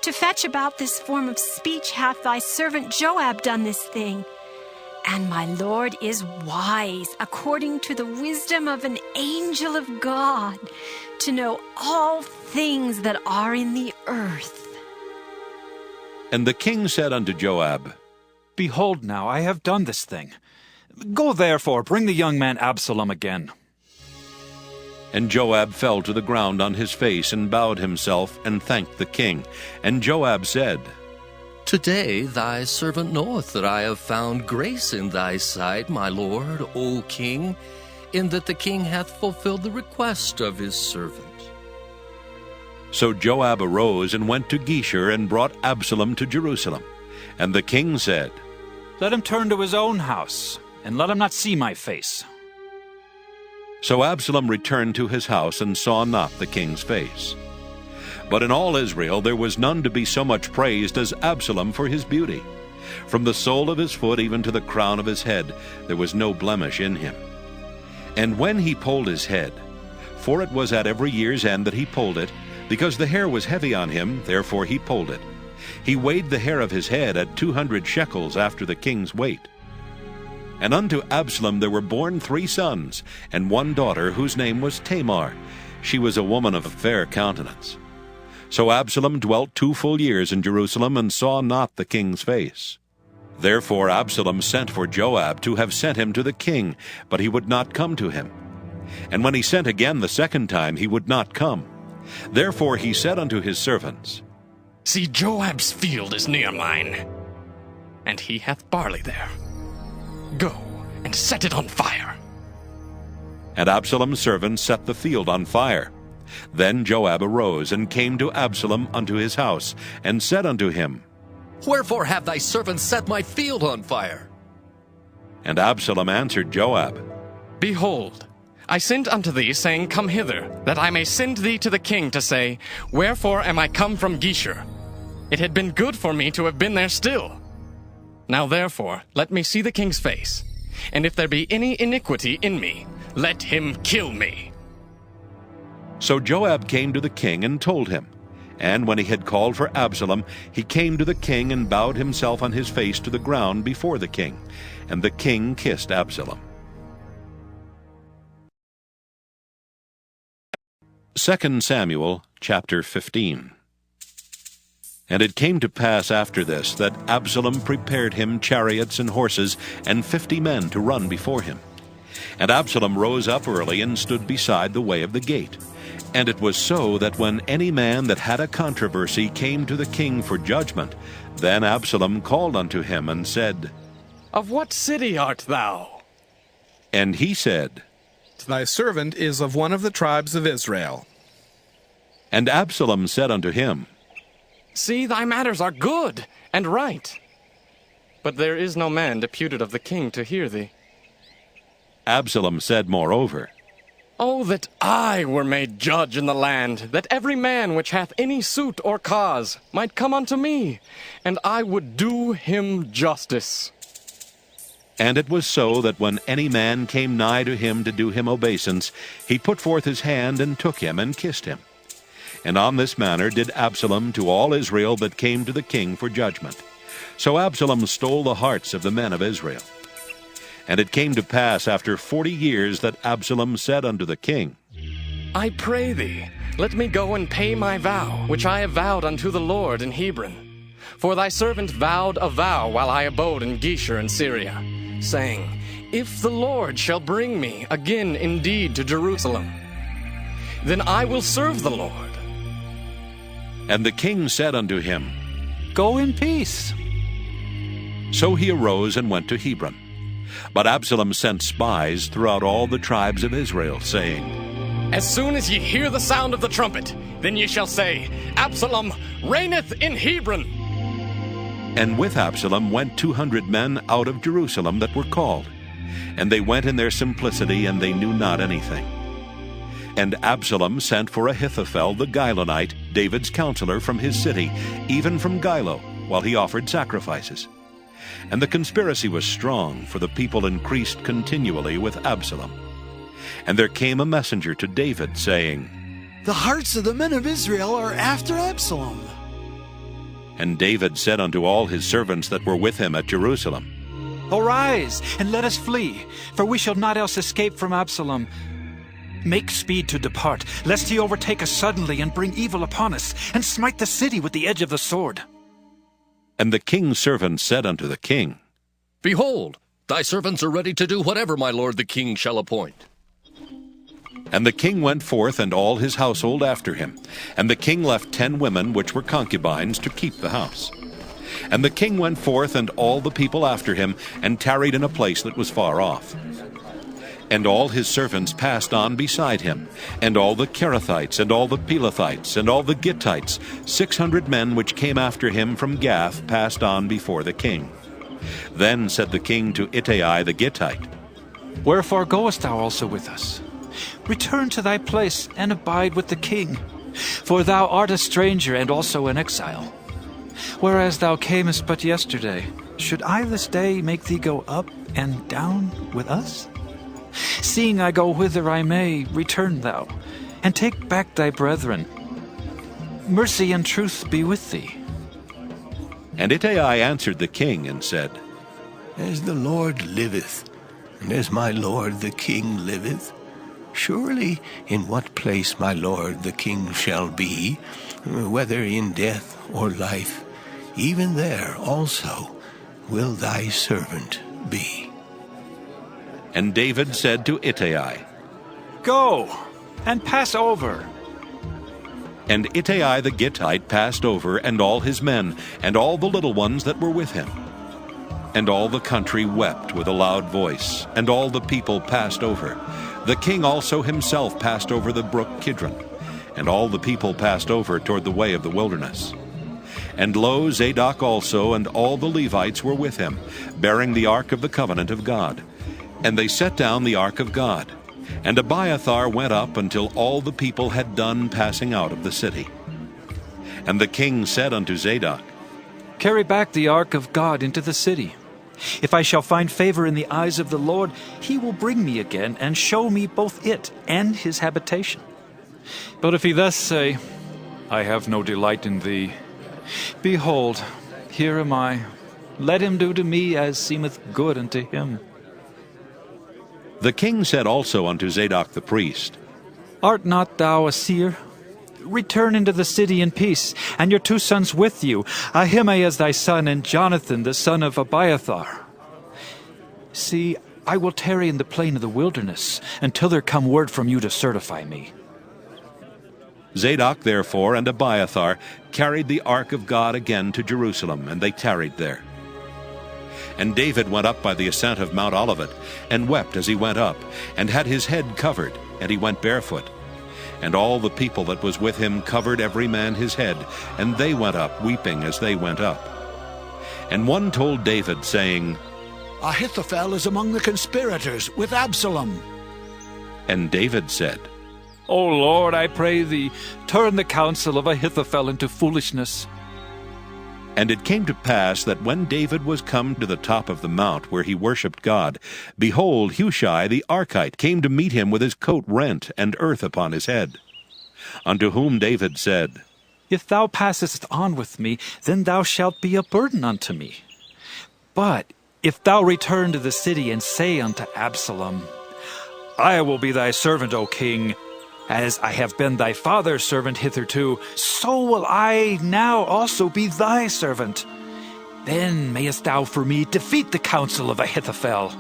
To fetch about this form of speech hath thy servant Joab done this thing. And my Lord is wise, according to the wisdom of an angel of God, to know all things that are in the earth. And the king said unto Joab, Behold now, I have done this thing. Go therefore, bring the young man Absalom again. And Joab fell to the ground on his face and bowed himself and thanked the king. And Joab said, Today thy servant knoweth that I have found grace in thy sight, my lord, O king, in that the king hath fulfilled the request of his servant. So Joab arose and went to Geshur and brought Absalom to Jerusalem. And the king said, Let him turn to his own house, and let him not see my face. So Absalom returned to his house and saw not the king's face. But in all Israel there was none to be so much praised as Absalom for his beauty. From the sole of his foot even to the crown of his head there was no blemish in him. And when he polled his head, for it was at every year's end that he polled it, because the hair was heavy on him, therefore he polled it. He weighed the hair of his head at 200 shekels after the king's weight. And unto Absalom there were born 3 sons, and 1 daughter, whose name was Tamar. She was a woman of fair countenance. So Absalom dwelt 2 full years in Jerusalem, and saw not the king's face. Therefore Absalom sent for Joab to have sent him to the king, but he would not come to him. And when he sent again the second time, he would not come. Therefore he said unto his servants, See, Joab's field is near mine, and he hath barley there. Go and set it on fire. And Absalom's servants set the field on fire. Then Joab arose and came to Absalom unto his house, and said unto him, Wherefore have thy servants set my field on fire? And Absalom answered Joab, Behold, I sent unto thee, saying, Come hither, that I may send thee to the king to say, Wherefore am I come from Geshur? It had been good for me to have been there still. Now therefore let me see the king's face, and if there be any iniquity in me, let him kill me. So Joab came to the king and told him. And when he had called for Absalom, he came to the king and bowed himself on his face to the ground before the king. And the king kissed Absalom. 2 Samuel chapter 15. And it came to pass after this that Absalom prepared him chariots and horses and 50 men to run before him. And Absalom rose up early and stood beside the way of the gate. And it was so that when any man that had a controversy came to the king for judgment, then Absalom called unto him and said, Of what city art thou? And he said, Thy servant is of one of the tribes of Israel. And Absalom said unto him, See, thy matters are good and right. But there is no man deputed of the king to hear thee. Absalom said moreover, Oh, that I were made judge in the land, that every man which hath any suit or cause might come unto me, and I would do him justice. And it was so that when any man came nigh to him to do him obeisance, he put forth his hand and took him and kissed him. And on this manner did Absalom to all Israel that came to the king for judgment. So Absalom stole the hearts of the men of Israel. And it came to pass after 40 years that Absalom said unto the king, I pray thee, let me go and pay my vow, which I have vowed unto the Lord in Hebron. For thy servant vowed a vow while I abode in Geshur in Syria, saying, If the Lord shall bring me again indeed to Jerusalem, then I will serve the Lord. And the king said unto him, Go in peace. So he arose and went to Hebron. But Absalom sent spies throughout all the tribes of Israel, saying, As soon as ye hear the sound of the trumpet, then ye shall say, Absalom reigneth in Hebron. And with Absalom went 200 men out of Jerusalem that were called. And they went in their simplicity, and they knew not anything. And Absalom sent for Ahithophel the Gilonite, David's counselor, from his city, even from Gilo, while he offered sacrifices. And the conspiracy was strong, for the people increased continually with Absalom. And there came a messenger to David, saying, The hearts of the men of Israel are after Absalom. And David said unto all his servants that were with him at Jerusalem, Arise, and let us flee, for we shall not else escape from Absalom. Make speed to depart, lest he overtake us suddenly and bring evil upon us, and smite the city with the edge of the sword. And the king's servants said unto the king, Behold, thy servants are ready to do whatever my lord the king shall appoint. And the king went forth, and all his household after him. And the king left 10 women which were concubines to keep the house. And the king went forth, and all the people after him, and tarried in a place that was far off. And all his servants passed on beside him, and all the Kerethites, and all the Pelethites, and all the Gittites, 600 men which came after him from Gath, passed on before the king. Then said the king to Ittai the Gittite, Wherefore goest thou also with us? Return to thy place, and abide with the king, for thou art a stranger and also an exile. Whereas thou camest but yesterday, should I this day make thee go up and down with us? Seeing I go whither I may, return thou, and take back thy brethren. Mercy and truth be with thee. And Ittai answered the king and said, As the Lord liveth, and as my lord the king liveth, surely in what place my lord the king shall be, whether in death or life, even there also will thy servant be. And David said to Ittai, Go, and pass over. And Ittai the Gittite passed over, and all his men, and all the little ones that were with him. And all the country wept with a loud voice, and all the people passed over. The king also himself passed over the brook Kidron, and all the people passed over toward the way of the wilderness. And lo, Zadok also and all the Levites were with him, bearing the ark of the covenant of God. And they set down the ark of God. And Abiathar went up until all the people had done passing out of the city. And the king said unto Zadok, Carry back the ark of God into the city. If I shall find favor in the eyes of the Lord, he will bring me again, and show me both it and his habitation. But if he thus say, I have no delight in thee, behold, here am I. Let him do to me as seemeth good unto him. The king said also unto Zadok the priest, Art not thou a seer? Return into the city in peace, and your 2 sons with you, Ahimaaz thy son, and Jonathan the son of Abiathar. See, I will tarry in the plain of the wilderness, until there come word from you to certify me. Zadok therefore and Abiathar carried the ark of God again to Jerusalem, and they tarried there. And David went up by the ascent of Mount Olivet, and wept as he went up, and had his head covered, and he went barefoot. And all the people that was with him covered every man his head, and they went up weeping as they went up. And one told David, saying, Ahithophel is among the conspirators with Absalom. And David said, O Lord, I pray thee, turn the counsel of Ahithophel into foolishness. And it came to pass that when David was come to the top of the mount where he worshipped God, behold, Hushai the Archite came to meet him with his coat rent and earth upon his head. Unto whom David said, If thou passest on with me, then thou shalt be a burden unto me. But if thou return to the city and say unto Absalom, I will be thy servant, O king, as I have been thy father's servant hitherto, so will I now also be thy servant. Then mayest thou for me defeat the counsel of Ahithophel.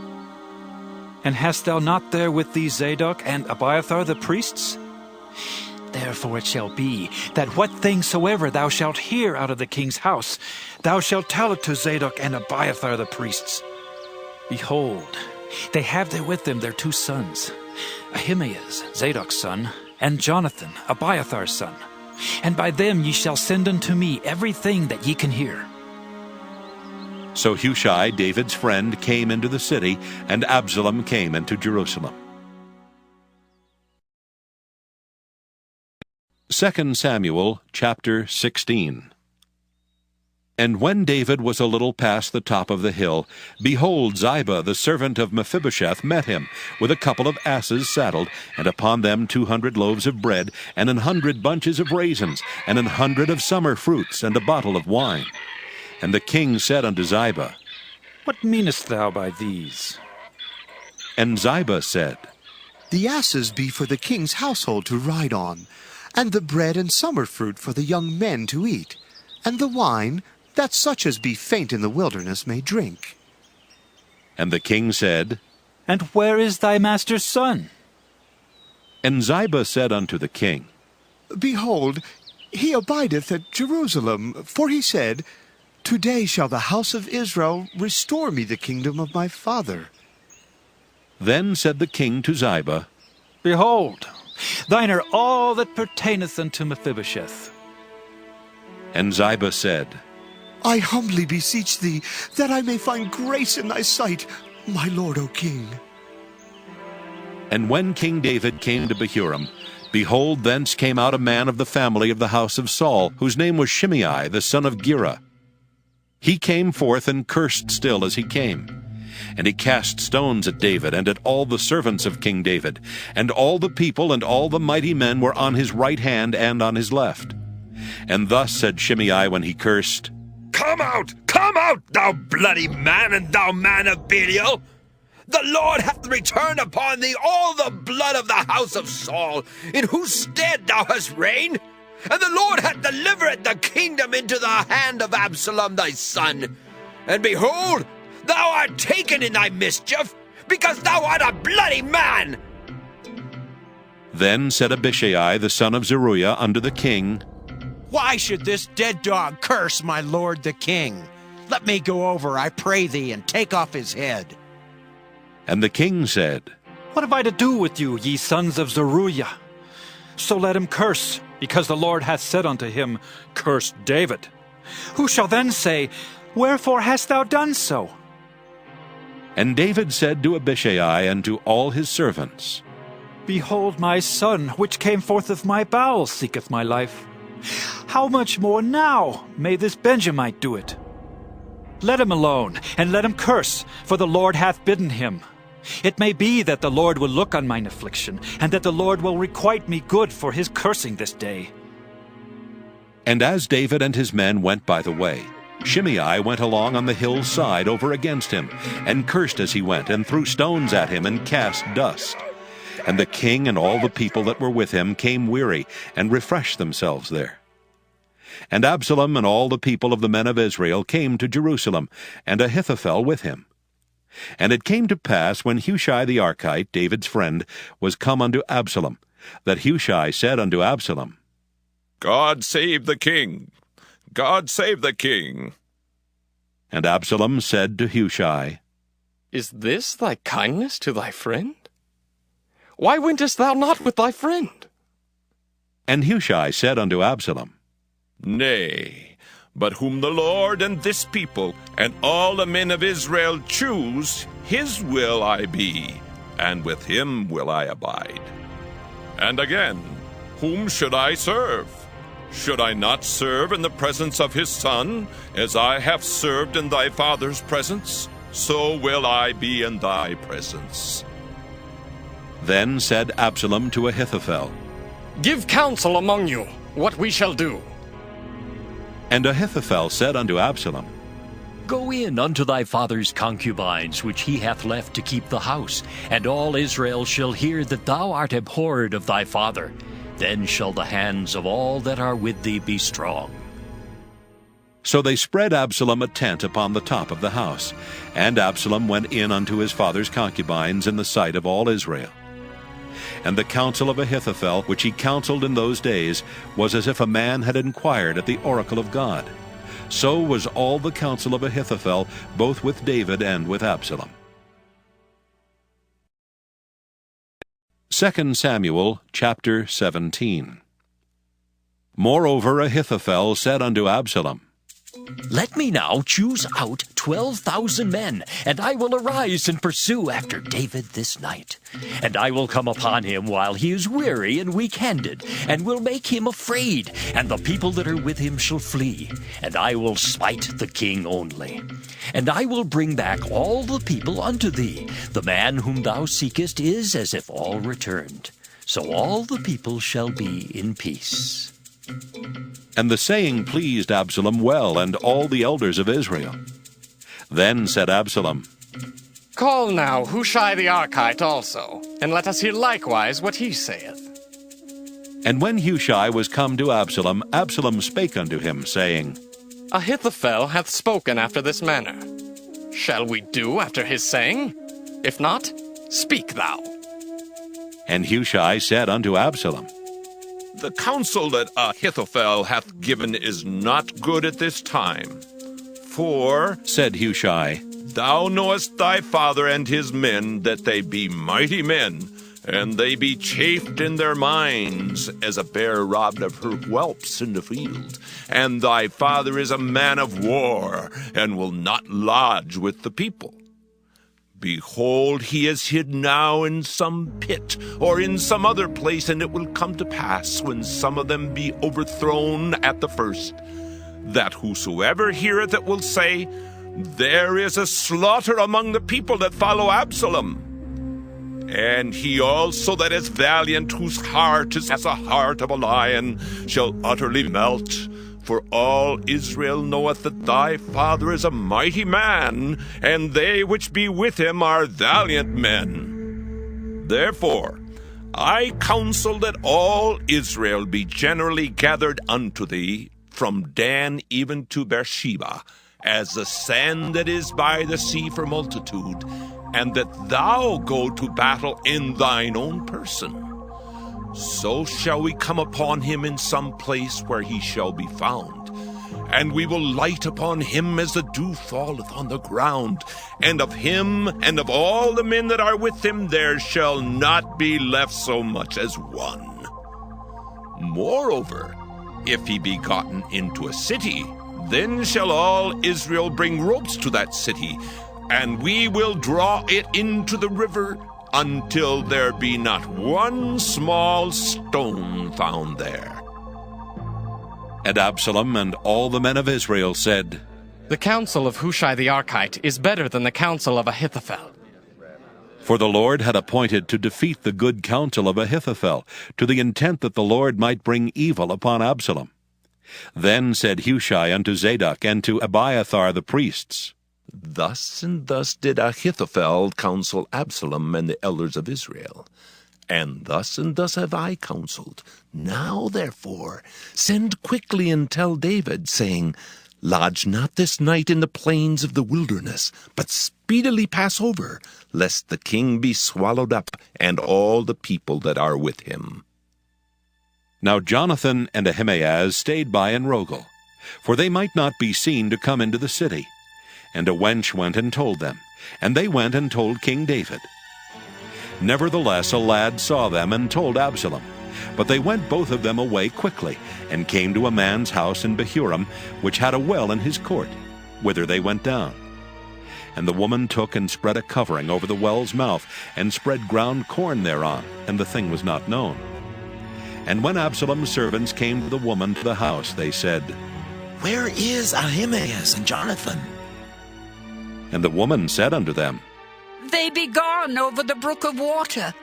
And hast thou not there with thee Zadok and Abiathar the priests? Therefore it shall be, that what thing soever thou shalt hear out of the king's house, thou shalt tell it to Zadok and Abiathar the priests. Behold, they have there with them their 2 sons, Ahimaaz, Zadok's son, and Jonathan, Abiathar's son. And by them ye shall send unto me everything that ye can hear. So Hushai, David's friend, came into the city, and Absalom came into Jerusalem. 2 Samuel chapter 16. And when David was a little past the top of the hill, behold, Ziba the servant of Mephibosheth met him, with a couple of asses saddled, and upon them 200 loaves of bread, and 100 bunches of raisins, and 100 of summer fruits, and a bottle of wine. And the king said unto Ziba, What meanest thou by these? And Ziba said, The asses be for the king's household to ride on, and the bread and summer fruit for the young men to eat, and the wine, that such as be faint in the wilderness may drink. And the king said, And where is thy master's son? And Ziba said unto the king, Behold, he abideth at Jerusalem, for he said, Today shall the house of Israel restore me the kingdom of my father. Then said the king to Ziba, Behold, thine are all that pertaineth unto Mephibosheth. And Ziba said, I humbly beseech thee, that I may find grace in thy sight, my lord, O king. And when King David came to Bahurim, behold, thence came out a man of the family of the house of Saul, whose name was Shimei, the son of Gera. He came forth and cursed still as he came. And he cast stones at David and at all the servants of King David, and all the people and all the mighty men were on his right hand and on his left. And thus said Shimei when he cursed, Come out, thou bloody man, and thou man of Belial! The Lord hath returned upon thee all the blood of the house of Saul, in whose stead thou hast reigned. And the Lord hath delivered the kingdom into the hand of Absalom thy son. And behold, thou art taken in thy mischief, because thou art a bloody man. Then said Abishai the son of Zeruiah unto the king, Why should this dead dog curse my lord the king? Let me go over, I pray thee, and take off his head. And the king said, What have I to do with you, ye sons of Zeruiah? So let him curse, because the Lord hath said unto him, Curse David. Who shall then say, Wherefore hast thou done so? And David said to Abishai and to all his servants, Behold, my son, which came forth of my bowels, seeketh my life. How much more now may this Benjamite do it? Let him alone, and let him curse, for the Lord hath bidden him. It may be that the Lord will look on mine affliction, and that the Lord will requite me good for his cursing this day. And as David and his men went by the way, Shimei went along on the hill's side over against him, and cursed as he went, and threw stones at him, and cast dust. And the king and all the people that were with him came weary, and refreshed themselves there. And Absalom and all the people of the men of Israel came to Jerusalem, and Ahithophel with him. And it came to pass, when Hushai the Archite, David's friend, was come unto Absalom, that Hushai said unto Absalom, God save the king! God save the king! And Absalom said to Hushai, Is this thy kindness to thy friend? Why wentest thou not with thy friend? And Hushai said unto Absalom, Nay, but whom the Lord and this people and all the men of Israel choose, his will I be, and with him will I abide. And again, whom should I serve? Should I not serve in the presence of his son, as I have served in thy father's presence? So will I be in thy presence. Then said Absalom to Ahithophel, Give counsel among you what we shall do. And Ahithophel said unto Absalom, Go in unto thy father's concubines, which he hath left to keep the house, and all Israel shall hear that thou art abhorred of thy father. Then shall the hands of all that are with thee be strong. So they spread Absalom a tent upon the top of the house, and Absalom went in unto his father's concubines in the sight of all Israel. And the counsel of Ahithophel, which he counseled in those days, was as if a man had inquired at the oracle of God. So was all the counsel of Ahithophel, both with David and with Absalom. 2 Samuel chapter 17. Moreover Ahithophel said unto Absalom, Let me now choose out 12,000 men, and I will arise and pursue after David this night. And I will come upon him while he is weary and weak-handed, and will make him afraid, and the people that are with him shall flee. And I will smite the king only. And I will bring back all the people unto thee. The man whom thou seekest is as if all returned. So all the people shall be in peace. And the saying pleased Absalom well, and all the elders of Israel. Then said Absalom, Call now Hushai the Archite also, and let us hear likewise what he saith. And when Hushai was come to Absalom, Absalom spake unto him, saying, Ahithophel hath spoken after this manner. Shall we do after his saying? If not, speak thou. And Hushai said unto Absalom, The counsel that Ahithophel hath given is not good at this time. For, said Hushai, thou knowest thy father and his men, that they be mighty men, and they be chafed in their minds, as a bear robbed of her whelps in the field. And thy father is a man of war, and will not lodge with the people. Behold, he is hid now in some pit, or in some other place, and it will come to pass, when some of them be overthrown at the first, that whosoever heareth it will say, There is a slaughter among the people that follow Absalom. And he also that is valiant, whose heart is as a heart of a lion, shall utterly melt. For all Israel knoweth that thy father is a mighty man, and they which be with him are valiant men. Therefore I counsel that all Israel be generally gathered unto thee, from Dan even to Beersheba, as the sand that is by the sea for multitude, and that thou go to battle in thine own person. So shall we come upon him in some place where he shall be found, and we will light upon him as the dew falleth on the ground, and of him and of all the men that are with him there shall not be left so much as one. Moreover, if he be gotten into a city, then shall all Israel bring ropes to that city, and we will draw it into the river, until there be not one small stone found there. And Absalom and all the men of Israel said, The counsel of Hushai the Archite is better than the counsel of Ahithophel. For the Lord had appointed to defeat the good counsel of Ahithophel, to the intent that the Lord might bring evil upon Absalom. Then said Hushai unto Zadok and to Abiathar the priests, Thus and thus did Ahithophel counsel Absalom and the elders of Israel. And thus have I counseled. Now, therefore, send quickly and tell David, saying, Lodge not this night in the plains of the wilderness, but speedily pass over, lest the king be swallowed up, and all the people that are with him. Now Jonathan and Ahimaaz stayed by in Rogel, for they might not be seen to come into the city. And a wench went and told them, and they went and told King David. Nevertheless a lad saw them and told Absalom. But they went both of them away quickly, and came to a man's house in Bahurim, which had a well in his court, whither they went down. And the woman took and spread a covering over the well's mouth, and spread ground corn thereon, and the thing was not known. And when Absalom's servants came to the woman to the house, they said, Where is Ahimaaz and Jonathan? And the woman said unto them, They be gone over the brook of water.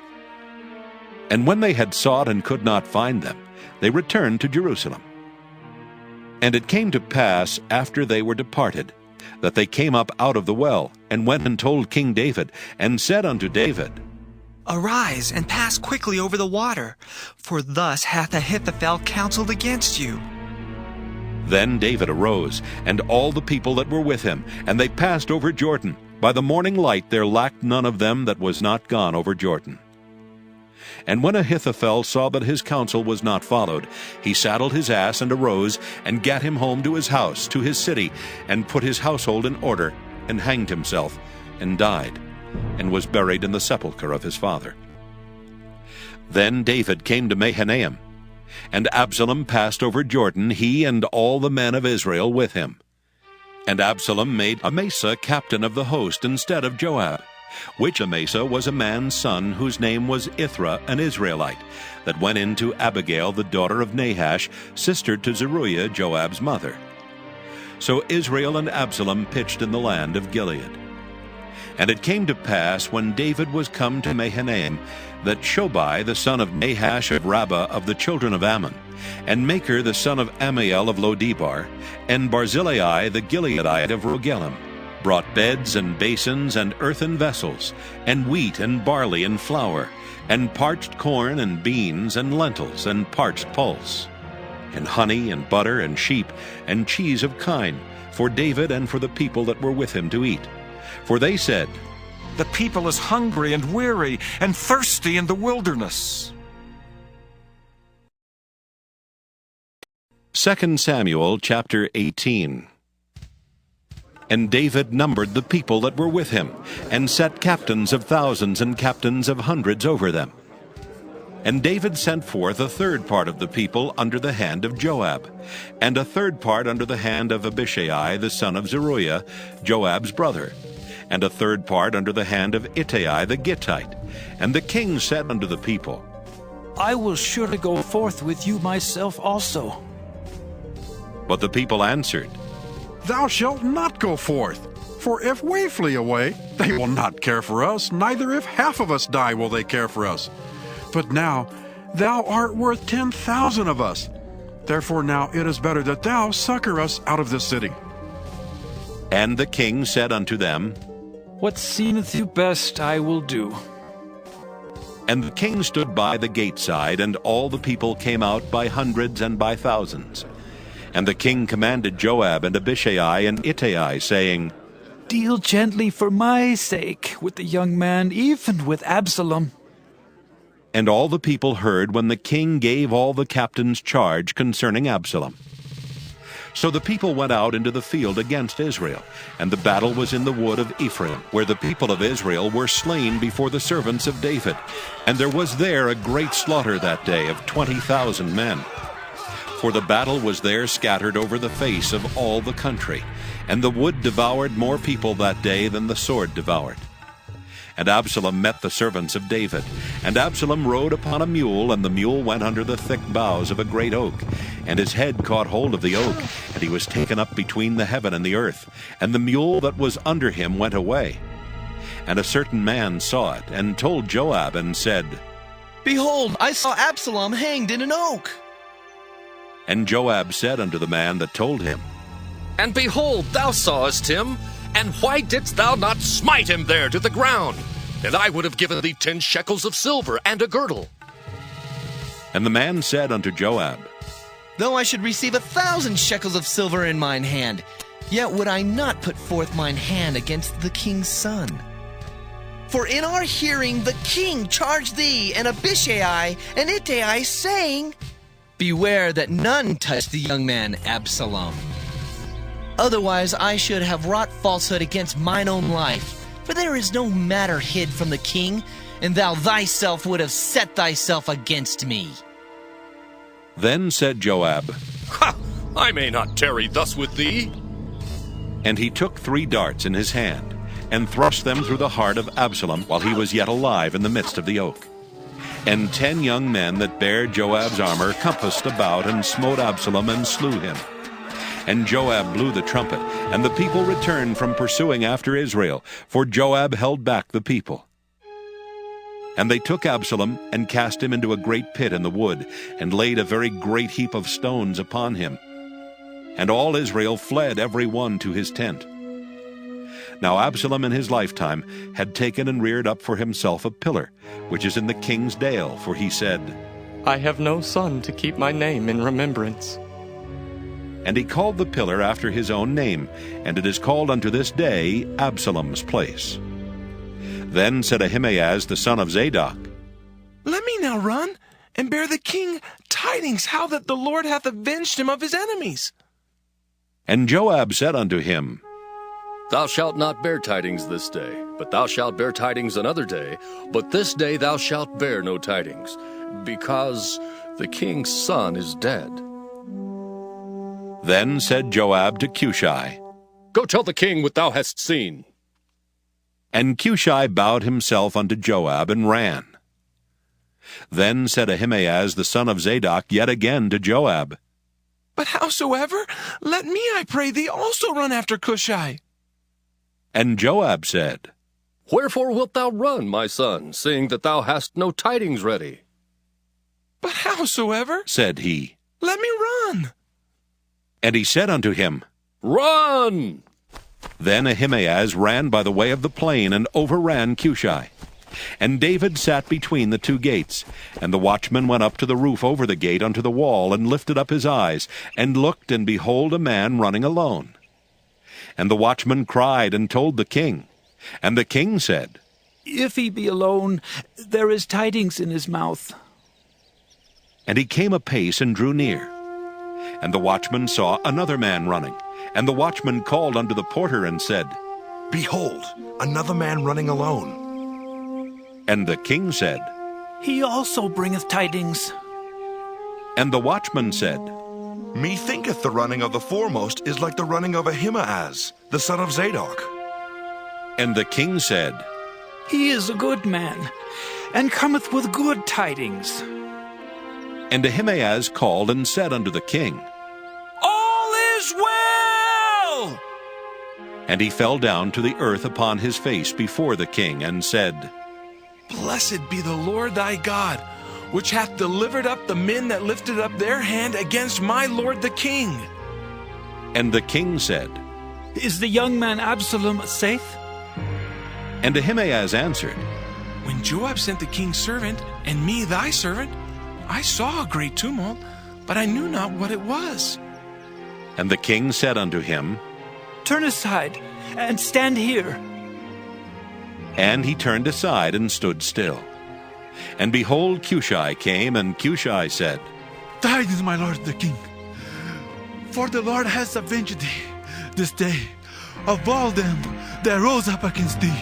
And when they had sought and could not find them, they returned to Jerusalem. And it came to pass, after they were departed, that they came up out of the well, and went and told King David, and said unto David, Arise, and pass quickly over the water, for thus hath Ahithophel counseled against you. Then David arose, and all the people that were with him, and they passed over Jordan. By the morning light there lacked none of them that was not gone over Jordan. And when Ahithophel saw that his counsel was not followed, he saddled his ass and arose, and gat him home to his house, to his city, and put his household in order, and hanged himself, and died, and was buried in the sepulchre of his father. Then David came to Mahanaim, and Absalom passed over Jordan, he and all the men of Israel with him. And Absalom made Amasa captain of the host instead of Joab, which Amasa was a man's son, whose name was Ithra, an Israelite, that went in to Abigail, the daughter of Nahash, sister to Zeruiah, Joab's mother. So Israel and Absalom pitched in the land of Gilead. And it came to pass, when David was come to Mahanaim, that Shobai the son of Nahash of Rabbah of the children of Ammon, and Machir the son of Ammiel of Lodebar, and Barzillai the Gileadite of Rogelim, brought beds and basins and earthen vessels, and wheat and barley and flour, and parched corn and beans and lentils and parched pulse, and honey and butter and sheep and cheese of kine, for David and for the people that were with him to eat. For they said, The people is hungry and weary and thirsty in the wilderness. 2 Samuel chapter 18. And David numbered the people that were with him, and set captains of thousands and captains of hundreds over them. And David sent forth a third part of the people under the hand of Joab, and a third part under the hand of Abishai the son of Zeruiah, Joab's brother, and a third part under the hand of Ittai the Gittite. And the king said unto the people, I will surely go forth with you myself also. But the people answered, Thou shalt not go forth, for if we flee away, they will not care for us, neither if half of us die will they care for us. But now thou art worth 10,000 of us. Therefore now it is better that thou succor us out of this city. And the king said unto them, What seemeth you best I will do. And the king stood by the gate side, and all the people came out by hundreds and by thousands. And the king commanded Joab and Abishai and Ittai, saying, Deal gently for my sake with the young man, even with Absalom. And all the people heard when the king gave all the captains charge concerning Absalom. So the people went out into the field against Israel, and the battle was in the wood of Ephraim, where the people of Israel were slain before the servants of David. And there was there a great slaughter that day of 20,000 men. For the battle was there scattered over the face of all the country, and the wood devoured more people that day than the sword devoured. And Absalom met the servants of David. And Absalom rode upon a mule, and the mule went under the thick boughs of a great oak. And his head caught hold of the oak, and he was taken up between the heaven and the earth. And the mule that was under him went away. And a certain man saw it, and told Joab, and said, Behold, I saw Absalom hanged in an oak. And Joab said unto the man that told him, And behold, thou sawest him, and why didst thou not smite him there to the ground? And I would have given thee 10 shekels of silver and a girdle. And the man said unto Joab, Though I should receive 1,000 shekels of silver in mine hand, yet would I not put forth mine hand against the king's son. For in our hearing the king charged thee and Abishai and Ittai, saying, Beware that none touch the young man Absalom. Otherwise I should have wrought falsehood against mine own life. For there is no matter hid from the king, and thou thyself would have set thyself against me. Then said Joab, Ha! I may not tarry thus with thee. And he took 3 darts in his hand, and thrust them through the heart of Absalom while he was yet alive in the midst of the oak. And 10 young men that bare Joab's armor compassed about and smote Absalom and slew him. And Joab blew the trumpet, and the people returned from pursuing after Israel, for Joab held back the people. And they took Absalom and cast him into a great pit in the wood, and laid a very great heap of stones upon him. And all Israel fled every one to his tent. Now Absalom in his lifetime had taken and reared up for himself a pillar, which is in the king's dale, for he said, I have no son to keep my name in remembrance. And he called the pillar after his own name, and it is called unto this day Absalom's place. Then said Ahimaaz the son of Zadok, Let me now run, and bear the king tidings how that the Lord hath avenged him of his enemies. And Joab said unto him, Thou shalt not bear tidings this day, but thou shalt bear tidings another day, but this day thou shalt bear no tidings, because the king's son is dead. Then said Joab to Cushai, Go tell the king what thou hast seen. And Cushai bowed himself unto Joab and ran. Then said Ahimaaz the son of Zadok yet again to Joab, But howsoever, let me, I pray thee, also run after Cushai. And Joab said, Wherefore wilt thou run, my son, seeing that thou hast no tidings ready? But howsoever, said he, let me run. And he said unto him, Run! Then Ahimaaz ran by the way of the plain, and overran Cushai. And David sat between the two gates. And the watchman went up to the roof over the gate unto the wall, and lifted up his eyes, and looked, and behold a man running alone. And the watchman cried, and told the king. And the king said, If he be alone, there is tidings in his mouth. And he came apace, and drew near. And the watchman saw another man running. And the watchman called unto the porter, and said, Behold, another man running alone. And the king said, He also bringeth tidings. And the watchman said, Methinketh the running of the foremost is like the running of Ahimaaz, the son of Zadok. And the king said, He is a good man, and cometh with good tidings. And Ahimaaz called and said unto the king, All is well! And he fell down to the earth upon his face before the king, and said, Blessed be the Lord thy God, which hath delivered up the men that lifted up their hand against my lord the king. And the king said, Is the young man Absalom safe? And Ahimaaz answered, When Joab sent the king's servant, and me thy servant, I saw a great tumult, but I knew not what it was. And the king said unto him, Turn aside, and stand here. And he turned aside and stood still. And behold, Cushai came, and Cushai said, Tidings, my lord the king, for the Lord has avenged thee this day of all them that rose up against thee.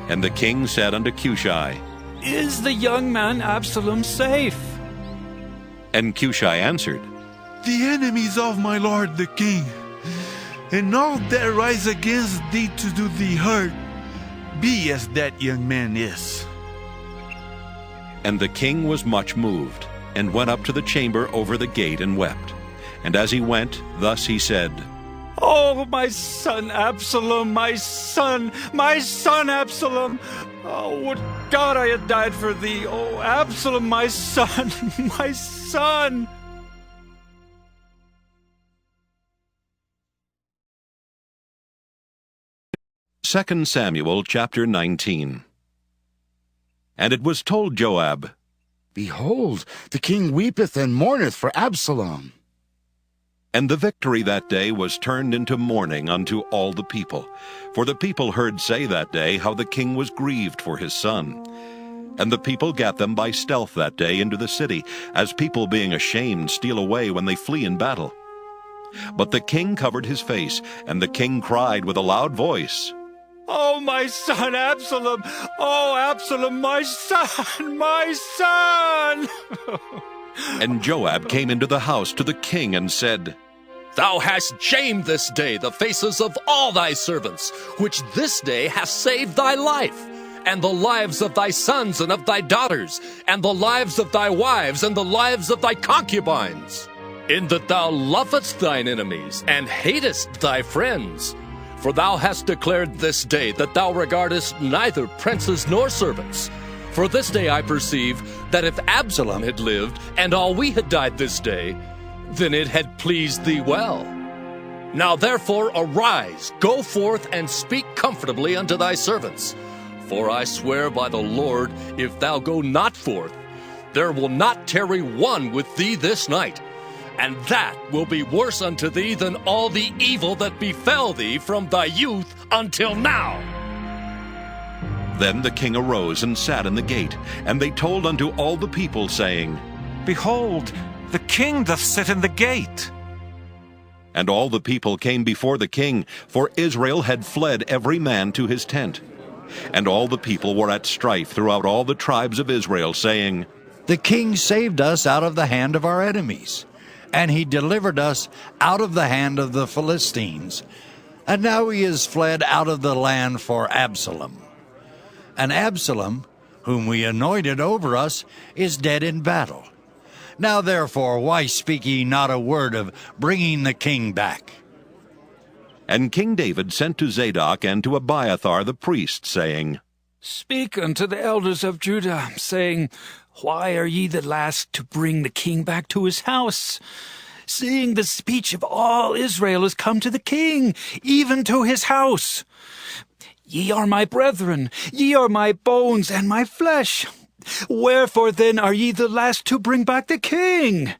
And the king said unto Cushai, Is the young man Absalom safe? And Cushai answered, The enemies of my lord the king, and all that rise against thee to do thee hurt, be as that young man is. And the king was much moved, and went up to the chamber over the gate, and wept. And as he went, thus he said, Oh, my son Absalom, my son Absalom! Oh, would God I had died for thee! Oh, Absalom, my son, my son! 2 Samuel chapter 19. And it was told Joab, Behold, the king weepeth and mourneth for Absalom. And the victory that day was turned into mourning unto all the people. For the people heard say that day how the king was grieved for his son. And the people gat them by stealth that day into the city, as people being ashamed steal away when they flee in battle. But the king covered his face, and the king cried with a loud voice, Oh, my son Absalom! Oh, Absalom, my son, my son! And Joab came into the house to the king and said, Thou hast shamed this day the faces of all thy servants, which this day hast saved thy life. and the lives of thy sons and of thy daughters, and the lives of thy wives, and the lives of thy concubines, in that thou lovest thine enemies, and hatest thy friends. For thou hast declared this day that thou regardest neither princes nor servants. For this day I perceive that if Absalom had lived, and all we had died this day, then it had pleased thee well. Now therefore arise, go forth, and speak comfortably unto thy servants. For I swear by the Lord, if thou go not forth, there will not tarry one with thee this night, and that will be worse unto thee than all the evil that befell thee from thy youth until now. Then the king arose and sat in the gate, and they told unto all the people, saying, Behold, the king doth sit in the gate. And all the people came before the king, for Israel had fled every man to his tent. And all the people were at strife throughout all the tribes of Israel, saying, The king saved us out of the hand of our enemies, and he delivered us out of the hand of the Philistines. And now he is fled out of the land for Absalom. And Absalom, whom we anointed over us, is dead in battle. Now therefore, why speak ye not a word of bringing the king back? And King David sent to Zadok and to Abiathar the priest, saying, Speak unto the elders of Judah, saying, Why are ye the last to bring the king back to his house? Seeing the speech of all Israel is come to the king, even to his house. Ye are my brethren, ye are my bones and my flesh. Wherefore then are ye the last to bring back the king?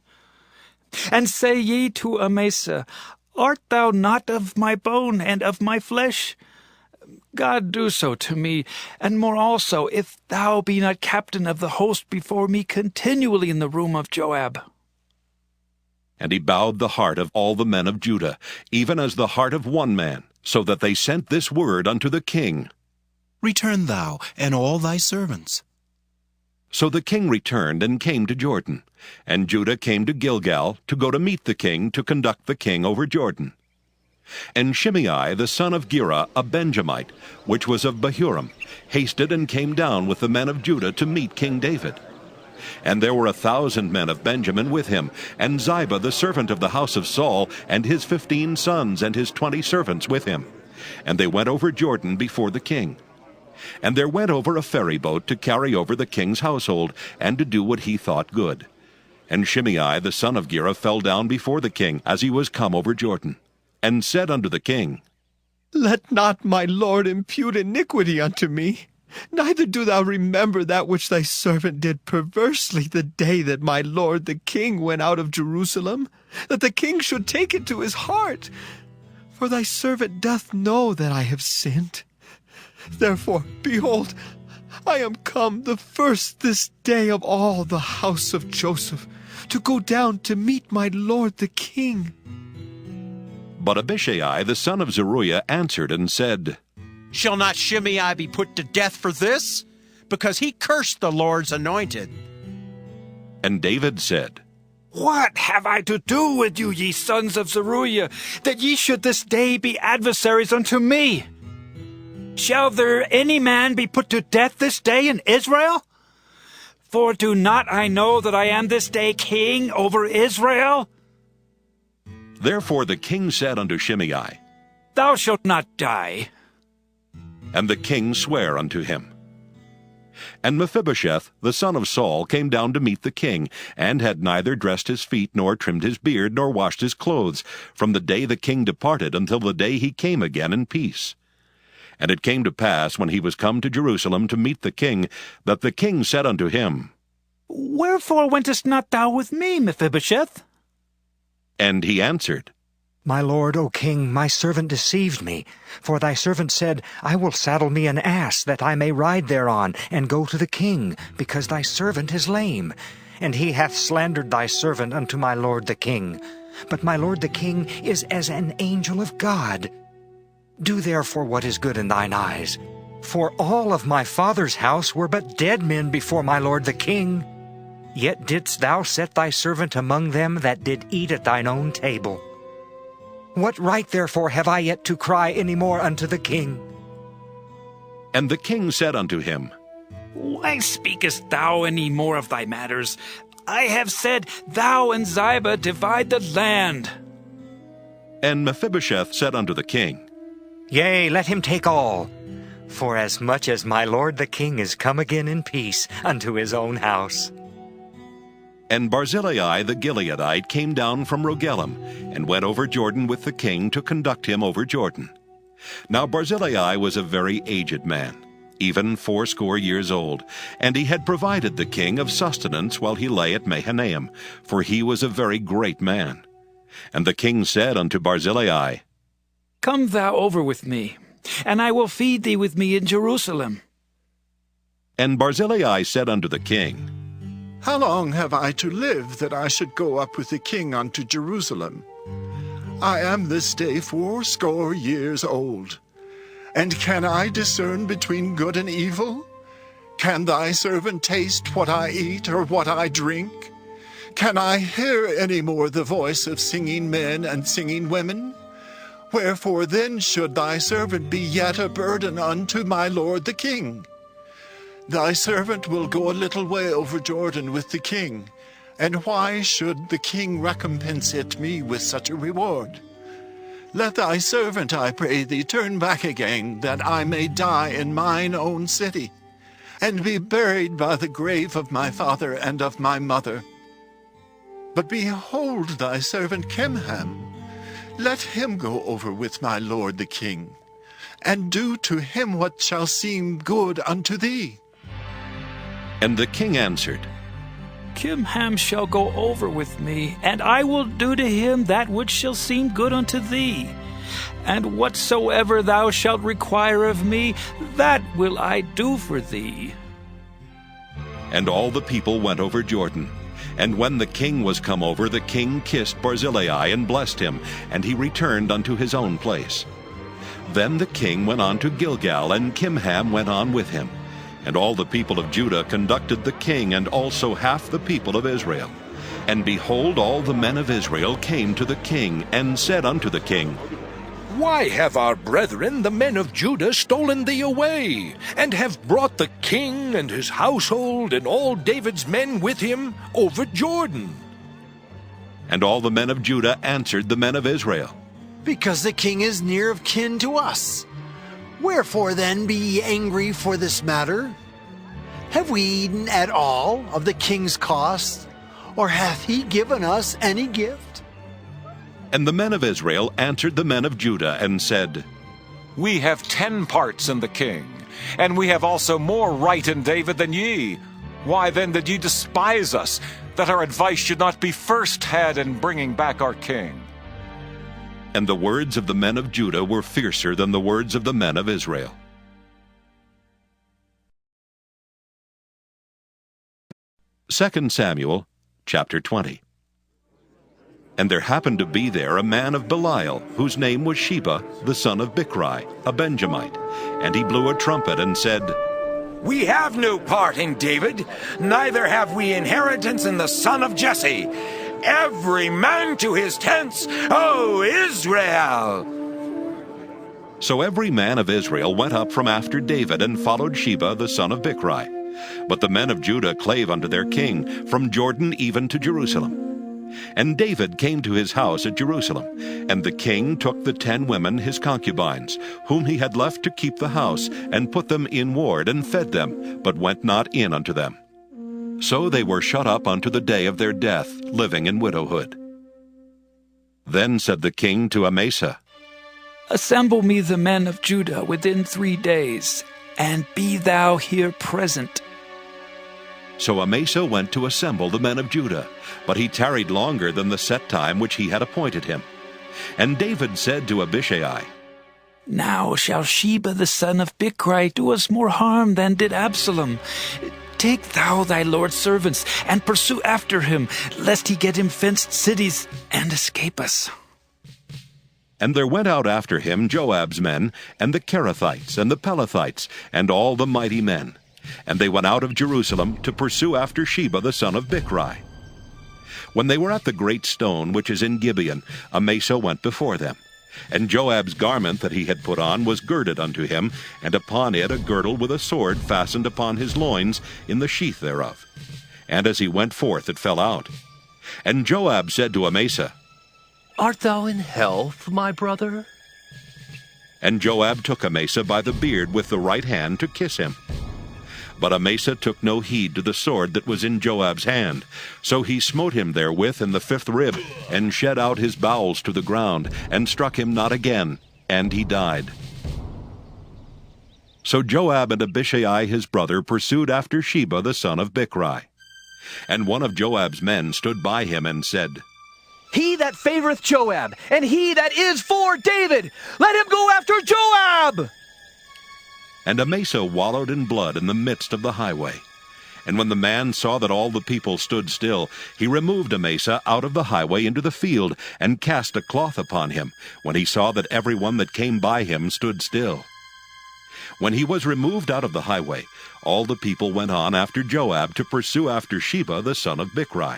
And say ye to Amasa, Art thou not of my bone and of my flesh? God do so to me, and more also, if thou be not captain of the host before me continually in the room of Joab. And he bowed the heart of all the men of Judah, even as the heart of one man, so that they sent this word unto the king, Return thou, and all thy servants. So the king returned and came to Jordan, and Judah came to Gilgal to go to meet the king, to conduct the king over Jordan. And Shimei the son of Gera, a Benjamite, which was of Bahurim, hasted and came down with the men of Judah to meet King David. And there were 1,000 men of Benjamin with him, and Ziba the servant of the house of Saul, and his 15 sons and his 20 servants with him. And they went over Jordan before the king. And there went over a ferry boat to carry over the king's household, and to do what he thought good. And Shimei the son of Gera fell down before the king as he was come over Jordan, and said unto the king, Let not my lord impute iniquity unto me, neither do thou remember that which thy servant did perversely the day that my lord the king went out of Jerusalem, that the king should take it to his heart. For thy servant doth know that I have sinned. Therefore, behold, I am come the first this day of all the house of Joseph, to go down to meet my lord the king. But Abishai the son of Zeruiah answered and said, Shall not Shimei be put to death for this? Because he cursed the Lord's anointed. And David said, What have I to do with you, ye sons of Zeruiah, that ye should this day be adversaries unto me? Shall there any man be put to death this day in Israel? For do not I know that I am this day king over Israel? Therefore the king said unto Shimei, Thou shalt not die. And the king sware unto him. And Mephibosheth the son of Saul came down to meet the king, and had neither dressed his feet, nor trimmed his beard, nor washed his clothes, from the day the king departed until the day he came again in peace. And it came to pass, when he was come to Jerusalem to meet the king, that the king said unto him, Wherefore wentest not thou with me, Mephibosheth? And he answered, My lord, O king, my servant deceived me. For thy servant said, I will saddle me an ass, that I may ride thereon, and go to the king, because thy servant is lame. And he hath slandered thy servant unto my lord the king. But my lord the king is as an angel of God. Do therefore what is good in thine eyes. For all of my father's house were but dead men before my lord the king. Yet didst thou set thy servant among them that did eat at thine own table. What right therefore have I yet to cry any more unto the king? And the king said unto him, Why speakest thou any more of thy matters? I have said, Thou and Ziba divide the land. And Mephibosheth said unto the king, Yea, let him take all. For as much as my lord the king is come again in peace unto his own house. And Barzillai the Gileadite came down from Rogelim, and went over Jordan with the king to conduct him over Jordan. Now Barzillai was a very aged man, even 80 years old, and he had provided the king of sustenance while he lay at Mahanaim, for he was a very great man. And the king said unto Barzillai, Come thou over with me, and I will feed thee with me in Jerusalem. And Barzillai said unto the king, How long have I to live that I should go up with the king unto Jerusalem? I am this day 80 years old. And can I discern between good and evil? Can thy servant taste what I eat or what I drink? Can I hear any more the voice of singing men and singing women? Wherefore then should thy servant be yet a burden unto my lord the king? Thy servant will go a little way over Jordan with the king, and why should the king recompense it me with such a reward? Let thy servant, I pray thee, turn back again, that I may die in mine own city, and be buried by the grave of my father and of my mother. But behold thy servant Kimham, let him go over with my lord the king, and do to him what shall seem good unto thee. And the king answered, Kimham shall go over with me, and I will do to him that which shall seem good unto thee. And whatsoever thou shalt require of me, that will I do for thee. And all the people went over Jordan. And when the king was come over, the king kissed Barzillai and blessed him, and he returned unto his own place. Then the king went on to Gilgal, and Kimham went on with him. And all the people of Judah conducted the king, and also half the people of Israel. And behold, all the men of Israel came to the king, and said unto the king, Why have our brethren, the men of Judah, stolen thee away, and have brought the king and his household, and all David's men with him, over Jordan? And all the men of Judah answered the men of Israel, Because the king is near of kin to us. Wherefore then be ye angry for this matter? Have we eaten at all of the king's cost, or hath he given us any gift? And the men of Israel answered the men of Judah, and said, We have 10 parts in the king, and we have also more right in David than ye. Why then did ye despise us, that our advice should not be first had in bringing back our king? And the words of the men of Judah were fiercer than the words of the men of Israel. 2 Samuel chapter 20. And there happened to be there a man of Belial, whose name was Sheba, the son of Bichri, a Benjamite. And he blew a trumpet and said, We have no part in David, neither have we inheritance in the son of Jesse. Every man to his tents, O Israel! So every man of Israel went up from after David, and followed Sheba the son of Bichri. But the men of Judah clave unto their king, from Jordan even to Jerusalem. And David came to his house at Jerusalem, and the king took the 10 women his concubines, whom he had left to keep the house, and put them in ward, and fed them, but went not in unto them. So they were shut up unto the day of their death, living in widowhood. Then said the king to Amasa, Assemble me the men of Judah within 3 days, and be thou here present. So Amasa went to assemble the men of Judah, but he tarried longer than the set time which he had appointed him. And David said to Abishai, Now shall Sheba the son of Bichri do us more harm than did Absalom. Take thou thy Lord's servants, and pursue after him, lest he get him fenced cities, and escape us. And there went out after him Joab's men, and the Kerethites, and the Pelethites, and all the mighty men. And they went out of Jerusalem to pursue after Sheba the son of Bichri. When they were at the great stone which is in Gibeon, Amasa went before them. And Joab's garment that he had put on was girded unto him, and upon it a girdle with a sword fastened upon his loins in the sheath thereof. And as he went forth it fell out. And Joab said to Amasa, Art thou in health, my brother? And Joab took Amasa by the beard with the right hand to kiss him. But Amasa took no heed to the sword that was in Joab's hand. So he smote him therewith in the 5th rib, and shed out his bowels to the ground, and struck him not again, and he died. So Joab and Abishai his brother pursued after Sheba the son of Bichri. And one of Joab's men stood by him and said, He that favoreth Joab, and he that is for David, let him go after Joab! And Amasa wallowed in blood in the midst of the highway. And when the man saw that all the people stood still, he removed Amasa out of the highway into the field, and cast a cloth upon him, when he saw that every one that came by him stood still. When he was removed out of the highway, all the people went on after Joab to pursue after Sheba the son of Bichri.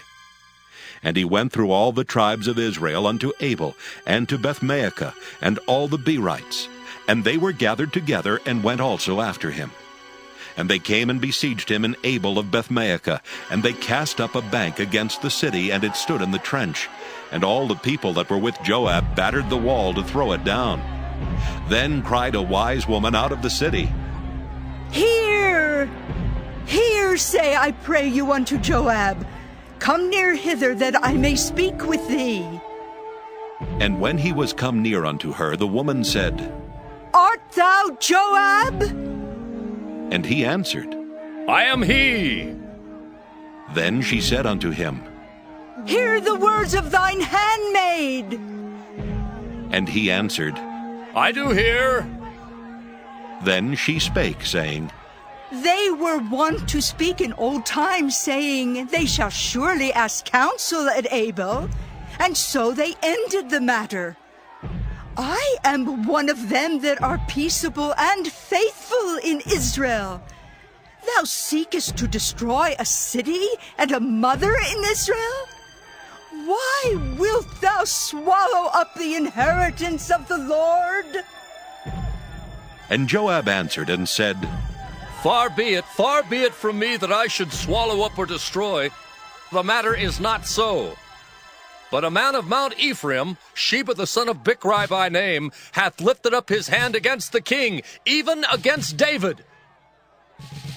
And he went through all the tribes of Israel unto Abel, and to Bethmaachah, and all the Berites. And they were gathered together, and went also after him. And they came and besieged him in Abel of Bethmaachah, and they cast up a bank against the city, and it stood in the trench. And all the people that were with Joab battered the wall to throw it down. Then cried a wise woman out of the city, Hear, hear, say, I pray you, unto Joab. Come near hither, that I may speak with thee. And when he was come near unto her, the woman said, Art thou Joab? And he answered, I am he. Then she said unto him, Hear the words of thine handmaid. And he answered, I do hear. Then she spake, saying, They were wont to speak in old times, saying, They shall surely ask counsel at Abel. And so they ended the matter. I am one of them that are peaceable and faithful in Israel. Thou seekest to destroy a city and a mother in Israel? Why wilt thou swallow up the inheritance of the Lord? And Joab answered and said, Far be it from me that I should swallow up or destroy. The matter is not so. But a man of Mount Ephraim, Sheba the son of Bichri by name, hath lifted up his hand against the king, even against David.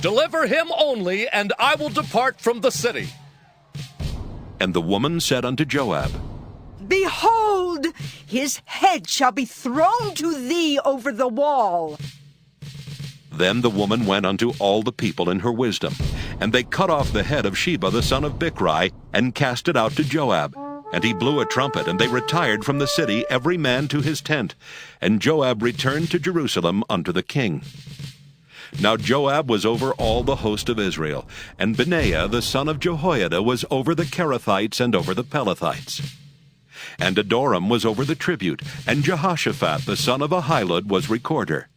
Deliver him only, and I will depart from the city. And the woman said unto Joab, Behold, his head shall be thrown to thee over the wall. Then the woman went unto all the people in her wisdom, and they cut off the head of Sheba the son of Bichri, and cast it out to Joab. And he blew a trumpet, and they retired from the city, every man to his tent. And Joab returned to Jerusalem unto the king. Now Joab was over all the host of Israel, and Benaiah the son of Jehoiada was over the Kerethites and over the Pelethites. And Adoram was over the tribute, and Jehoshaphat the son of Ahilud was recorder.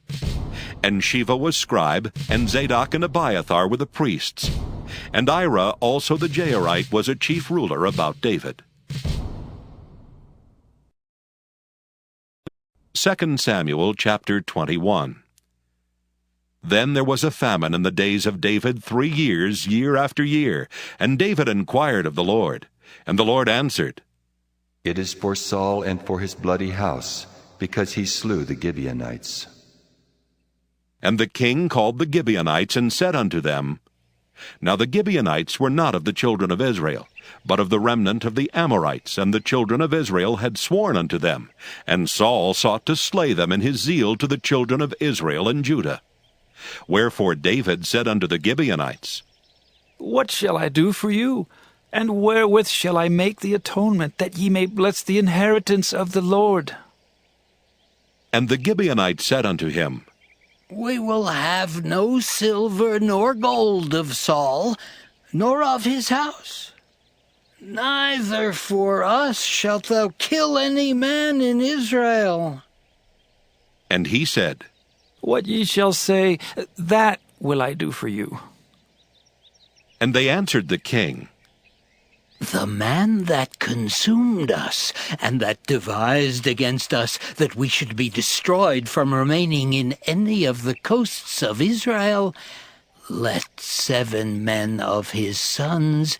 And Sheva was scribe, and Zadok and Abiathar were the priests. And Ira also the Jairite was a chief ruler about David. 2 Samuel chapter 21. Then there was a famine in the days of David 3 years, year after year. And David inquired of the Lord. And the Lord answered, It is for Saul and for his bloody house, because he slew the Gibeonites. And the king called the Gibeonites, and said unto them, Now the Gibeonites were not of the children of Israel, but of the remnant of the Amorites, and the children of Israel had sworn unto them. And Saul sought to slay them in his zeal to the children of Israel and Judah. Wherefore David said unto the Gibeonites, What shall I do for you? And wherewith shall I make the atonement, that ye may bless the inheritance of the Lord? And the Gibeonites said unto him, We will have no silver nor gold of Saul, nor of his house. Neither for us shalt thou kill any man in Israel. And he said, What ye shall say, that will I do for you. And they answered the king, The man that consumed us, and that devised against us that we should be destroyed from remaining in any of the coasts of Israel, let 7 men of his sons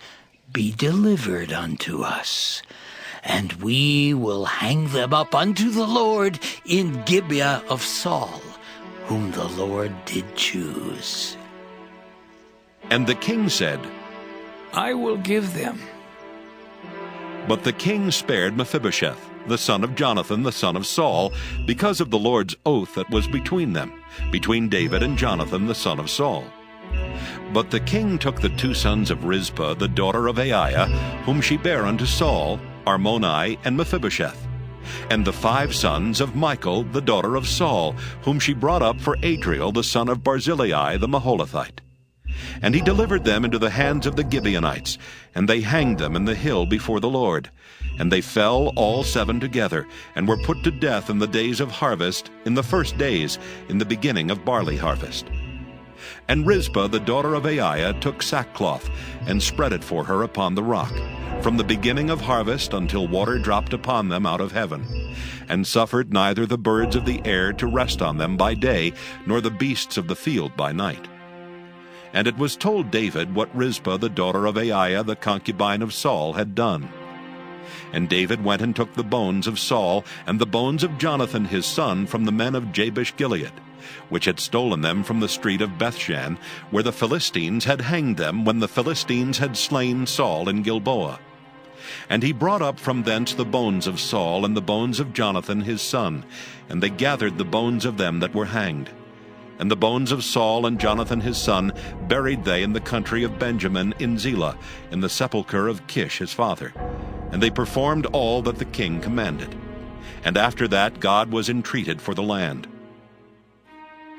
be delivered unto us, and we will hang them up unto the Lord in Gibeah of Saul, whom the Lord did choose. And the king said, I will give them. But the king spared Mephibosheth, the son of Jonathan, the son of Saul, because of the Lord's oath that was between them, between David and Jonathan, the son of Saul. But the king took the 2 sons of Rizpah, the daughter of Aiah, whom she bare unto Saul, Armoni and Mephibosheth, and the 5 sons of Michal, the daughter of Saul, whom she brought up for Adriel, the son of Barzillai, the Maholathite. And he delivered them into the hands of the Gibeonites, and they hanged them in the hill before the Lord. And they fell all 7 together, and were put to death in the days of harvest, in the first days, in the beginning of barley harvest. And Rizpah, the daughter of Aiah, took sackcloth, and spread it for her upon the rock, from the beginning of harvest until water dropped upon them out of heaven, and suffered neither the birds of the air to rest on them by day, nor the beasts of the field by night. And it was told David what Rizpah, the daughter of Aiah, the concubine of Saul, had done. And David went and took the bones of Saul and the bones of Jonathan his son from the men of Jabesh-Gilead, which had stolen them from the street of Bethshan, where the Philistines had hanged them when the Philistines had slain Saul in Gilboa. And he brought up from thence the bones of Saul and the bones of Jonathan his son, and they gathered the bones of them that were hanged. And the bones of Saul and Jonathan his son buried they in the country of Benjamin in Zelah, in the sepulchre of Kish his father. And they performed all that the king commanded. And after that God was entreated for the land.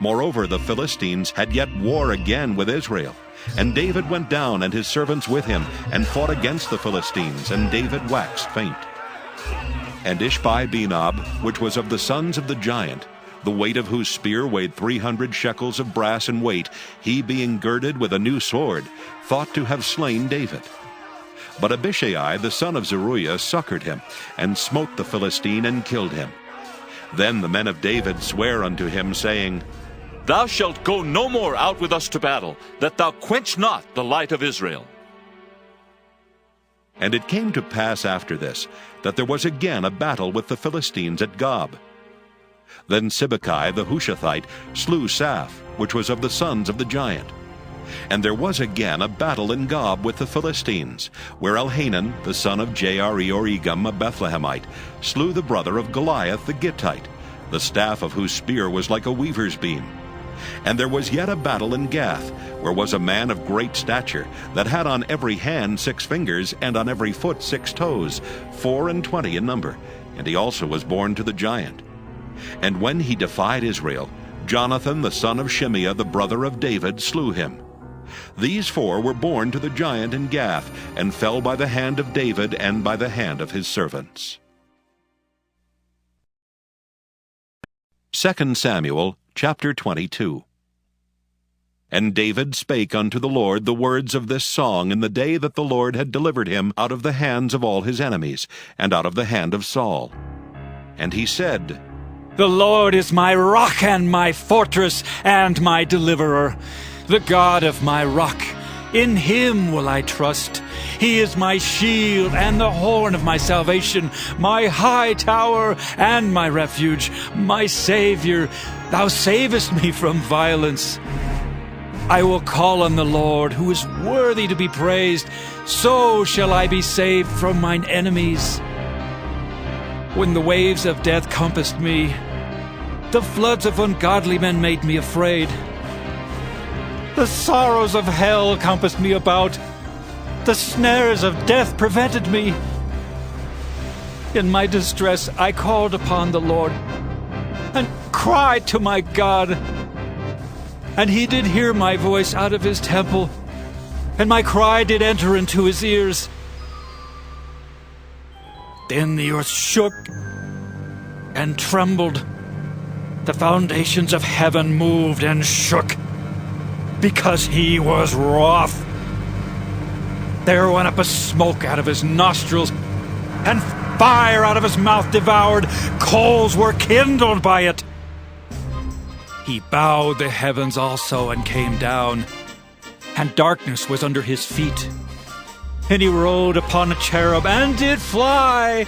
Moreover, the Philistines had yet war again with Israel. And David went down, and his servants with him, and fought against the Philistines, and David waxed faint. And Ishbi-Benob, which was of the sons of the giant, the weight of whose spear weighed 300 shekels of brass in weight, he being girded with a new sword, thought to have slain David. But Abishai, the son of Zeruiah, succored him, and smote the Philistine, and killed him. Then the men of David sware unto him, saying, Thou shalt go no more out with us to battle, that thou quench not the light of Israel. And it came to pass after this, that there was again a battle with the Philistines at Gob. Then Sibbecai the Hushathite slew Saph, which was of the sons of the giant. And there was again a battle in Gob with the Philistines, where Elhanan, the son of Jaare-Oregim, a Bethlehemite, slew the brother of Goliath the Gittite, the staff of whose spear was like a weaver's beam. And there was yet a battle in Gath, where was a man of great stature, that had on every hand 6 fingers, and on every foot 6 toes, 24 in number, and he also was born to the giant. And when he defied Israel, Jonathan the son of Shimeah, the brother of David, slew him. These 4 were born to the giant in Gath, and fell by the hand of David and by the hand of his servants. 2 Samuel chapter 22. And David spake unto the Lord the words of this song in the day that the Lord had delivered him out of the hands of all his enemies, and out of the hand of Saul. And he said, The Lord is my rock and my fortress and my deliverer, the God of my rock. In him will I trust. He is my shield and the horn of my salvation, my high tower and my refuge, my Savior. Thou savest me from violence. I will call on the Lord, who is worthy to be praised. So shall I be saved from mine enemies. When the waves of death compassed me, the floods of ungodly men made me afraid. The sorrows of hell compassed me about. The snares of death prevented me. In my distress I called upon the Lord, and cried to my God. And he did hear my voice out of his temple, and my cry did enter into his ears. Then the earth shook and trembled. The foundations of heaven moved and shook, because he was wroth. There went up a smoke out of his nostrils, and fire out of his mouth devoured. Coals were kindled by it. He bowed the heavens also and came down, and darkness was under his feet. And he rode upon a cherub and did fly,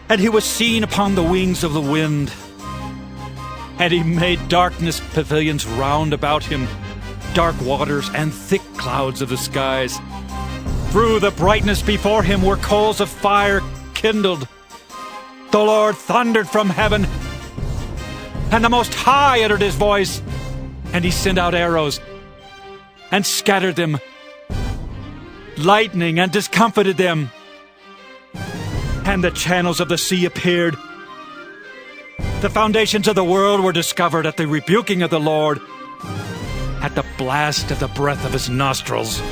and he was seen upon the wings of the wind. And he made darkness pavilions round about him, dark waters and thick clouds of the skies. Through the brightness before him were coals of fire kindled. The Lord thundered from heaven, and the Most High uttered his voice, and he sent out arrows, and scattered them, lightning, and discomfited them. And the channels of the sea appeared. The foundations of the world were discovered at the rebuking of the Lord, at the blast of the breath of his nostrils.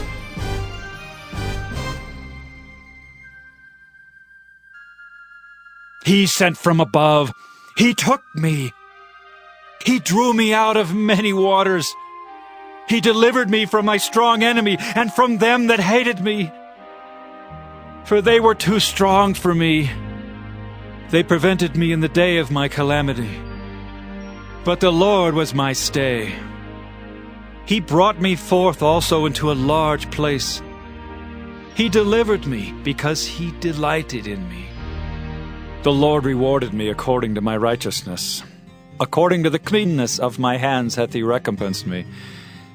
He sent from above. He took me. He drew me out of many waters. He delivered me from my strong enemy and from them that hated me. For they were too strong for me. They prevented me in the day of my calamity. But the Lord was my stay. He brought me forth also into a large place. He delivered me because he delighted in me. The Lord rewarded me according to my righteousness. According to the cleanness of my hands hath he recompensed me.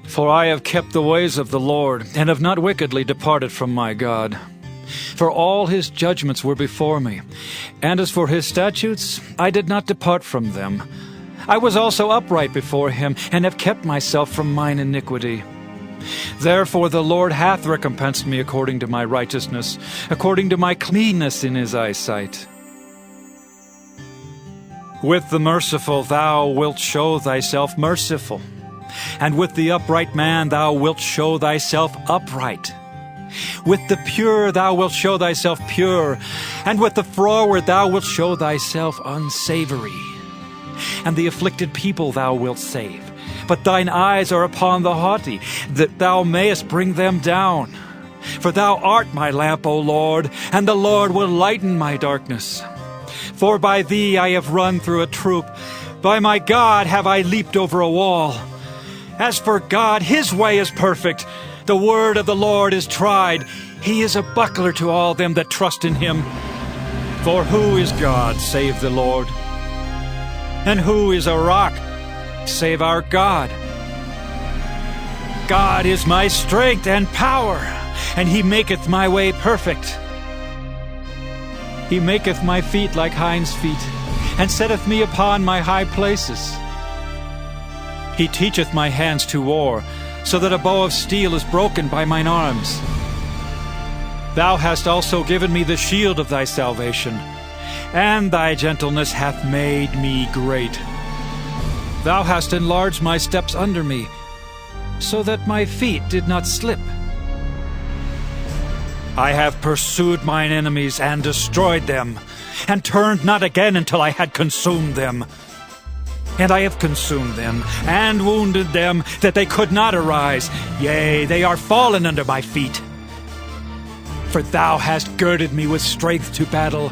For I have kept the ways of the Lord, and have not wickedly departed from my God. For all his judgments were before me, and as for his statutes, I did not depart from them. I was also upright before him, and have kept myself from mine iniquity. Therefore the Lord hath recompensed me according to my righteousness, according to my cleanness in his eyesight. With the merciful thou wilt show thyself merciful, and with the upright man thou wilt show thyself upright. With the pure thou wilt show thyself pure, and with the froward thou wilt show thyself unsavory. And the afflicted people thou wilt save, but thine eyes are upon the haughty, that thou mayest bring them down. For thou art my lamp, O Lord, and the Lord will lighten my darkness. For by thee I have run through a troop, by my God have I leaped over a wall. As for God, his way is perfect. The word of the Lord is tried. He is a buckler to all them that trust in him. For who is God save the Lord? And who is a rock save our God? God is my strength and power, and he maketh my way perfect. He maketh my feet like hinds' feet, and setteth me upon my high places. He teacheth my hands to war, so that a bow of steel is broken by mine arms. Thou hast also given me the shield of thy salvation, and thy gentleness hath made me great. Thou hast enlarged my steps under me, so that my feet did not slip. I have pursued mine enemies and destroyed them, and turned not again until I had consumed them. And I have consumed them, and wounded them, that they could not arise. Yea, they are fallen under my feet. For thou hast girded me with strength to battle.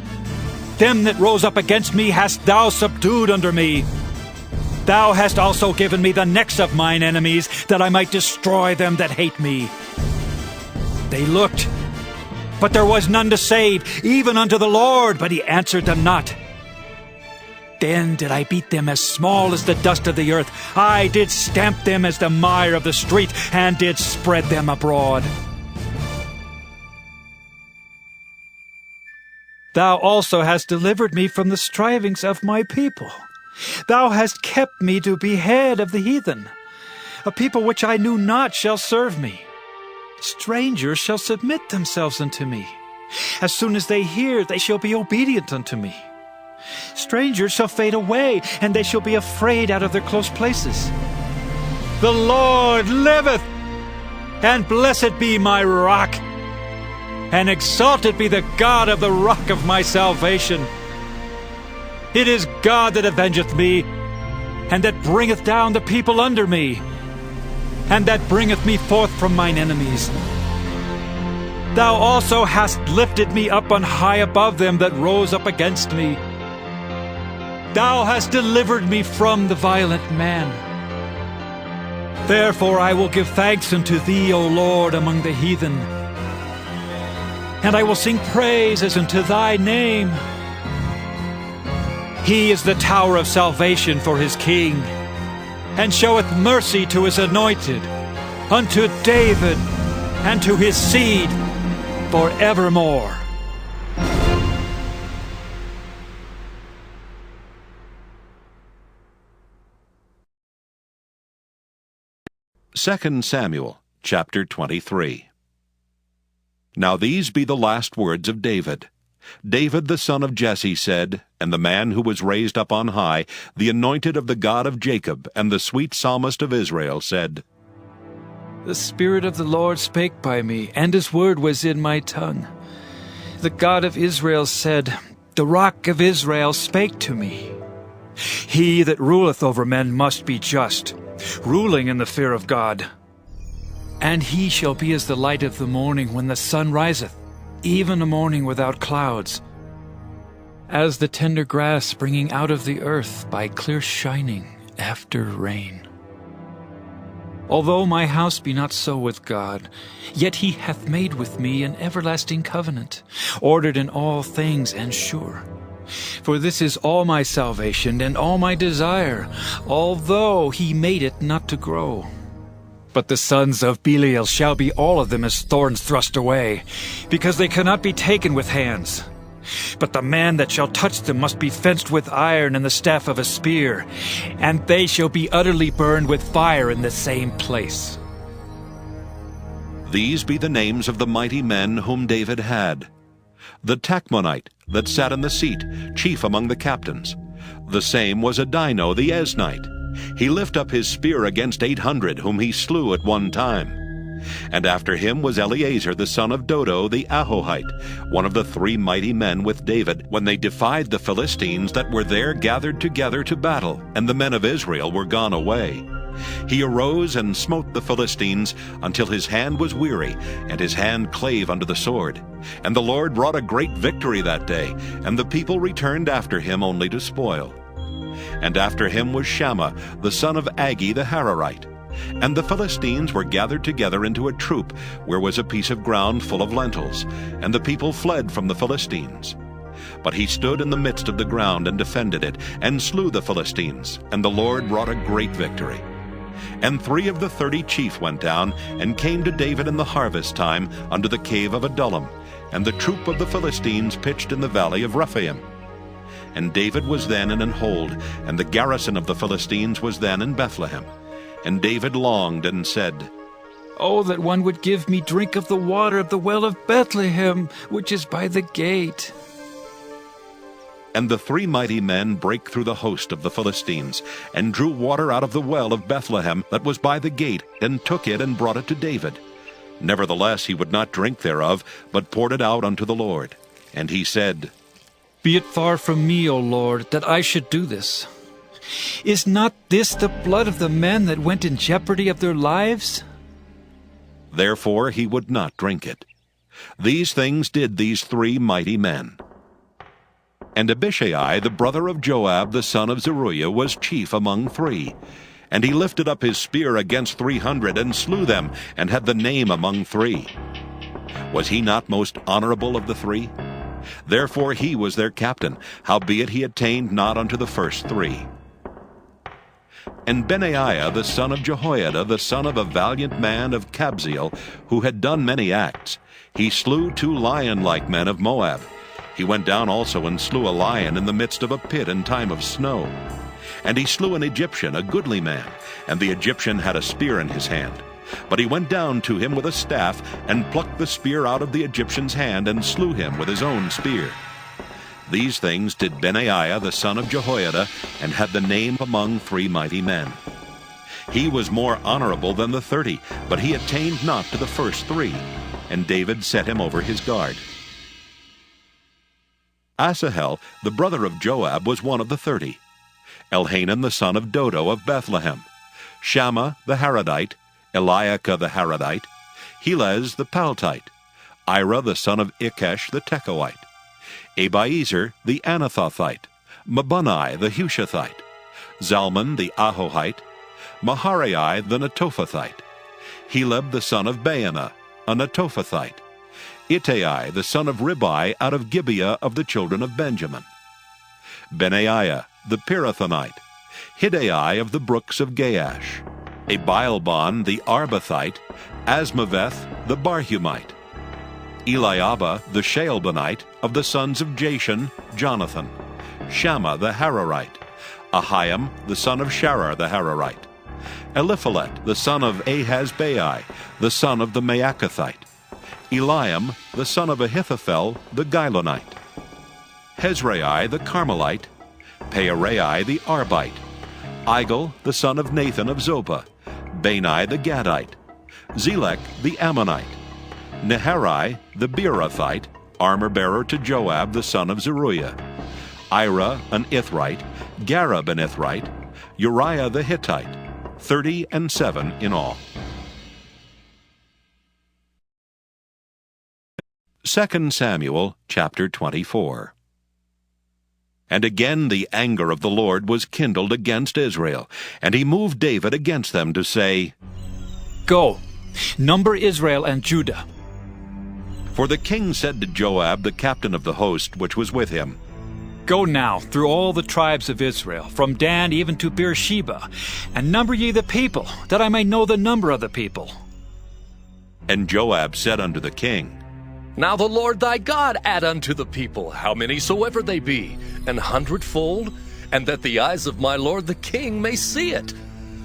Them that rose up against me hast thou subdued under me. Thou hast also given me the necks of mine enemies, that I might destroy them that hate me. They looked, but there was none to save, even unto the Lord, but he answered them not. Then did I beat them as small as the dust of the earth. I did stamp them as the mire of the street, and did spread them abroad. Thou also hast delivered me from the strivings of my people. Thou hast kept me to be head of the heathen. A people which I knew not shall serve me. Strangers shall submit themselves unto me. As soon as they hear, they shall be obedient unto me. Strangers shall fade away, and they shall be afraid out of their close places. The Lord liveth, and blessed be my rock, and exalted be the God of the rock of my salvation. It is God that avengeth me, and that bringeth down the people under me, and that bringeth me forth from mine enemies. Thou also hast lifted me up on high above them that rose up against me. Thou hast delivered me from the violent man. Therefore I will give thanks unto thee, O Lord, among the heathen. And I will sing praises unto thy name. He is the tower of salvation for his king, and showeth mercy to his anointed, unto David, and to his seed forevermore. Second Samuel, chapter 23. Now these be the last words of David. David the son of Jesse said, and the man who was raised up on high, the anointed of the God of Jacob, and the sweet psalmist of Israel, said, The Spirit of the Lord spake by me, and his word was in my tongue. The God of Israel said, The rock of Israel spake to me. He that ruleth over men must be just, ruling in the fear of God. And he shall be as the light of the morning when the sun riseth, even a morning without clouds, as the tender grass springing out of the earth by clear shining after rain. Although my house be not so with God, yet he hath made with me an everlasting covenant, ordered in all things and sure. For this is all my salvation and all my desire, although he made it not to grow. But the sons of Belial shall be all of them as thorns thrust away, because they cannot be taken with hands. But the man that shall touch them must be fenced with iron and the staff of a spear, and they shall be utterly burned with fire in the same place. These be the names of the mighty men whom David had. The Tachmonite that sat in the seat, chief among the captains. The same was Adino the Eznite. He lift up his spear against 800, whom he slew at one time. And after him was Eleazar the son of Dodo the Ahohite, one of the 3 mighty men with David, when they defied the Philistines that were there gathered together to battle, and the men of Israel were gone away. He arose and smote the Philistines until his hand was weary, and his hand clave unto the sword. And the Lord wrought a great victory that day, and the people returned after him only to spoil. And after him was Shammah the son of Agi the Hararite. And the Philistines were gathered together into a troop, where was a piece of ground full of lentils, and the people fled from the Philistines. But he stood in the midst of the ground and defended it, and slew the Philistines, and the Lord wrought a great victory. And 3 of the 30 chief went down, and came to David in the harvest time unto the cave of Adullam, and the troop of the Philistines pitched in the valley of Rephaim. And David was then in an hold, and the garrison of the Philistines was then in Bethlehem. And David longed and said, Oh, that one would give me drink of the water of the well of Bethlehem, which is by the gate. And the 3 mighty men brake through the host of the Philistines, and drew water out of the well of Bethlehem that was by the gate, and took it and brought it to David. Nevertheless he would not drink thereof, but poured it out unto the Lord. And he said, Be it far from me, O Lord, that I should do this. Is not this the blood of the men that went in jeopardy of their lives? Therefore he would not drink it. These things did these 3 mighty men. And Abishai, the brother of Joab, the son of Zeruiah, was chief among 3. And he lifted up his spear against 300, and slew them, and had the name among 3. Was he not most honorable of the 3? Therefore he was their captain, howbeit he attained not unto the first 3. And Benaiah the son of Jehoiada, the son of a valiant man of Kabzeel, who had done many acts, he slew 2 lion-like men of Moab. He went down also and slew a lion in the midst of a pit in time of snow. And he slew an Egyptian, a goodly man, and the Egyptian had a spear in his hand. But he went down to him with a staff, and plucked the spear out of the Egyptian's hand, and slew him with his own spear. These things did Benaiah the son of Jehoiada, and had the name among 3 mighty men. He was more honorable than the 30, but he attained not to the first 3, and David set him over his guard. Asahel, the brother of Joab, was one of the 30. Elhanan the son of Dodo of Bethlehem. Shammah the Haradite, Eliakah the Haradite, Helez the Paltite, Ira the son of Ikesh the Tekoite, Abiezer the Anathothite, Mabunai the Hushathite, Zalman the Ahohite, Maharai the Netophathite, Heleb the son of Baanah, a Netophathite, Ittai the son of Ribai out of Gibeah of the children of Benjamin, Benaiah the Pirathonite, Hiddai of the brooks of Gaash, Abialbon the Arbathite, Asmaveth the Barhumite, Eliabah the Shaalbonite of the sons of Jashan, Jonathan, Shammah the Hararite, Ahiam the son of Sharar the Hararite, Eliphalet the son of Ahasbai, the son of the Maacathite, Eliam the son of Ahithophel the Gilonite, Hezrai the Carmelite, Pearai the Arbite, Igal the son of Nathan of Zobah, Bani the Gadite, Zelek the Ammonite, Neharai the Beerothite, armor-bearer to Joab the son of Zeruiah, Ira an Ithrite, Gareb an Ithrite, Uriah the Hittite, 37 in all. 2 Samuel chapter 24. And again the anger of the Lord was kindled against Israel, and he moved David against them to say, Go, number Israel and Judah. For the king said to Joab, the captain of the host which was with him, Go now through all the tribes of Israel, from Dan even to Beersheba, and number ye the people, that I may know the number of the people. And Joab said unto the king, Now the Lord thy God add unto the people, how many soever they be, 100-fold, and that the eyes of my lord the king may see it.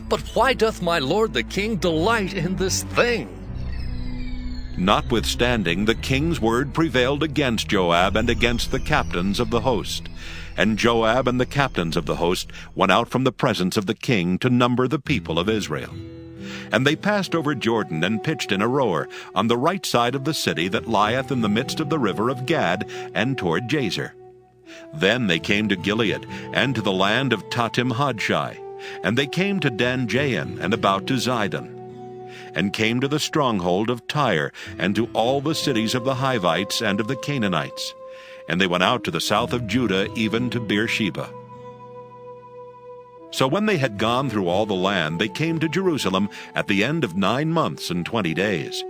But why doth my lord the king delight in this thing? Notwithstanding, the king's word prevailed against Joab and against the captains of the host. And Joab and the captains of the host went out from the presence of the king to number the people of Israel. And they passed over Jordan and pitched in Aroer, on the right side of the city that lieth in the midst of the river of Gad, and toward Jazer. Then they came to Gilead, and to the land of Tatim-Hodshai, and they came to Dan-Jain, and about to Zidon, and came to the stronghold of Tyre, and to all the cities of the Hivites and of the Canaanites. And they went out to the south of Judah, even to Beersheba. So when they had gone through all the land, they came to Jerusalem at the end of 9 months and 20 days.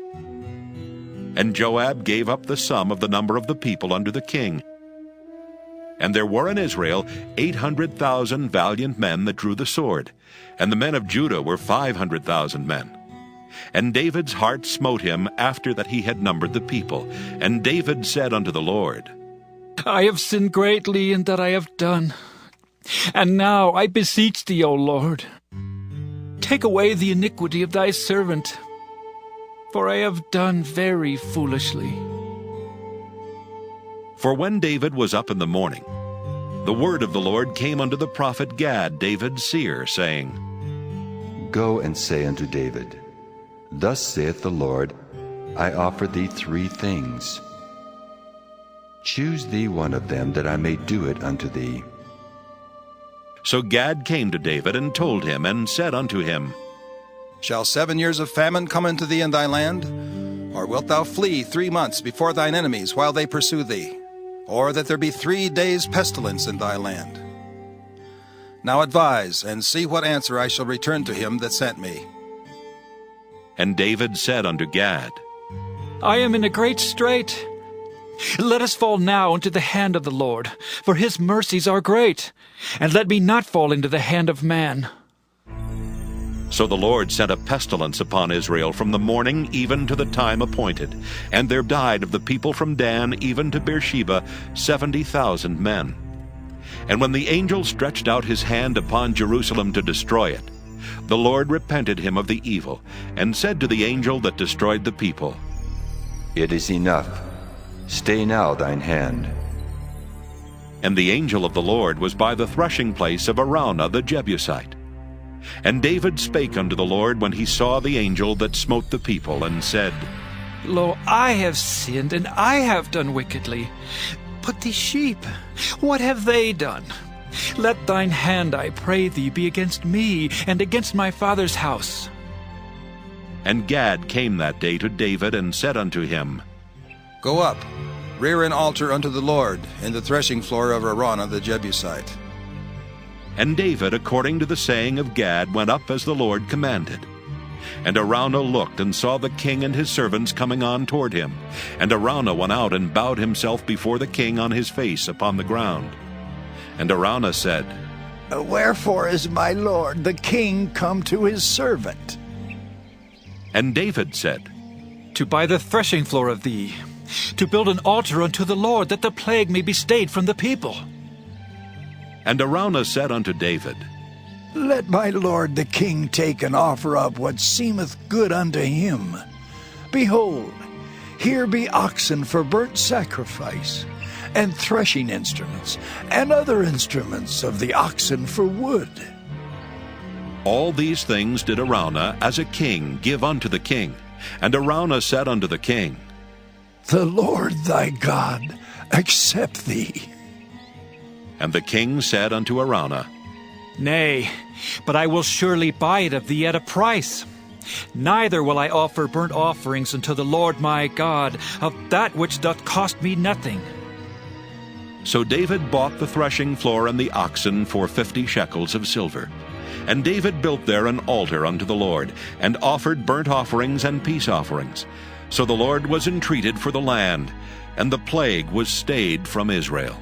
And Joab gave up the sum of the number of the people unto the king. And there were in Israel 800,000 valiant men that drew the sword, and the men of Judah were 500,000 men. And David's heart smote him after that he had numbered the people. And David said unto the Lord, I have sinned greatly in that I have done. And now I beseech thee, O Lord, take away the iniquity of thy servant, for I have done very foolishly. For when David was up in the morning, the word of the Lord came unto the prophet Gad, David's seer, saying, Go and say unto David, Thus saith the Lord, I offer thee 3 things. Choose thee one of them, that I may do it unto thee. So Gad came to David and told him, and said unto him, Shall 7 years of famine come into thee in thy land? Or wilt thou flee 3 months before thine enemies while they pursue thee? Or that there be 3 days' pestilence in thy land? Now advise, and see what answer I shall return to him that sent me. And David said unto Gad, I am in a great strait. Let us fall now into the hand of the Lord, for his mercies are great, and let me not fall into the hand of man. So the Lord sent a pestilence upon Israel from the morning even to the time appointed, and there died of the people from Dan even to Beersheba 70,000 men. And when the angel stretched out his hand upon Jerusalem to destroy it, the Lord repented him of the evil, and said to the angel that destroyed the people, It is enough. Stay now thine hand. And the angel of the Lord was by the threshing place of Araunah the Jebusite. And David spake unto the Lord when he saw the angel that smote the people, and said, Lo, I have sinned, and I have done wickedly. But these sheep, what have they done? Let thine hand, I pray thee, be against me, and against my father's house. And Gad came that day to David, and said unto him, Go up, rear an altar unto the Lord in the threshing floor of Araunah the Jebusite. And David, according to the saying of Gad, went up as the Lord commanded. And Araunah looked and saw the king and his servants coming on toward him. And Araunah went out and bowed himself before the king on his face upon the ground. And Araunah said, Wherefore is my lord the king come to his servant? And David said, To buy the threshing floor of thee, to build an altar unto the Lord, that the plague may be stayed from the people. And Araunah said unto David, Let my lord the king take and offer up what seemeth good unto him. Behold, here be oxen for burnt sacrifice, and threshing instruments, and other instruments of the oxen for wood. All these things did Araunah as a king give unto the king. And Araunah said unto the king, The Lord thy God accept thee. And the king said unto Araunah, Nay, but I will surely buy it of thee at a price. Neither will I offer burnt offerings unto the Lord my God of that which doth cost me nothing. So David bought the threshing floor and the oxen for 50 shekels of silver. And David built there an altar unto the Lord, and offered burnt offerings and peace offerings. So the Lord was entreated for the land, and the plague was stayed from Israel.